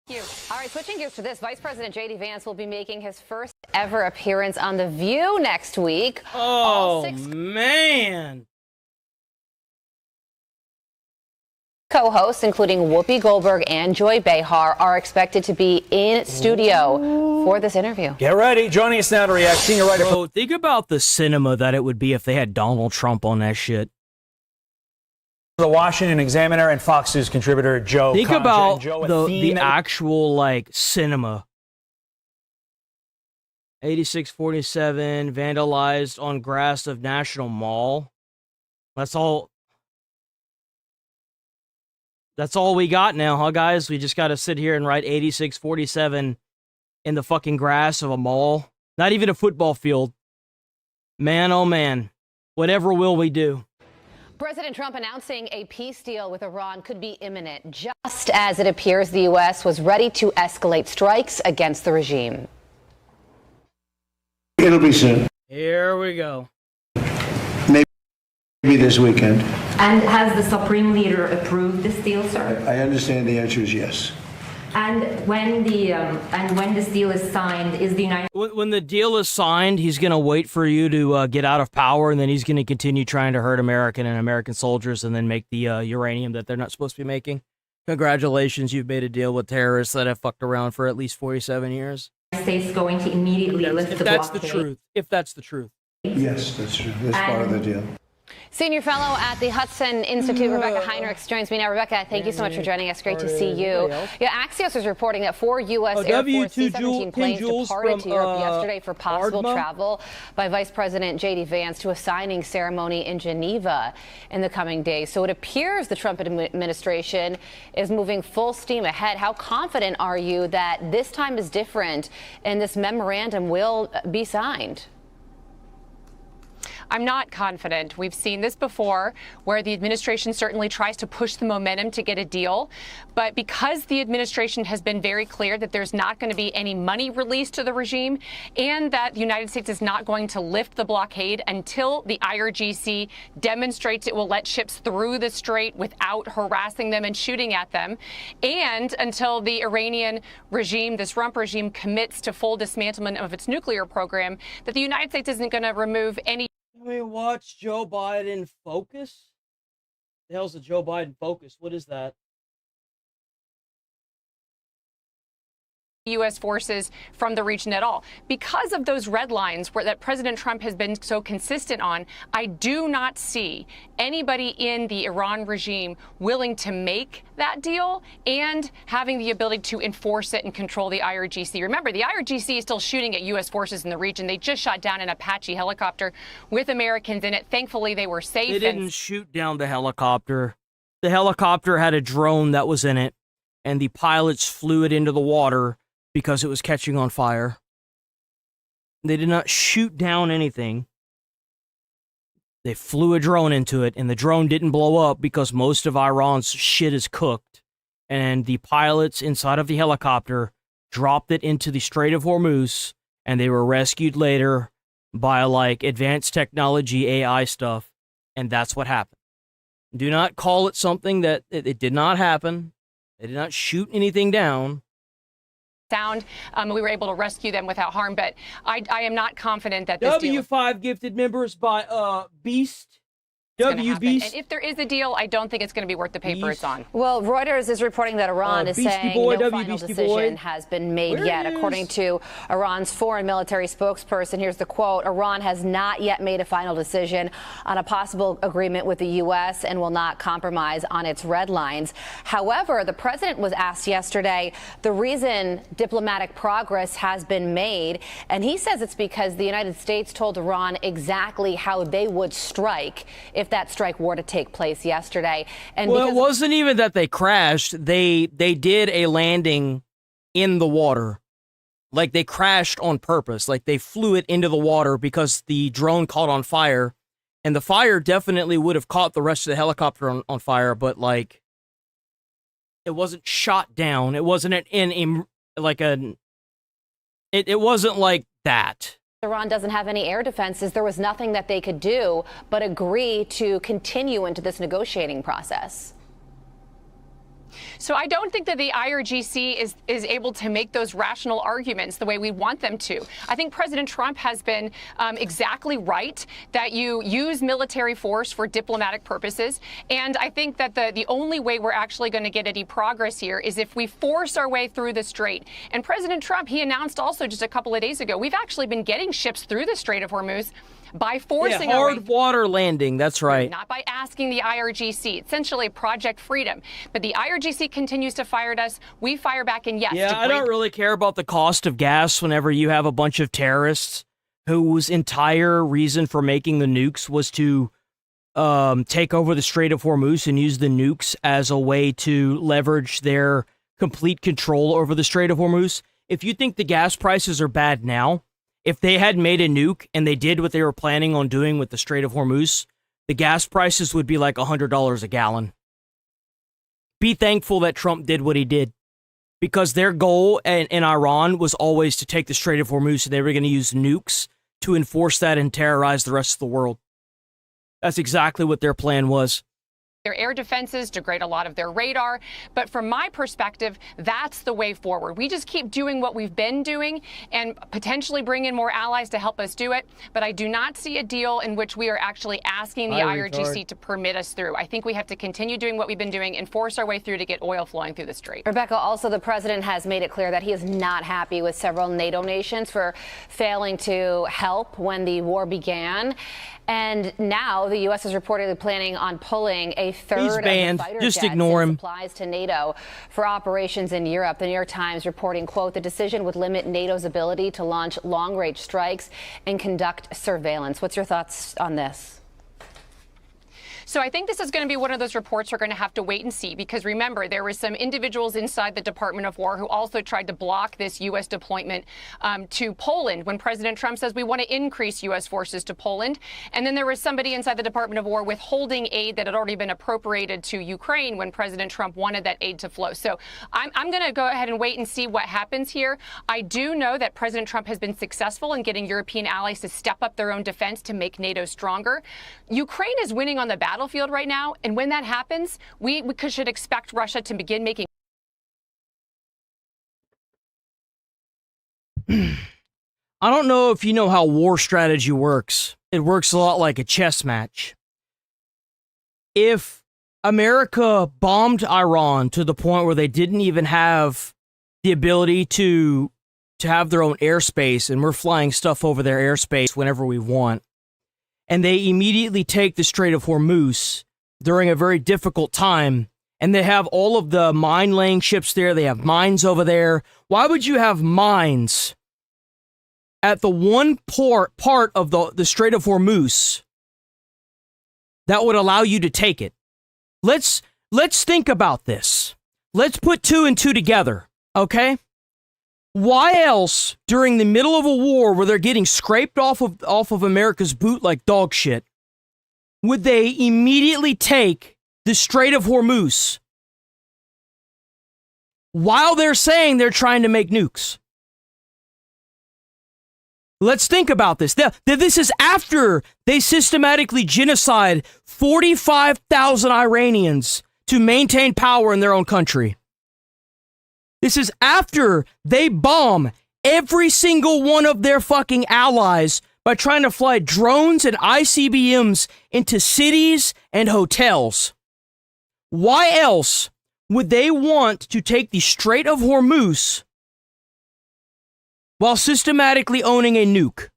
Thank you. All right, switching gears to this, Vice President J.D. Vance will be making his first ever appearance on The View next week. Oh, man. Co-hosts, including Whoopi Goldberg and Joy Behar, are expected to be in studio for this interview. Get ready. Joining us now to react, senior writer. Bro, think about the cinema that it would be if they had Donald Trump on that shit. The Washington Examiner and Fox News contributor Joe. Think Conger. about Joe, the actual, like, cinema. 8647 vandalized on grass of National Mall. That's all we got now, huh, guys? We just got to sit here and write 8647 in the fucking grass of a mall. Not even a football field. Man, oh man. Whatever will we do? President Trump announcing a peace deal with Iran could be imminent, just as it appears the U.S. was ready to escalate strikes against the regime. It'll be soon. Here we go. Maybe this weekend. And has the Supreme Leader approved this deal, sir? I understand the answer is yes. And when this deal is signed, is the United When the deal is signed, he's going to wait for you to get out of power, and then he's going to continue trying to hurt American and American soldiers and then make the uranium that they're not supposed to be making. Congratulations, you've made a deal with terrorists that have fucked around for at least 47 years. States going to immediately lift If the that's blockade? the truth. If that's the truth. Yes, that's true. That's part of the deal. Senior fellow at the Hudson Institute, Rebecca Heinrichs, joins me now. Rebecca, thank you so much for joining us. Great to see you. Yeah, Axios is reporting that 4 U.S. Air Force C-17 planes departed to Europe yesterday for possible travel by Vice President J.D. Vance to a signing ceremony in Geneva in the coming days. So it appears the Trump administration is moving full steam ahead. How confident are you that this time is different and this memorandum will be signed? I'm not confident. We've seen this before, where the administration certainly tries to push the momentum to get a deal. But because the administration has been very clear that there's not going to be any money released to the regime and that the United States is not going to lift the blockade until the IRGC demonstrates it will let ships through the strait without harassing them and shooting at them, and until the Iranian regime, this rump regime, commits to full dismantlement of its nuclear program, that the United States isn't going to remove any. I mean, watch Joe Biden focus. The hell's a Joe Biden focus? What is that? U.S. forces from the region at all. Because of those red lines that President Trump has been so consistent on, I do not see anybody in the Iran regime willing to make that deal and having the ability to enforce it and control the IRGC. Remember, the IRGC is still shooting at U.S. forces in the region. They just shot down an Apache helicopter with Americans in it. Thankfully, they were safe. They didn't shoot down the helicopter. The helicopter had a drone that was in it, and the pilots flew it into the water because it was catching on fire. They did not shoot down anything. They flew a drone into it, and the drone didn't blow up because most of Iran's shit is cooked. And the pilots inside of the helicopter dropped it into the Strait of Hormuz, and they were rescued later by, like, advanced technology, AI stuff, and that's what happened. Do not call it something that it did not happen. They did not shoot anything down. Sound. We were able to rescue them without harm, but I am not confident that this deal W5 gifted members by Beast. W Beast. And if there is a deal, I don't think it's going to be worth the paper it's on. Well, Reuters is reporting that Iran is saying no final decision has been made yet. According to Iran's foreign military spokesperson, here's the quote: Iran has not yet made a final decision on a possible agreement with the U.S. and will not compromise on its red lines. However, the president was asked yesterday the reason diplomatic progress has been made, and he says it's because the United States told Iran exactly how they would strike if that strike were to take place yesterday. And well, it wasn't even that they crashed. They did a landing in the water. Like, they crashed on purpose. Like, they flew it into the water because the drone caught on fire. And the fire definitely would have caught the rest of the helicopter on fire, but, like, it wasn't shot down. It wasn't it wasn't like that. Iran doesn't have any air defenses. There was nothing that they could do but agree to continue into this negotiating process. So I don't think that the IRGC is able to make those rational arguments the way we want them to. I think President Trump has been exactly right that you use military force for diplomatic purposes. And I think that the only way we're actually going to get any progress here is if we force our way through the strait. And President Trump, he announced also just a couple of days ago, we've actually been getting ships through the Strait of Hormuz by forcing our way hard water landing, that's right. Not by asking the IRGC, essentially Project Freedom. But the IRGC continues to fire at us. We fire back, and yes. Yeah, I don't really care about the cost of gas whenever you have a bunch of terrorists whose entire reason for making the nukes was to take over the Strait of Hormuz and use the nukes as a way to leverage their complete control over the Strait of Hormuz. If you think the gas prices are bad now, if they had made a nuke and they did what they were planning on doing with the Strait of Hormuz, the gas prices would be like $100 a gallon. Be thankful that Trump did what he did, because their goal in Iran was always to take the Strait of Hormuz, so they were going to use nukes to enforce that and terrorize the rest of the world. That's exactly what their plan was. their air defenses, degrade a lot of their radar. But from my perspective, that's the way forward. We just keep doing what we've been doing and potentially bring in more allies to help us do it. But I do not see a deal in which we are actually asking the IRGC to permit us through. I think we have to continue doing what we've been doing and force our way through to get oil flowing through the strait. Rebecca, also the president has made it clear that he is not happy with several NATO nations for failing to help when the war began. And now the U.S. is reportedly planning on pulling a third of the fighter Just jets ignore and him. supplies to NATO for operations in Europe. The New York Times reporting, quote, the decision would limit NATO's ability to launch long-range strikes and conduct surveillance. What's your thoughts on this? So I think this is going to be one of those reports we're going to have to wait and see, because remember, there were some individuals inside the Department of War who also tried to block this U.S. deployment to Poland when President Trump says we want to increase U.S. forces to Poland. And then there was somebody inside the Department of War withholding aid that had already been appropriated to Ukraine when President Trump wanted that aid to flow. So I'm going to go ahead and wait and see what happens here. I do know that President Trump has been successful in getting European allies to step up their own defense to make NATO stronger. Ukraine is winning on the battlefield right now, and when that happens, we should expect Russia to begin making. I don't know if you know how war strategy works. It works a lot like a chess match. If America bombed Iran to the point where they didn't even have the ability to have their own airspace, and we're flying stuff over their airspace whenever we want, and they immediately take the Strait of Hormuz during a very difficult time, and they have all of the mine-laying ships there, they have mines over there. Why would you have mines at the one part of the Strait of Hormuz that would allow you to take it? Let's think about this. Let's put two and two together, okay? Why else, during the middle of a war where they're getting scraped off of America's boot like dog shit, would they immediately take the Strait of Hormuz while they're saying they're trying to make nukes? Let's think about this. This is after they systematically genocide 45,000 Iranians to maintain power in their own country. This is after they bomb every single one of their fucking allies by trying to fly drones and ICBMs into cities and hotels. Why else would they want to take the Strait of Hormuz while systematically owning a nuke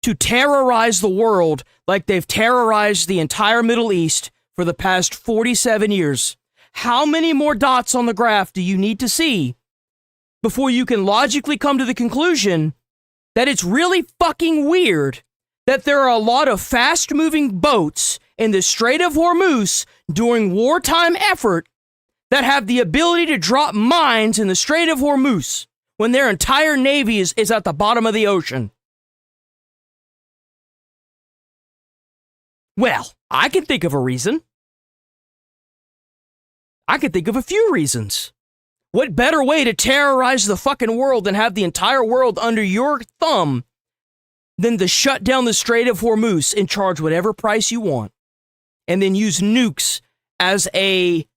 to terrorize the world like they've terrorized the entire Middle East for the past 47 years? How many more dots on the graph do you need to see before you can logically come to the conclusion that it's really fucking weird that there are a lot of fast-moving boats in the Strait of Hormuz during wartime effort that have the ability to drop mines in the Strait of Hormuz when their entire navy is at the bottom of the ocean? Well, I can think of a reason. I could think of a few reasons. What better way to terrorize the fucking world and have the entire world under your thumb than to shut down the Strait of Hormuz and charge whatever price you want, and then use nukes as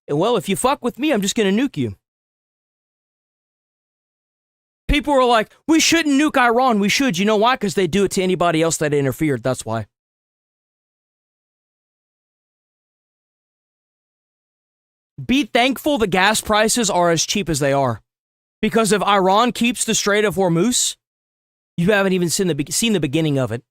well, if you fuck with me, I'm just going to nuke you. People are like, we shouldn't nuke Iran. We should. You know why? Because they do it to anybody else that interfered. That's why. Be thankful the gas prices are as cheap as they are. Because if Iran keeps the Strait of Hormuz, you haven't even seen the beginning of it.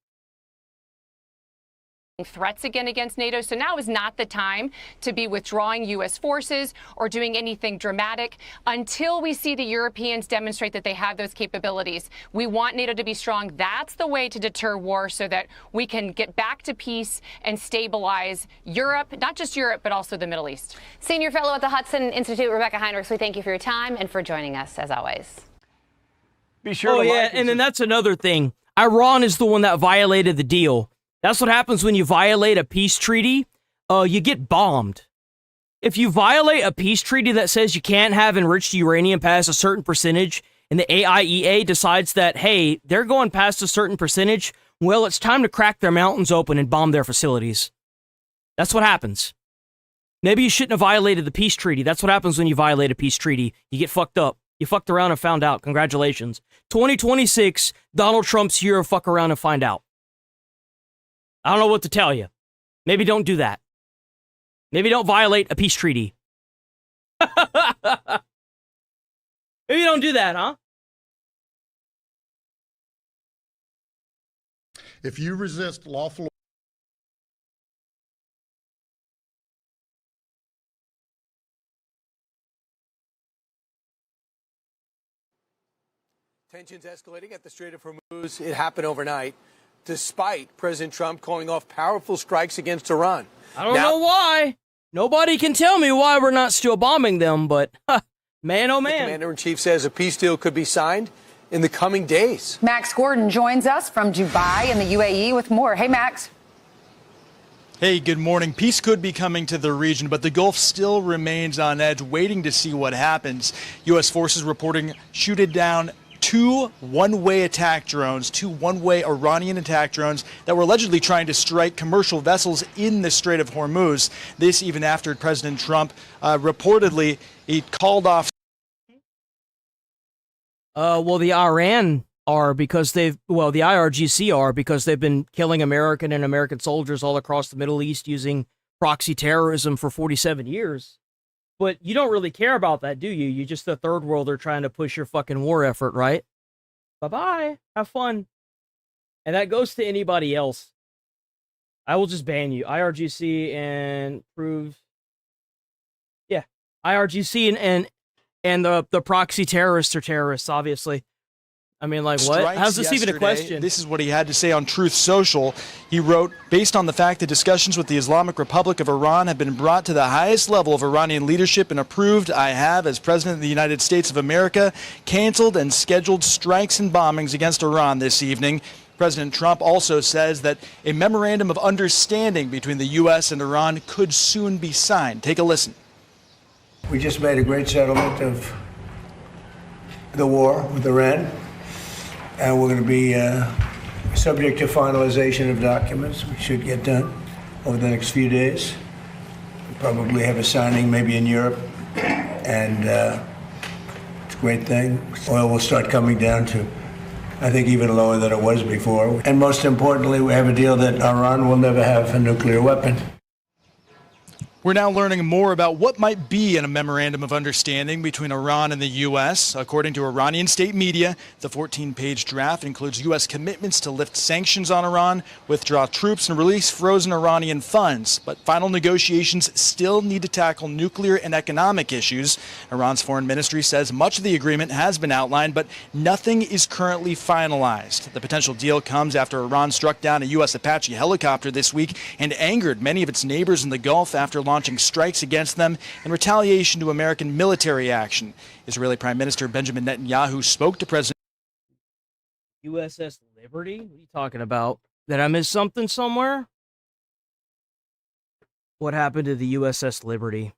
Threats again against NATO. So now is not the time to be withdrawing U.S. forces or doing anything dramatic until we see the Europeans demonstrate that they have those capabilities. We want NATO to be strong. That's the way to deter war so that we can get back to peace and stabilize Europe, not just Europe, but also the Middle East. Senior fellow at the Hudson Institute, Rebecca Heinrichs, we thank you for your time and for joining us, as always. Be sure to like and then that's another thing. Iran is the one that violated the deal. That's what happens when you violate a peace treaty. You get bombed. If you violate a peace treaty that says you can't have enriched uranium past a certain percentage, and the AIEA decides that, hey, they're going past a certain percentage, well, it's time to crack their mountains open and bomb their facilities. That's what happens. Maybe you shouldn't have violated the peace treaty. That's what happens when you violate a peace treaty. You get fucked up. You fucked around and found out. Congratulations. 2026, Donald Trump's year of fuck around and find out. I don't know what to tell you. Maybe don't do that. Maybe don't violate a peace treaty. Maybe don't do that, huh? If you resist lawful Tensions escalating at the Strait of Hormuz. It happened overnight, despite President Trump calling off powerful strikes against Iran. I don't know why. Nobody can tell me why we're not still bombing them, but man, oh man. The commander-in-chief says a peace deal could be signed in the coming days. Max Gordon joins us from Dubai in the UAE with more. Hey, Max. Hey, good morning. Peace could be coming to the region, but the Gulf still remains on edge, waiting to see what happens. U.S. forces reporting shooting down two one-way attack drones, two one-way Iranian attack drones that were allegedly trying to strike commercial vessels in the Strait of Hormuz. This even after President Trump reportedly he called off. Well, the Iran are because the IRGC are because they've been killing American and American soldiers all across the Middle East using proxy terrorism for 47 years. But you don't really care about that, do you? You're just a third worlder trying to push your fucking war effort, right? Bye-bye. Have fun. And that goes to anybody else. I will just ban you. IRGC and prove... Yeah. IRGC and the proxy terrorists are terrorists, obviously. I mean, like, what? How's this even a question? This is what he had to say on Truth Social. He wrote, based on the fact that discussions with the Islamic Republic of Iran have been brought to the highest level of Iranian leadership and approved, I have, as President of the United States of America, canceled and scheduled strikes and bombings against Iran this evening. President Trump also says that a memorandum of understanding between the U.S. and Iran could soon be signed. Take a listen. We just made a great settlement of the war with Iran. And we're going to be subject to finalization of documents. We should get done over the next few days. We'll probably have a signing maybe in Europe. And it's a great thing. Oil will start coming down to, I think, even lower than it was before. And most importantly, we have a deal that Iran will never have a nuclear weapon. We're now learning more about what might be in a memorandum of understanding between Iran and the U.S. According to Iranian state media, the 14-page draft includes U.S. commitments to lift sanctions on Iran, withdraw troops, and release frozen Iranian funds. But final negotiations still need to tackle nuclear and economic issues. Iran's foreign ministry says much of the agreement has been outlined, but nothing is currently finalized. The potential deal comes after Iran struck down a U.S. Apache helicopter this week and angered many of its neighbors in the Gulf after launching strikes against them in retaliation to American military action. Israeli Prime Minister Benjamin Netanyahu spoke to President USS Liberty? What are you talking about? Did I miss something somewhere? What happened to the USS Liberty?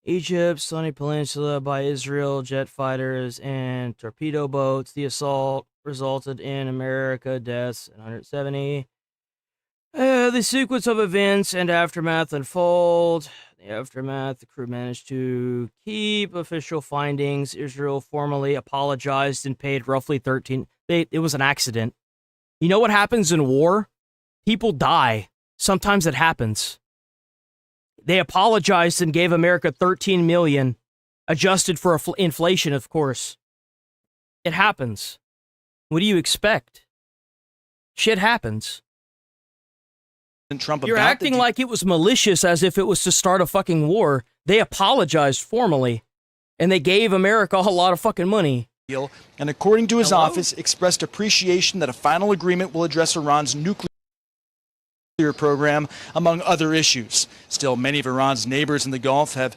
Egypt, Sinai Peninsula by Israel, jet fighters and torpedo boats. The assault resulted in America deaths and 170. The sequence of events and aftermath unfold. The aftermath, the crew managed to keep official findings. Israel formally apologized and paid roughly 13. It was an accident. You know what happens in war? People die. Sometimes it happens. They apologized and gave America $13 million, adjusted for inflation, of course. It happens. What do you expect? Shit happens. Trump You're acting like it was malicious, as if it was to start a fucking war. They apologized formally, and they gave America a lot of fucking money. And according to his office, expressed appreciation that a final agreement will address Iran's nuclear program, among other issues. Still, many of Iran's neighbors in the Gulf have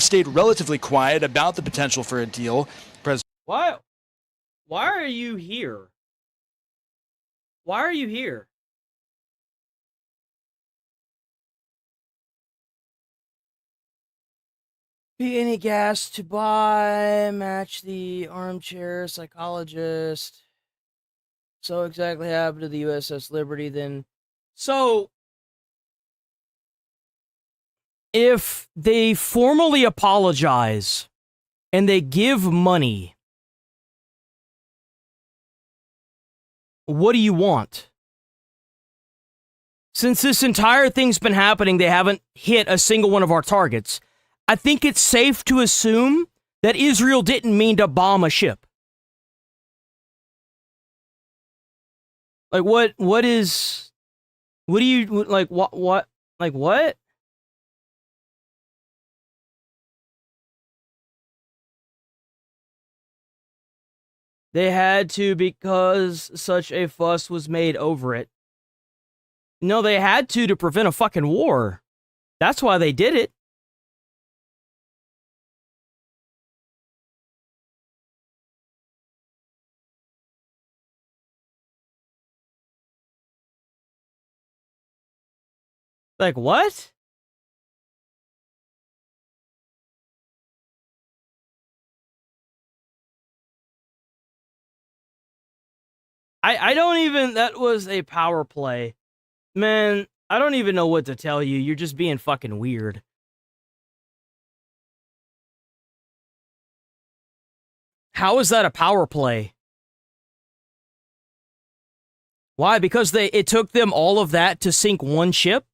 stayed relatively quiet about the potential for a deal. Why are you here? Why are you here? Be any gas to buy, match the armchair psychologist. So exactly happened to the USS Liberty then. So if they formally apologize and they give money, what do you want? Since this entire thing's been happening, they haven't hit a single one of our targets. I think it's safe to assume that Israel didn't mean to bomb a ship. Like, what do you, like, what, like, what? They had to because such a fuss was made over it. No, they had to prevent a fucking war. That's why they did it. Like, what? I don't even, that was a power play. Man, I don't even know what to tell you. You're just being fucking weird. How is that a power play? Why? Because it took them all of that to sink one ship?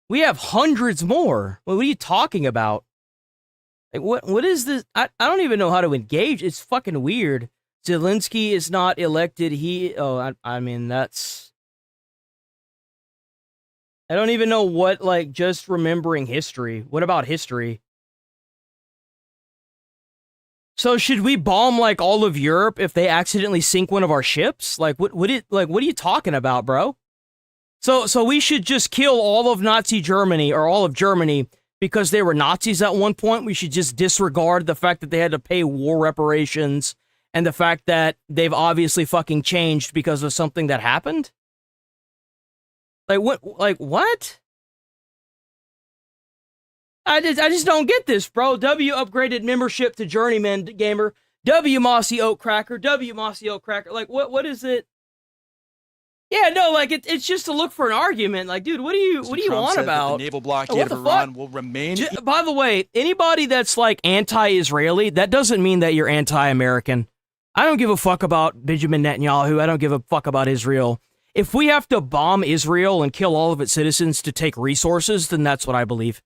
We have hundreds more. What are you talking about? Like, what is this? I don't even know how to engage. It's fucking weird. Zelensky is not elected. I mean, that's... I don't even know what, like, just remembering history. What about history? So should we bomb, like, all of Europe if they accidentally sink one of our ships? Like, what are you talking about, bro? So we should just kill all of Nazi Germany, or all of Germany, because they were Nazis at one point? We should just disregard the fact that they had to pay war reparations and the fact that they've obviously fucking changed because of something that happened? Like, what? Like, what? I just don't get this, bro. W upgraded membership to Journeyman Gamer. W Mossy Oak Cracker. W Mossy Oak Cracker. Like, what is it? Yeah, no, like, it's just to look for an argument. Like, dude, what do you want about? The naval blockade of Iran will remain. By the way, anybody that's, like, anti-Israeli, that doesn't mean that you're anti-American. I don't give a fuck about Benjamin Netanyahu. I don't give a fuck about Israel. If we have to bomb Israel and kill all of its citizens to take resources, then that's what I believe.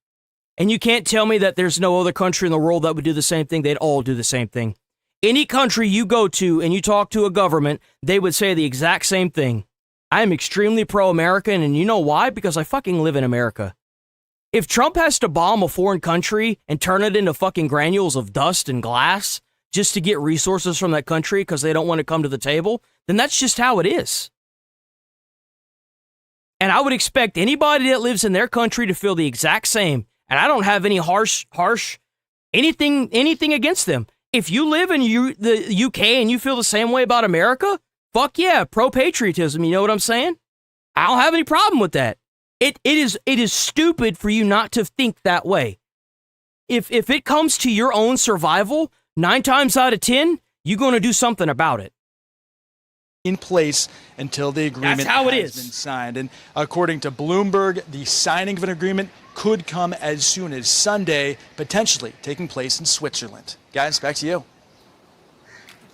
And you can't tell me that there's no other country in the world that would do the same thing. They'd all do the same thing. Any country you go to and you talk to a government, they would say the exact same thing. I am extremely pro-American, and you know why? Because I fucking live in America. If Trump has to bomb a foreign country and turn it into fucking granules of dust and glass just to get resources from that country because they don't want to come to the table, then that's just how it is. And I would expect anybody that lives in their country to feel the exact same. And I don't have any harsh anything against them. If you live in the UK and you feel the same way about America, fuck yeah, pro-patriotism, you know what I'm saying? I don't have any problem with that. It is stupid for you not to think that way. If it comes to your own survival, 9 times out of 10, you're going to do something about it. In place until the agreement has been signed. And according to Bloomberg, the signing of an agreement could come as soon as Sunday, potentially taking place in Switzerland. Guys, back to you.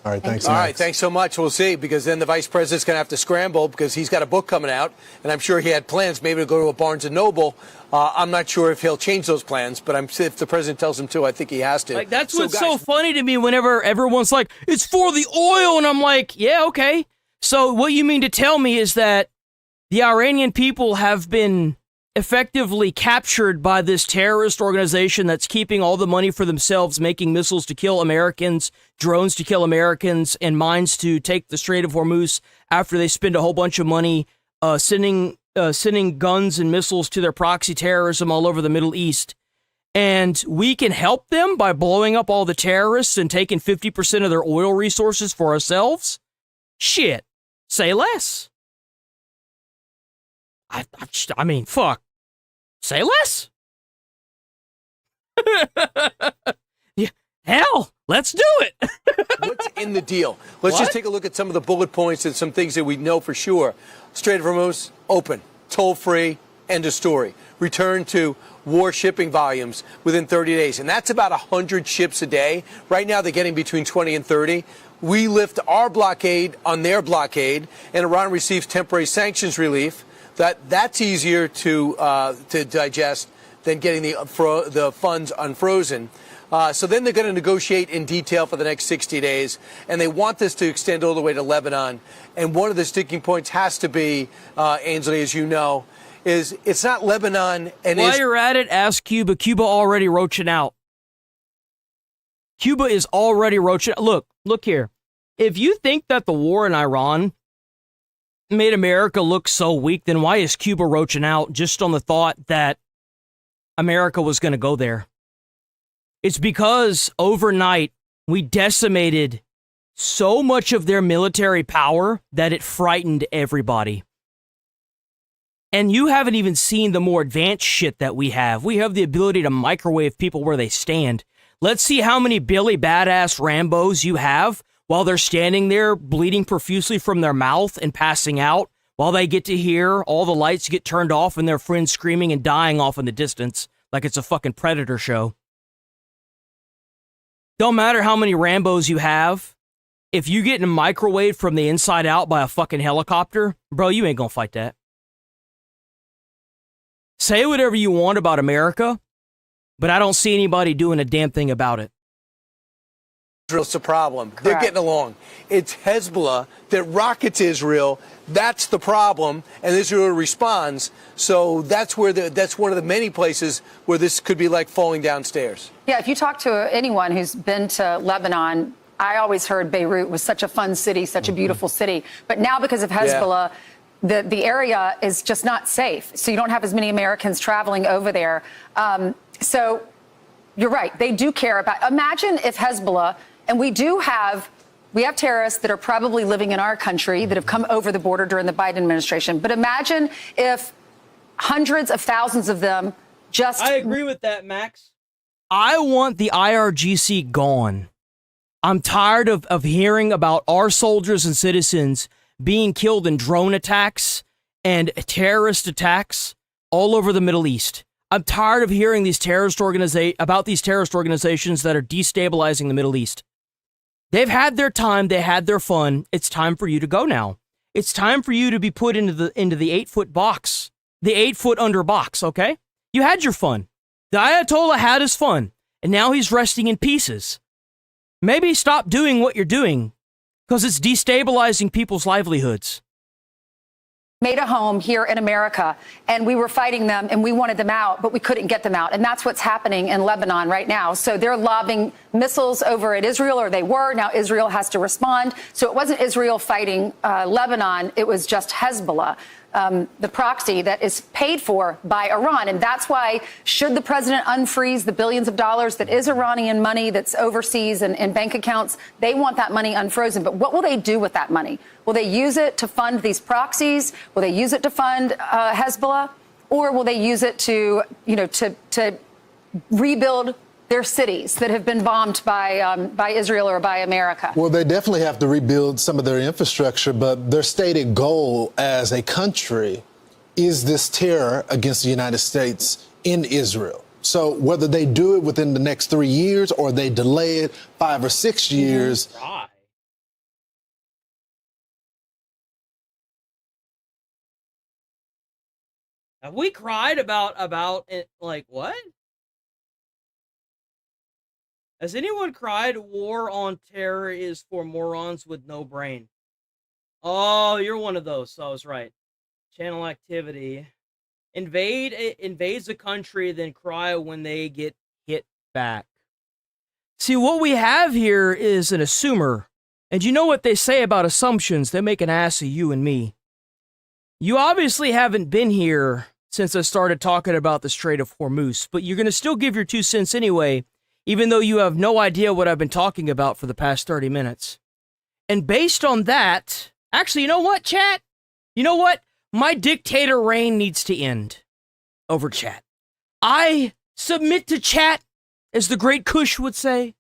All right, thanks. All right, thanks so much. We'll see, because then the vice president's going to have to scramble because he's got a book coming out, and I'm sure he had plans maybe to go to a Barnes & Noble. I'm not sure if he'll change those plans, but if the president tells him to, I think he has to. Like, that's what's so funny to me whenever everyone's like, it's for the oil, and I'm like, yeah, okay. So what you mean to tell me is that the Iranian people have been effectively captured by this terrorist organization that's keeping all the money for themselves, making missiles to kill Americans, drones to kill Americans, and mines to take the Strait of Hormuz after they spend a whole bunch of money sending guns and missiles to their proxy terrorism all over the Middle East. And we can help them by blowing up all the terrorists and taking 50% of their oil resources for ourselves? Shit. Say less. I mean, fuck. Say less. Yeah, hell, let's do it. What's in the deal. Let's just take a look at some of the bullet points and some things that we know for sure. Strait of Hormuz, open, toll-free, end of story. Return to war shipping volumes within 30 days. And that's about 100 ships a day. Right now, they're getting between 20 and 30. We lift our blockade on their blockade, and Iran receives temporary sanctions relief. That's easier to digest than getting the funds unfrozen. So then they're going to negotiate in detail for the next 60 days, and they want this to extend all the way to Lebanon. And one of the sticking points has to be, Ainsley, as you know, is it's not Lebanon and While you're at it, ask Cuba. Cuba already roaching out. Cuba is already roaching out. Look here. If you think that the war in Iran made America look so weak, then why is Cuba roaching out just on the thought that America was going to go there? It's because overnight we decimated so much of their military power that it frightened everybody. And you haven't even seen the more advanced shit that we have. We have the ability to microwave people where they stand. Let's see how many Billy Badass Rambos you have while they're standing there bleeding profusely from their mouth and passing out, while they get to hear all the lights get turned off and their friends screaming and dying off in the distance like it's a fucking Predator show. Don't matter how many Rambos you have. If you get microwaved from the inside out by a fucking helicopter, bro, you ain't gonna fight that. Say whatever you want about America, but I don't see anybody doing a damn thing about it. Israel's the problem. Correct. They're getting along. It's Hezbollah that rockets Israel. That's the problem, and Israel responds. So that's one of the many places where this could be like falling downstairs. Yeah, if you talk to anyone who's been to Lebanon, I always heard Beirut was such a fun city, such a beautiful city. But now because of Hezbollah, the area is just not safe. So you don't have as many Americans traveling over there. So you're right. They do care about. Imagine if Hezbollah, and we have terrorists that are probably living in our country that have come over the border during the Biden administration. But imagine if hundreds of thousands of them just. I agree with that, Max. I want the IRGC gone. I'm tired of hearing about our soldiers and citizens being killed in drone attacks and terrorist attacks all over the Middle East. I'm tired of hearing about these terrorist organizations that are destabilizing the Middle East. They've had their time. They had their fun. It's time for you to go now. It's time for you to be put into the 8-foot box, the 8-foot under box. Okay, you had your fun. The Ayatollah had his fun, and now he's resting in pieces. Maybe stop doing what you're doing, because it's destabilizing people's livelihoods. Made a home here in America, and we were fighting them, and we wanted them out, but we couldn't get them out. And that's what's happening in Lebanon right now. So they're lobbing missiles over at Israel, or they were. Now Israel has to respond. So it wasn't Israel fighting Lebanon. It was just Hezbollah, the proxy that is paid for by Iran. And that's why, should the president unfreeze the billions of dollars that is Iranian money that's overseas and in bank accounts, they want that money unfrozen. But what will they do with that money? Will they use it to fund these proxies? Will they use it to fund Hezbollah? Or will they use it to rebuild their cities that have been bombed by Israel or by America? Well, they definitely have to rebuild some of their infrastructure, but their stated goal as a country is this terror against the United States in Israel. So whether they do it within the next 3 years or they delay it 5 or 6 years. Have we cried about it? Like, what? Has anyone cried war on terror is for morons with no brain? Oh, you're one of those. So I was right. Channel activity. Invades a country, then cry when they get hit back. See, what we have here is an assumer. And you know what they say about assumptions? They make an ass of you and me. You obviously haven't been here since I started talking about the Strait of Hormuz, but you're going to still give your 2 cents anyway, even though you have no idea what I've been talking about for the past 30 minutes. And based on that, actually, you know what, chat? You know what? My dictator reign needs to end over chat. I submit to chat, as the great Kush would say.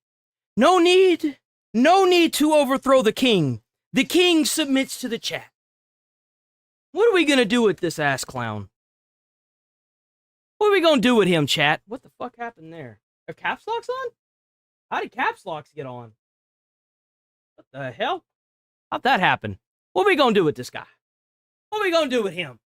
No need No need to overthrow the king. The king submits to the chat. What are we gonna do with this ass clown? What are we gonna do with him, chat? What the fuck happened there? Are caps locks on? How did caps locks get on? What the hell? How'd that happen? What are we gonna do with this guy? What are we gonna do with him?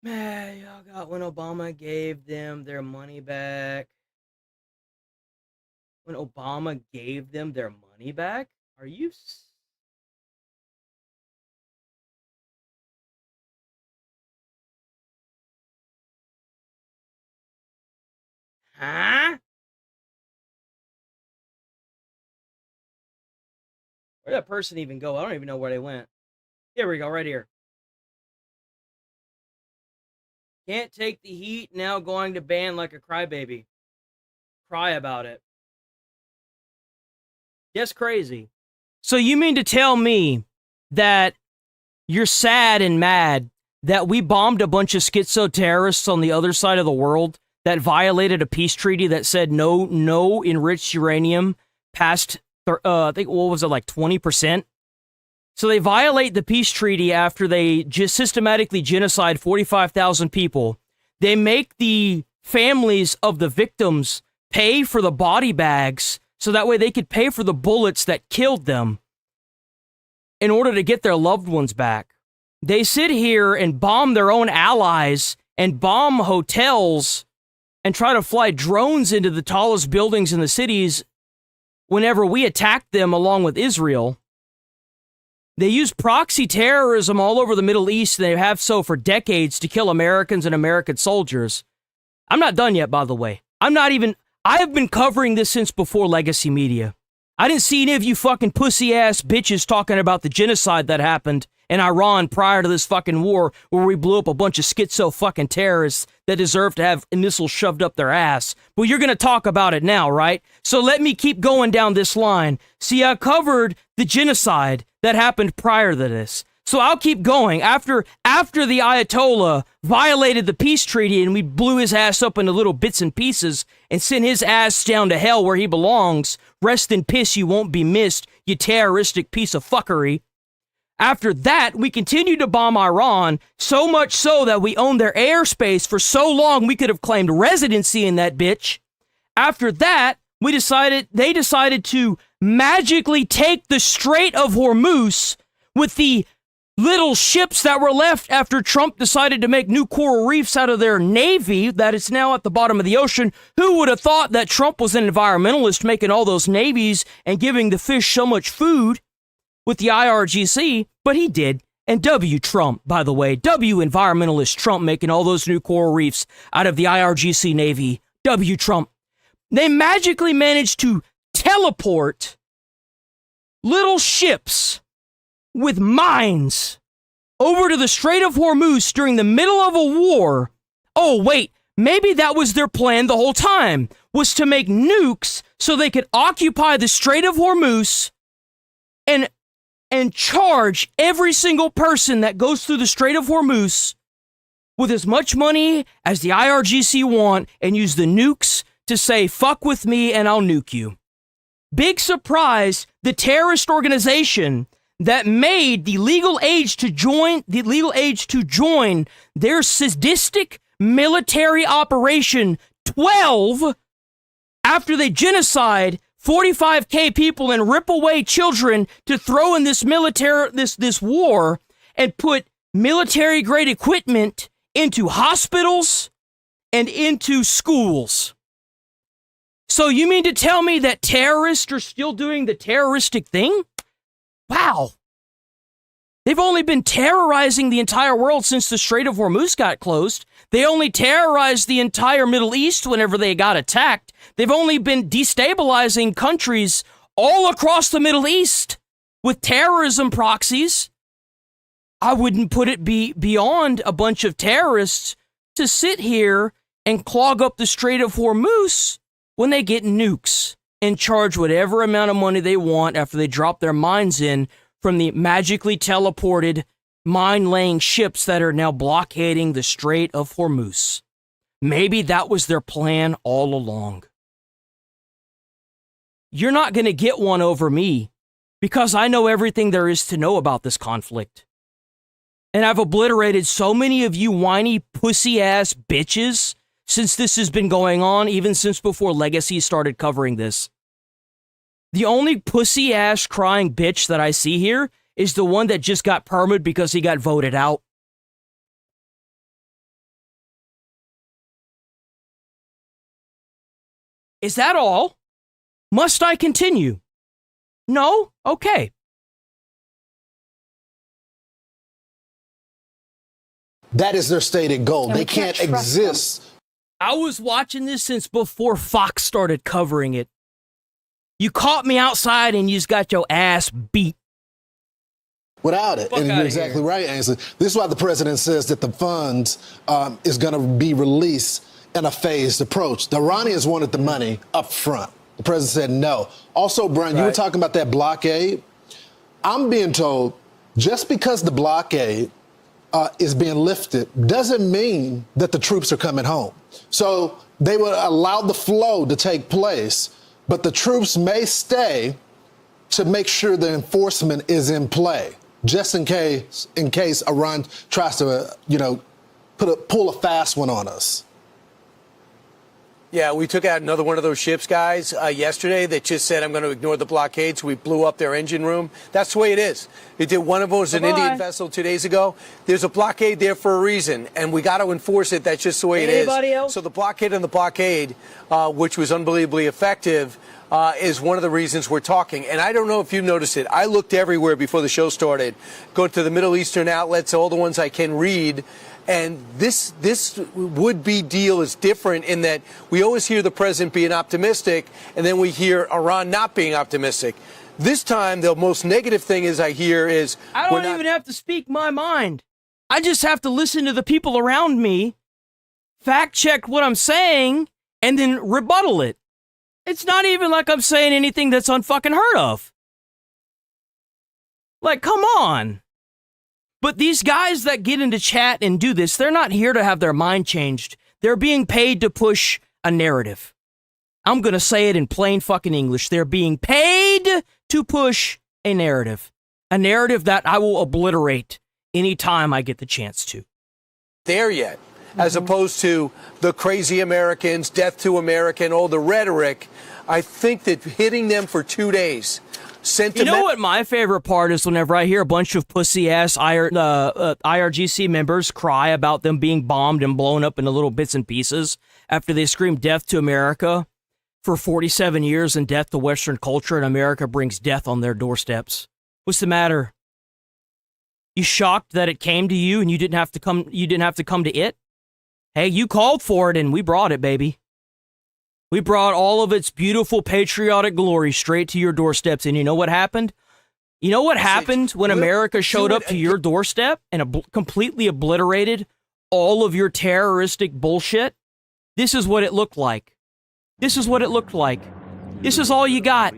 Man, y'all got when Obama gave them their money back. When Obama gave them their money back? Are you... Huh? Where'd that person even go? I don't even know where they went. Here we go, right here. Can't take the heat, now going to ban like a crybaby. Cry about it. Just crazy. So you mean to tell me that you're sad and mad that we bombed a bunch of schizo terrorists on the other side of the world that violated a peace treaty that said no enriched uranium past, I think, what was it, like 20%? So they violate the peace treaty after they just systematically genocide 45,000 people. They make the families of the victims pay for the body bags so that way they could pay for the bullets that killed them in order to get their loved ones back. They sit here and bomb their own allies and bomb hotels and try to fly drones into the tallest buildings in the cities whenever we attack them along with Israel. They use proxy terrorism all over the Middle East. They have so for decades to kill Americans and American soldiers. I'm not done yet, by the way. I have been covering this since before legacy media. I didn't see any of you fucking pussy-ass bitches talking about the genocide that happened in Iran prior to this fucking war where we blew up a bunch of schizo fucking terrorists that deserve to have missiles shoved up their ass. Well, you're going to talk about it now, right? So let me keep going down this line. See, I covered the genocide that happened prior to this. So I'll keep going. After the Ayatollah violated the peace treaty and we blew his ass up into little bits and pieces and sent his ass down to hell where he belongs, rest in piss, you won't be missed, you terroristic piece of fuckery. After that, we continued to bomb Iran, so much so that we owned their airspace for so long we could have claimed residency in that bitch. After that, they decided to magically take the Strait of Hormuz with the little ships that were left after Trump decided to make new coral reefs out of their navy that is now at the bottom of the ocean. Who would have thought that Trump was an environmentalist making all those navies and giving the fish so much food with the IRGC? But he did. And W Trump, by the way, W environmentalist Trump making all those new coral reefs out of the IRGC navy. W Trump. They magically managed to teleport little ships with mines over to the Strait of Hormuz during the middle of a war. Oh, wait, maybe that was their plan the whole time, was to make nukes so they could occupy the Strait of Hormuz and charge every single person that goes through the Strait of Hormuz with as much money as the IRGC want and use the nukes to say, fuck with me and I'll nuke you. Big surprise, the terrorist organization that made the legal age to join their sadistic military operation 12 after they genocide 45K people and rip away children to throw in this war and put military grade equipment into hospitals and into schools. So you mean to tell me that terrorists are still doing the terroristic thing? Wow. They've only been terrorizing the entire world since the Strait of Hormuz got closed. They only terrorized the entire Middle East whenever they got attacked. They've only been destabilizing countries all across the Middle East with terrorism proxies. I wouldn't put it beyond a bunch of terrorists to sit here and clog up the Strait of Hormuz when they get nukes and charge whatever amount of money they want after they drop their mines in from the magically teleported mine-laying ships that are now blockading the Strait of Hormuz. Maybe that was their plan all along. You're not going to get one over me because I know everything there is to know about this conflict. And I've obliterated so many of you whiny pussy-ass bitches since this has been going on, even since before Legacy started covering this. The only pussy-ass crying bitch that I see here is the one that just got permed because he got voted out. Is that all? Must I continue? No? Okay. That is their stated goal. They can't exist. I was watching this since before Fox started covering it. You caught me outside and you just got your ass beat. Without it. And you're exactly right, Ainsley. This is why the president says that the funds is going to be released in a phased approach. The Iranians wanted the money up front. The president said no. Also, Brian, you were talking about that blockade. I'm being told just because the blockade is being lifted doesn't mean that the troops are coming home. So they will allow the flow to take place, but the troops may stay to make sure the enforcement is in play, just in case Iran tries to, pull a fast one on us. Yeah, we took out another one of those ships, guys, yesterday that just said, I'm going to ignore the blockade, so we blew up their engine room. That's the way it is. One of them was an Indian vessel 2 days ago. There's a blockade there for a reason, and we got to enforce it. That's just the way it is. Else? So the blockade on the blockade, which was unbelievably effective, is one of the reasons we're talking. And I don't know if you noticed it. I looked everywhere before the show started, go to the Middle Eastern outlets, all the ones I can read. And this would-be deal is different in that we always hear the president being optimistic, and then we hear Iran not being optimistic. This time, the most negative thing I hear is... I don't even have to speak my mind. I just have to listen to the people around me, fact-check what I'm saying, and then rebuttal it. It's not even like I'm saying anything that's unfucking heard of. Like, come on. But these guys that get into chat and do this, they're not here to have their mind changed. They're being paid to push a narrative. I'm going to say it in plain fucking English. They're being paid to push a narrative. A narrative that I will obliterate anytime I get the chance to. There yet, as opposed to the crazy Americans, death to American, all the rhetoric. I think that hitting them for 2 days... You know what my favorite part is? Whenever I hear a bunch of pussy-ass IRGC members cry about them being bombed and blown up into little bits and pieces after they scream death to America for 47 years and death to Western culture, and America brings death on their doorsteps. What's the matter? You shocked that it came to you and you didn't have to come to it? Hey, you called for it and we brought it, baby. We brought all of its beautiful patriotic glory straight to your doorsteps. And you know what happened? You know what happened when America showed up to your doorstep and completely obliterated all of your terroristic bullshit? This is what it looked like. This is what it looked like. This is all you got.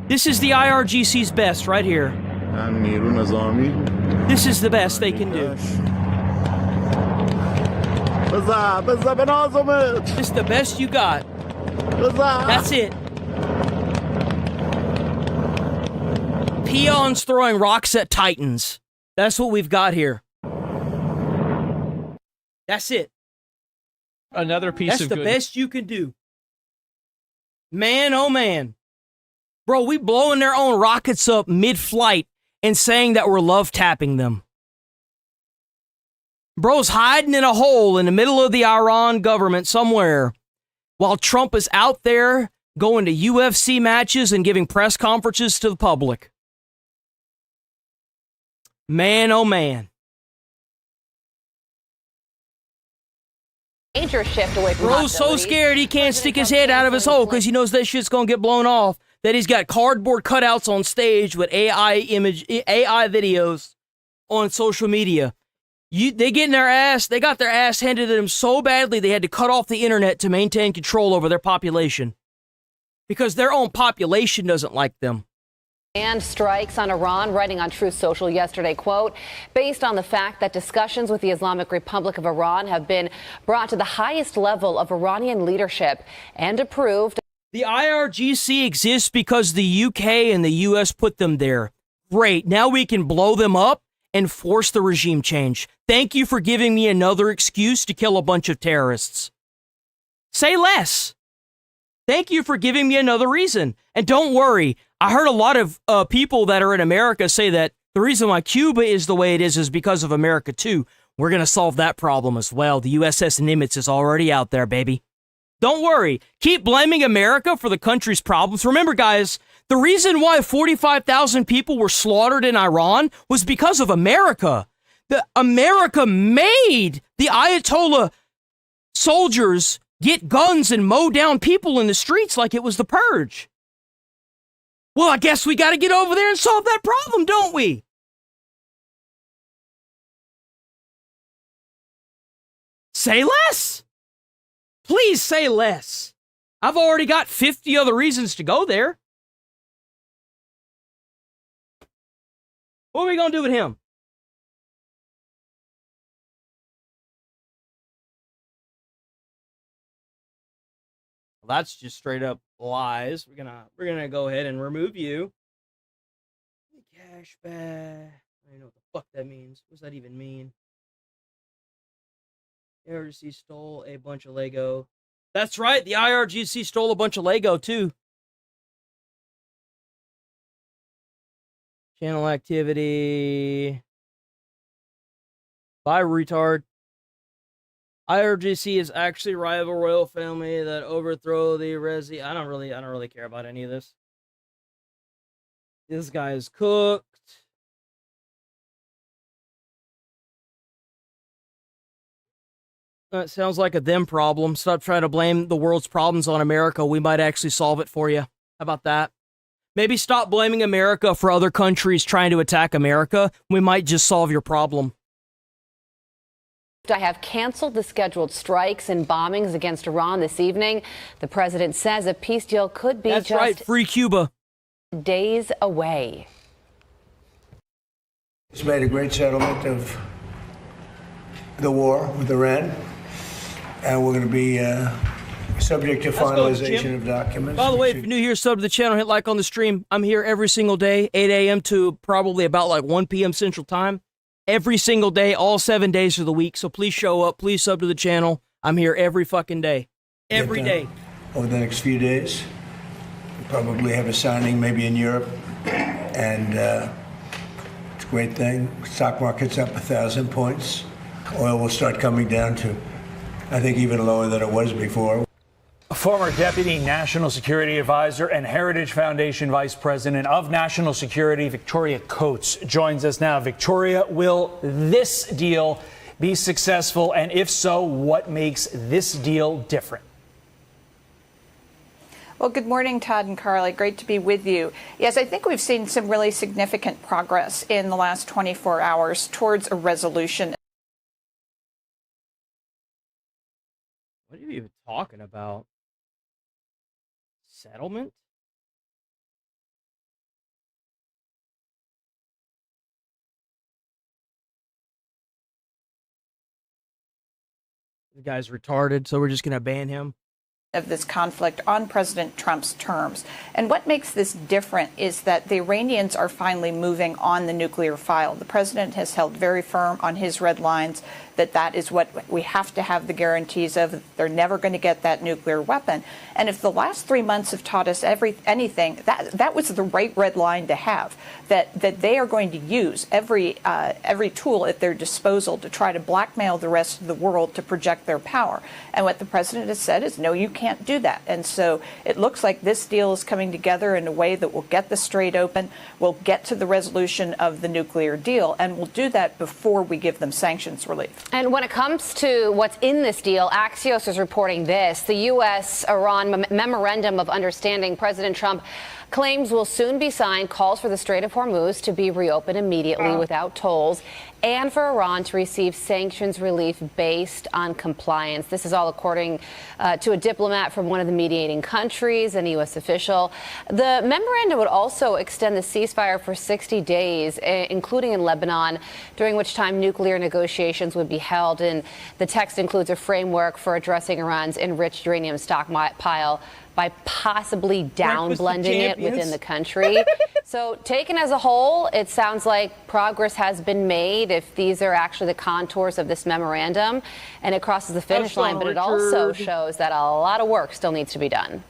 This is the IRGC's best right here. This is the best they can do. This is the best you got. That's it. Peons throwing rocks at Titans. That's what we've got here. That's it. Another piece That's of the good. best you can do. Man, oh man. Bro, we blowing their own rockets up mid-flight and saying that we're love tapping them. Bro's hiding in a hole in the middle of the Iran government somewhere while Trump is out there going to UFC matches and giving press conferences to the public. Man, oh man. Major shift away from Bro's so scared he can't stick his head out of his hole because he knows that shit's gonna get blown off, that he's got cardboard cutouts on stage with AI videos on social media. They got their ass handed to them so badly they had to cut off the internet to maintain control over their population. Because their own population doesn't like them. And strikes on Iran, writing on Truth Social yesterday, quote, based on the fact that discussions with the Islamic Republic of Iran have been brought to the highest level of Iranian leadership and approved. The IRGC exists because the UK and the US put them there. Great. Now we can blow them up and force the regime change. Thank you for giving me another excuse to kill a bunch of terrorists. Say less. Thank you for giving me another reason. And don't worry, I heard a lot of people that are in America say that the reason why Cuba is the way it is because of America too. We're going to solve that problem as well. The USS Nimitz is already out there, baby. Don't worry. Keep blaming America for the country's problems. Remember, guys, the reason why 45,000 people were slaughtered in Iran was because of America. America made the Ayatollah soldiers get guns and mow down people in the streets like it was the purge. Well, I guess we got to get over there and solve that problem, don't we? Say less. Please say less. I've already got 50 other reasons to go there. What are we going to do with him? Well, that's just straight up lies. We're gonna go ahead and remove you. Cash back. I don't know what the fuck that means. What does that even mean? IRGC stole a bunch of Lego. That's right, the IRGC stole a bunch of Lego too. Channel activity. Bye, retard. IRGC is actually rival royal family that overthrow the Resi. I don't really care about any of this. This guy is cooked. That sounds like a them problem. Stop trying to blame the world's problems on America. We might actually solve it for you. How about that? Maybe stop blaming America for other countries trying to attack America. We might just solve your problem. I have canceled the scheduled strikes and bombings against Iran this evening. The president says a peace deal could be That's right, free Cuba. Days away. It's made a great settlement of the war with Iran, and we're going to be subject to finalization of documents. By the way, if you're new here, sub to the channel, hit like on the stream. I'm here every single day, 8 a.m. to probably about like 1 p.m. Central Time. Every single day, all 7 days of the week. So please show up. Please sub to the channel. I'm here every fucking day. Every day. Over the next few days, we'll probably have a signing maybe in Europe. And it's a great thing. Stock market's up 1,000 points. Oil will start coming down to, I think, even lower than it was before. A former deputy national security advisor and Heritage Foundation vice president of national security, Victoria Coates, joins us now. Victoria, will this deal be successful? And if so, what makes this deal different? Well, good morning, Todd and Carly. Great to be with you. Yes, I think we've seen some really significant progress in the last 24 hours towards a resolution. What are you even talking about? Settlement? The guy's retarded, so we're just going to ban him. Of this conflict on President Trump's terms. And what makes this different is that the Iranians are finally moving on the nuclear file. The president has held very firm on his red lines that is what we have to have the guarantees of. They're never going to get that nuclear weapon. And if the last 3 months have taught us anything, that was the right red line to have, that they are going to use every tool at their disposal to try to blackmail the rest of the world to project their power. And what the president has said is, no, you can't do that. And so it looks like this deal is coming together in a way that will get the Strait open, will get to the resolution of the nuclear deal, and will do that before we give them sanctions relief. And when it comes to what's in this deal, Axios is reporting this. The U.S.-Iran Memorandum of Understanding President Trump claims will soon be signed, calls for the Strait of Hormuz to be reopened immediately without tolls, and for Iran to receive sanctions relief based on compliance. This is all according to a diplomat from one of the mediating countries and a U.S. official. The memorandum would also extend the ceasefire for 60 days, including in Lebanon, during which time nuclear negotiations would be held. And the text includes a framework for addressing Iran's enriched uranium stockpile by possibly down blending it within the country. So taken as a whole, it sounds like progress has been made if these are actually the contours of this memorandum and it crosses the finish line, but it also shows that a lot of work still needs to be done.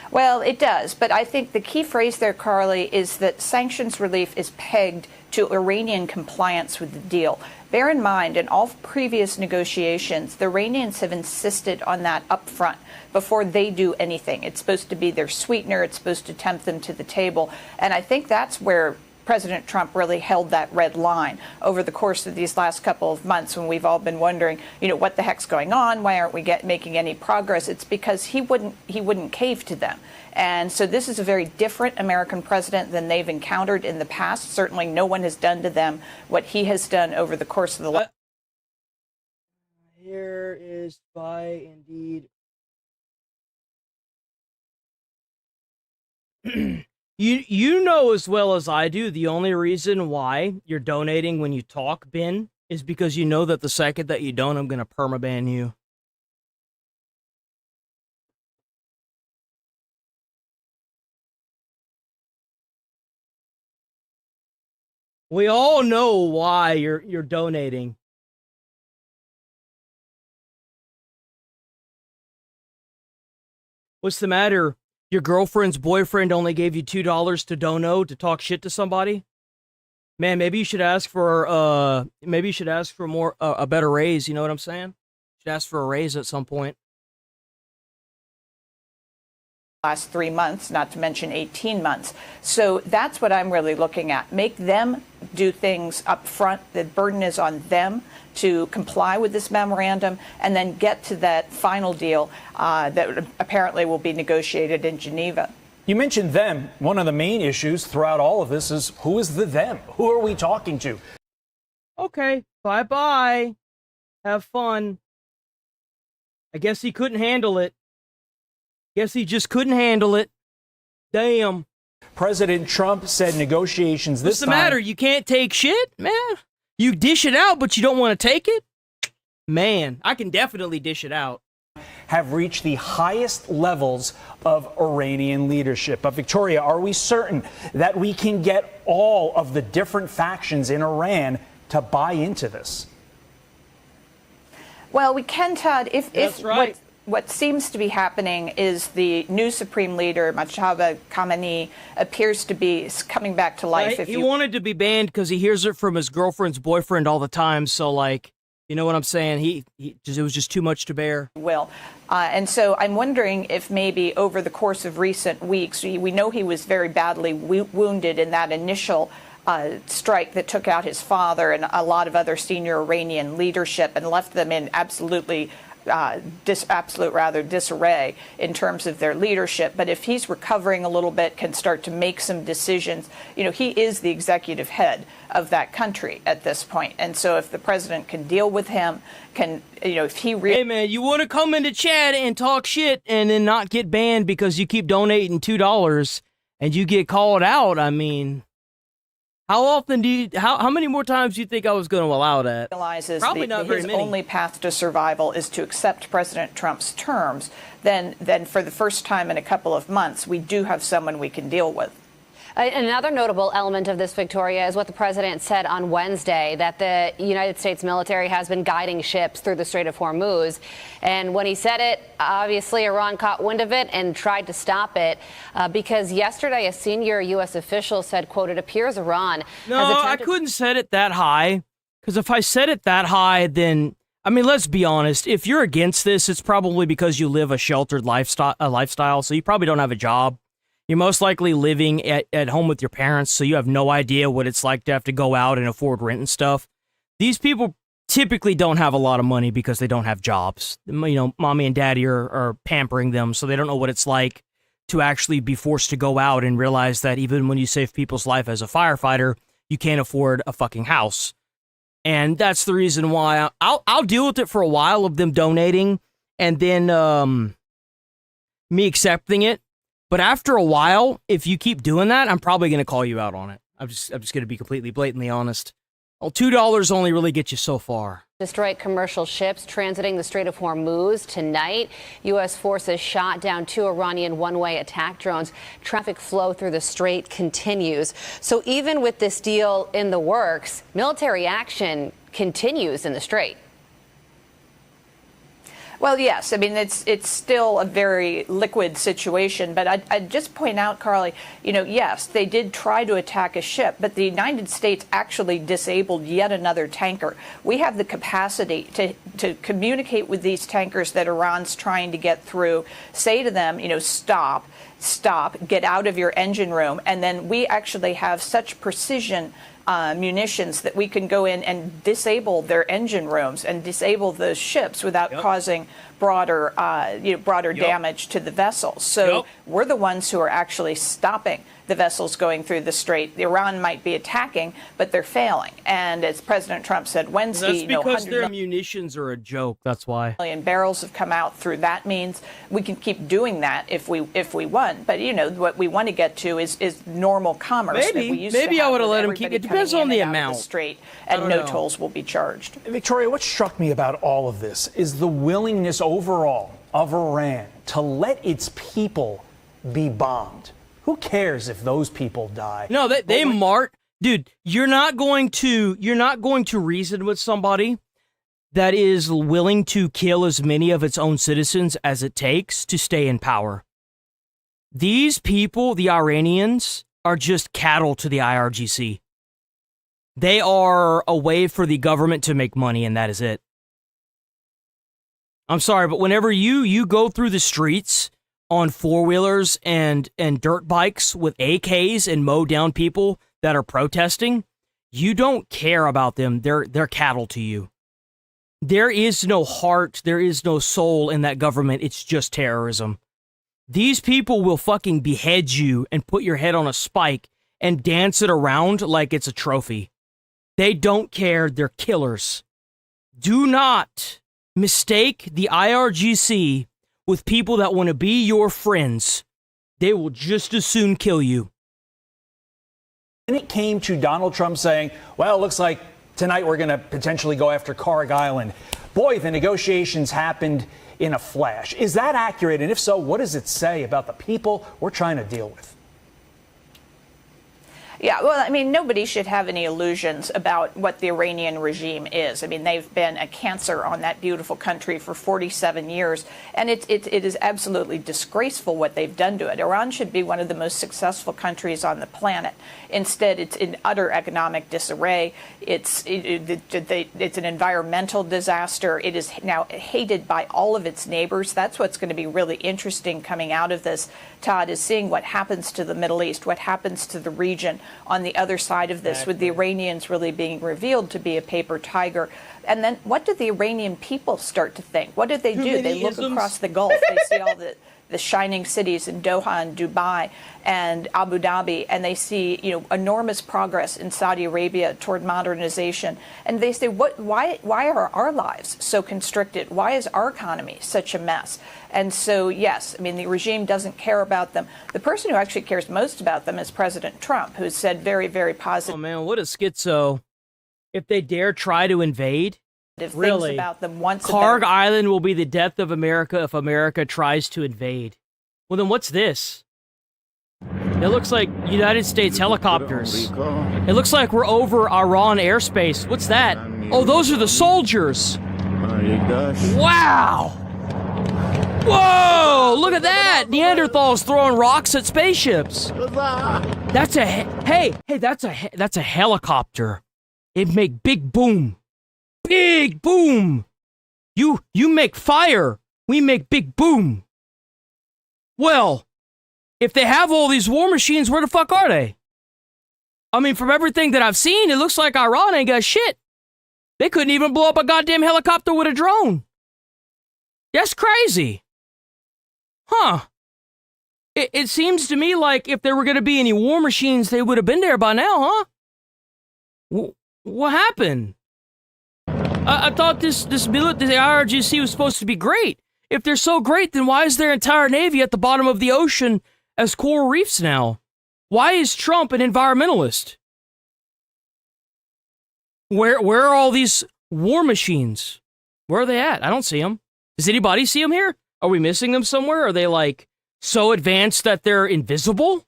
Well, it does. But I think the key phrase there, Carly, is that sanctions relief is pegged to Iranian compliance with the deal. Bear in mind, in all previous negotiations, the Iranians have insisted on that up front before they do anything. It's supposed to be their sweetener. It's supposed to tempt them to the table. And I think that's where President Trump really held that red line over the course of these last couple of months when we've all been wondering, what the heck's going on? Why aren't we making any progress? It's because he wouldn't cave to them. And so this is a very different American president than they've encountered in the past. Certainly no one has done to them what he has done over the course of the last. Here is by Indeed. You know as well as I do, the only reason why you're donating when you talk, Ben, is because you know that the second that you don't, I'm going to permaban you. We all know why you're donating. What's the matter? Your girlfriend's boyfriend only gave you $2 to dono to talk shit to somebody? Man, maybe you should ask for more a better raise, you know what I'm saying? You should ask for a raise at some point. Last 3 months, not to mention 18 months. So that's what I'm really looking at. Make them do things up front. The burden is on them to comply with this memorandum and then get to that final deal that apparently will be negotiated in Geneva. You mentioned them. One of the main issues throughout all of this is who is the them? Who are we talking to? Okay, bye-bye. Have fun. I guess he couldn't handle it. Guess he just couldn't handle it. Damn. President Trump said negotiations this time. What's the matter? You can't take shit, man? You dish it out, but you don't want to take it? Man, I can definitely dish it out. Have reached the highest levels of Iranian leadership. But Victoria, are we certain that we can get all of the different factions in Iran to buy into this? Well, we can, Todd, That's right. What seems to be happening is the new supreme leader, Mojtaba Khamenei, appears to be coming back to life. He wanted to be banned because he hears it from his girlfriend's boyfriend all the time. So, like, you know what I'm saying? It was just too much to bear. And so I'm wondering if maybe over the course of recent weeks, we know he was very badly wounded in that initial strike that took out his father and a lot of other senior Iranian leadership and left them in absolute disarray in terms of their leadership. But if he's recovering a little bit, can start to make some decisions, he is the executive head of that country at this point. And so if the president can deal with him, if he Hey man, you want to come into chat and talk shit and then not get banned because you keep donating $2 and you get called out, I mean, how often how many more times do you think I was going to allow that? Realizes Probably not very his many. only path to survival is to accept President Trump's terms. Then for the first time in a couple of months, we do have someone we can deal with. Another notable element of this, Victoria, is what the president said on Wednesday, that the United States military has been guiding ships through the Strait of Hormuz. And when he said it, obviously Iran caught wind of it and tried to stop it because yesterday a senior U.S. official said, quote, it appears Iran No, has attempted... I couldn't set it that high because if I set it that high, then, I mean, let's be honest. If you're against this, it's probably because you live a sheltered lifestyle, so you probably don't have a job. You're most likely living at home with your parents, so you have no idea what it's like to have to go out and afford rent and stuff. These people typically don't have a lot of money because they don't have jobs. Mommy and daddy are pampering them, so they don't know what it's like to actually be forced to go out and realize that even when you save people's life as a firefighter, you can't afford a fucking house. And that's the reason why I'll deal with it for a while of them donating and then me accepting it. But after a while, if you keep doing that, I'm probably going to call you out on it. I'm just going to be completely blatantly honest. Well, $2 only really gets you so far. To strike commercial ships transiting the Strait of Hormuz tonight. U.S. forces shot down 2 Iranian one-way attack drones. Traffic flow through the strait continues. So even with this deal in the works, military action continues in the strait. Well, yes. I mean, it's still a very liquid situation. But I'd just point out, Carly, yes, they did try to attack a ship, but the United States actually disabled yet another tanker. We have the capacity to communicate with these tankers that Iran's trying to get through, say to them, stop, get out of your engine room. And then we actually have such precision munitions that we can go in and disable their engine rooms and disable those ships without causing broader damage to the vessels. So we're the ones who are actually stopping the vessels going through the strait. Iran might be attacking, but they're failing. And as President Trump said Wednesday, that's because their munitions are a joke. That's why. Million barrels have come out through that means. We can keep doing that if we want. But what we want to get to is normal commerce. Maybe I would have let him keep. It depends on the amount. Strait, and no tolls will be charged. Victoria, what struck me about all of this is the willingness overall of Iran to let its people be bombed. Who cares if those people die? No, dude, you're not going to reason with somebody that is willing to kill as many of its own citizens as it takes to stay in power. These people, the Iranians, are just cattle to the IRGC. They are a way for the government to make money, and that is it. I'm sorry, but whenever you go through the streets on four-wheelers and dirt bikes with AKs and mow down people that are protesting, you don't care about them. They're cattle to you. There is no heart, there is no soul in that government. It's just terrorism. These people will fucking behead you and put your head on a spike and dance it around like it's a trophy. They don't care. They're killers. Do not mistake the IRGC with people that want to be your friends. They will just as soon kill you. And it came to Donald Trump saying, well, it looks like tonight we're going to potentially go after Carg Island. Boy, the negotiations happened in a flash. Is that accurate? And if so, what does it say about the people we're trying to deal with? Yeah, well, I mean, nobody should have any illusions about what the Iranian regime is. I mean, they've been a cancer on that beautiful country for 47 years, and it is absolutely disgraceful what they've done to it. Iran should be one of the most successful countries on the planet. Instead, it's in utter economic disarray. It's an environmental disaster. It is now hated by all of its neighbors. That's what's going to be really interesting coming out of this, Todd, is seeing what happens to the Middle East, what happens to the region on the other side of this, with the Iranians really being revealed to be a paper tiger. And then what do the Iranian people start to think? What do they do? They look across the Gulf. They see all the shining cities in Doha and Dubai and Abu Dhabi, and they see enormous progress in Saudi Arabia toward modernization. And they say, why are our lives so constricted? Why is our economy such a mess? And so, yes, I mean, the regime doesn't care about them. The person who actually cares most about them is President Trump, who said very, very positive. Oh, man, what a schizo. If they dare try to invade, things about them once Carg Island will be the death of America if America tries to invade. Well, then what's this? It looks like United States helicopters. It looks like we're over Iran airspace. What's that? Oh, those are the soldiers. Wow. Whoa, look at that! Neanderthals throwing rocks at spaceships. That's that's a helicopter. It make big boom. Big boom. You make fire. We make big boom. Well, if they have all these war machines, where the fuck are they? I mean, from everything that I've seen, it looks like Iran ain't got shit. They couldn't even blow up a goddamn helicopter with a drone. That's crazy. Huh. It seems to me like if there were going to be any war machines, they would have been there by now, huh? What happened? I thought this the IRGC was supposed to be great. If they're so great, then why is their entire navy at the bottom of the ocean as coral reefs now? Why is Trump an environmentalist? Where are all these war machines? Where are they at? I don't see them. Does anybody see them here? Are we missing them somewhere? Are they like so advanced that they're invisible?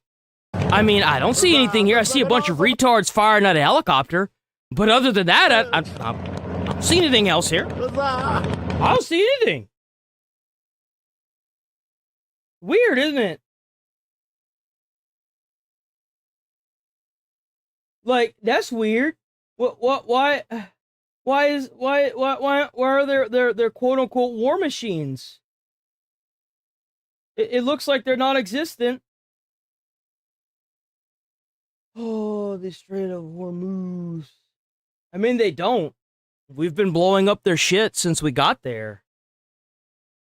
I mean, I don't see anything here. I see a bunch of retards firing at a helicopter. But other than that, I don't see anything else here. I don't see anything. Weird, isn't it? Like, that's weird. Why are there quote unquote war machines? It looks like they're non-existent. Oh, the Strait of Hormuz. I mean, they don't. We've been blowing up their shit since we got there.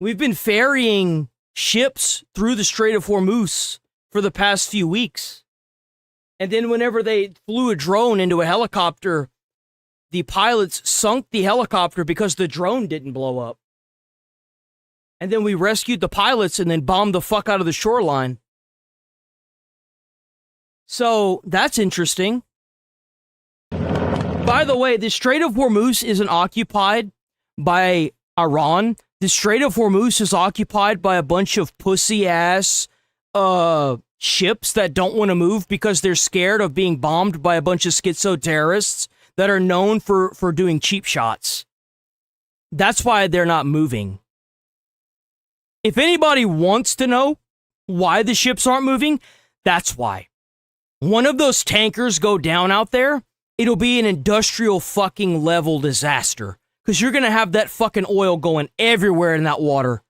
We've been ferrying ships through the Strait of Hormuz for the past few weeks. And then whenever they flew a drone into a helicopter, the pilots sunk the helicopter because the drone didn't blow up. And then we rescued the pilots and then bombed the fuck out of the shoreline. So, that's interesting. By the way, the Strait of Hormuz isn't occupied by Iran. The Strait of Hormuz is occupied by a bunch of pussy-ass ships that don't want to move because they're scared of being bombed by a bunch of schizo terrorists that are known for doing cheap shots. That's why they're not moving. If anybody wants to know why the ships aren't moving, that's why. One of those tankers go down out there, it'll be an industrial fucking level disaster. Because you're going to have that fucking oil going everywhere in that water.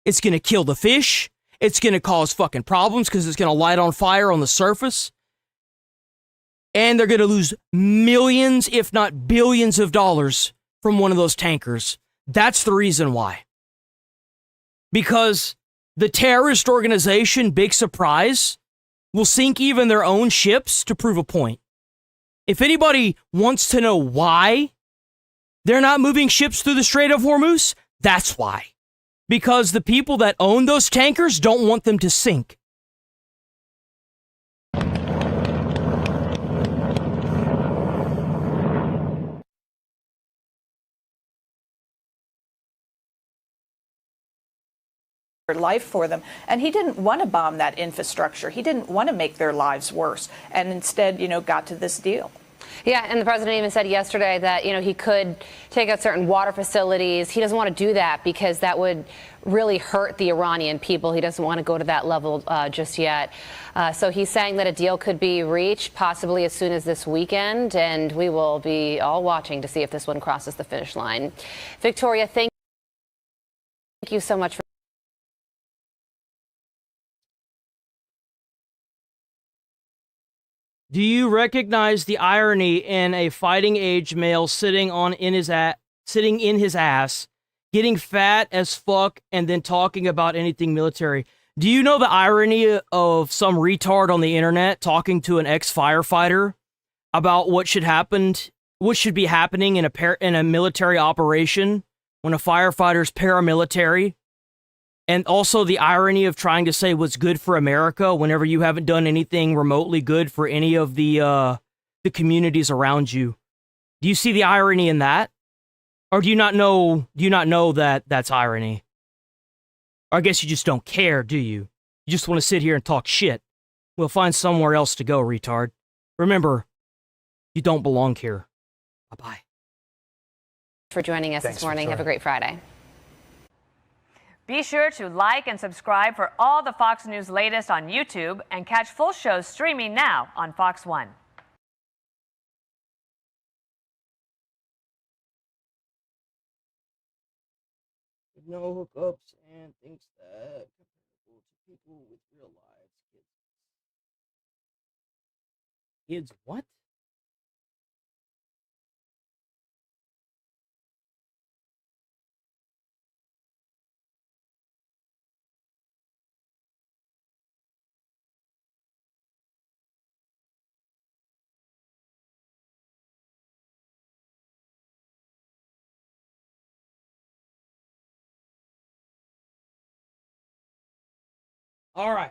It's going to kill the fish. It's going to cause fucking problems because it's going to light on fire on the surface. And they're going to lose millions, if not billions of dollars from one of those tankers. That's the reason why. Because the terrorist organization, big surprise, will sink even their own ships to prove a point. If anybody wants to know why they're not moving ships through the Strait of Hormuz, that's why. Because the people that own those tankers don't want them to sink. Life for them, and he didn't want to bomb that infrastructure. He didn't want to make their lives worse, and instead, got to this deal. Yeah, and the president even said yesterday that, he could take out certain water facilities. He doesn't want to do that because that would really hurt the Iranian people. He doesn't want to go to that level just yet. So he's saying that a deal could be reached possibly as soon as this weekend, and we will be all watching to see if this one crosses the finish line. Victoria, thank you so much for Do you recognize the irony in a fighting age male sitting in his ass, getting fat as fuck, and then talking about anything military? Do you know the irony of some retard on the internet talking to an ex-firefighter about what should be happening in a military operation when a firefighter's paramilitary? And also the irony of trying to say what's good for America whenever you haven't done anything remotely good for any of the communities around you. Do you see the irony in that? Or do you not know that that's irony? Or I guess you just don't care, do you? You just want to sit here and talk shit. We'll find somewhere else to go, retard. Remember, you don't belong here. Bye-bye. for joining us this morning. Have a great Friday. Be sure to like and subscribe for all the Fox News latest on YouTube and catch full shows streaming now on Fox One. No hookups and things that comparable to people with real lives. Kids what? All right.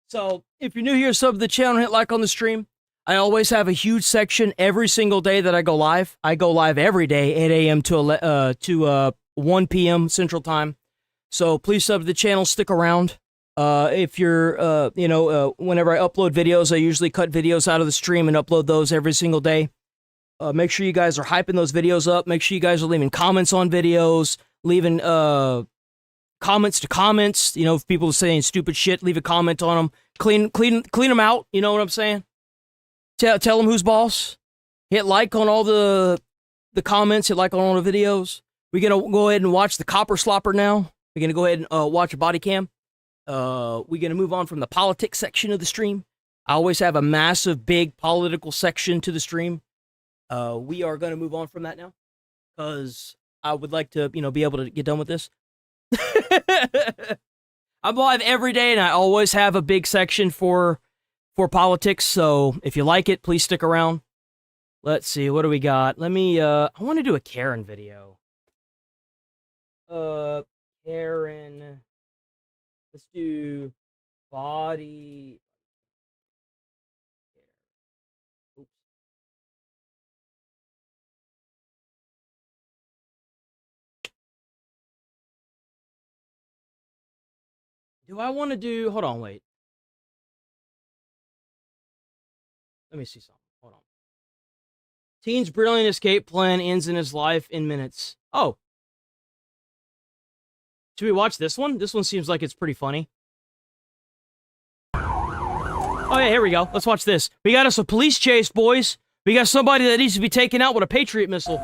So, if you're new here, sub to the channel, hit like on the stream. I always have a huge section every single day that I go live. I go live every day, 8 a.m. to 1 p.m. Central Time. So please sub to the channel, stick around. If you're, whenever I upload videos, I usually cut videos out of the stream and upload those every single day. Make sure you guys are hyping those videos up. Make sure you guys are leaving comments on videos, leaving comments to comments. You know, if people are saying stupid shit, leave a comment on them. Clean them out. You know what I'm saying? Tell them who's boss. Hit like on all the comments. Hit like on all the videos. We're gonna go ahead and watch the Copper Slopper now. We're gonna go ahead and watch a body cam. We're gonna move on from the politics section of the stream. I always have a massive, big political section to the stream. We are gonna move on from that now, because I would like to, be able to get done with this. I'm live every day, and I always have a big section for politics. So if you like it, please stick around. Let's see, what do we got? Let me. I want to do a Karen video. Karen. Let's do body. Oops. Do I want to do? Hold on, wait. Let me see something. Hold on. Teen's brilliant escape plan ends in his life in minutes. Oh. Should we watch this one? This one seems like it's pretty funny. Oh, yeah, here we go. Let's watch this. We got us a police chase, boys. We got somebody that needs to be taken out with a Patriot missile.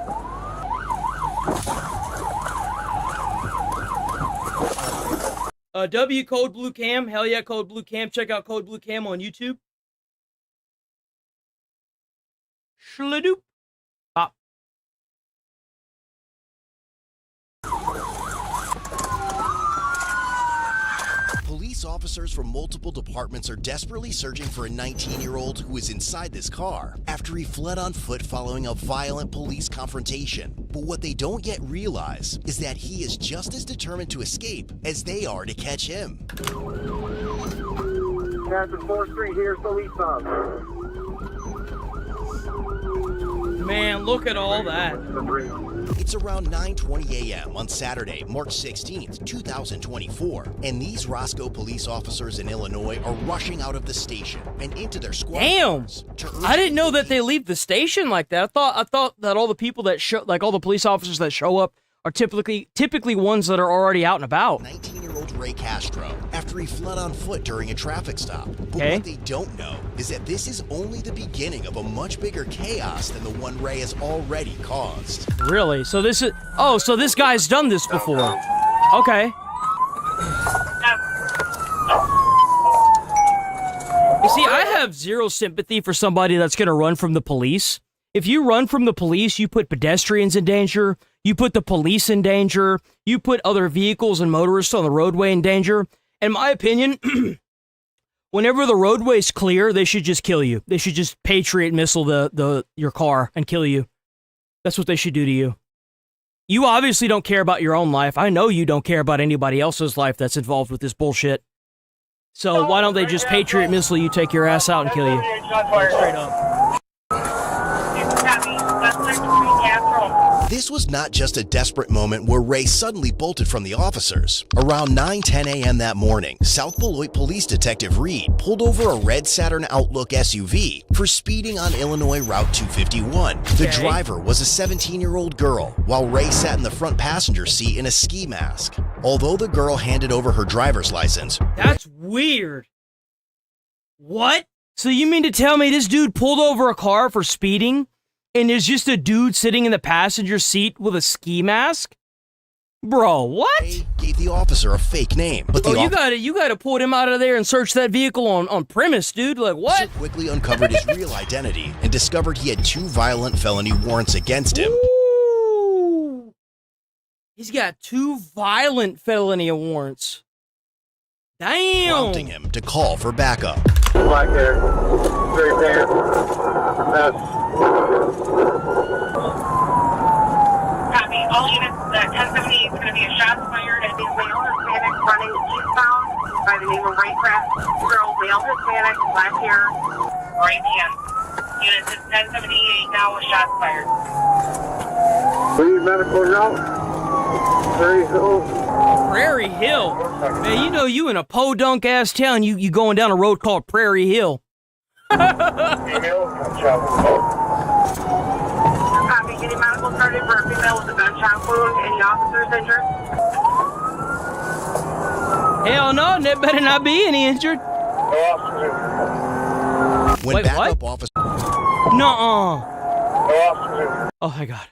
W Code Blue Cam. Hell yeah, Code Blue Cam. Check out Code Blue Cam on YouTube. Schladoop. Pop. Police officers from multiple departments are desperately searching for a 19-year-old who was inside this car after he fled on foot following a violent police confrontation. But what they don't yet realize is that he is just as determined to escape as they are to catch him. Captain 4th Street, here's police officer. Man, look at all that. It's around 9:20 a.m. on Saturday, March 16th, 2024, and these Roscoe police officers in Illinois are rushing out of the station and into their squad. Damn! I didn't know that they leave the station like that. I thought that all the people that show, like all the police officers that show up, are typically ones that are already out and about. 19-year-old Ray Castro, after he fled on foot during a traffic stop. But what they don't know is that this is only the beginning of a much bigger chaos than the one Ray has already caused. Really? So this is... Oh, so this guy's done this before. Okay. You see, I have zero sympathy for somebody that's going to run from the police. If you run from the police, you put pedestrians in danger, you put the police in danger, you put other vehicles and motorists on the roadway in danger. In my opinion, whenever the roadway's clear, they should just kill you. They should just Patriot missile your car and kill you. That's what they should do to you. You obviously don't care about your own life. I know you don't care about anybody else's life that's involved with this bullshit. So why don't they just Patriot missile you, take your ass out, and kill you? Straight up. This was not just a desperate moment where Ray suddenly bolted from the officers. Around 9:10 a.m. that morning, South Beloit Police Detective Reed pulled over a red Saturn Outlook SUV for speeding on Illinois Route 251. The driver was a 17-year-old girl, while Ray sat in the front passenger seat in a ski mask. Although the girl handed over her driver's license. That's weird. What? So you mean to tell me this dude pulled over a car for speeding? And there's just a dude sitting in the passenger seat with a ski mask? Bro, what? Ray gave the officer a fake name. But you gotta pull him out of there and search that vehicle on premise, dude. Like, what? Officer quickly uncovered his real identity and discovered he had 2 violent felony warrants against him. Ooh. He's got 2 violent felony warrants. Damn. Prompting him to call for backup. Black there. Straight there. Copy. All units, 1070 is going to be a shot fired at the male Hispanic running eastbound by the name of Ray Craft. Girl, male Hispanic, black hair, right hand. Units at 1078 now with shots fired. Please, medical now. Prairie Hill. Prairie Hill? Man, you know you in a podunk ass town, you going down a road called Prairie Hill. Female, Copy, getting medical started for a female with a gunshot wound. Any officers injured? Hell no, there better not be any injured. When Wait, backup what? officers Nuh-uh. Oh my God.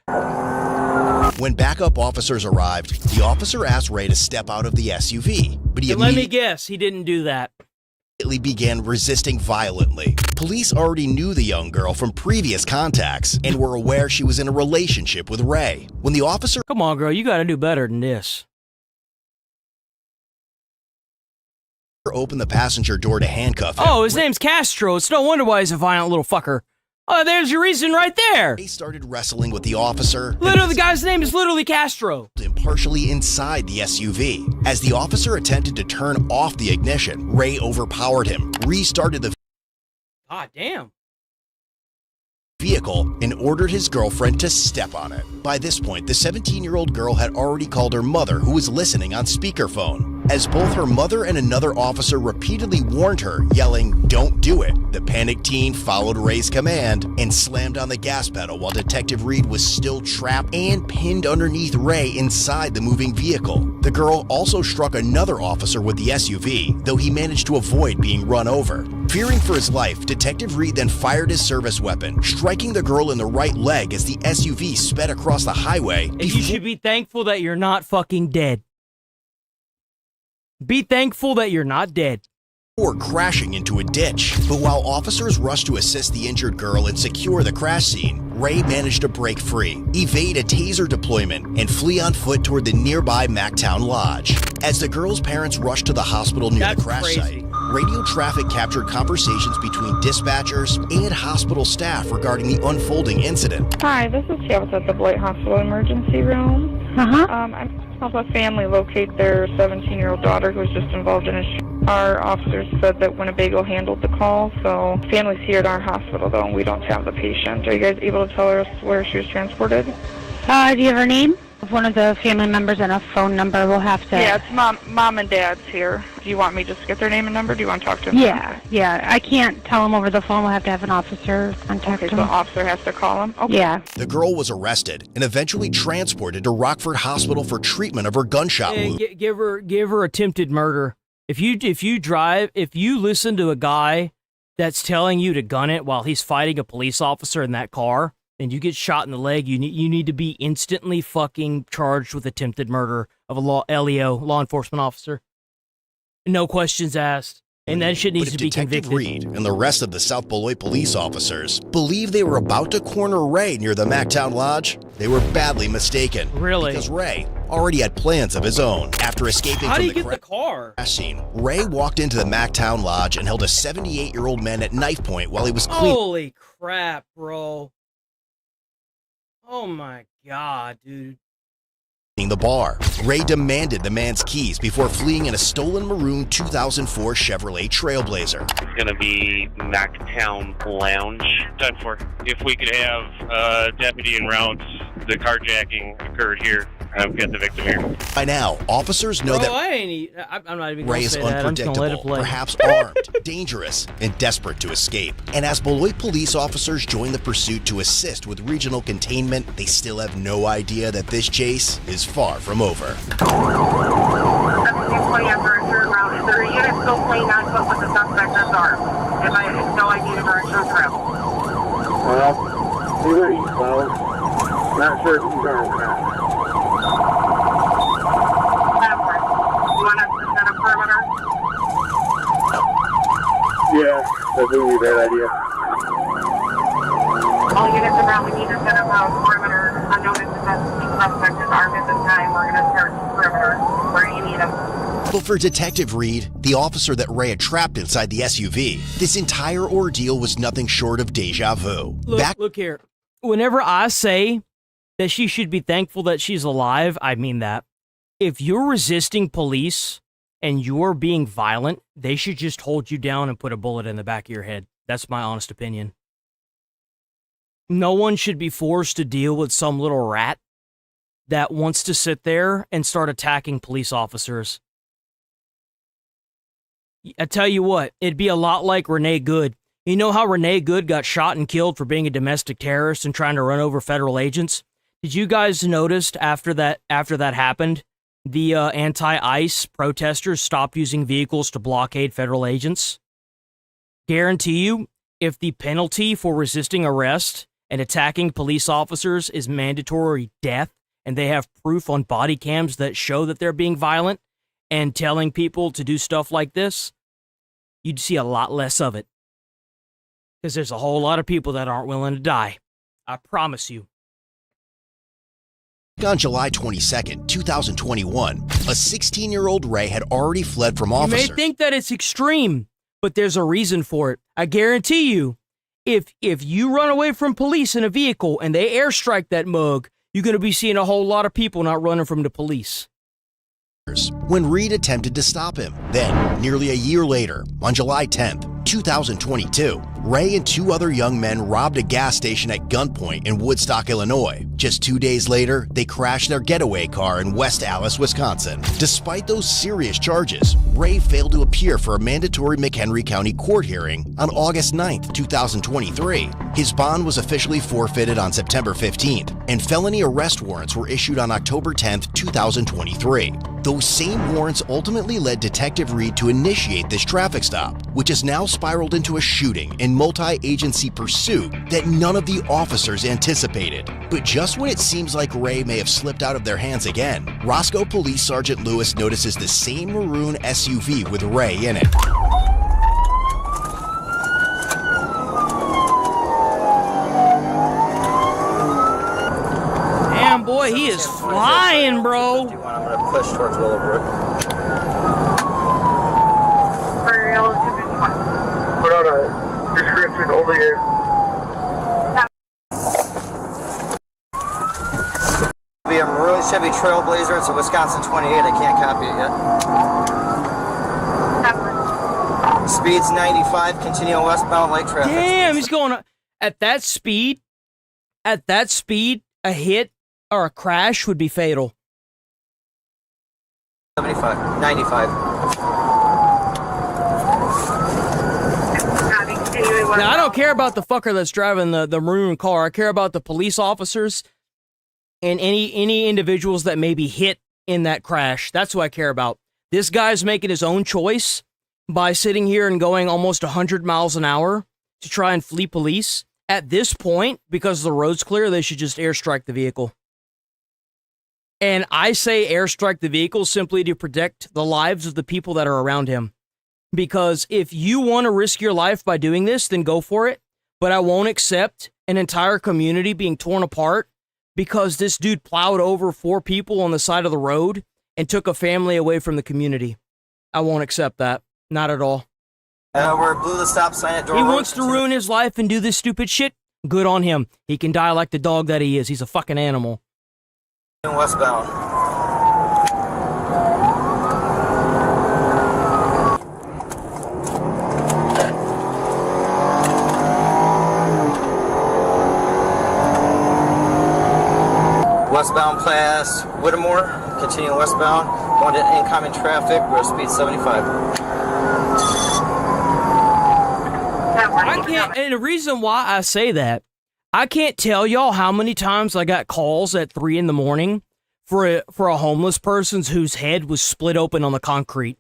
When backup officers arrived, the officer asked Ray to step out of the SUV, but he And let me immediately guess, he didn't do that. began resisting violently. Police already knew the young girl from previous contacts and were aware she was in a relationship with Ray. When the officer Come on, girl, you gotta do better than this. opened the passenger door to handcuff him, Oh, his name's Castro. It's no wonder why he's a violent little fucker. Oh, there's your reason right there. Ray started wrestling with the officer. Literally, the guy's name is literally Castro. Partially inside the SUV. As the officer attempted to turn off the ignition, Ray overpowered him, restarted the God damn. vehicle, and ordered his girlfriend to step on it. By this point, the 17-year-old girl had already called her mother, who was listening on speakerphone. As both her mother and another officer repeatedly warned her, yelling, "Don't do it," the panicked teen followed Ray's command and slammed on the gas pedal while Detective Reed was still trapped and pinned underneath Ray inside the moving vehicle. The girl also struck another officer with the SUV, though he managed to avoid being run over. Fearing for his life, Detective Reed then fired his service weapon, striking the girl in the right leg as the SUV sped across the highway. And you should be thankful that you're not fucking dead. Be thankful that you're not dead. Or crashing into a ditch. But while officers rushed to assist the injured girl and secure the crash scene, Ray managed to break free, evade a taser deployment, and flee on foot toward the nearby Mactown Lodge. As the girl's parents rushed to the hospital near the crash site, radio traffic captured conversations between dispatchers and hospital staff regarding the unfolding incident. Hi, this is Tabitha at the Beloit Hospital Emergency Room. I'm help a family locate their 17-year-old daughter who was just involved in a Our officers said that Winnebago handled the call, so family's here at our hospital, though, and we don't have the patient. Are you guys able to tell us where she was transported? Do you have her name? If one of the family members and a phone number, we'll have to... Yeah, it's mom and dad's here. Do you want me just to get their name and number? Do you want to talk to them? Yeah. I can't tell them over the phone. We'll have to have an officer contact them. So the officer has to call them? Okay. Yeah. The girl was arrested and eventually transported to Rockford Hospital for treatment of her gunshot wound. Give her attempted murder. If you listen to a guy that's telling you to gun it while he's fighting a police officer in that car, and you get shot in the leg, you need to be instantly fucking charged with attempted murder of a law enforcement officer. No questions asked. And that shit needs to be Detective convicted. Reed and the rest of the South Beloit police officers believed they were about to corner Ray near the Mactown Lodge, they were badly mistaken. Really? Because Ray already had plans of his own. After escaping How from do you get the car? crash scene, Ray walked into the Mactown Lodge and held a 78-year-old man at knife point while he was cleaning. Holy crap, bro. Oh my God, dude. The bar. Ray demanded the man's keys before fleeing in a stolen maroon 2004 Chevrolet Trailblazer. It's going to be Mactown Lounge. 10-4. If we could have a deputy en route, the carjacking occurred here. I've got the victim here. By now, officers know that I'm not even Ray gonna is say that. I'm just gonna let it unpredictable, play. perhaps armed, dangerous, and desperate to escape. And as Beloit police officers join the pursuit to assist with regional containment, they still have no idea that this chase is far from over. 1720 after a third round. Is there a unit still playing on foot with the suspect that's armed? If I have no idea the direction of travel. Either east, well, not sure if he's armed or not. You want us to set a perimeter? Yeah, that would be a bad idea. All units around, we need to set up a perimeter. Unnoticed that the suspect is armed at this time. We're going to start the perimeter where you need them. But for Detective Reed, the officer that Ray had trapped inside the SUV, this entire ordeal was nothing short of deja vu. Look here. Whenever I say that she should be thankful that she's alive, I mean that. If you're resisting police and you're being violent, they should just hold you down and put a bullet in the back of your head. That's my honest opinion. No one should be forced to deal with some little rat that wants to sit there and start attacking police officers. I tell you what, it'd be a lot like Renee Good. You know how Renee Good got shot and killed for being a domestic terrorist and trying to run over federal agents? Did you guys notice after that happened, the anti-ICE protesters stopped using vehicles to blockade federal agents? Guarantee you, if the penalty for resisting arrest and attacking police officers is mandatory death, and they have proof on body cams that show that they're being violent and telling people to do stuff like this, you'd see a lot less of it. Because there's a whole lot of people that aren't willing to die. I promise you. On July 22nd, 2021, a 16-year-old Ray had already fled from officers. You may think that it's extreme, but there's a reason for it. I guarantee you, if you run away from police in a vehicle and they airstrike that mug, you're going to be seeing a whole lot of people not running from the police. When Reed attempted to stop him. Then, nearly a year later, on July 10th, 2022, Ray and two other young men robbed a gas station at gunpoint in Woodstock, Illinois. Just 2 days later, they crashed their getaway car in West Allis, Wisconsin. Despite those serious charges, Ray failed to appear for a mandatory McHenry County court hearing on August 9th, 2023. His bond was officially forfeited on September 15th, and felony arrest warrants were issued on October 10th, 2023. Those same warrants ultimately led Detective Reed to initiate this traffic stop, which has now spiraled into a shooting and multi-agency pursuit that none of the officers anticipated. But just when it seems like Ray may have slipped out of their hands again, Roscoe Police Sergeant Lewis notices the same maroon SUV with Ray in it. Damn, boy, he is flying, bro. I'm gonna push towards Willowbrook. Put out a description over here. Be a maroon Chevy Trailblazer. It's a Wisconsin 28. I can't copy it yet. Speed's 95. Continue westbound light traffic. Damn, he's going at that speed. At that speed, a hit or a crash would be fatal. 75. 95. Now, I don't care about the fucker that's driving the maroon car. I care about the police officers and any individuals that may be hit in that crash. That's what I care about. This guy's making his own choice by sitting here and going almost 100 miles an hour to try and flee police. At this point, because the road's clear, they should just airstrike the vehicle. And I say airstrike the vehicle simply to protect the lives of the people that are around him. Because if you want to risk your life by doing this, then go for it. But I won't accept an entire community being torn apart because this dude plowed over 4 people on the side of the road and took a family away from the community. I won't accept that. Not at all. We're blew the stop sign at Door He Road. wants to ruin his life and do this stupid shit. Good on him. He can die like the dog that he is. He's a fucking animal. Westbound. Westbound past Whittemore, continue westbound, going to incoming traffic, we're at speed 75. I can't, and the reason why I say that, I can't tell y'all how many times I got calls at 3 in the morning for a homeless person whose head was split open on the concrete.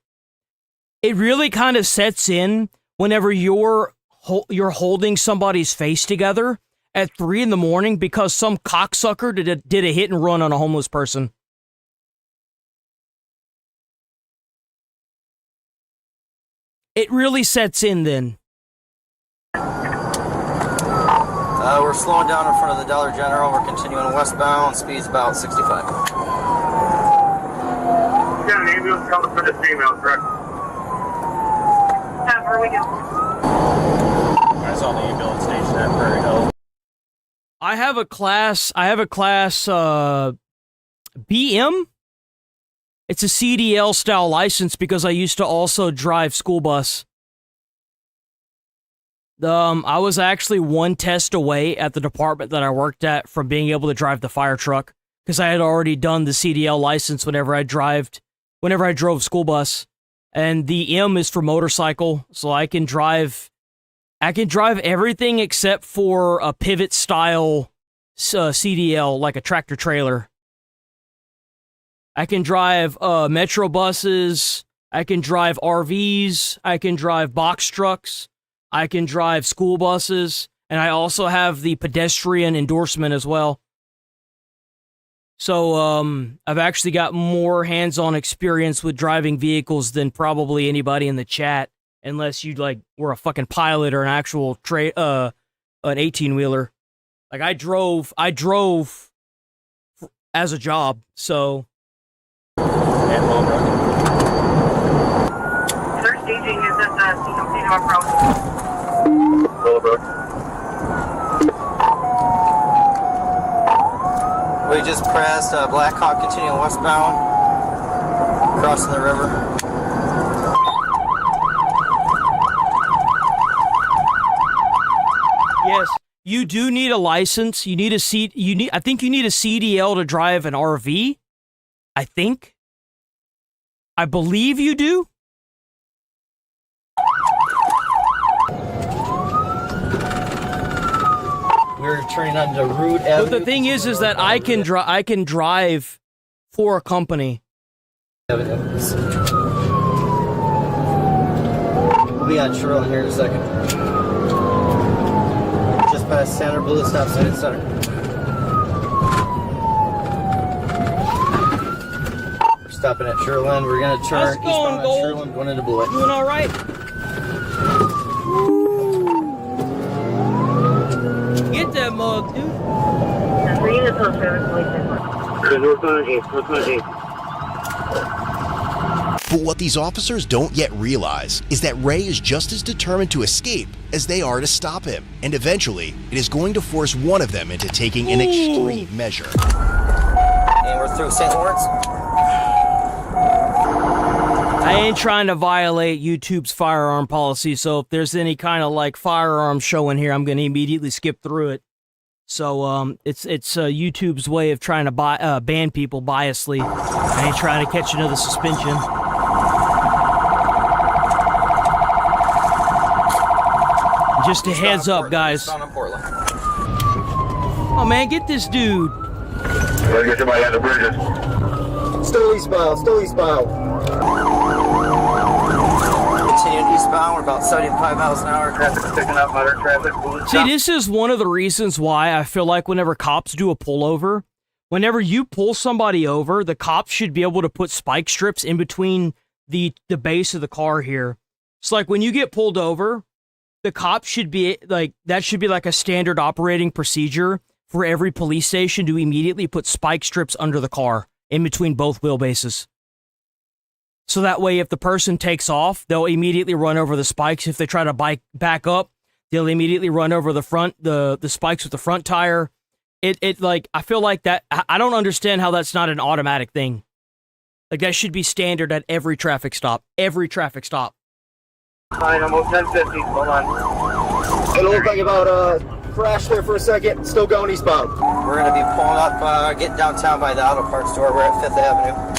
It really kind of sets in whenever you're holding somebody's face together at 3 in the morning because some cocksucker did a hit and run on a homeless person. It really sets in then. We're slowing down in front of the Dollar General. We're continuing westbound. Speed's about 65. You got an ambulance coming for this female, correct? Where we go? I saw the ambulance station at Prairie Hill. I have a class BM. It's a CDL style license because I used to also drive school bus. I was actually one test away at the department that I worked at from being able to drive the fire truck because I had already done the CDL license whenever I drove school bus, and the M is for motorcycle, so I can drive everything except for a pivot style CDL, like a tractor trailer. I can drive metro buses, I can drive RVs, I can drive box trucks, I can drive school buses, and I also have the pedestrian endorsement as well. So I've actually got more hands-on experience with driving vehicles than probably anybody in the chat, unless you like were a fucking pilot or an actual an 18-wheeler. Like I drove as a job, so. They're staging is at the Casino approach. Willowbrook. We just passed Blackhawk continuing westbound, crossing the river. Yes, you do need a license. I think you need a CDL to drive an RV. I believe you do. We're turning onto Root Avenue. But the thing is that I can drive for a company. We'll be on Shirley here in a second. Just past Center, Blue stop sign at Center. We're stopping at Sherland. We're gonna turn eastbound on Sherland, going into Blue. Doing all right. Get that mug, dude. But what these officers don't yet realize is that Ray is just as determined to escape as they are to stop him. And eventually, it is going to force one of them into taking an extreme measure. And we're through St. Lawrence. I ain't trying to violate YouTube's firearm policy, so if there's any kind of like firearm showing here, I'm going to immediately skip through it. So it's YouTube's way of trying to ban people biasly. I ain't trying to catch another suspension. Just a heads up, guys. Oh man, get this dude. Gotta get somebody on the bridges. Still eastbound. Continuing eastbound, we're about 75 miles an hour. Traffic picking up, modern traffic. See, this is one of the reasons why I feel like whenever cops do a pullover, whenever you pull somebody over, the cops should be able to put spike strips in between the base of the car here. It's like when you get pulled over, the cops should be like, that should be like a standard operating procedure for every police station to immediately put spike strips under the car in between both wheelbases. So that way, if the person takes off, they'll immediately run over the spikes. If they try to back up, they'll immediately run over the spikes with the front tire. It like, I feel like that, I don't understand how that's not an automatic thing. Like that should be standard at every traffic stop. Every traffic stop. Fine, I'm on 1050. Hold on. It looked like about crashed there for a second. Still going eastbound. We're going to be pulling up, getting downtown by the auto parts store. We're at 5th Avenue.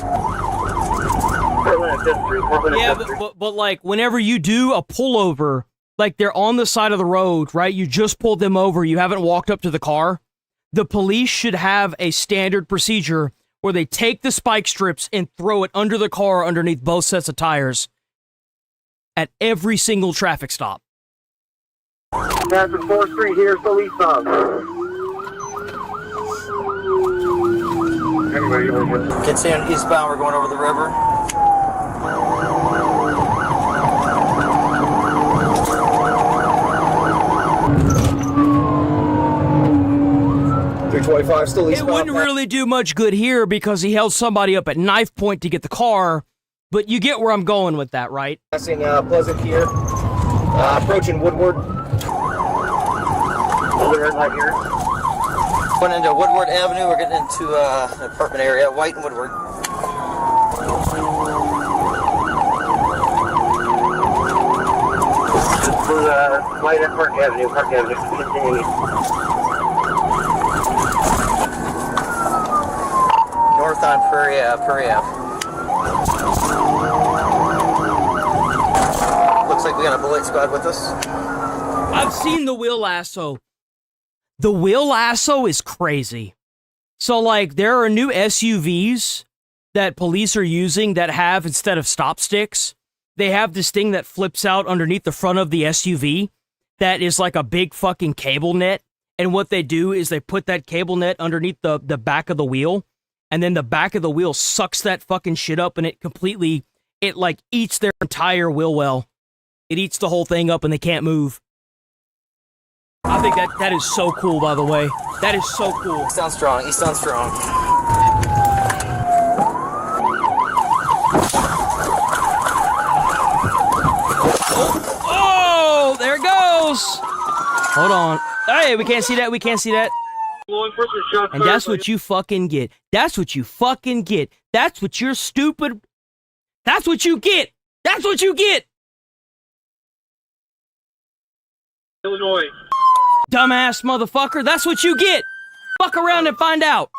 Yeah, but like whenever you do a pullover, like they're on the side of the road, right? You just pulled them over. You haven't walked up to the car. The police should have a standard procedure where they take the spike strips and throw it under the car underneath both sets of tires at every single traffic stop. Passing 4th Street here, still eastbound. Continuing eastbound, we're going over the river. Still it wouldn't really do much good here because he held somebody up at knife point to get the car, but you get where I'm going with that, right? Passing Pleasant here, approaching Woodward. Right here. Going into Woodward Avenue, we're getting into an apartment area, White and Woodward. Light at Park Avenue, continue. North on Prairie Ave. Looks like we got a bullet squad with us. I've seen the wheel lasso. The wheel lasso is crazy. So, like, there are new SUVs that police are using that have, instead of stop sticks, they have this thing that flips out underneath the front of the SUV that is like a big fucking cable net. And what they do is they put that cable net underneath the back of the wheel, and then the back of the wheel sucks that fucking shit up, and it like eats their entire wheel well. It eats the whole thing up and they can't move. I think that is so cool, by the way. That is so cool. He sounds strong. Oh, there it goes. Hold on. Hey, we can't see that. And that's what you fucking get. That's what you're stupid. That's what you get. Illinois. Dumbass motherfucker. That's what you get. Fuck around and find out.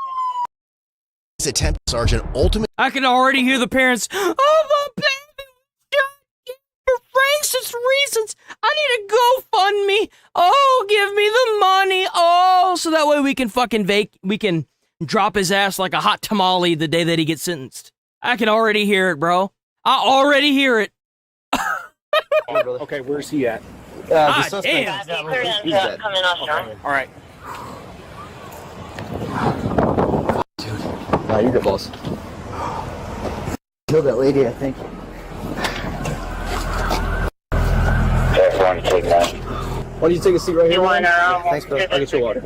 His attempt, Sergeant Ultimate. I can already hear the parents. Oh, my baby was shot for racist reasons. I need a GoFundMe. Oh, give me the money. Oh, so that way we can drop his ass like a hot tamale the day that he gets sentenced. I can already hear it, bro. I already hear it. Okay, where's he at? The suspect. Damn. Coming off strong. All right. Nah, you're good, boss. Killed that lady, I think. Why don't you take a seat right here? Thanks, bro. I'll get you water.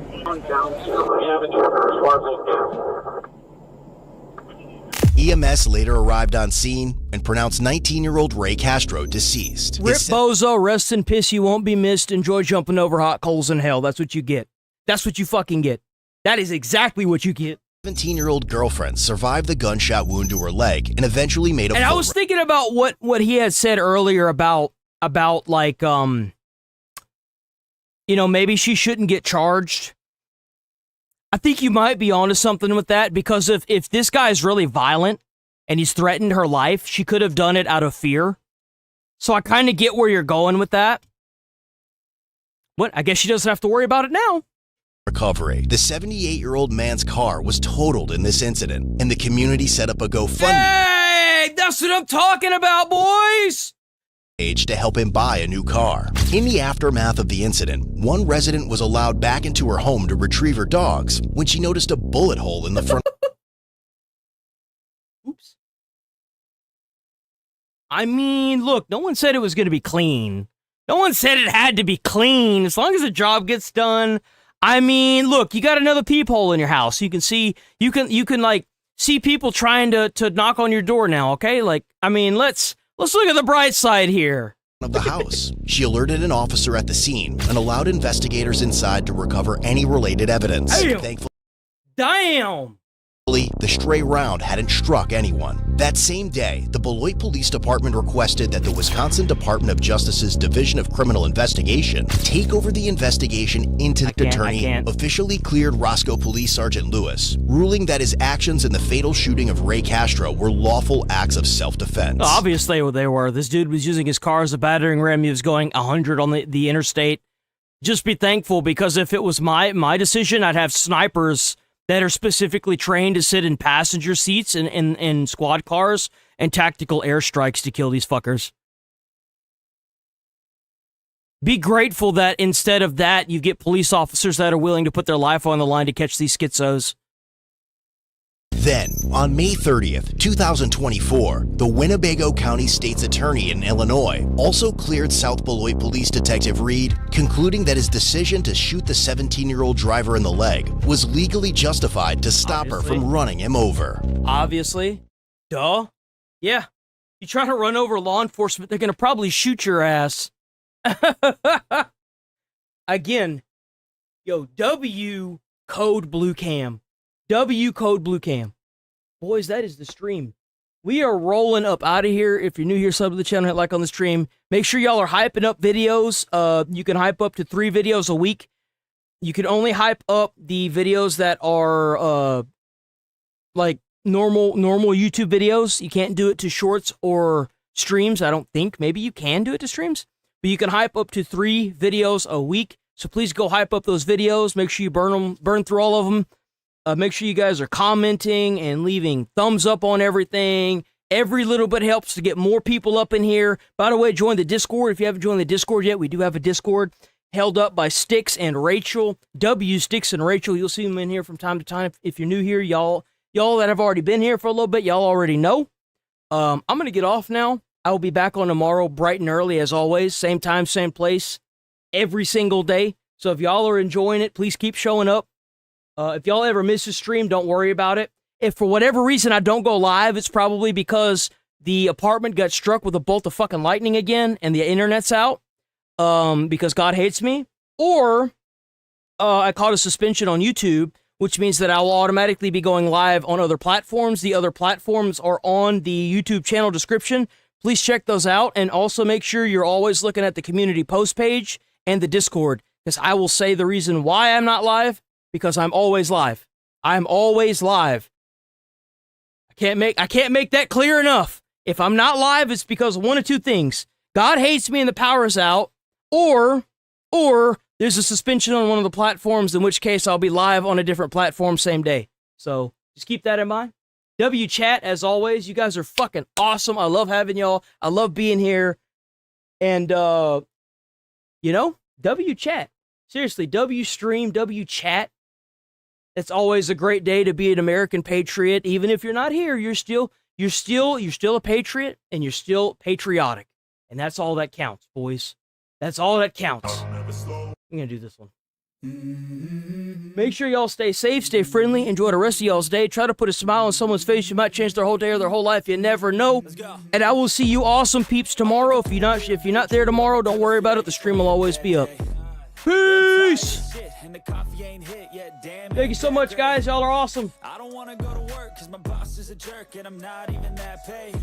EMS later arrived on scene and pronounced 19-year-old Ray Castro deceased. Rip Bozo, rest in piss, you won't be missed. Enjoy jumping over hot coals in hell. That's what you get. That's what you fucking get. That is exactly what you get. 17-year-old girlfriend survived the gunshot wound to her leg and eventually made a And I was thinking about what he had said earlier about like, maybe she shouldn't get charged. I think you might be onto something with that, because if this guy is really violent and he's threatened her life, she could have done it out of fear. So I kind of get where you're going with that. What? I guess she doesn't have to worry about it now. Recovery. The 78-year-old man's car was totaled in this incident, and the community set up a GoFundMe Hey, that's what I'm talking about, boys! page to help him buy a new car. In the aftermath of the incident, one resident was allowed back into her home to retrieve her dogs when she noticed a bullet hole in the front. Oops. I mean, look, no one said it was going to be clean. No one said it had to be clean. As long as the job gets done. I mean, look, you got another peephole in your house. You can see, you can like see people trying to knock on your door now. Okay, like, I mean, let's look at the bright side here. Of the house. She alerted an officer at the scene and allowed investigators inside to recover any related evidence. Damn. Thankfully, the stray round hadn't struck anyone. That same day, the Beloit Police Department requested that the Wisconsin Department of Justice's Division of Criminal Investigation take over the investigation into the attorney officially cleared Roscoe Police Sergeant Lewis, ruling that his actions in the fatal shooting of Ray Castro were lawful acts of self-defense. Obviously they were. This dude was using his car as a battering ram. He was going 100 on the interstate. Just be thankful, because if it was my decision, I'd have snipers that are specifically trained to sit in passenger seats in squad cars and tactical airstrikes to kill these fuckers. Be grateful that instead of that, you get police officers that are willing to put their life on the line to catch these schizos. Then, on May 30th, 2024, the Winnebago County State's Attorney in Illinois also cleared South Beloit Police Detective Reed, concluding that his decision to shoot the 17-year-old driver in the leg was legally justified to stop her from running him over. Obviously. Duh. Yeah. You try to run over law enforcement, they're going to probably shoot your ass. Again, yo, W code blue cam. W code blue cam. Boys, that is the stream. We are rolling up out of here. If you're new here, sub to the channel, hit like on the stream. Make sure y'all are hyping up videos. You can hype up to 3 videos a week. You can only hype up the videos that are like normal YouTube videos. You can't do it to shorts or streams. I don't think. Maybe you can do it to streams, but you can hype up to 3 videos a week. So please go hype up those videos. Make sure you burn through all of them. Make sure you guys are commenting and leaving thumbs up on everything. Every little bit helps to get more people up in here. By the way, join the Discord. If you haven't joined the Discord yet, we do have a Discord held up by Sticks and Rachel. Sticks and Rachel. You'll see them in here from time to time. If you're new here, y'all that have already been here for a little bit, y'all already know. I'm going to get off now. I will be back on tomorrow bright and early as always. Same time, same place, every single day. So if y'all are enjoying it, please keep showing up. If y'all ever miss a stream, don't worry about it. If for whatever reason I don't go live, it's probably because the apartment got struck with a bolt of fucking lightning again and the internet's out because God hates me. Or I caught a suspension on YouTube, which means that I will automatically be going live on other platforms. The other platforms are on the YouTube channel description. Please check those out. And also make sure you're always looking at the community post page and the Discord, because I will say the reason why I'm not live, because I'm always live. I'm always live. I can't make that clear enough. If I'm not live, it's because of one of 2 things. God hates me and the power's out, or there's a suspension on one of the platforms, in which case I'll be live on a different platform same day. So just keep that in mind. Chat, as always, you guys are fucking awesome. I love having y'all. I love being here. And, Chat. Seriously, stream, chat. It's always a great day to be an American patriot. Even if you're not here, you're still a patriot, and you're still patriotic. And that's all that counts, boys. That's all that counts. I'm gonna do this one. Make sure y'all stay safe, stay friendly, enjoy the rest of y'all's day. Try to put a smile on someone's face. You might change their whole day or their whole life. You never know. And I will see you awesome peeps tomorrow. If you're not there tomorrow, don't worry about it. The stream will always be up. Peace. Thank you so much, guys. Y'all are awesome. I don't want to go to work because my boss is a jerk and I'm not even that paid.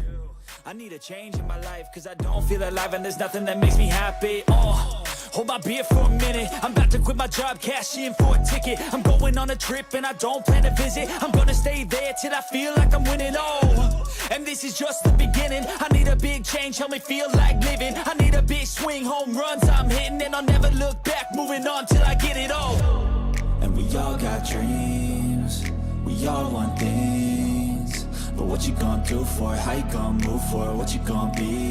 I need a change in my life because I don't feel alive and there's nothing that makes me happy. Hold my beer for a minute. I'm about to quit my job, cash in for a ticket. I'm going on a trip and I don't plan to visit. I'm gonna stay there till I feel like I'm winning. And this is just the beginning. I need a big change, help me feel like living. I need a big swing, home runs I'm hitting, and I'll never look back, moving on till I get it all. And we all got dreams, we all want things, but what you gonna do for it? How you gonna move for it? What you gonna be?